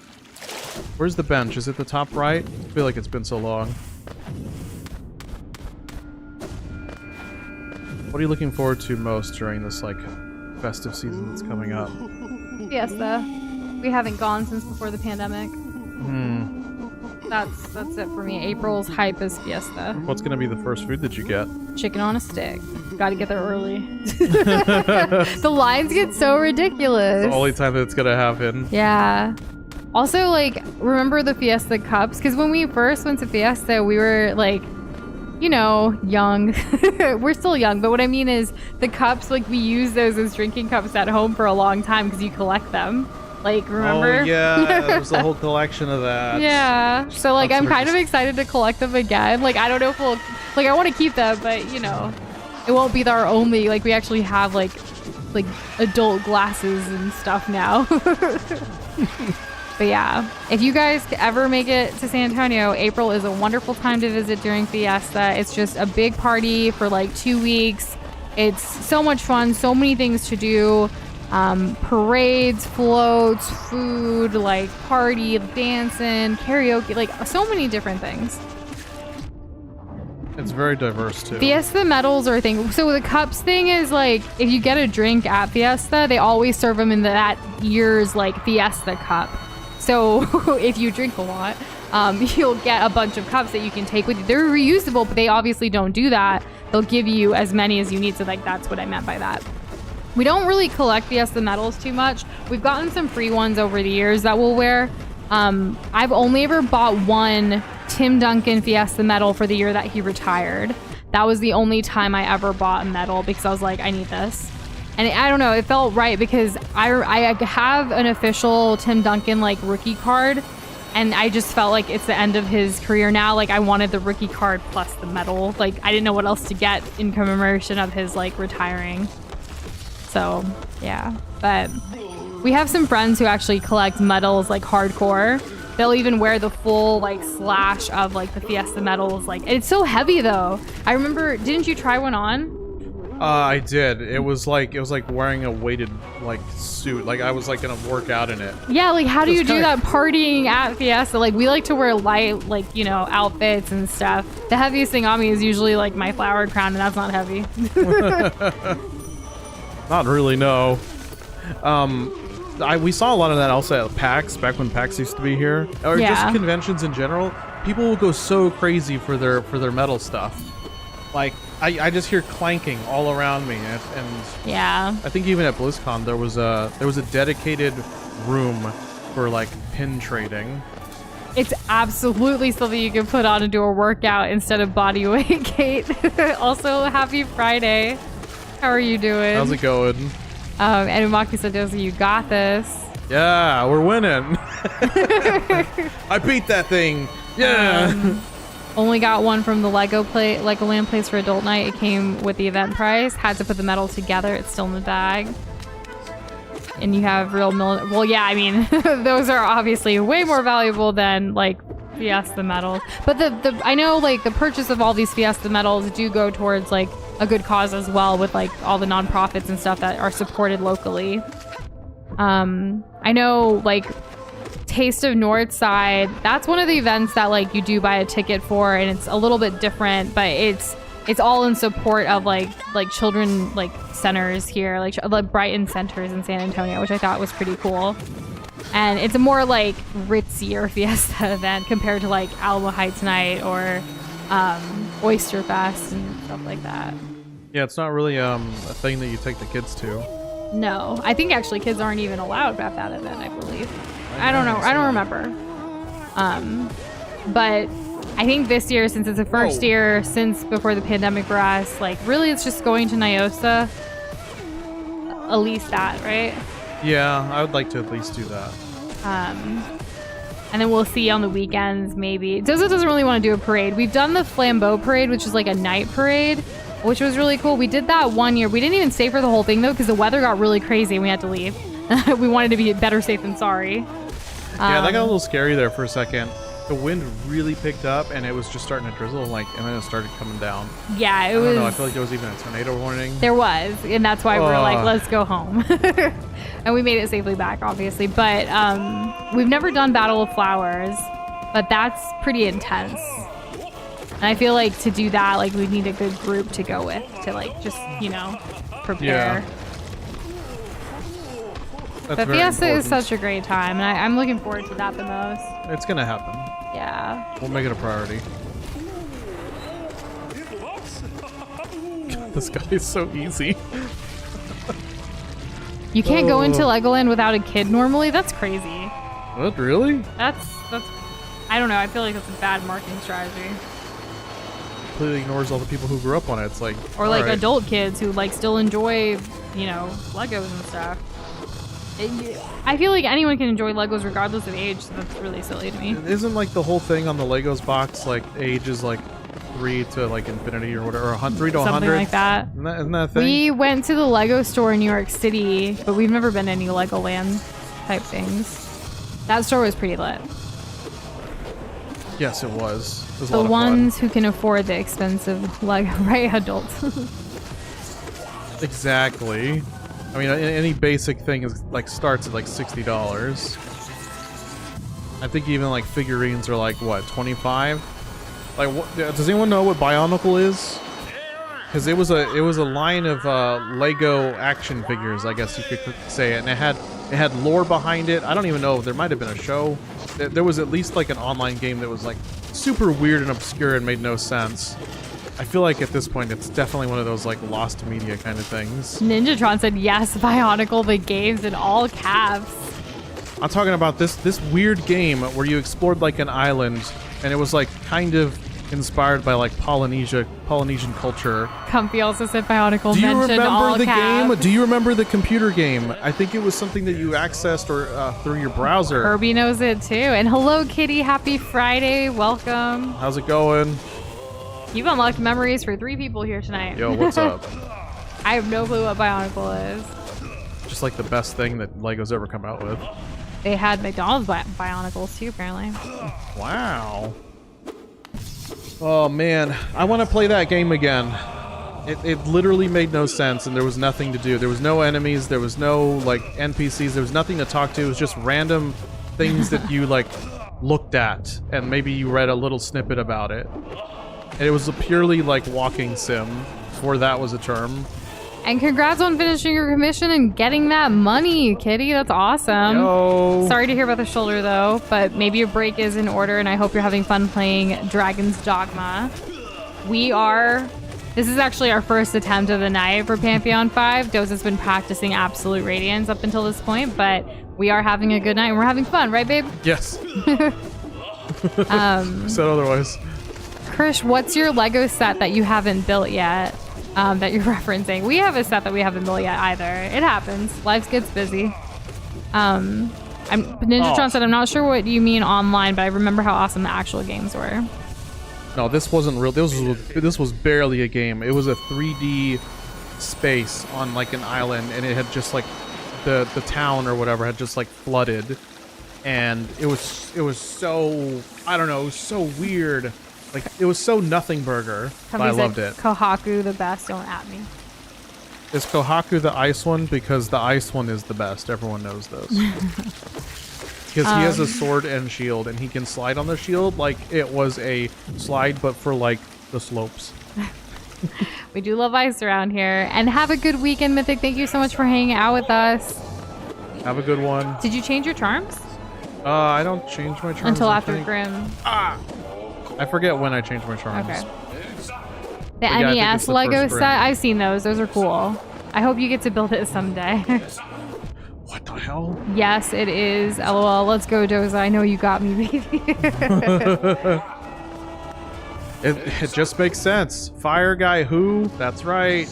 [SPEAKER 1] Where's the bench? Is it the top right? I feel like it's been so long. What are you looking forward to most during this, like, festive season that's coming up?
[SPEAKER 2] Fiesta. We haven't gone since before the pandemic. That's it for me. April's hype is Fiesta.
[SPEAKER 1] What's gonna be the first food that you get?
[SPEAKER 2] Chicken on a stick. Gotta get there early. The lines get so ridiculous.
[SPEAKER 1] The only time that it's gonna happen.
[SPEAKER 2] Yeah. Also, like, remember the Fiesta cups? Because when we first went to Fiesta, we were, like, you know, young. We're still young, but what I mean is the cups, like, we use those as drinking cups at home for a long time because you collect them. Like, remember?
[SPEAKER 1] Oh, yeah. There's a whole collection of that.
[SPEAKER 2] Yeah. So, like,
[SPEAKER 1] Cups
[SPEAKER 2] I'm
[SPEAKER 1] are
[SPEAKER 2] kind of
[SPEAKER 1] just-
[SPEAKER 2] excited to collect them again. Like, I don't know if we'll... Like, I want to keep them, but, you know, it won't be our only... Like, we actually have, like adult glasses and stuff now. But yeah, if you guys ever make it to San Antonio, April is a wonderful time to visit during Fiesta. It's just a big party for like 2 weeks. It's so much fun, so many things to do. Parades, floats, food, like party, dancing, karaoke, like so many different things.
[SPEAKER 1] It's very diverse, too.
[SPEAKER 2] Fiesta medals are a thing. So the cups thing is like, if you get a drink at Fiesta, they always serve them in that year's like Fiesta cup. So if you drink a lot, you'll get a bunch of cups that you can take with you. They're reusable, but they obviously don't do that. They'll give you as many as you need. So like, that's what I meant by that. We don't really collect Fiesta medals too much. We've gotten some free ones over the years that we'll wear. I've only ever bought one Tim Duncan Fiesta medal for the year that he retired. That was the only time I ever bought a medal because I was like, I need this. And I don't know, it felt right because I have an official Tim Duncan like rookie card, and I just felt like it's the end of his career now. Like I wanted the rookie card plus the medal. Like I didn't know what else to get in commemoration of his like retiring. So yeah, but we have some friends who actually collect medals like hardcore. They'll even wear the full like slash of like the Fiesta medals. Like it's so heavy though. I remember, didn't you try one on?
[SPEAKER 1] I did. It was like wearing a weighted like suit. Like I was like gonna work out in it.
[SPEAKER 2] Yeah, like how do you do
[SPEAKER 1] kinda-
[SPEAKER 2] that partying at Fiesta? Like we like to wear light, like, you know, outfits and stuff. The heaviest thing on me is usually like my flower crown, and that's not heavy.
[SPEAKER 1] Not really, no. We saw a lot of that also at PAX, back when PAX used to be here, or
[SPEAKER 2] Yeah.
[SPEAKER 1] just conventions in general. People will go so crazy for their metal stuff. Like I just hear clanking all around me, and
[SPEAKER 2] Yeah.
[SPEAKER 1] I think even at BlizzCon there was a dedicated room for like pin trading.
[SPEAKER 2] It's absolutely something you can put on and do a workout instead of body weight, Kate. Also, happy Friday. How are you doing?
[SPEAKER 1] How's it going?
[SPEAKER 2] And Umaki said, Doza, you got this.
[SPEAKER 1] Yeah, we're winning. I beat that thing. Yeah.
[SPEAKER 2] Only got one from the Legoland place for adult night. It came with the event price. Had to put the medal together. It's still in the bag. And you have real well, yeah, I mean, those are obviously way more valuable than like Fiesta medals. But the I know like the purchase of all these Fiesta medals do go towards like a good cause as well, with like all the nonprofits and stuff that are supported locally. I know like Taste of Northside, that's one of the events that like you do buy a ticket for, and it's a little bit different, but it's it's all in support of like children like centers here, like Brighton centers in San Antonio, which I thought was pretty cool. And it's a more like ritzier fiesta event compared to like Alamo Heights Night or Oyster Fest and stuff like that.
[SPEAKER 1] Yeah, it's not really a thing that you take the kids to.
[SPEAKER 2] No, I think actually kids aren't even allowed at that event, I believe. I don't know. I don't remember. But I think this year, since it's the first year since before the pandemic for us, like really it's just going to Nyosa. At least that, right?
[SPEAKER 1] Yeah, I would like to at least do that.
[SPEAKER 2] And then we'll see on the weekends, maybe. Doza doesn't really want to do a parade. We've done the Flambeau Parade, which is like a night parade, which was really cool. We did that one year. We didn't even stay for the whole thing, though, because the weather got really crazy and we had to leave. We wanted to be better safe than sorry.
[SPEAKER 1] Yeah, that got a little scary there for a second. The wind really picked up, and it was just starting to drizzle, like, and then it started coming down.
[SPEAKER 2] Yeah, it was.
[SPEAKER 1] I don't know. I feel like there was even a tornado warning.
[SPEAKER 2] There was, and that's why we were like, let's go home. And we made it safely back, obviously. But we've never done Battle of Flowers, but that's pretty intense. And I feel like to do that, like, we need a good group to go with to, like, just, you know, prepare.
[SPEAKER 1] Yeah.
[SPEAKER 2] But Fiesta is such a great time, and I'm looking forward to that the most.
[SPEAKER 1] It's gonna happen.
[SPEAKER 2] Yeah.
[SPEAKER 1] We'll make it a priority. This guy is so easy.
[SPEAKER 2] You can't go into Legoland without a kid normally? That's crazy.
[SPEAKER 1] What, really?
[SPEAKER 2] That's I don't know. I feel like that's a bad marketing strategy.
[SPEAKER 1] Completely ignores all the people who grew up on it. It's like,
[SPEAKER 2] or like adult kids who like still enjoy, you know, Legos and stuff. I feel like anyone can enjoy Legos regardless of age, so that's really silly to me.
[SPEAKER 1] Isn't like the whole thing on the Legos box like age is like 3 to like infinity or whatever, or 3 to 100?
[SPEAKER 2] Something like that.
[SPEAKER 1] Isn't that a thing?
[SPEAKER 2] We went to the Lego store in New York City, but we've never been to any Legoland type things. That store was pretty lit.
[SPEAKER 1] Yes, it was. It was
[SPEAKER 2] the ones who can afford the expensive Lego, right? Adults.
[SPEAKER 1] Exactly. I mean, any basic thing is like starts at like $60. I think even like figurines are like what, 25? Like, what, does anyone know what Bionicle is? Because it was a line of Lego action figures, I guess you could say, and it had lore behind it. I don't even know. There might have been a show. There was at least like an online game that was like super weird and obscure and made no sense. I feel like at this point it's definitely one of those like lost media kind of things.
[SPEAKER 2] Ninjatron said yes, Bionicle the games in all caps.
[SPEAKER 1] I'm talking about this weird game where you explored like an island, and it was like kind of inspired by like Polynesian culture.
[SPEAKER 2] Comfy also said Bionicle.
[SPEAKER 1] Do you
[SPEAKER 2] mentioned all
[SPEAKER 1] remember the
[SPEAKER 2] caps.
[SPEAKER 1] game? Do you remember the computer game? I think it was something that you accessed or through your browser.
[SPEAKER 2] Kirby knows it too. And hello, Kitty. Happy Friday. Welcome.
[SPEAKER 1] How's it going?
[SPEAKER 2] You've unlocked memories for 3 people here tonight.
[SPEAKER 1] Yo, what's up?
[SPEAKER 2] I have no clue what Bionicle is.
[SPEAKER 1] Just like the best thing that Lego's ever come out with.
[SPEAKER 2] They had McDonald's Bionicles too, apparently.
[SPEAKER 1] Wow. Oh man, I want to play that game again. It literally made no sense, and there was nothing to do. There was no enemies, there was no like NPCs, there was nothing to talk to. It was just random things that you like looked at, and maybe you read a little snippet about it. And it was a purely like walking sim, before that was a term.
[SPEAKER 2] And congrats on finishing your commission and getting that money, Kitty. That's awesome.
[SPEAKER 1] Yo.
[SPEAKER 2] Sorry to hear about the shoulder, though, but maybe your break is in order, and I hope you're having fun playing Dragon's Dogma. This is actually our first attempt of the night for Pantheon 5. Doza's been practicing Absolute Radiance up until this point, but we are having a good night, and we're having fun, right, babe?
[SPEAKER 1] Yes. Said otherwise.
[SPEAKER 2] Krish, what's your Lego set that you haven't built yet? That you're referencing. We have a set that we haven't built yet either. It happens. Life gets busy. Ninjatron said, I'm not sure what you mean online, but I remember how awesome the actual games were.
[SPEAKER 1] No, this wasn't real. This was barely a game. It was a 3D space on like an island, and it had just like the town or whatever had just like flooded, and it was so, I don't know, it was so weird. Like, it was so nothing burger, but I loved it.
[SPEAKER 2] Kohaku the best, don't at me.
[SPEAKER 1] Is Kohaku the ice one? Because the ice one is the best. Everyone knows this. Because he has a sword and shield, and he can slide on the shield like it was a slide, but for like the slopes.
[SPEAKER 2] We do love ice around here. And have a good weekend, Mythic. Thank you so much for hanging out with us.
[SPEAKER 1] Have a good one.
[SPEAKER 2] Did you change your charms?
[SPEAKER 1] I don't change my charms
[SPEAKER 2] Until
[SPEAKER 1] I
[SPEAKER 2] after
[SPEAKER 1] think.
[SPEAKER 2] Grim.
[SPEAKER 1] I forget when I change my charms.
[SPEAKER 2] Okay. The
[SPEAKER 1] yeah, I think it's
[SPEAKER 2] NES
[SPEAKER 1] the
[SPEAKER 2] Lego
[SPEAKER 1] first
[SPEAKER 2] set.
[SPEAKER 1] Grim.
[SPEAKER 2] I've seen those. Those are cool. I hope you get to build it someday.
[SPEAKER 1] What the hell?
[SPEAKER 2] Yes, it is. LOL. Let's go, Doza. I know you got me, baby.
[SPEAKER 1] It just makes sense. Fire guy who? That's right.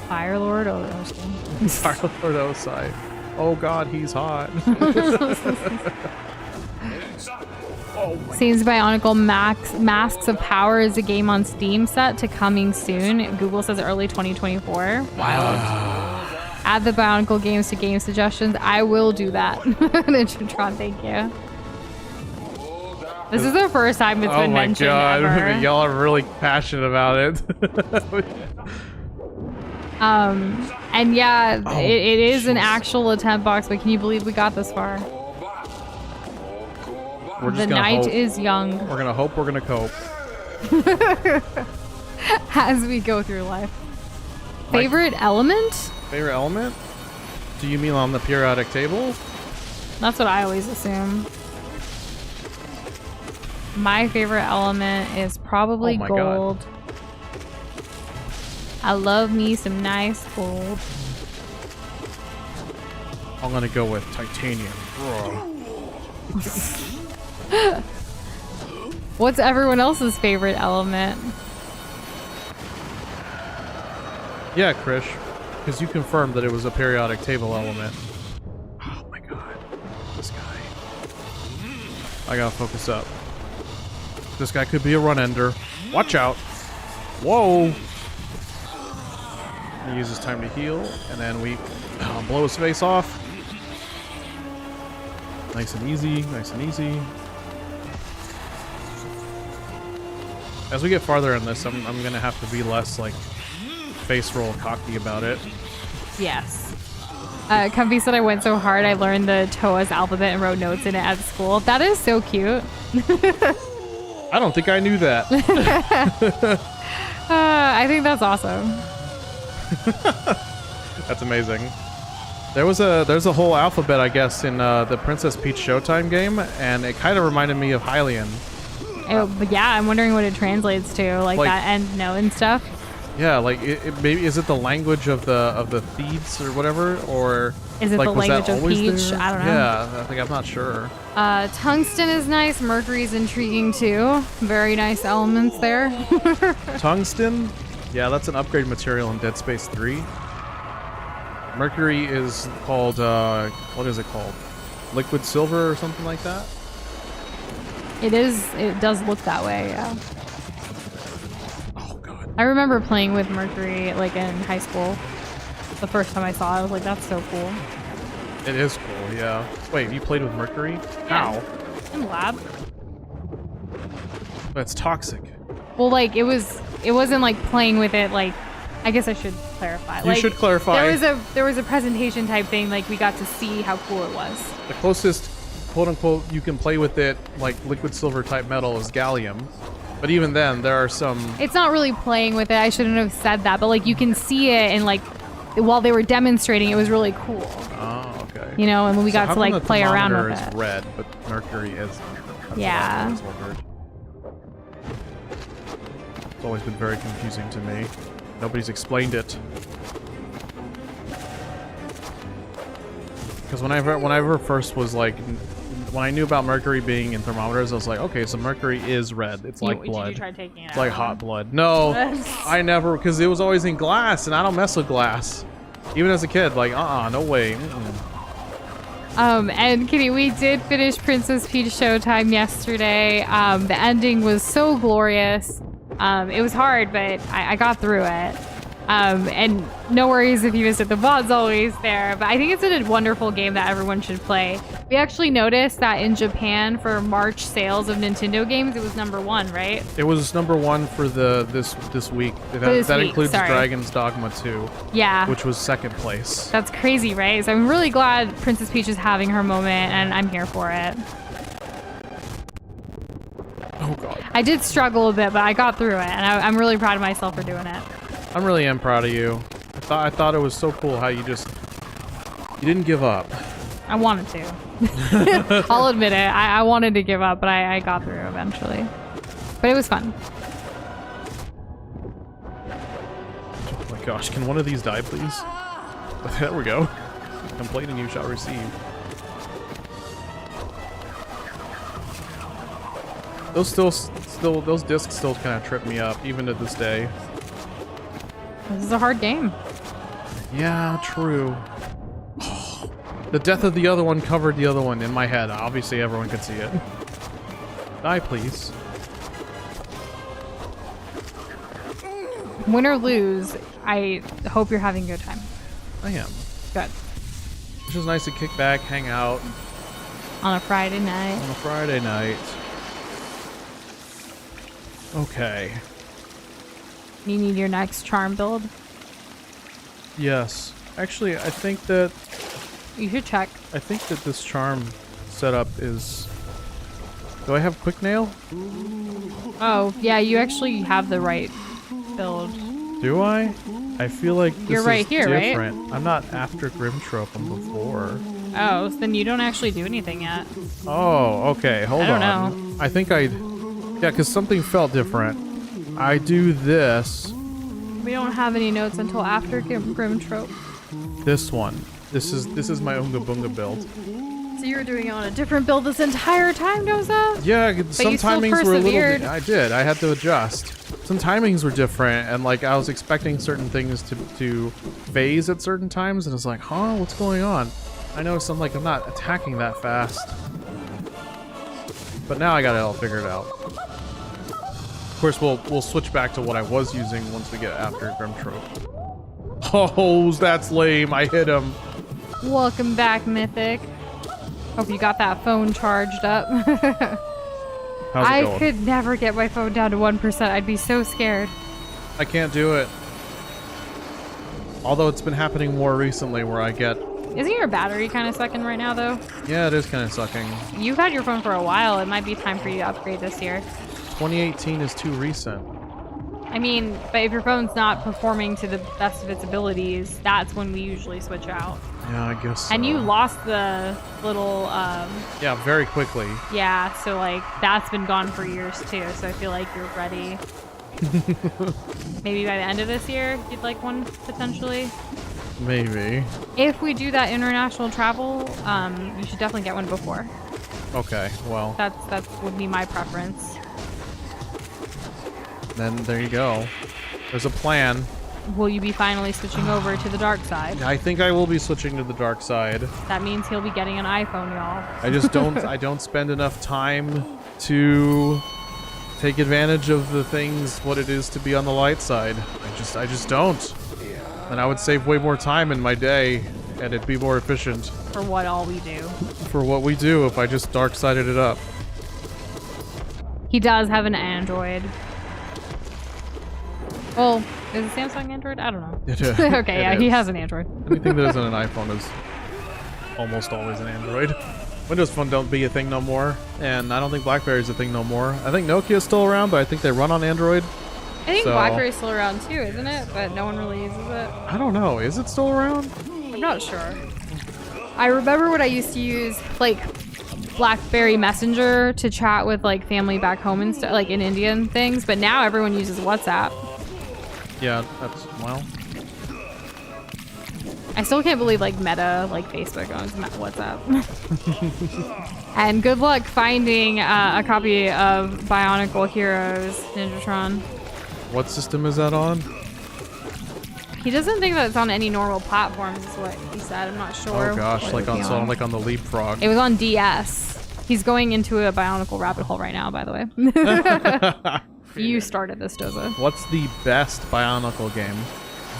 [SPEAKER 2] Fire Lord. Oh, that was cool.
[SPEAKER 1] Fire Lord Osai. Oh god, he's hot.
[SPEAKER 2] Seems Bionicle Masks of Power is a game on Steam set to coming soon. Google says early 2024. Wild. Add the Bionicle games to game suggestions. I will do that. Ninjatron, thank you. This is the first time it's been mentioned ever.
[SPEAKER 1] Oh my god, y'all are really passionate about it.
[SPEAKER 2] And yeah, it is an actual attempt box, but can you believe we got this far?
[SPEAKER 1] We're just
[SPEAKER 2] The
[SPEAKER 1] gonna
[SPEAKER 2] night
[SPEAKER 1] hope.
[SPEAKER 2] is young.
[SPEAKER 1] We're gonna hope we're gonna cope.
[SPEAKER 2] As we go through life. Favorite element?
[SPEAKER 1] Favorite element? Do you mean on the periodic table?
[SPEAKER 2] That's what I always assume. My favorite element is probably
[SPEAKER 1] Oh my God.
[SPEAKER 2] gold. I love me some nice gold.
[SPEAKER 1] I'm gonna go with titanium.
[SPEAKER 2] What's everyone else's favorite element?
[SPEAKER 1] Yeah, Krish, because you confirmed that it was a periodic table element. Oh my god, this guy. I gotta focus up. This guy could be a run ender. Watch out. Whoa. He uses time to heal, and then we blow his face off. Nice and easy, nice and easy. As we get farther in this, I'm gonna have to be less like face roll cocky about it.
[SPEAKER 2] Yes. Comfy said I went so hard I learned the TOA's alphabet and wrote notes in it at school. That is so cute.
[SPEAKER 1] I don't think I knew that.
[SPEAKER 2] I think that's awesome.
[SPEAKER 1] That's amazing. There's a whole alphabet, I guess, in the Princess Peach Showtime game, and it kind of reminded me of Hylian.
[SPEAKER 2] But yeah, I'm wondering what it translates to, like that end note and stuff.
[SPEAKER 1] Yeah, like it maybe is it the language of the Thieves or whatever, or
[SPEAKER 2] is it
[SPEAKER 1] like,
[SPEAKER 2] the language of Peach?
[SPEAKER 1] There?
[SPEAKER 2] I don't know.
[SPEAKER 1] Yeah, I think I'm not sure.
[SPEAKER 2] Tungsten is nice. Mercury's intriguing too. Very nice elements there.
[SPEAKER 1] Tungsten, yeah, that's an upgrade material in Dead Space 3. Mercury is called what is it called? Liquid silver or something like that.
[SPEAKER 2] It is. It does look that way. Yeah.
[SPEAKER 1] Oh god.
[SPEAKER 2] I remember playing with Mercury like in high school. The first time I saw it, I was like, "That's so cool."
[SPEAKER 1] It is cool, yeah. Wait, you played with Mercury?
[SPEAKER 2] Yeah.
[SPEAKER 1] How?
[SPEAKER 2] In lab.
[SPEAKER 1] That's toxic.
[SPEAKER 2] Well, like it wasn't like playing with it. Like, I guess I should clarify.
[SPEAKER 1] You should clarify.
[SPEAKER 2] There was a presentation type thing. Like we got to see how cool it was.
[SPEAKER 1] The closest, quote unquote, you can play with it like liquid silver type metal is gallium. But even then, there are some.
[SPEAKER 2] It's not really playing with it. I shouldn't have said that. But like you can see it, and like while they were demonstrating, it was really cool.
[SPEAKER 1] Oh, okay.
[SPEAKER 2] You know, and we got to like play around with
[SPEAKER 1] it.
[SPEAKER 2] it.
[SPEAKER 1] Is red, but mercury is.
[SPEAKER 2] Yeah.
[SPEAKER 1] It's always been very confusing to me. Nobody's explained it. Because when I first was like, when I knew about mercury being in thermometers, I was like, okay, so mercury is red. It's like blood.
[SPEAKER 2] Did you try taking it
[SPEAKER 1] It's
[SPEAKER 2] out?
[SPEAKER 1] like hot blood. No, I never, because it was always in glass, and I don't mess with glass. Even as a kid, like, no way.
[SPEAKER 2] And Kitty, we did finish Princess Peach Showtime yesterday. The ending was so glorious. It was hard, but I got through it. And no worries if you missed it. The VOD's always there. But I think it's a wonderful game that everyone should play. We actually noticed that in Japan for March sales of Nintendo games, it was #1, right?
[SPEAKER 1] It was #1 for this week. That includes Dragon's Dogma 2.
[SPEAKER 2] Yeah.
[SPEAKER 1] Which was second place.
[SPEAKER 2] That's crazy, right? So I'm really glad Princess Peach is having her moment, and I'm here for it.
[SPEAKER 1] Oh Oh god.
[SPEAKER 2] I did struggle a bit, but I got through it, and I'm really proud of myself for doing it.
[SPEAKER 1] I'm really am proud of you. I thought it was so cool how you didn't give up.
[SPEAKER 2] I wanted to. I'll admit it. I wanted to give up, but I got through eventually. But it was fun.
[SPEAKER 1] Oh my gosh, can one of these die, please? There we go. Complaining you shall receive. Those discs still kind of trip me up, even to this day.
[SPEAKER 2] This is a hard game.
[SPEAKER 1] Yeah, true. The death of the other one covered the other one in my head. Obviously, everyone could see it. Die, please.
[SPEAKER 2] Win or lose, I hope you're having a good time.
[SPEAKER 1] I am.
[SPEAKER 2] Good.
[SPEAKER 1] It's just nice to kick back, hang out.
[SPEAKER 2] On a Friday night.
[SPEAKER 1] On a Friday night. Okay.
[SPEAKER 2] You need your next charm build?
[SPEAKER 1] Yes. Actually, I think that
[SPEAKER 2] You should check.
[SPEAKER 1] this charm setup is... Do I have quick nail?
[SPEAKER 2] Oh, yeah, you actually have the right build.
[SPEAKER 1] Do I? I feel like this
[SPEAKER 2] You're right
[SPEAKER 1] is
[SPEAKER 2] here, right?
[SPEAKER 1] different. I'm not after Grimtrope, I'm before.
[SPEAKER 2] Oh, so then you don't actually do anything yet.
[SPEAKER 1] Oh, okay. Hold on.
[SPEAKER 2] I don't know.
[SPEAKER 1] I think I... Yeah, because something felt different. I do this.
[SPEAKER 2] We don't have any notes until after Grimtrope.
[SPEAKER 1] This one. This is my Oonga Boonga build.
[SPEAKER 2] So you were doing it on a different build this entire time, Doza?
[SPEAKER 1] Yeah, some
[SPEAKER 2] you still
[SPEAKER 1] timings were a little...
[SPEAKER 2] persevered.
[SPEAKER 1] I did. I had to adjust. Some timings were different, and like I was expecting certain things to phase at certain times, and it's like, huh, what's going on? I noticed I'm not attacking that fast. But now I got it all figured out. Of course, we'll switch back to what I was using once we get after Grimtrope. Oh, that's lame. I hit him.
[SPEAKER 2] Welcome back, Mythic. Hope you got that phone charged up.
[SPEAKER 1] How's it
[SPEAKER 2] I
[SPEAKER 1] going?
[SPEAKER 2] could never get my phone down to 1%. I'd be so scared.
[SPEAKER 1] I can't do it. Although it's been happening more recently where I get...
[SPEAKER 2] Isn't your battery kind of sucking right now, though?
[SPEAKER 1] Yeah, it is kind of sucking.
[SPEAKER 2] You've had your phone for a while. It might be time for you to upgrade this year.
[SPEAKER 1] 2018 is too recent.
[SPEAKER 2] I mean, but if your phone's not performing to the best of its abilities, that's when we usually switch out.
[SPEAKER 1] Yeah, I guess so.
[SPEAKER 2] And you lost the little,
[SPEAKER 1] Yeah, very quickly.
[SPEAKER 2] yeah, so like, that's been gone for years too, so I feel like you're ready. Maybe by the end of this year, you'd like one, potentially?
[SPEAKER 1] Maybe.
[SPEAKER 2] If we do that international travel, you should definitely get one before.
[SPEAKER 1] Okay, well,
[SPEAKER 2] That would be my preference.
[SPEAKER 1] then there you go. There's a plan.
[SPEAKER 2] Will you be finally switching over to the dark side?
[SPEAKER 1] I think I will be switching to the dark side.
[SPEAKER 2] That means he'll be getting an iPhone, y'all.
[SPEAKER 1] I just don't I don't spend enough time to take advantage of the things what it is to be on the light side. I just don't. And I would save way more time in my day and it'd be more efficient
[SPEAKER 2] For what all we do.
[SPEAKER 1] for what we do if I just dark sided it up.
[SPEAKER 2] He does have an Android. Well, is it Samsung Android? I don't know. Okay, yeah, he has an Android.
[SPEAKER 1] Anything that isn't an iPhone is almost always an Android. Windows Phone don't be a thing no more, and I don't think BlackBerry's a thing no more. I think Nokia's still around, but I think they run on Android.
[SPEAKER 2] I think
[SPEAKER 1] So-
[SPEAKER 2] BlackBerry's still around too, isn't it? But no one really uses it.
[SPEAKER 1] I don't know. Is it still around?
[SPEAKER 2] I'm not sure. I remember when I used to use like BlackBerry Messenger to chat with like family back home and stuff, like in India and things. But now everyone uses WhatsApp.
[SPEAKER 1] Yeah, that's, well,
[SPEAKER 2] I still can't believe like Meta, like Facebook owns WhatsApp. And good luck finding a copy of Bionicle Heroes, Ninjatron.
[SPEAKER 1] what system is that on?
[SPEAKER 2] He doesn't think that it's on any normal platforms, is what he said. I'm not sure.
[SPEAKER 1] Oh gosh,
[SPEAKER 2] what it
[SPEAKER 1] like
[SPEAKER 2] would
[SPEAKER 1] on
[SPEAKER 2] be
[SPEAKER 1] on the Leapfrog.
[SPEAKER 2] It was on DS. He's going into a Bionicle rabbit hole right now, by the way. You started this, Doza.
[SPEAKER 1] What's the best Bionicle game?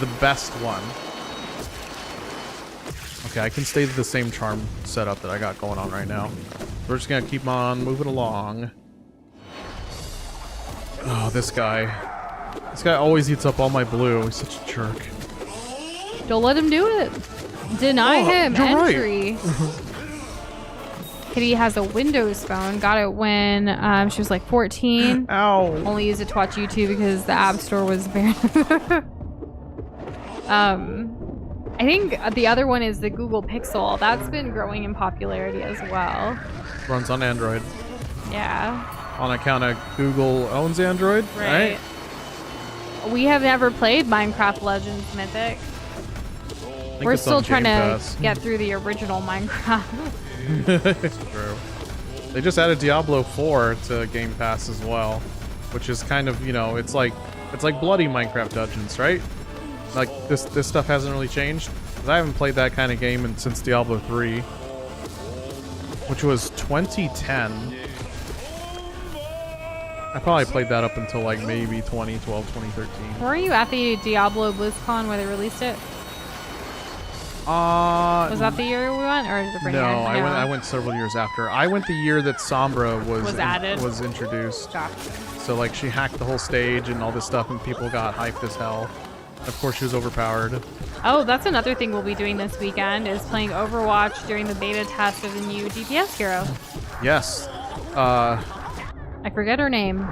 [SPEAKER 1] The best one. Okay, I can stay with the same charm setup that I got going on right now. We're just gonna keep on moving along. Oh, this guy. This guy always eats up all my blue. He's such a jerk.
[SPEAKER 2] Don't let him do it. Deny him
[SPEAKER 1] you're right.
[SPEAKER 2] entry. Kitty has a Windows phone. Got it when she was like 14.
[SPEAKER 1] Ow.
[SPEAKER 2] Only used it to watch YouTube because the App Store was banned. I think the other one is the Google Pixel. That's been growing in popularity as well.
[SPEAKER 1] Runs on Android.
[SPEAKER 2] Yeah.
[SPEAKER 1] On account of Google owns Android, right?
[SPEAKER 2] We have never played Minecraft Legends Mythic. We're still trying to get through the original Minecraft.
[SPEAKER 1] It's true. They just added Diablo 4 to Game Pass as well, which is kind of, you know, it's like bloody Minecraft Dungeons, right? Like this stuff hasn't really changed. 'Cause I haven't played that kind of game since Diablo 3, which was 2010. I probably played that up until like maybe 2012, 2013.
[SPEAKER 2] Were you at the Diablo BlizzCon where they released it? Was that the year we went, or a different year?
[SPEAKER 1] No, I went several years after. I went the year that Sombra was introduced.
[SPEAKER 2] Gotcha.
[SPEAKER 1] So like she hacked the whole stage and all this stuff, and people got hyped as hell. Of course, she was overpowered.
[SPEAKER 2] Oh, that's another thing we'll be doing this weekend is playing Overwatch during the beta test of the new DPS hero.
[SPEAKER 1] Yes.
[SPEAKER 2] I forget her name.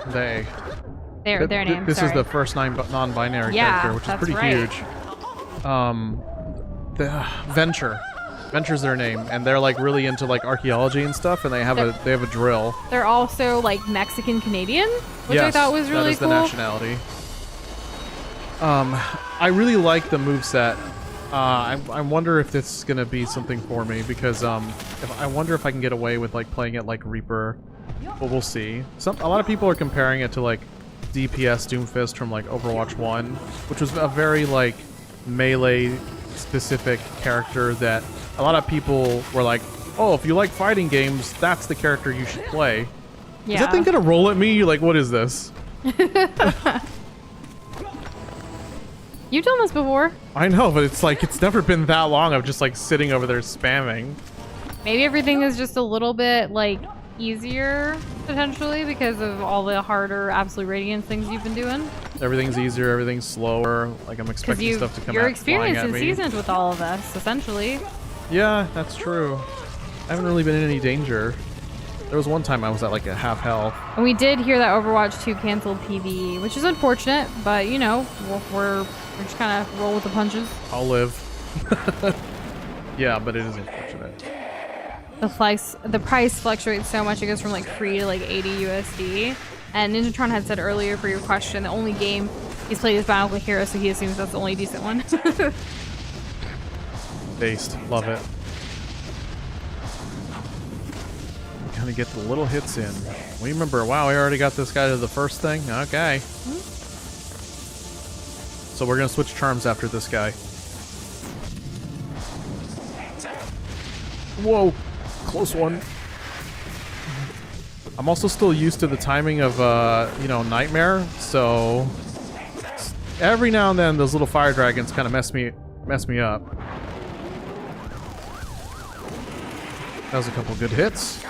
[SPEAKER 1] Their name. This is the first non-binary character, which is pretty huge. The Venture's their name, and they're like really into like archaeology and stuff, and they have a drill.
[SPEAKER 2] They're also like Mexican Canadian, which I thought was really cool.
[SPEAKER 1] That is the nationality. I really like the moveset. I wonder if this is gonna be something for me because I wonder if I can get away with like playing it like Reaper, but we'll see. A lot of people are comparing it to like DPS Doomfist from like Overwatch 1, which was a very like melee specific character that a lot of people were like, oh, if you like fighting games, that's the character you should play. Yeah. Is that thing gonna roll at me? You're like, what is this?
[SPEAKER 2] You've done this before.
[SPEAKER 1] I know, but it's like, it's never been that long of just like sitting over there spamming.
[SPEAKER 2] Maybe everything is just a little bit like easier potentially because of all the harder Absolute Radiance things you've been doing.
[SPEAKER 1] Everything's easier, everything's slower. Like I'm expecting stuff to come out
[SPEAKER 2] your experience
[SPEAKER 1] flying at
[SPEAKER 2] is
[SPEAKER 1] me.
[SPEAKER 2] seasoned with all of this, essentially.
[SPEAKER 1] Yeah, that's true. I haven't really been in any danger. There was one time I was at like a half health.
[SPEAKER 2] And we did hear that Overwatch 2 canceled PvE, which is unfortunate, but you know, we're just kind of roll with the punches.
[SPEAKER 1] I'll live. Yeah, but it is unfortunate.
[SPEAKER 2] The price fluctuates so much; it goes from like free to like 80 USD. And Ninjatron had said earlier for your question, the only game he's played is Battlefield Hero, so he assumes that's the only decent one.
[SPEAKER 1] Based, love it. Kind of get the little hits in. We remember, wow, we already got this guy to the first thing. Okay. So we're gonna switch charms after this guy. Whoa, close one. I'm also still used to the timing of, you know, Nightmare, so every now and then those little fire dragons kind of mess me up. That was a couple good hits.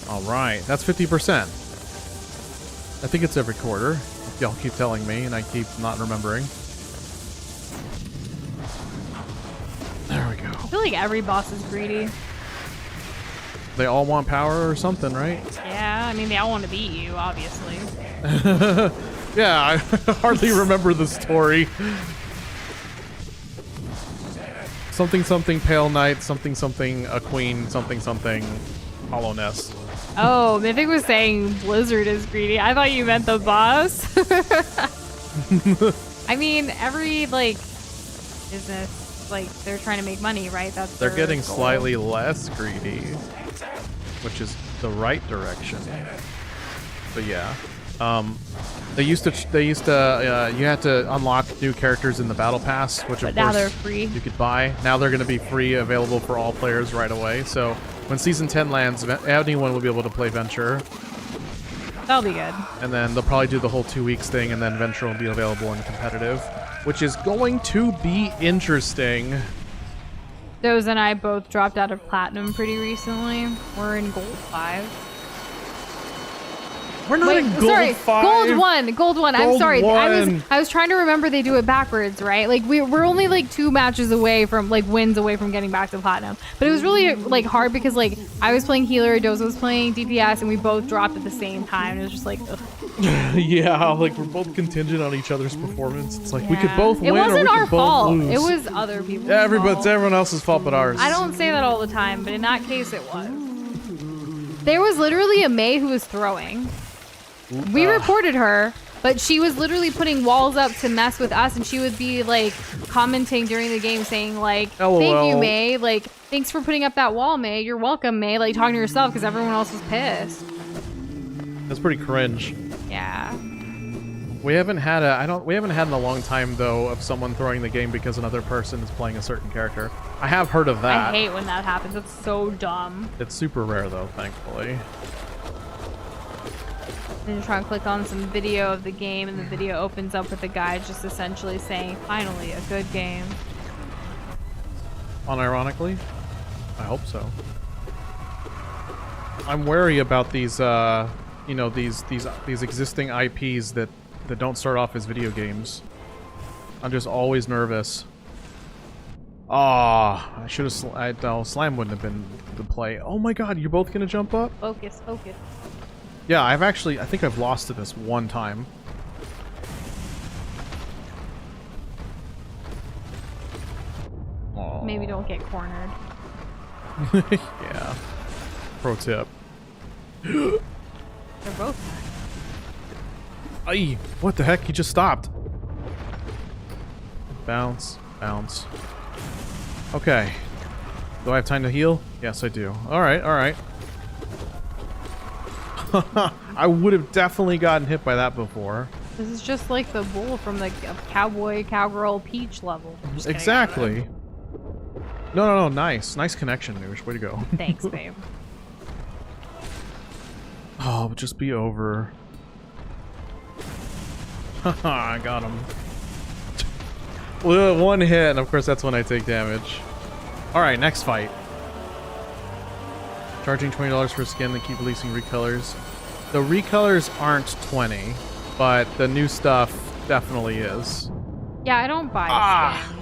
[SPEAKER 1] All right, that's 50%. I think it's every quarter. If y'all keep telling me, and I keep not remembering. There we go.
[SPEAKER 2] I feel like every boss is greedy.
[SPEAKER 1] They all want power or something, right?
[SPEAKER 2] Yeah, I mean, they all want to beat you, obviously.
[SPEAKER 1] Yeah, I hardly remember the story. Something something Pale Knight, something something a queen, something something Hallownest.
[SPEAKER 2] Oh, Mythic was saying Blizzard is greedy. I thought you meant the boss. I mean, every like business, like they're trying to make money, right?
[SPEAKER 1] They're getting goal. Slightly less greedy, which is the right direction. But yeah, they used to you had to unlock new characters in the battle pass, which of
[SPEAKER 2] now
[SPEAKER 1] course
[SPEAKER 2] they're free.
[SPEAKER 1] You could buy. Now they're going to be free, available for all players right away. So when season 10 lands, anyone will be able to play Venture.
[SPEAKER 2] That'll be good.
[SPEAKER 1] And then they'll probably do the whole 2 weeks thing, and then Venture will be available in competitive, which is going to be interesting.
[SPEAKER 2] Doza and I both dropped out of Platinum pretty recently. We're in Gold 5.
[SPEAKER 1] We're not in gold
[SPEAKER 2] sorry,
[SPEAKER 1] 5.
[SPEAKER 2] Gold one. I'm
[SPEAKER 1] Gold
[SPEAKER 2] sorry.
[SPEAKER 1] 1.
[SPEAKER 2] I was trying to remember they do it backwards, right? Like we're only like 2 matches away from like wins away from getting back to platinum. But it was really like hard because like I was playing healer, Doza was playing DPS, and we both dropped at the same time. It was just like, ugh.
[SPEAKER 1] Yeah, like we're both contingent on each other's performance. It's like we could both win
[SPEAKER 2] It wasn't
[SPEAKER 1] or we
[SPEAKER 2] our
[SPEAKER 1] could both
[SPEAKER 2] fault.
[SPEAKER 1] lose.
[SPEAKER 2] It was other people's
[SPEAKER 1] It's
[SPEAKER 2] fault.
[SPEAKER 1] everyone else's fault but ours.
[SPEAKER 2] I don't say that all the time, but in that case it was. There was literally a Mei who was throwing. We reported her, but she was literally putting walls up to mess with us, and she would be like commenting during the game saying like,
[SPEAKER 1] LOL.
[SPEAKER 2] thank you, Mei. Like, thanks for putting up that wall, Mei. You're welcome, Mei. Like talking to herself because everyone else was pissed.
[SPEAKER 1] That's pretty cringe.
[SPEAKER 2] Yeah.
[SPEAKER 1] We haven't had in a long time though of someone throwing the game because another person is playing a certain character. I have heard of that.
[SPEAKER 2] I hate when that happens. It's so dumb.
[SPEAKER 1] It's super rare though, thankfully.
[SPEAKER 2] Then you try and click on some video of the game, and the video opens up with a guy just essentially saying, finally, a good game.
[SPEAKER 1] Unironically? I hope so. I'm wary about these, you know, these existing IPs that don't start off as video games. I'm just always nervous. Ah, I should have. No, Slam wouldn't have been the play. Oh my God, you're both gonna jump up?
[SPEAKER 2] Focus, focus.
[SPEAKER 1] Yeah, I think I've lost to this one time. Aww.
[SPEAKER 2] Maybe don't get cornered.
[SPEAKER 1] Yeah. Pro tip.
[SPEAKER 2] They're both.
[SPEAKER 1] Aye, what the heck? He just stopped. Bounce, bounce. Okay. Do I have time to heal? Yes, I do. Alright, alright. I would have definitely gotten hit by that before.
[SPEAKER 2] This is just like the bull from the cowboy, cowgirl, peach level. I'm just
[SPEAKER 1] Exactly. No, nice. Nice connection, Nush. Way to go.
[SPEAKER 2] Thanks, babe.
[SPEAKER 1] Oh, just be over. Haha, I got him. Well, one hit, and of course that's when I take damage. Alright, next fight. Charging $20 for a skin that keep releasing recolors. The recolors aren't 20, but the new stuff definitely is.
[SPEAKER 2] Yeah, I don't buy skins.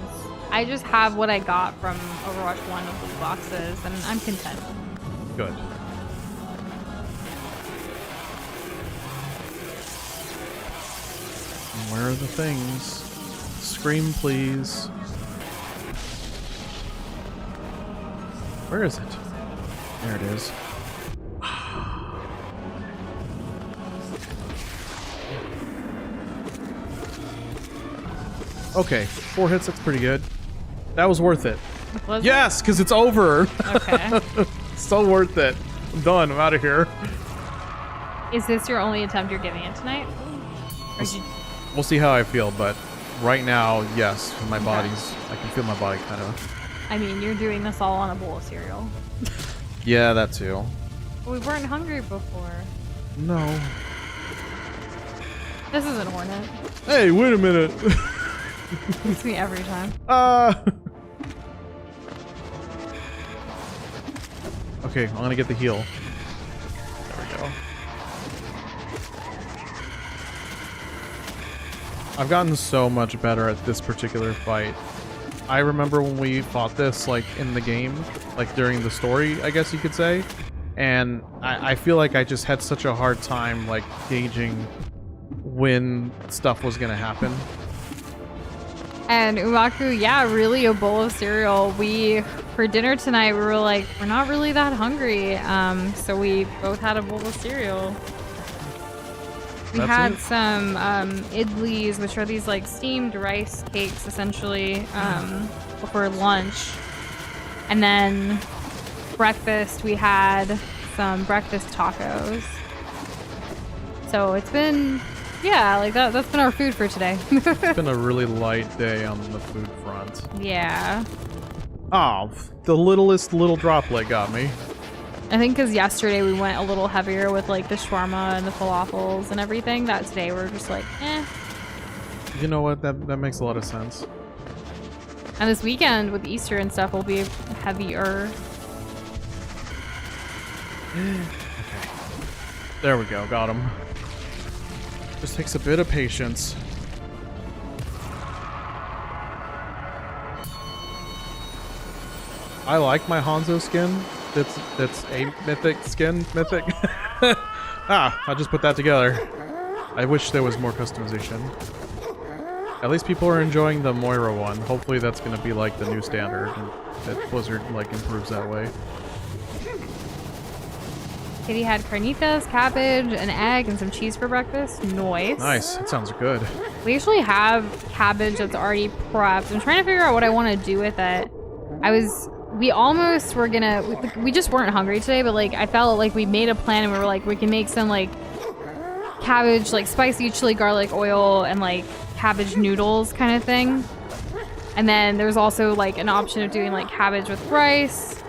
[SPEAKER 2] I just have what I got from Overwatch 1 of blue boxes, and I'm content.
[SPEAKER 1] Good. Where are the things? Scream, please. Where is it? There it is. Okay, 4 hits, that's pretty good. That was worth it.
[SPEAKER 2] Was
[SPEAKER 1] Yes, because it's over.
[SPEAKER 2] Okay.
[SPEAKER 1] So worth it. I'm done. I'm out of here.
[SPEAKER 2] Is this your only attempt you're giving it tonight? Or did you...
[SPEAKER 1] We'll see how I feel, but right now, yes, my body's... I can feel my body kind of...
[SPEAKER 2] I mean, you're doing this all on a bowl of cereal.
[SPEAKER 1] Yeah, that too.
[SPEAKER 2] We weren't hungry before.
[SPEAKER 1] No.
[SPEAKER 2] This isn't Hornet.
[SPEAKER 1] Hey, wait a minute.
[SPEAKER 2] It's me every time.
[SPEAKER 1] Okay, I'm gonna get the heal. There we go. I've gotten so much better at this particular fight. I remember when we fought this, like, in the game, like, during the story, I guess you could say, and I feel like I just had such a hard time, like, gauging when stuff was gonna happen.
[SPEAKER 2] And Umaku, yeah, really a bowl of cereal. For dinner tonight, we were like, we're not really that hungry. So we both had a bowl of cereal. We
[SPEAKER 1] That's
[SPEAKER 2] had
[SPEAKER 1] it?
[SPEAKER 2] some idlis, which are these like steamed rice cakes, essentially, for lunch. And then breakfast, we had some breakfast tacos. So it's been... Yeah, like that's been our food for today.
[SPEAKER 1] It's been a really light day on the food front.
[SPEAKER 2] Yeah.
[SPEAKER 1] Oh, the littlest little droplet got me.
[SPEAKER 2] I think because yesterday we went a little heavier with like the shawarma and the falafels and everything, that today we're just like, eh.
[SPEAKER 1] You know what? That makes a lot of sense.
[SPEAKER 2] And this weekend with Easter and stuff will be heavier.
[SPEAKER 1] Okay. There we go. Got him. Just takes a bit of patience. I like my Hanzo skin. That's a mythic skin. Mythic. I just put that together. I wish there was more customization. At least people are enjoying the Moira one. Hopefully that's gonna be like the new standard, and that Blizzard like improves that way.
[SPEAKER 2] Kitty had carnitas, cabbage, an egg, and some cheese for breakfast. Nice.
[SPEAKER 1] Nice. That sounds good.
[SPEAKER 2] We actually have cabbage that's already prepped. I'm trying to figure out what I want to do with it. We almost were gonna, we just weren't hungry today, but like I felt like we made a plan and we were like, we can make some like cabbage, like spicy chili garlic oil and like cabbage noodles kind of thing. And then there's also like an option of doing like cabbage with rice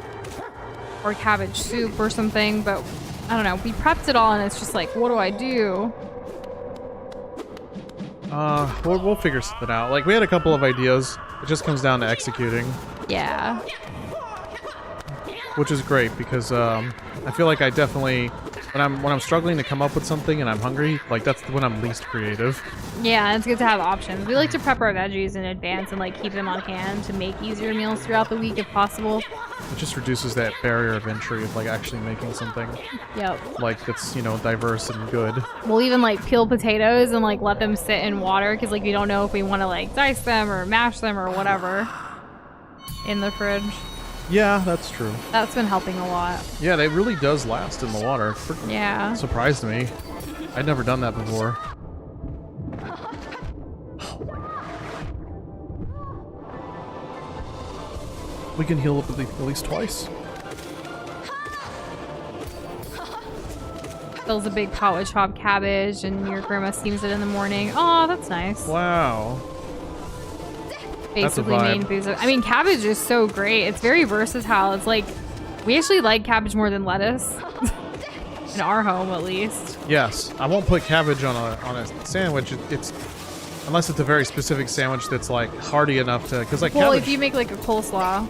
[SPEAKER 2] or cabbage soup or something, but I don't know. We prepped it all and it's just like, what do I do?
[SPEAKER 1] We'll figure something out. Like we had a couple of ideas. It just comes down to executing.
[SPEAKER 2] Yeah.
[SPEAKER 1] Which is great because I feel like I definitely when I'm struggling to come up with something and I'm hungry, like that's when I'm least creative.
[SPEAKER 2] Yeah, it's good to have options. We like to prep our veggies in advance and like keep them on hand to make easier meals throughout the week if possible.
[SPEAKER 1] It just reduces that barrier of entry of like actually making something.
[SPEAKER 2] Yep.
[SPEAKER 1] Like that's, you know, diverse and good.
[SPEAKER 2] We'll even like peel potatoes and like let them sit in water because like we don't know if we want to like dice them or mash them or whatever in the fridge.
[SPEAKER 1] Yeah, that's true.
[SPEAKER 2] That's been helping a lot.
[SPEAKER 1] Yeah, it really does last in the water.
[SPEAKER 2] Yeah.
[SPEAKER 1] Surprised me. I'd never done that before. We can heal up at least twice.
[SPEAKER 2] Fills a big pot with chopped cabbage and your grandma steams it in the morning. Oh, that's nice.
[SPEAKER 1] Wow.
[SPEAKER 2] Basically main foods. I mean, cabbage is so great. It's very versatile. It's like, we actually like cabbage more than lettuce. In our home, at least.
[SPEAKER 1] Yes. I won't put cabbage on a sandwich. It's unless it's a very specific sandwich that's like hearty enough to, because like
[SPEAKER 2] well,
[SPEAKER 1] cabbage,
[SPEAKER 2] if you make like a coleslaw.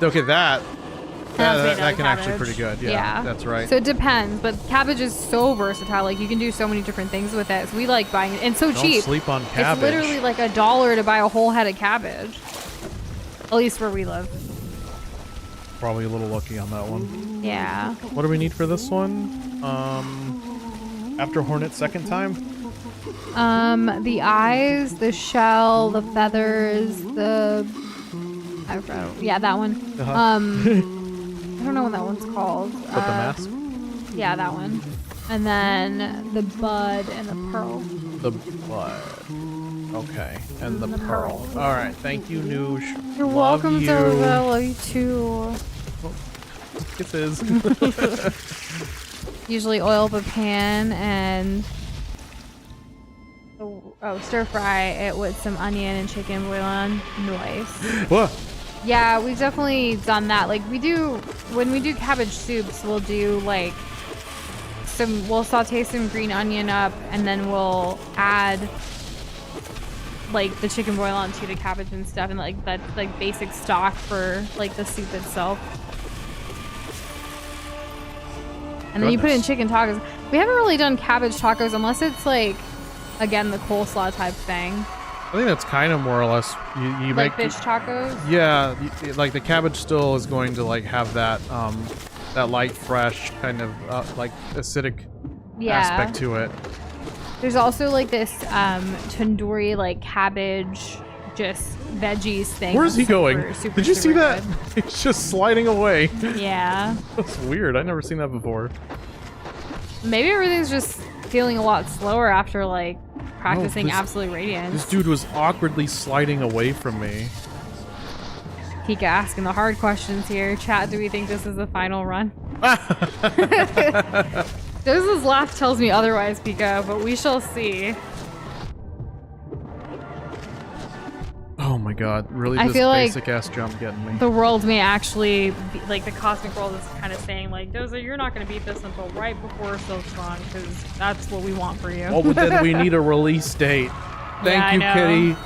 [SPEAKER 1] Okay, that can
[SPEAKER 2] cabbage.
[SPEAKER 1] actually pretty good. Yeah, that's right.
[SPEAKER 2] So it depends, but cabbage is so versatile. Like you can do so many different things with it. So we like buying it, and so
[SPEAKER 1] Don't
[SPEAKER 2] cheap.
[SPEAKER 1] sleep on cabbage.
[SPEAKER 2] It's literally like $1 to buy a whole head of cabbage. At least where we live.
[SPEAKER 1] Probably a little lucky on that one.
[SPEAKER 2] Yeah.
[SPEAKER 1] What do we need for this one? After Hornet second time?
[SPEAKER 2] The eyes, the shell, the feathers, I forgot. Yeah, that one.
[SPEAKER 1] Uh-huh.
[SPEAKER 2] I don't know what that one's called.
[SPEAKER 1] But the mask?
[SPEAKER 2] Yeah, that one. And then the bud and the pearl.
[SPEAKER 1] The bud. Okay. And the pearl. Alright, thank you, Nush.
[SPEAKER 2] You're
[SPEAKER 1] Love
[SPEAKER 2] welcome,
[SPEAKER 1] you.
[SPEAKER 2] Doza. Love you too.
[SPEAKER 1] Kisses.
[SPEAKER 2] Usually oil up a pan and stir fry it with some onion and chicken bouillon. Nice.
[SPEAKER 1] What?
[SPEAKER 2] Yeah, we've definitely done that. Like when we do cabbage soups, we'll do like we'll saute some green onion up and then we'll add like the chicken bouillon to the cabbage and stuff and like that like basic stock for like the soup itself. And then you put in chicken tacos. We haven't really done cabbage tacos unless it's like, again, the coleslaw type thing.
[SPEAKER 1] I think that's kind of more or less you
[SPEAKER 2] like
[SPEAKER 1] make
[SPEAKER 2] fish tacos.
[SPEAKER 1] Yeah, like the cabbage still is going to like have that that light, fresh kind of like acidic aspect to it.
[SPEAKER 2] There's also like this tandoori like cabbage just veggies thing.
[SPEAKER 1] Where's he going? Did you see that?
[SPEAKER 2] Good.
[SPEAKER 1] He's just sliding away.
[SPEAKER 2] Yeah.
[SPEAKER 1] That's weird. I've never seen that before.
[SPEAKER 2] Maybe everything's just feeling a lot slower after like practicing Absolute Radiance.
[SPEAKER 1] This dude was awkwardly sliding away from me.
[SPEAKER 2] Pika asking the hard questions here. Chat, do we think this is the final run? Doza's laugh tells me otherwise, Pika, but we shall see.
[SPEAKER 1] Oh my god, really
[SPEAKER 2] I
[SPEAKER 1] this
[SPEAKER 2] feel like
[SPEAKER 1] basic ass jump getting me.
[SPEAKER 2] The world may actually be, like the cosmic world is kind of saying like, Doza, you're not going to beat this until right before Silksong because that's what we want for you.
[SPEAKER 1] Oh, but then we need a release date. Thank you, Kitty.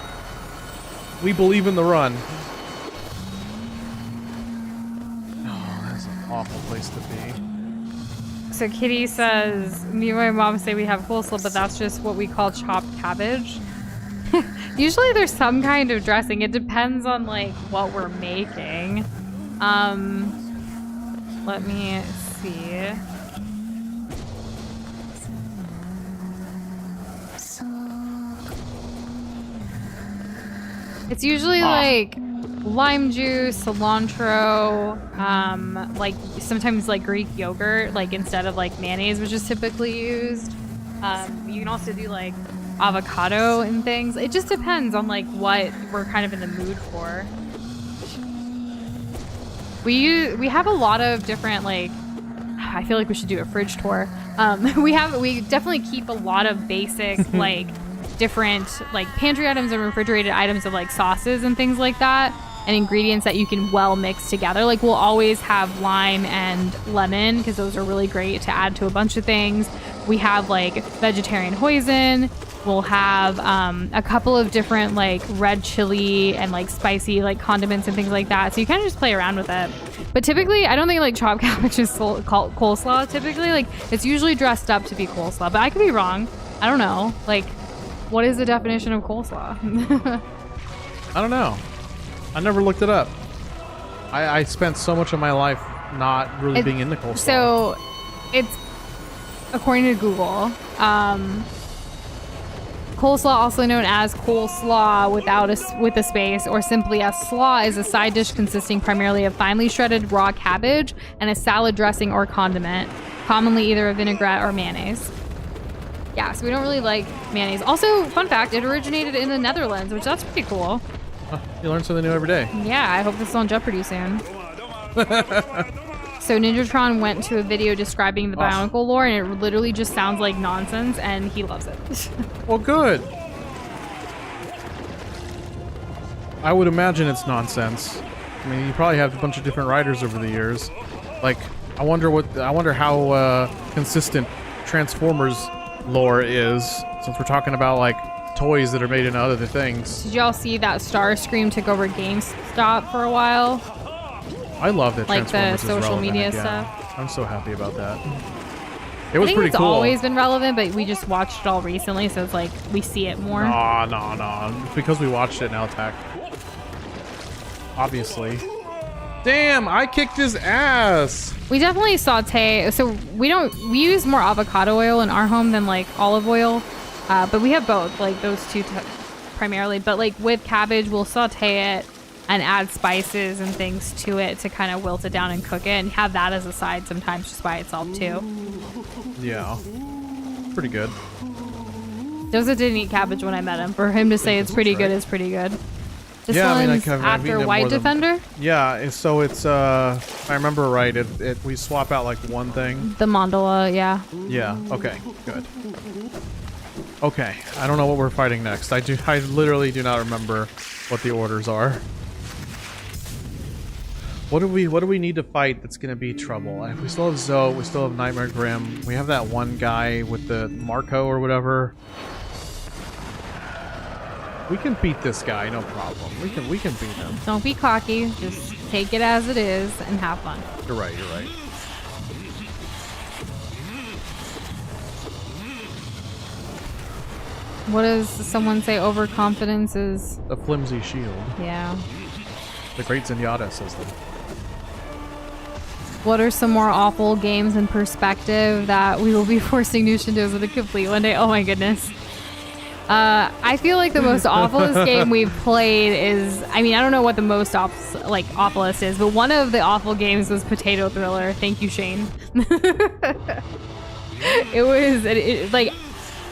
[SPEAKER 1] We believe in the run. Oh, that's an awful place to be.
[SPEAKER 2] So Kitty says, me and my mom say we have coleslaw, but that's just what we call chopped cabbage. Usually there's some kind of dressing. It depends on like what we're making. Let me see. It's usually like lime juice, cilantro, like sometimes like Greek yogurt, like instead of like mayonnaise, which is typically used. You can also do like avocado and things. It just depends on like what we're kind of in the mood for. We have a lot of different like, I feel like we should do a fridge tour. We definitely keep a lot of basic like different like pantry items and refrigerated items of like sauces and things like that, and ingredients that you can well mix together. Like we'll always have lime and lemon because those are really great to add to a bunch of things. We have like vegetarian hoisin. We'll have a couple of different like red chili and like spicy like condiments and things like that. So you kind of just play around with it. But typically, I don't think like chopped cabbage is called coleslaw. Typically, like it's usually dressed up to be coleslaw, but I could be wrong. I don't know. Like, what is the definition of coleslaw?
[SPEAKER 1] I don't know. I never looked it up. I spent so much of my life not really being into coleslaw.
[SPEAKER 2] So, it's according to Google. Coleslaw, also known as coleslaw with a space, or simply as slaw, is a side dish consisting primarily of finely shredded raw cabbage and a salad dressing or condiment, commonly either a vinaigrette or mayonnaise. Yeah, so we don't really like mayonnaise. Also, fun fact, it originated in the Netherlands, which that's pretty cool.
[SPEAKER 1] You learn something new every day.
[SPEAKER 2] Yeah, I hope this is on Jeopardy soon. So Ninjatron went to a video describing the Bionicle lore, and it literally just sounds like nonsense, and he loves it.
[SPEAKER 1] Well, good. I would imagine it's nonsense. I mean, you probably have a bunch of different writers over the years. Like, I wonder how consistent Transformers lore is, since we're talking about like toys that are made into other things.
[SPEAKER 2] Did y'all see that Starscream took over GameStop for a while?
[SPEAKER 1] I love that
[SPEAKER 2] like
[SPEAKER 1] Transformers
[SPEAKER 2] the social media
[SPEAKER 1] again.
[SPEAKER 2] stuff.
[SPEAKER 1] I'm so happy about that. It was
[SPEAKER 2] I think
[SPEAKER 1] pretty
[SPEAKER 2] it's
[SPEAKER 1] cool.
[SPEAKER 2] always been relevant, but we just watched it all recently, so it's like we see it more.
[SPEAKER 1] No. It's because we watched it now, Tech. Obviously. Damn, I kicked his ass.
[SPEAKER 2] We definitely saute. So we use more avocado oil in our home than like olive oil, but we have both, like those two primarily. But like with cabbage, we'll saute it and add spices and things to it to kind of wilt it down and cook it, and have that as a side sometimes just by itself too.
[SPEAKER 1] Yeah, pretty good.
[SPEAKER 2] Doza didn't eat cabbage when I met him. For him to say it's pretty good is pretty good. This
[SPEAKER 1] yeah,
[SPEAKER 2] one's
[SPEAKER 1] I've
[SPEAKER 2] after White Defender?
[SPEAKER 1] Yeah, so it's, if I remember right, we swap out like one thing.
[SPEAKER 2] The mandala, yeah.
[SPEAKER 1] Yeah, okay, good. Okay, I don't know what we're fighting next. I literally do not remember what the orders are. What do we need to fight that's gonna be trouble? We still have Zoe, we still have Nightmare Grim, we have that one guy with the Marco or whatever. We can beat this guy, no problem. We can beat him.
[SPEAKER 2] Don't be cocky, just take it as it is and have fun.
[SPEAKER 1] You're right.
[SPEAKER 2] What does someone say overconfidence is?
[SPEAKER 1] A flimsy shield.
[SPEAKER 2] Yeah.
[SPEAKER 1] The great Zenyatta says that.
[SPEAKER 2] What are some more awful games in perspective that we will be forcing Nush and Doza to complete one day? Oh my goodness. I feel like the most awfulest game we've played is, I mean, I don't know what the most awfulest is, but one of the awful games was Potato Thriller. Thank you, Shane. It like,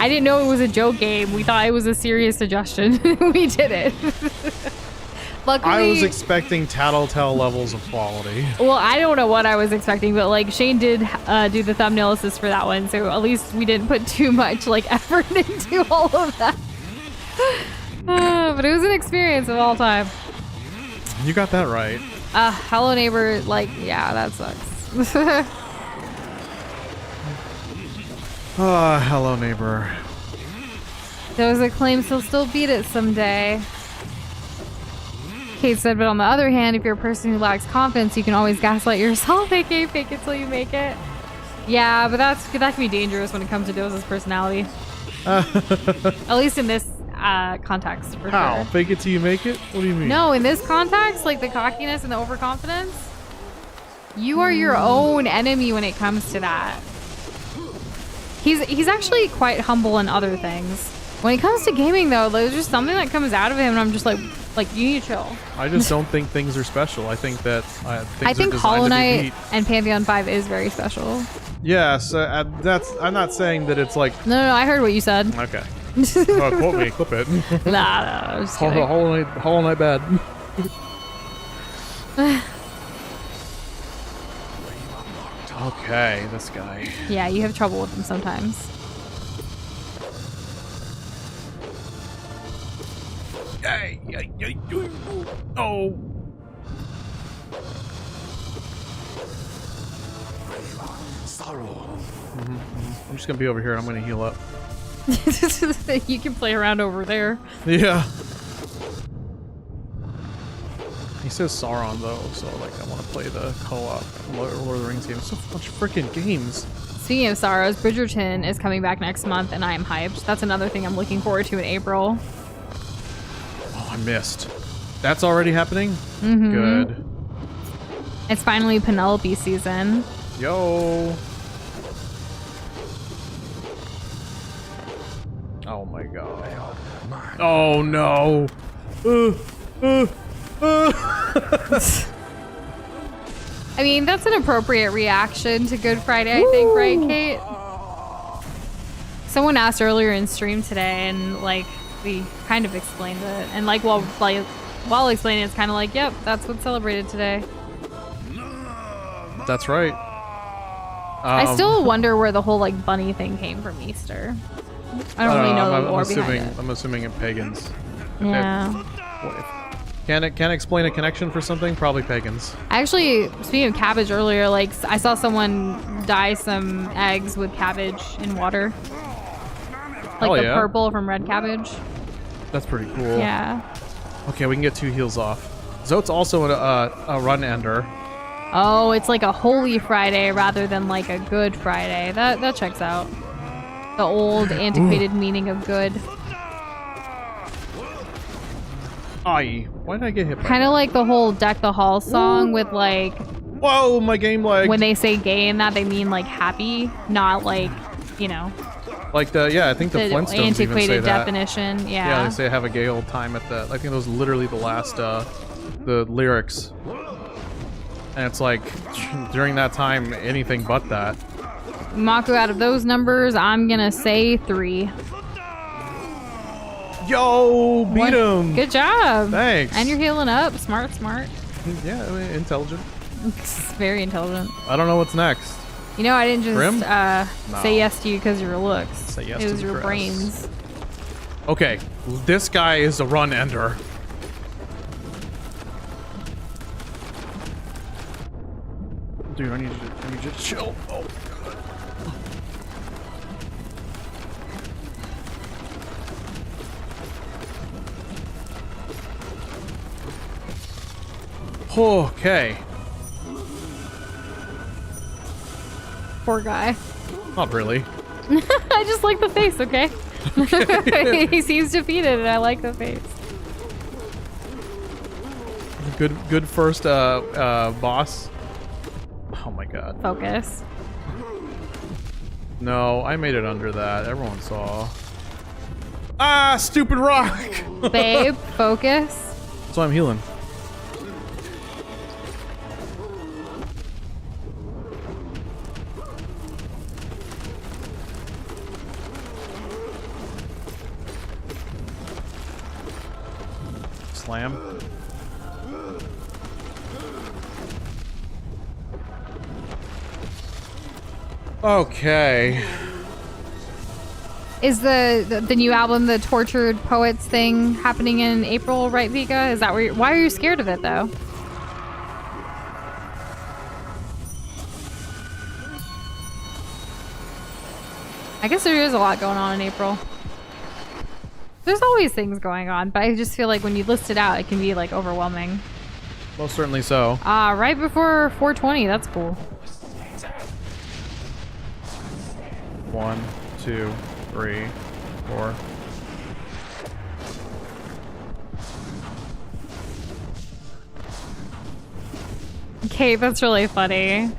[SPEAKER 2] I didn't know it was a joke game. We thought it was a serious suggestion. We did it. Luckily,
[SPEAKER 1] I was expecting tattletale levels of quality.
[SPEAKER 2] Well, I don't know what I was expecting, but like Shane did do the thumbnail assist for that one, so at least we didn't put too much like effort into all of that. But it was an experience of all time.
[SPEAKER 1] You got that right.
[SPEAKER 2] Hello Neighbor, like, yeah, that sucks.
[SPEAKER 1] Hello Neighbor.
[SPEAKER 2] Doza claims he'll still beat it someday. Kate said, but on the other hand, if you're a person who lacks confidence, you can always gaslight yourself, aka fake it till you make it. Yeah, but that can be dangerous when it comes to Doza's personality. At least in this context, for
[SPEAKER 1] How?
[SPEAKER 2] sure.
[SPEAKER 1] Fake it till you make it? What do you mean?
[SPEAKER 2] No, in this context, like the cockiness and the overconfidence, you are your own enemy when it comes to that. He's actually quite humble in other things. When it comes to gaming, though, there's just something that comes out of him, and I'm just like you need to chill. I
[SPEAKER 1] just don't think things are special. I think that
[SPEAKER 2] I think Hallownest and Pantheon 5 is very special.
[SPEAKER 1] Yes, I'm not saying that it's like.
[SPEAKER 2] No, I heard what you said.
[SPEAKER 1] Okay. Quote me, clip it.
[SPEAKER 2] Nah, just kidding.
[SPEAKER 1] Hollow Knight bad. Okay, this guy.
[SPEAKER 2] Yeah, you have trouble with him sometimes.
[SPEAKER 1] Oh. I'm just gonna be over here. I'm gonna heal up.
[SPEAKER 2] You can play around over there.
[SPEAKER 1] Yeah. He says Sauron though, so like I want to play the co-op Lord of the Rings game. So much freaking games.
[SPEAKER 2] Speaking of Sorrows, Bridgerton is coming back next month, and I am hyped. That's another thing I'm looking forward to in April.
[SPEAKER 1] Oh, I missed. That's already happening?
[SPEAKER 2] Mm-hmm.
[SPEAKER 1] Good.
[SPEAKER 2] It's finally Penelope season.
[SPEAKER 1] Yo. Oh my god. Oh no.
[SPEAKER 2] I mean, that's an appropriate reaction to Good Friday, I think, right, Kate? Someone asked earlier in stream today, and like we kind of explained it, and like while explaining, it's kind of like, yep, that's what's celebrated today.
[SPEAKER 1] That's right.
[SPEAKER 2] I still wonder where the whole like bunny thing came from Easter. I don't really know the lore behind it.
[SPEAKER 1] I'm assuming it pagans.
[SPEAKER 2] Yeah.
[SPEAKER 1] Can explain a connection for something? Probably pagans.
[SPEAKER 2] Actually, speaking of cabbage earlier, like I saw someone dye some eggs with cabbage in water. Like the purple from red cabbage.
[SPEAKER 1] That's pretty cool.
[SPEAKER 2] Yeah.
[SPEAKER 1] Okay, we can get 2 heals off. Zote's also a run ender.
[SPEAKER 2] Oh, it's like a Holy Friday rather than like a Good Friday. That checks out. The old antiquated meaning of good.
[SPEAKER 1] Aye. Why did I get hit by
[SPEAKER 2] Kind of like the whole Deck the Hall song with like...
[SPEAKER 1] Whoa, my game lagged.
[SPEAKER 2] When they say gay in that, they mean like happy, not like, you know...
[SPEAKER 1] Like I think the Flintstones
[SPEAKER 2] antiquated
[SPEAKER 1] even say that.
[SPEAKER 2] definition, yeah.
[SPEAKER 1] Yeah, they say have a gay old time at the... I think that was literally the last, the lyrics. And it's like, during that time, anything but that.
[SPEAKER 2] Mako, out of those numbers, I'm gonna say 3.
[SPEAKER 1] Yo, beat him.
[SPEAKER 2] Good job.
[SPEAKER 1] Thanks.
[SPEAKER 2] And you're healing up. Smart.
[SPEAKER 1] Yeah, I mean, intelligent.
[SPEAKER 2] Very intelligent.
[SPEAKER 1] I don't know what's next.
[SPEAKER 2] You know, I didn't just
[SPEAKER 1] No.
[SPEAKER 2] say yes to you because of your looks.
[SPEAKER 1] Say yes
[SPEAKER 2] it was
[SPEAKER 1] to
[SPEAKER 2] your
[SPEAKER 1] Chris.
[SPEAKER 2] brains.
[SPEAKER 1] Okay, this guy is a run ender. Dude, I need you to chill. Oh, God. Okay.
[SPEAKER 2] Poor guy.
[SPEAKER 1] Not really.
[SPEAKER 2] I just like the face, okay? He seems defeated, and I like the face.
[SPEAKER 1] Good first boss. Oh my god.
[SPEAKER 2] Focus.
[SPEAKER 1] No, I made it under that. Everyone saw. Ah, stupid rock!
[SPEAKER 2] Babe, focus.
[SPEAKER 1] That's why I'm healing. Slam. Okay.
[SPEAKER 2] Is the new album, the Tortured Poets thing, happening in April, right, Vika? Is that where why are you scared of it, though? I guess there is a lot going on in April. There's always things going on, but I just feel like when you list it out, it can be like overwhelming.
[SPEAKER 1] Most certainly so.
[SPEAKER 2] Right before 420, that's cool.
[SPEAKER 1] 1, 2, 3, 4.
[SPEAKER 2] Kate, that's really funny.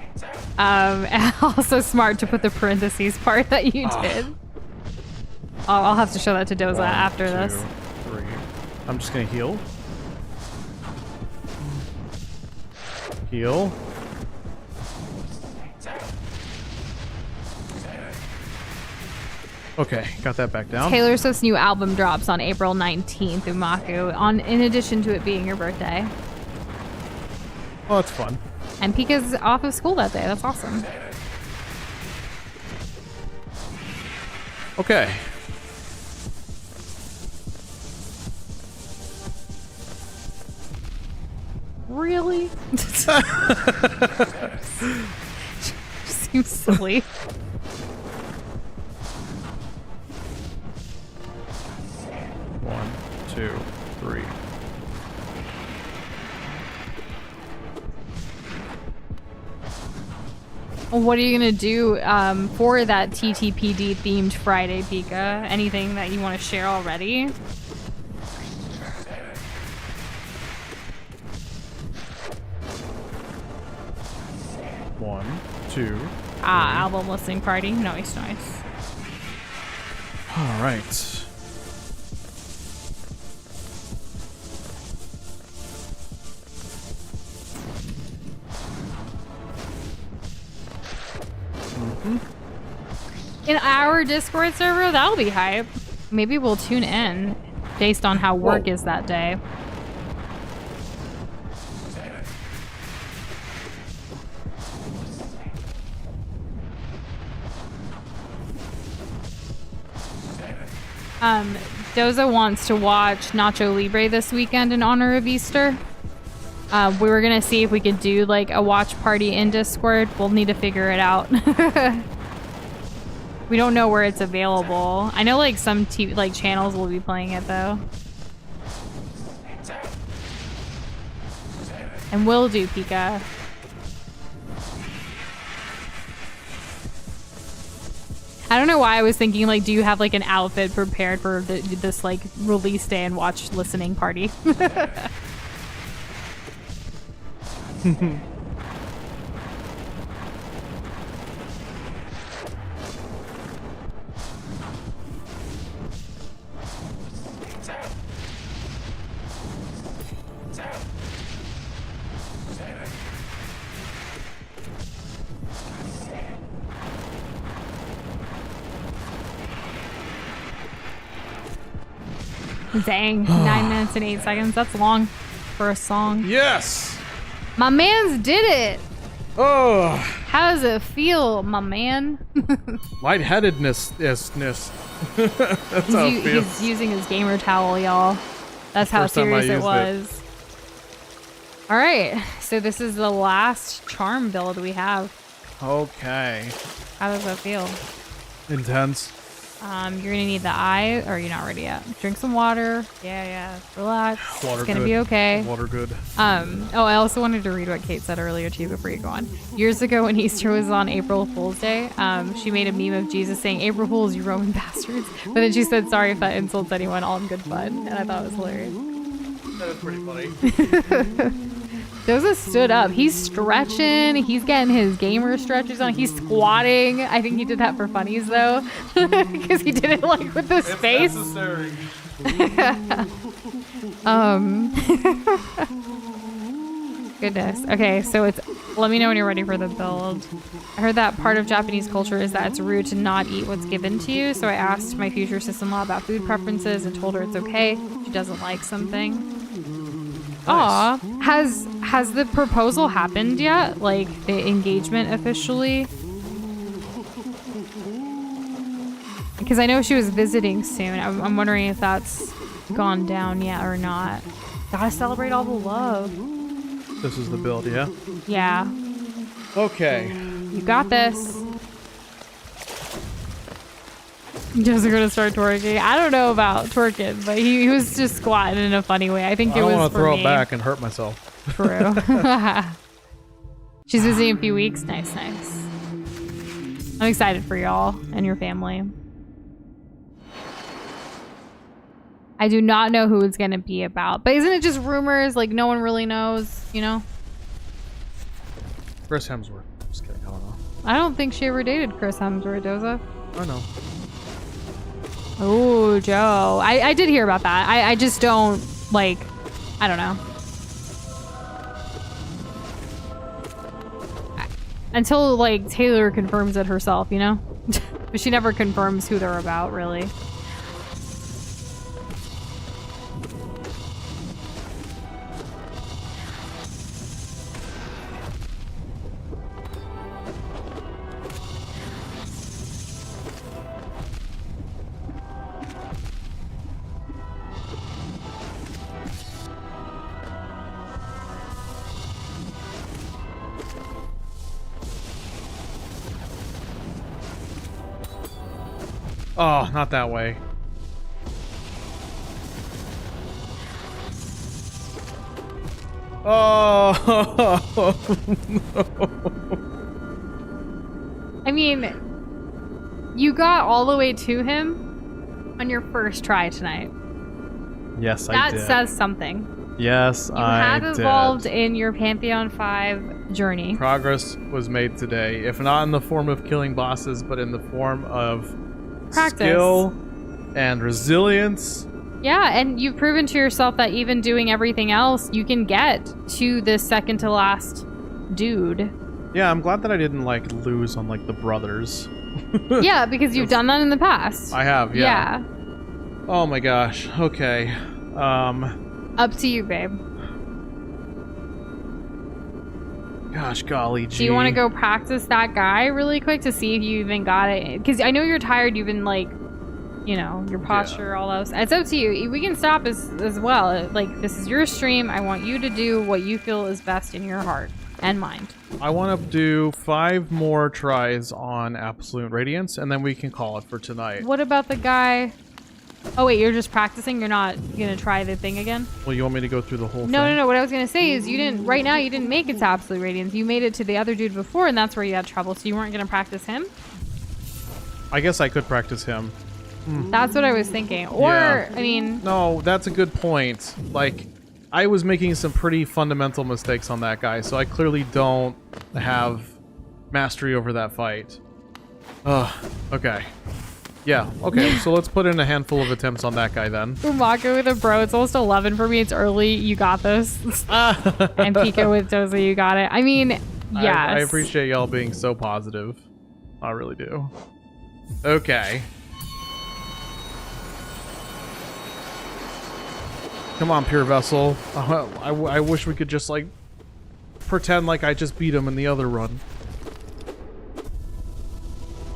[SPEAKER 2] And also smart to put the parentheses part that you did. I'll have to show that to Doza after this.
[SPEAKER 1] 1, 2, 3. I'm just gonna heal. Heal. Okay, got that back down.
[SPEAKER 2] Taylor Swift's new album drops on April 19th, Umaku, in addition to it being your birthday.
[SPEAKER 1] Oh, that's fun.
[SPEAKER 2] And Pika's off of school that day. That's awesome.
[SPEAKER 1] Okay.
[SPEAKER 2] Really? Seems silly.
[SPEAKER 1] One, two, three.
[SPEAKER 2] What are you gonna do for that TTPD themed Friday, Pika? Anything that you want to share already?
[SPEAKER 1] One, two.
[SPEAKER 2] Album listening party. Nice, nice.
[SPEAKER 1] All right.
[SPEAKER 2] In our Discord server, that'll be hype. Maybe we'll tune in based on how work is that day. Doza wants to watch Nacho Libre this weekend in honor of Easter. We were gonna see if we could do like a watch party in Discord. We'll need to figure it out. We don't know where it's available. I know like some TV like channels will be playing it though. And we'll do Pika. I don't know why I was thinking like, do you have like an outfit prepared for this like release day and watch listening party? Dang, 9 minutes and 8 seconds. That's long for a song.
[SPEAKER 1] Yes!
[SPEAKER 2] My man's did it!
[SPEAKER 1] Oh!
[SPEAKER 2] How does it feel, my man?
[SPEAKER 1] Lightheadedness. That's how it feels.
[SPEAKER 2] He's using his gamer towel, y'all. That's how
[SPEAKER 1] First time I
[SPEAKER 2] serious it
[SPEAKER 1] used
[SPEAKER 2] was. Alright, so this is the last charm build we have.
[SPEAKER 1] Okay.
[SPEAKER 2] How does that feel?
[SPEAKER 1] Intense.
[SPEAKER 2] You're gonna need the eye, or you're not ready yet. Drink some water. Yeah. Relax.
[SPEAKER 1] Water
[SPEAKER 2] it's gonna
[SPEAKER 1] good.
[SPEAKER 2] be okay.
[SPEAKER 1] Water good.
[SPEAKER 2] Oh, I also wanted to read what Kate said earlier too before you go on. Years ago when Easter was on April Fool's Day, she made a meme of Jesus saying, "April Fools, you Roman bastards." But then she said, "Sorry if that insults anyone, all in good fun." And I thought it was hilarious.
[SPEAKER 1] That is pretty funny.
[SPEAKER 2] Doza stood up. He's stretching. He's getting his gamer stretches on. He's squatting. I think he did that for funnies though, because he did it like with the space.
[SPEAKER 1] Necessary.
[SPEAKER 2] Goodness. Okay, so it's. Let me know when you're ready for the build. I heard that part of Japanese culture is that it's rude to not eat what's given to you. So I asked my future sister-in-law about food preferences and told her it's okay. She doesn't like something. Aw, has the proposal happened yet? Like the engagement officially? Because I know she was visiting soon. I'm wondering if that's gone down yet or not. Gotta celebrate all the love.
[SPEAKER 1] This is the build, yeah?
[SPEAKER 2] Yeah.
[SPEAKER 1] Okay.
[SPEAKER 2] You got this. Just gonna start twerking. I don't know about twerking, but he was just squatting in a funny way. I think it was for me.
[SPEAKER 1] I don't want to throw it back and hurt myself.
[SPEAKER 2] True. She's visiting in a few weeks. Nice. I'm excited for y'all and your family. I do not know who it's going to be about. But isn't it just rumors? Like, no one really knows, you know?
[SPEAKER 1] Chris Hemsworth. Just kidding. I don't know.
[SPEAKER 2] I don't think she ever dated Chris Hemsworth, Doza.
[SPEAKER 1] I know.
[SPEAKER 2] Oh, Joe. I did hear about that. I just don't, like, I don't know. Until, like, Taylor confirms it herself, you know? But she never confirms who they're about, really.
[SPEAKER 1] Oh, not that way. Oh, no.
[SPEAKER 2] I mean, you got all the way to him on your first try tonight.
[SPEAKER 1] Yes, I did.
[SPEAKER 2] That says something.
[SPEAKER 1] Yes,
[SPEAKER 2] I did. You have evolved in your Pantheon 5 journey.
[SPEAKER 1] Progress was made today, if not in the form of killing bosses, but in the form of
[SPEAKER 2] practice,
[SPEAKER 1] skill, and resilience.
[SPEAKER 2] Yeah, and you've proven to yourself that even doing everything else, you can get to this second to last dude.
[SPEAKER 1] Yeah, I'm glad that I didn't, like, lose on, like, the brothers.
[SPEAKER 2] Yeah, because you've done that in the past.
[SPEAKER 1] I have, yeah. Oh my gosh. Okay.
[SPEAKER 2] Up to you, babe.
[SPEAKER 1] Gosh, golly gee.
[SPEAKER 2] Do you want to go practice that guy really quick to see if you even got it? Because I know you're tired. You've been, like, you know, your posture, all those. It's up to you. We can stop as well. Like, this is your stream. I want you to do what you feel is best in your heart and mind.
[SPEAKER 1] I want to do 5 more tries on Absolute Radiance, and then we can call it for tonight.
[SPEAKER 2] What about the guy? Oh, wait, you're just practicing? You're not going to try the thing again?
[SPEAKER 1] Well, you want me to go through the whole thing?
[SPEAKER 2] No. What I was going to say is you didn't make it to Absolute Radiance. You made it to the other dude before, and that's where you had trouble. So you weren't going to practice him?
[SPEAKER 1] I guess I could practice him.
[SPEAKER 2] That's what I was thinking. Or,
[SPEAKER 1] yeah.
[SPEAKER 2] I mean...
[SPEAKER 1] No, that's a good point. Like, I was making some pretty fundamental mistakes on that guy, so I clearly don't have mastery over that fight. Ugh, okay. Yeah, okay, so let's put in a handful of attempts on that guy then.
[SPEAKER 2] Umaka with a bro, it's almost 11 for me. It's early. You got this. And Pika with Doza, you got it. I mean, yes.
[SPEAKER 1] I appreciate y'all being so positive. I really do. Okay. Come on, Pure Vessel. I wish we could just, like, pretend like I just beat him in the other run.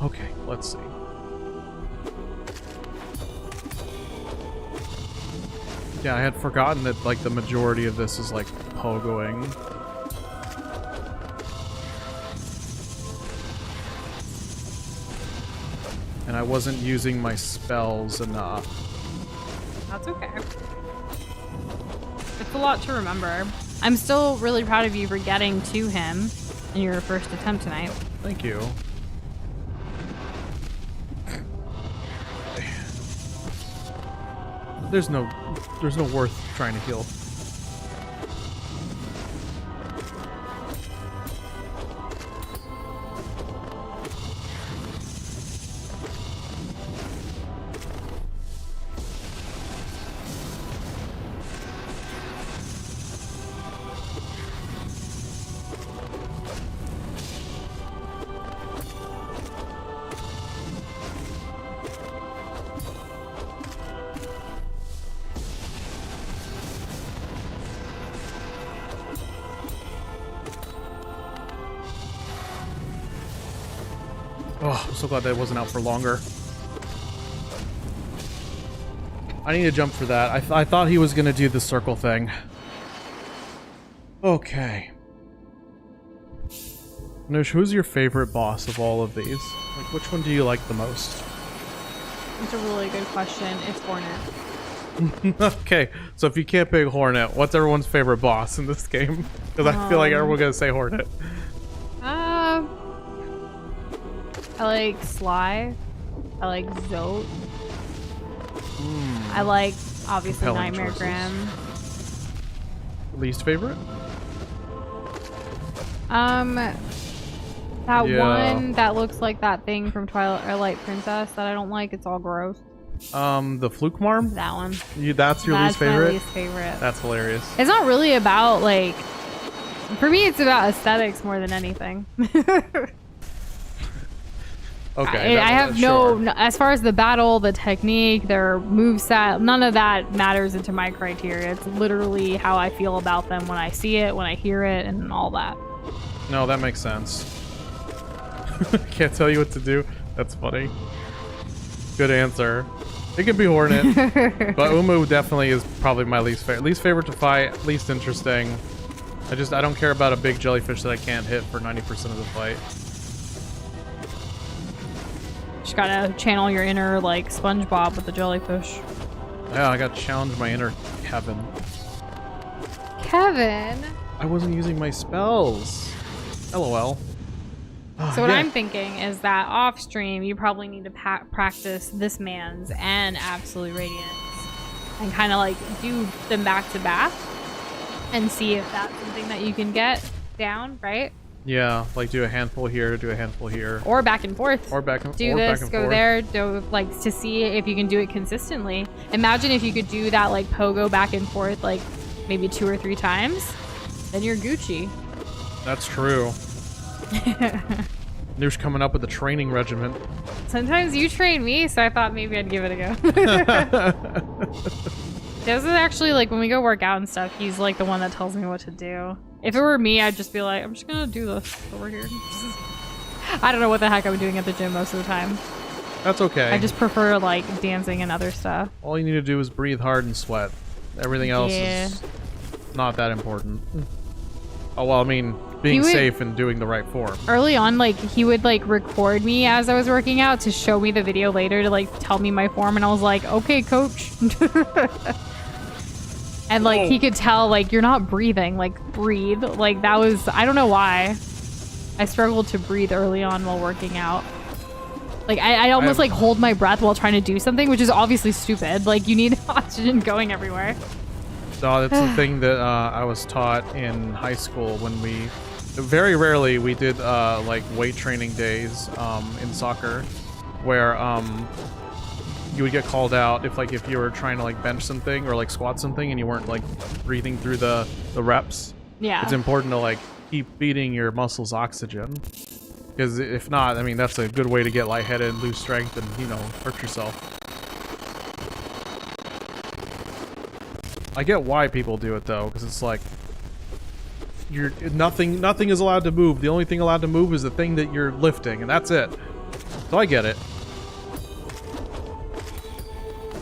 [SPEAKER 1] Okay, let's see. Yeah, I had forgotten that, like, the majority of this is, like, pogoing. And I wasn't using my spells enough.
[SPEAKER 2] That's okay. It's a lot to remember. I'm still really proud of you for getting to him in your first attempt tonight.
[SPEAKER 1] Thank you. There's no worth trying to heal. Oh, I'm so glad that wasn't out for longer. I need to jump for that. I thought he was going to do the circle thing. Okay. Nush, who's your favorite boss of all of these? Like, which one do you like the most?
[SPEAKER 2] It's a really good question. It's Hornet.
[SPEAKER 1] Okay, so if you can't pick Hornet, what's everyone's favorite boss in this game? Because I feel like everyone's going to say Hornet.
[SPEAKER 2] I like Sly. I like Zote. I like, obviously,
[SPEAKER 1] Compelling
[SPEAKER 2] Nightmare
[SPEAKER 1] choices.
[SPEAKER 2] Graham.
[SPEAKER 1] Least favorite?
[SPEAKER 2] That
[SPEAKER 1] Yeah.
[SPEAKER 2] one that looks like that thing from Twilight or Light Princess that I don't like. It's all gross.
[SPEAKER 1] The Fluke Marm?
[SPEAKER 2] That one.
[SPEAKER 1] That's your least
[SPEAKER 2] That's my
[SPEAKER 1] favorite?
[SPEAKER 2] least favorite.
[SPEAKER 1] That's hilarious.
[SPEAKER 2] It's not really about, like, for me, it's about aesthetics more than anything.
[SPEAKER 1] Okay.
[SPEAKER 2] I have
[SPEAKER 1] sure.
[SPEAKER 2] no, as far as the battle, the technique, their moveset, none of that matters into my criteria. It's literally how I feel about them when I see it, when I hear it, and all that.
[SPEAKER 1] No, that makes sense. Can't tell you what to do. That's funny. Good answer. It could be Hornet, but Umu definitely is probably my least favorite. Least favorite to fight, least interesting. I don't care about a big jellyfish that I can't hit for 90% of the fight.
[SPEAKER 2] Just gotta channel your inner, like, SpongeBob with the jellyfish.
[SPEAKER 1] Yeah, I got to challenge my inner Kevin.
[SPEAKER 2] Kevin?
[SPEAKER 1] I wasn't using my spells. LOL.
[SPEAKER 2] So what I'm thinking is that off stream, you probably need to practice this man's and Absolute Radiance, and kind of like do them back to back, and see if that's something that you can get down, right?
[SPEAKER 1] Yeah, like do a handful here, do a handful here,
[SPEAKER 2] Or back and forth.
[SPEAKER 1] or back and
[SPEAKER 2] Do
[SPEAKER 1] or
[SPEAKER 2] this,
[SPEAKER 1] back and
[SPEAKER 2] go
[SPEAKER 1] forth.
[SPEAKER 2] there, do like to see if you can do it consistently. Imagine if you could do that like pogo back and forth like maybe 2 or 3 times, then you're Gucci.
[SPEAKER 1] That's true. Nush coming up with a training regimen.
[SPEAKER 2] Sometimes you train me, so I thought maybe I'd give it a go. This is actually like when we go work out and stuff, he's like the one that tells me what to do. If it were me, I'd just be like, I'm just gonna do this over here. I don't know what the heck I'm doing at the gym most of the time.
[SPEAKER 1] That's okay.
[SPEAKER 2] I just prefer like dancing and other stuff.
[SPEAKER 1] All you need to do is breathe hard and sweat. Everything else
[SPEAKER 2] Yeah.
[SPEAKER 1] is not that important. Oh, well, I mean, being
[SPEAKER 2] would-
[SPEAKER 1] safe and doing the right form.
[SPEAKER 2] Early on, like he would like record me as I was working out to show me the video later to like tell me my form, and I was like, okay, coach. And like he could tell like you're not breathing, like breathe. Like that was, I don't know why. I struggled to breathe early on while working out. Like I almost like hold my breath while trying to do something, which is obviously stupid. Like you need oxygen going everywhere.
[SPEAKER 1] No, that's the thing that I was taught in high school when very rarely we did like weight training days in soccer, where you would get called out if you were trying to like bench something or like squat something and you weren't like breathing through the reps.
[SPEAKER 2] Yeah.
[SPEAKER 1] It's important to like keep feeding your muscles oxygen, because if not, I mean, that's a good way to get lightheaded and lose strength and, you know, hurt yourself. I get why people do it though, because it's like nothing is allowed to move. The only thing allowed to move is the thing that you're lifting, and that's it. So I get it.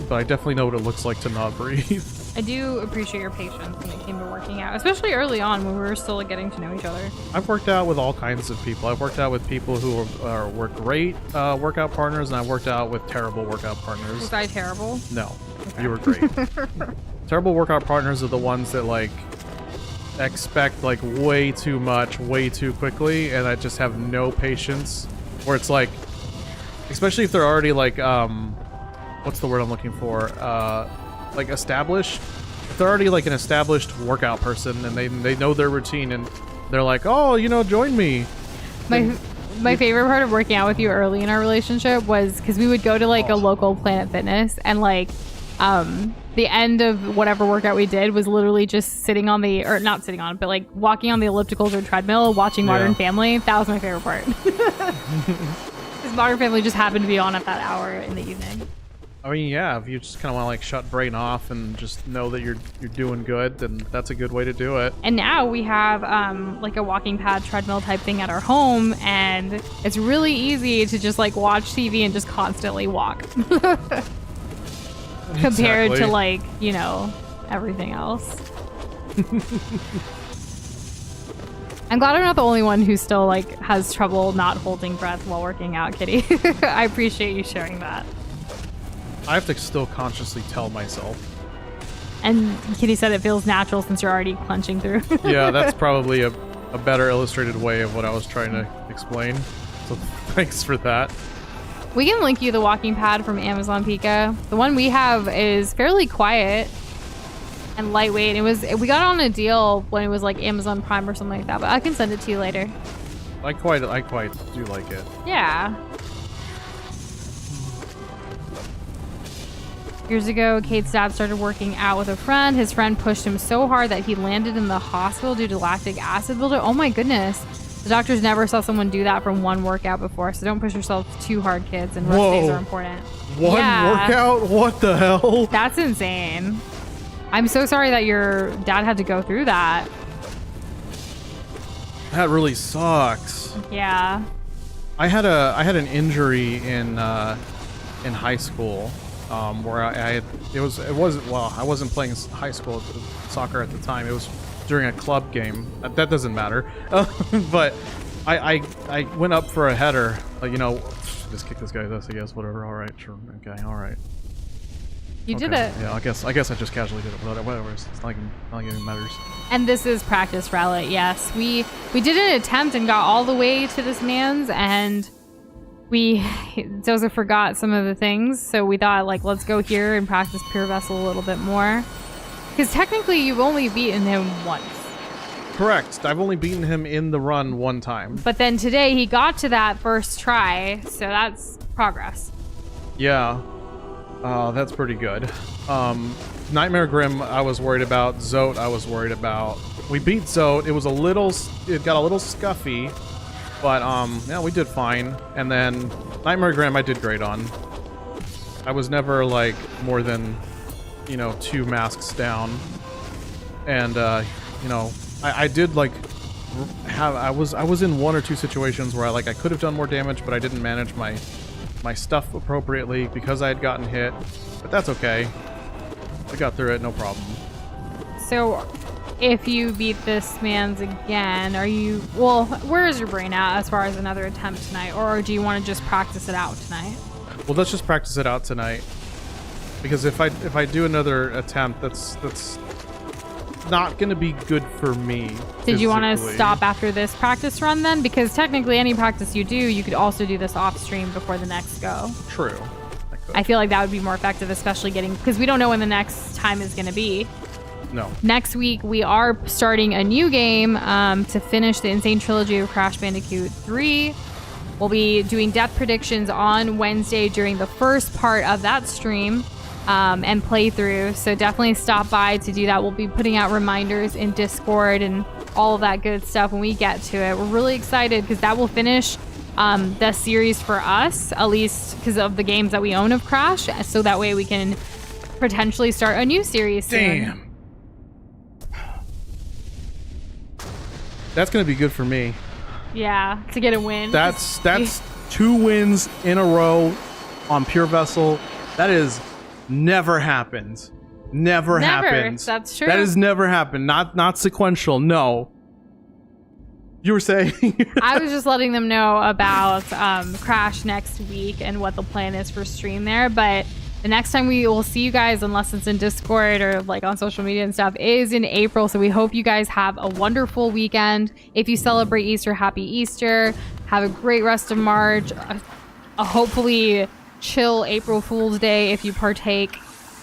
[SPEAKER 1] But I definitely know what it looks like to not breathe.
[SPEAKER 2] I do appreciate your patience when it came to working out, especially early on when we were still getting to know each other.
[SPEAKER 1] I've worked out with all kinds of people. I've worked out with people who were great workout partners, and I've worked out with terrible workout partners.
[SPEAKER 2] Was I terrible?
[SPEAKER 1] No, you were great. Terrible workout partners are the ones that like expect like way too much, way too quickly, and I just have no patience. Where it's like, especially if they're already like what's the word I'm looking for? Like established. If they're already like an established workout person and they know their routine and they're like, oh, you know, join me.
[SPEAKER 2] My favorite part of working out with you early in our relationship was because we would go to like a local Planet Fitness, and like the end of whatever workout we did was literally just sitting on the, or not sitting on it, but like walking on the ellipticals or treadmill, watching Modern Family. That was my favorite part. Because Modern Family just happened to be on at that hour in the evening.
[SPEAKER 1] I mean, yeah, if you just kind of want to like shut brain off and just know that you're doing good, then that's a good way to do it.
[SPEAKER 2] And now we have like a walking pad treadmill type thing at our home, and it's really easy to just like watch TV and just constantly walk. Compared to like, you know, everything else. I'm glad I'm not the only one who still like has trouble not holding breath while working out, Kitty. I appreciate you sharing that.
[SPEAKER 1] I have to still consciously tell myself.
[SPEAKER 2] And Kitty said it feels natural since you're already clenching through.
[SPEAKER 1] Yeah, that's probably a better illustrated way of what I was trying to explain. It's So thanks for that.
[SPEAKER 2] We can link you the walking pad from Amazon Pika. The one we have is fairly quiet and lightweight. We got on a deal when it was like Amazon Prime or something like that, but I can send it to you later.
[SPEAKER 1] I quite do like it.
[SPEAKER 2] Yeah. Years ago, Kate's dad started working out with a friend. His friend pushed him so hard that he landed in the hospital due to lactic acid buildup. Oh my goodness. The doctors never saw someone do that from one workout before, so don't push yourself too hard, kids, and rest days are important.
[SPEAKER 1] One workout? What the hell?
[SPEAKER 2] That's insane. I'm so sorry that your dad had to go through that.
[SPEAKER 1] That really sucks.
[SPEAKER 2] Yeah.
[SPEAKER 1] I had an injury in high school where I wasn't playing high school soccer at the time. It was during a club game. That doesn't matter. But I went up for a header. Like, you know, just kick this guy's ass, I guess. Whatever. All right. Sure. Okay. All right.
[SPEAKER 2] You did it.
[SPEAKER 1] Yeah. I guess I just casually did it. Whatever. It's not like it matters.
[SPEAKER 2] And this is practice rally. Yes, we did an attempt and got all the way to this man's, and Doza forgot some of the things, so we thought, like, let's go here and practice Pure Vessel a little bit more. Because technically, you've only beaten him once.
[SPEAKER 1] Correct. I've only beaten him in the run one time.
[SPEAKER 2] But then today, he got to that first try, so that's progress.
[SPEAKER 1] Yeah. That's pretty good. Nightmare Grim, I was worried about. Zote, I was worried about. We beat Zote. It got a little scuffy, but yeah, we did fine. And then Nightmare Grim, I did great on. I was never like more than, 2 masks down, and you know, I did like I was in 1 or 2 situations where I could have done more damage, but I didn't manage my stuff appropriately because I had gotten hit. But that's okay. I got through it, no problem.
[SPEAKER 2] So, if you beat this man's again, where is your brain at as far as another attempt tonight? Or do you want to just practice it out tonight?
[SPEAKER 1] Well, let's just practice it out tonight. Because if I do another attempt, that's not going to be good for me.
[SPEAKER 2] Did you want to stop after this practice run then? Because technically any practice you do, you could also do this off stream before the next go.
[SPEAKER 1] True.
[SPEAKER 2] I feel like that would be more effective, especially because we don't know when the next time is going to be.
[SPEAKER 1] No.
[SPEAKER 2] Next week, we are starting a new game to finish the Insane Trilogy of Crash Bandicoot 3. We'll be doing death predictions on Wednesday during the first part of that stream and playthrough. So definitely stop by to do that. We'll be putting out reminders in Discord and all of that good stuff when we get to it. We're really excited because that will finish the series for us, at least because of the games that we own of Crash. So that way we can potentially start a new series soon.
[SPEAKER 1] Damn. That's going to be good for me.
[SPEAKER 2] Yeah, to get a win.
[SPEAKER 1] That's 2 wins in a row on Pure Vessel. That is never happened. Never happened.
[SPEAKER 2] That's true.
[SPEAKER 1] That has never happened. Not sequential. No. You were saying?
[SPEAKER 2] I was just letting them know about Crash next week and what the plan is for stream there. But the next time we will see you guys, unless it's in Discord or like on social media and stuff, is in April. So we hope you guys have a wonderful weekend. If you celebrate Easter, happy Easter. Have a great rest of March. A hopefully chill April Fool's Day if you partake.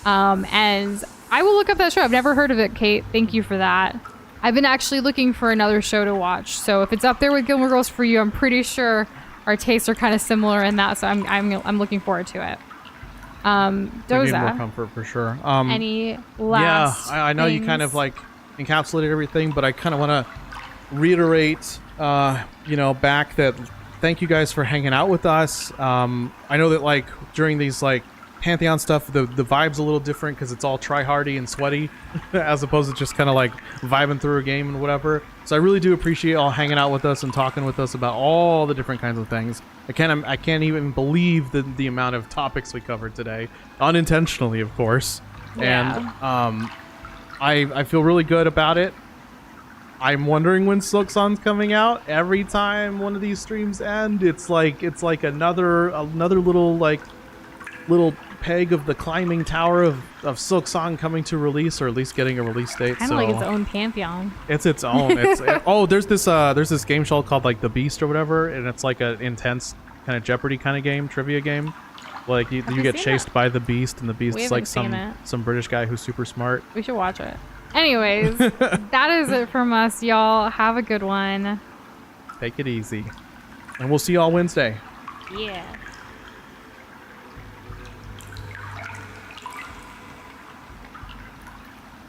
[SPEAKER 2] And I will look up that show. I've never heard of it, Kate. Thank you for that. I've been actually looking for another show to watch. So if it's up there with Gilmore Girls for you, I'm pretty sure our tastes are kind of similar in that. So I'm looking forward to it. Doza,
[SPEAKER 1] we need more comfort for sure.
[SPEAKER 2] Any last
[SPEAKER 1] I know you kind of like encapsulated everything, but I kind of want to reiterate, back that thank you guys for hanging out with us. I know that like during these like Pantheon stuff, the vibe's a little different because it's all try-hardy and sweaty as opposed to just kind of like vibing through a game and whatever. So I really do appreciate all hanging out with us and talking with us about all the different kinds of things. I can't even believe the amount of topics we covered today, unintentionally, of course.
[SPEAKER 2] Yeah.
[SPEAKER 1] And I feel really good about it. I'm wondering when Silk Song's coming out. Every time one of these streams end, it's like another little peg of the climbing tower of Silk Song coming to release, or at least getting a release date.
[SPEAKER 2] Kind
[SPEAKER 1] So
[SPEAKER 2] of like its own Pantheon.
[SPEAKER 1] it's its own. Oh, there's this game show called like The Beast or whatever, and it's like an intense kind of Jeopardy kind of game, trivia game. Like you get chased by the Beast, and the Beast is like some British guy who's super smart.
[SPEAKER 2] We should watch it. Anyways, that is it from us, y'all. Have a good one.
[SPEAKER 1] Take it easy, and we'll see y'all Wednesday.
[SPEAKER 2] Yeah.